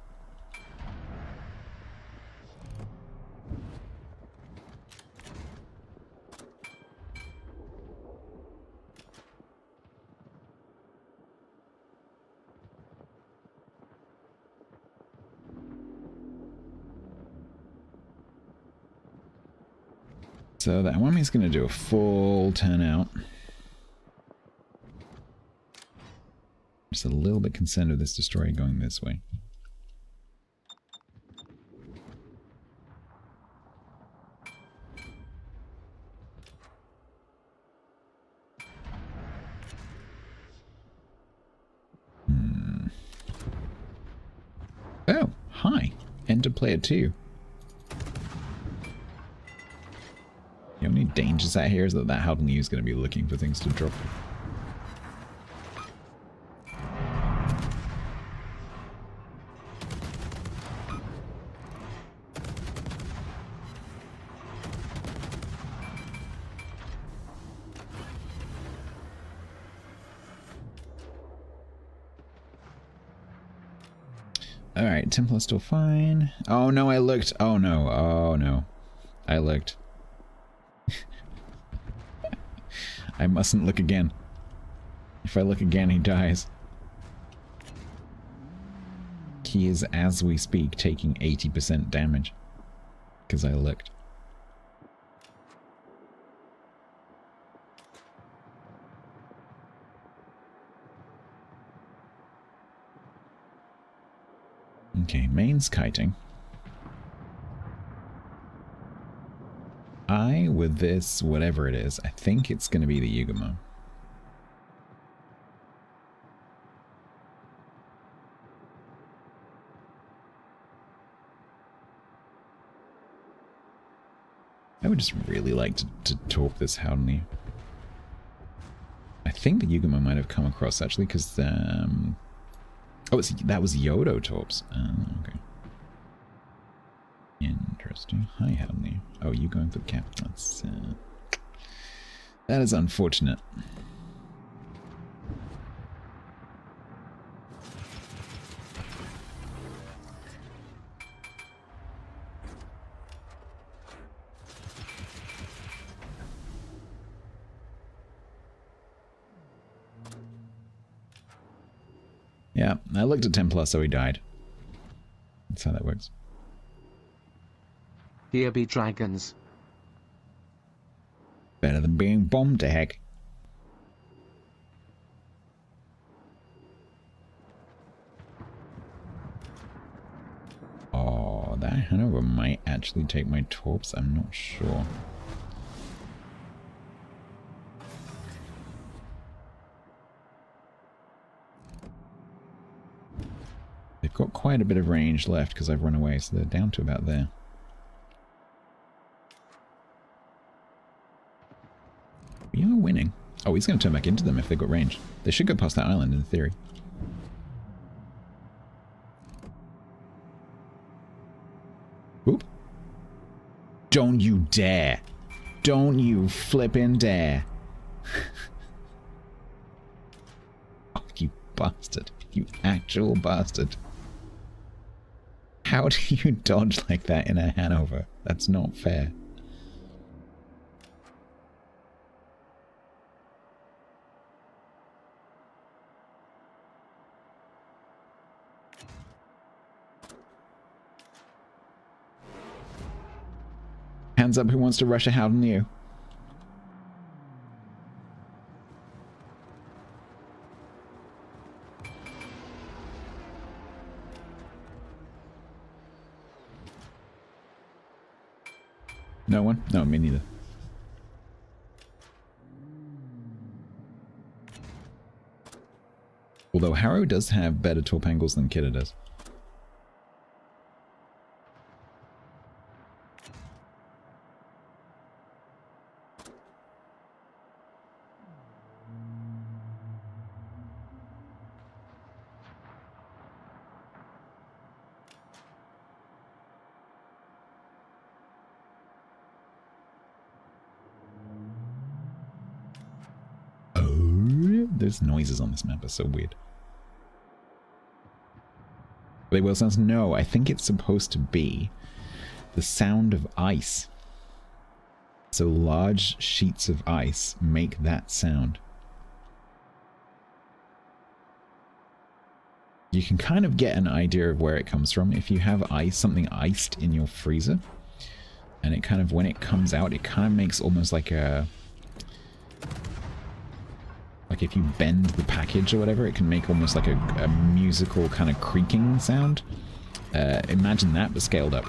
So that one is going to do a full turnout. Just a little bit concerned with this destroyer going this way. Oh, hi. Enter player 2. The only dangers out here is that Howden is going to be looking for things to drop. Alright, Templar's still fine. Oh no, I looked. Oh no, oh no. I looked. I mustn't look again. If I look again, he dies. He is, as we speak, taking 80% damage. Because I looked. Okay, main's kiting. With this, whatever it is, I think it's going to be the Yugumo. I would just really like to torp this Howden. I think the Yugumo might have come across, actually, because oh, that was Yodo torps. Okay. Interesting. Hi, Howden. Oh, you going for the cap? That's that is unfortunate. Yeah, I looked at Templar, so he died. That's how that works. Here be dragons. Better than being bombed to heck. Oh, that Hanover might actually take my torps, I'm not sure. They've got quite a bit of range left because I've run away, so they're down to about there. We are winning. Oh, he's going to turn back into them if they've got range. They should go past that island in theory. Oop. Don't you dare. Don't you flippin' dare. Oh, you bastard. You actual bastard. How do you dodge like that in a Hanover? That's not fair. Hands up who wants to rush a Howden you. No one? No, me neither. Although Harrow does have better torp angles than Kidder does. those noises on this map are so weird. They will sounds? No, I think it's supposed to be the sound of ice. So large sheets of ice make that sound. You can kind of get an idea of where it comes from if you have ice, something iced in your freezer, and it kind of, when it comes out, it kind of makes almost like a, like if you bend the package or whatever, it can make almost like a musical kind of creaking sound. Imagine that, but scaled up.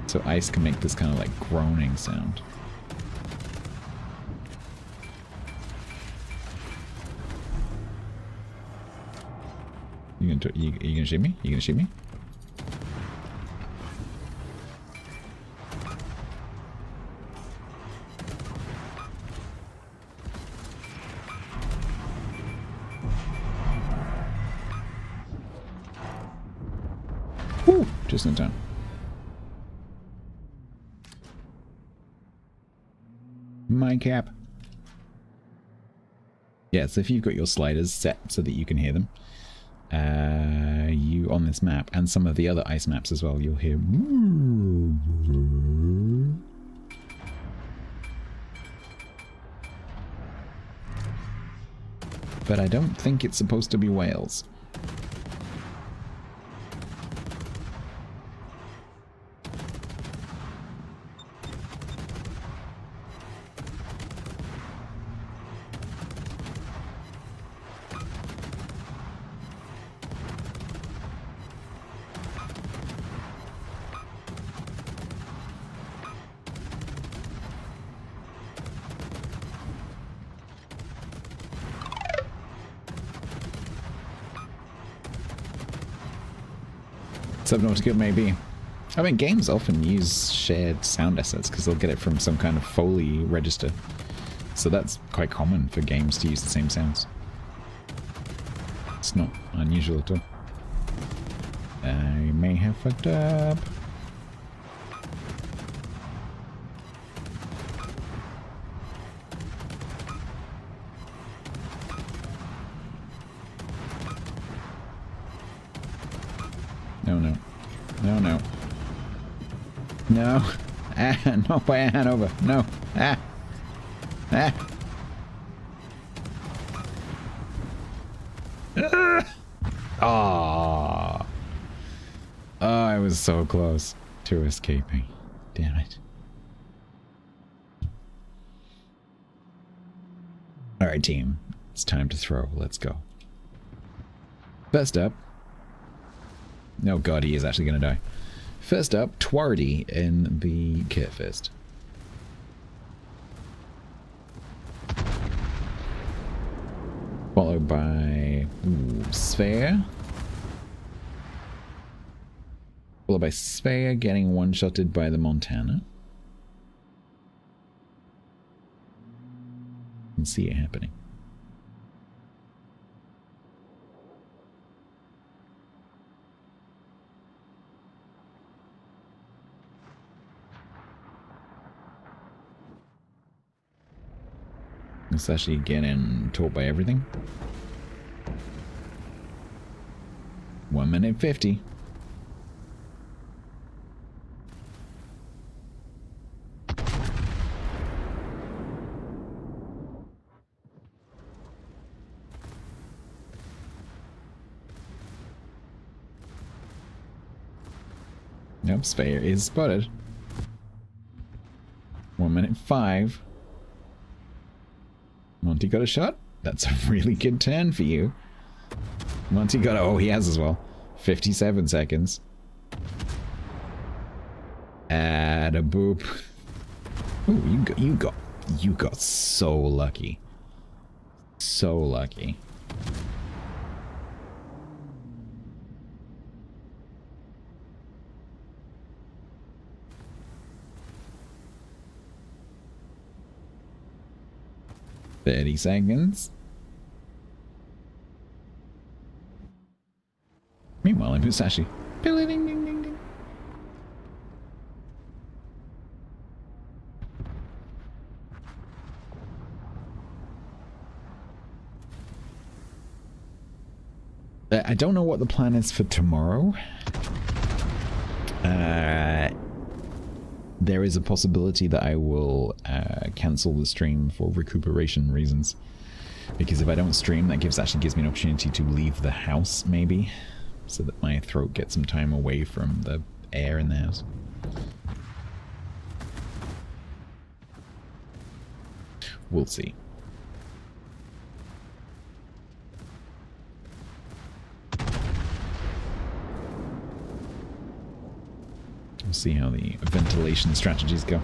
So ice can make this kind of like groaning sound. You gonna shoot me? You gonna shoot me? Woo! Just in time. My cap. Yeah, so if you've got your sliders set so that you can hear them, you on this map and some of the other ice maps as well, you'll hear. But I don't think it's supposed to be whales. Subnautica maybe. I mean, games often use shared sound assets because they'll get it from some kind of Foley register. So that's quite common for games to use the same sounds. It's not unusual at all. I may have fucked up. No. Ah, no, put your hand over. No. Ah. Ah. Ah. Oh, I was so close to escaping. Damn it. Alright, team. It's time to throw. Let's go. First up. Oh god, he is actually going to die. First up, Twardy in the Kit Fist. Followed by Sphere. Followed by Sphere getting one-shotted by the Montana. You can see it happening. It's actually getting taught by everything. 1 minute 50. Nope, Sphere is spotted. 1 minute 5. Monty got a shot? That's a really good turn for you. Monty got a... Oh, he has as well. 57 seconds. Add a boop. Ooh, you got so lucky. So lucky. $30 seconds. Meanwhile, I'm Musashi. I don't know what the plan is for tomorrow. There is a possibility that I will cancel the stream for recuperation reasons. Because if I don't stream, that actually gives me an opportunity to leave the house, maybe. So that my throat gets some time away from the air in the house. We'll see. We'll see how the ventilation strategies go.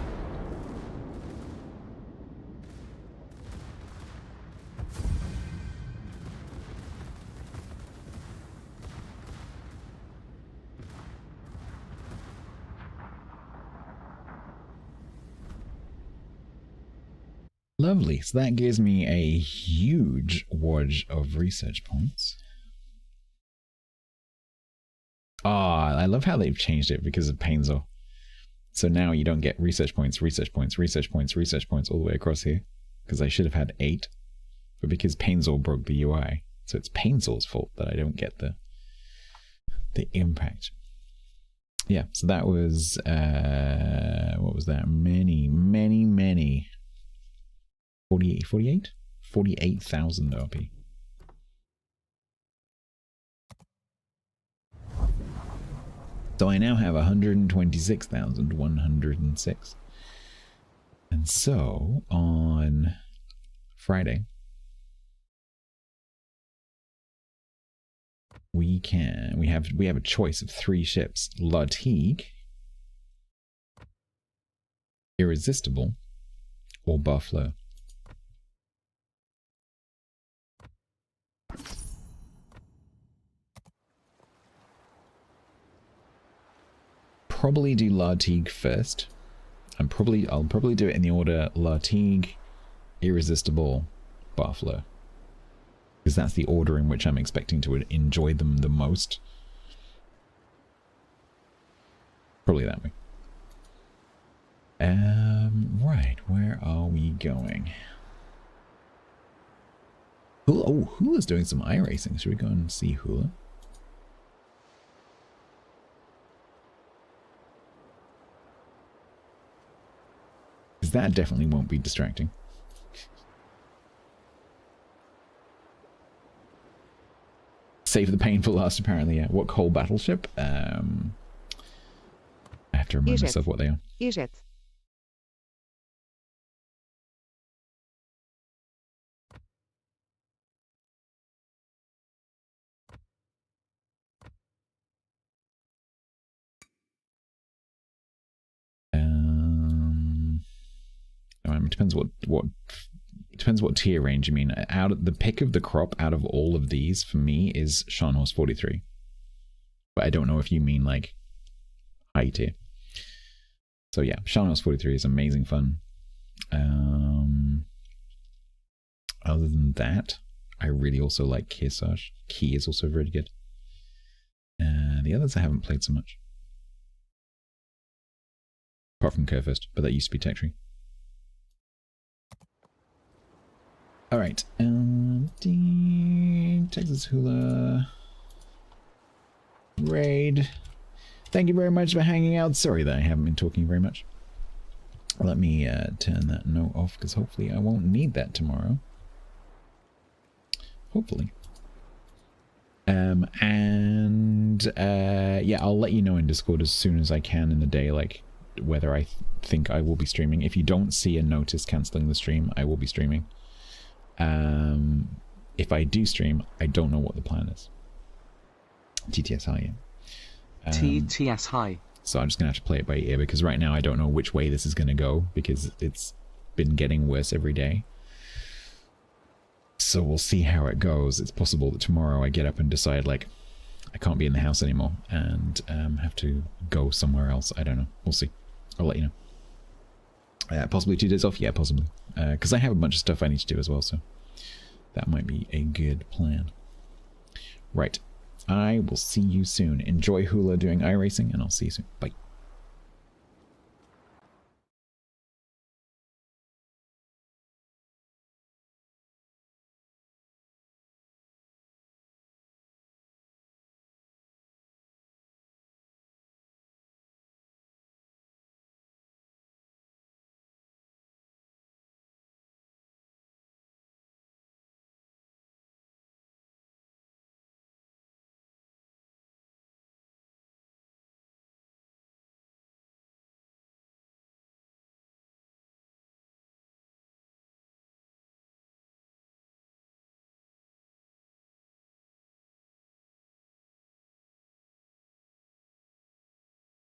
Lovely. So that gives me a huge wad of research points. Ah, I love how they've changed it because of Painzel. So now you don't get research points, research points, research points, research points all the way across here. Because I should have had 8. But because Painzel broke the UI. So it's Painzel's fault that I don't get the impact. Yeah, so that was, what was that? Many. 48,000 RP. So I now have 126,106. And so on Friday, we have a choice of 3 ships: Lartigue, Irresistible, or Barfleur. Probably do Lartigue first. I'll probably do it in the order Lartigue, Irresistible, Barfleur. Because that's the order in which I'm expecting to enjoy them the most. Probably that way. Right, where are we going? Hula, oh, Hula's doing some iRacing. Should we go and see Hula? Because that definitely won't be distracting. Save the pain for last, apparently, yeah. What coal battleship? I have to remind myself what they are. Egypt. It depends what tier range you mean. Out of the pick of the crop out of all of these for me is Scharnhorst 43. But I don't know if you mean like high tier. So yeah, Scharnhorst 43 is amazing fun. Other than that, I really also like Kearsarge. Key is also very good. The others I haven't played so much. Apart from Kerfist, but that used to be Tech Tree. Alright, Texas Hula Raid. Thank you very much for hanging out. Sorry that I haven't been talking very much. Let me turn that note off, because hopefully I won't need that tomorrow. Hopefully. Yeah, I'll let you know in Discord as soon as I can in the day, like, whether I think I will be streaming. If you don't see a notice cancelling the stream, I will be streaming. If I do stream, I don't know what the plan is. TTS high, yeah. TTS high. So I'm just gonna have to play it by ear, because right now I don't know which way this is gonna go, because it's been getting worse every day. So we'll see how it goes. It's possible that tomorrow I get up and decide, like, I can't be in the house anymore and have to go somewhere else. I don't know. We'll see. I'll let you know. Possibly 2 days off? Yeah, possibly. Because I have a bunch of stuff I need to do as well, so that might be a good plan. Right. I will see you soon. Enjoy Hula doing iRacing, and I'll see you soon. Bye.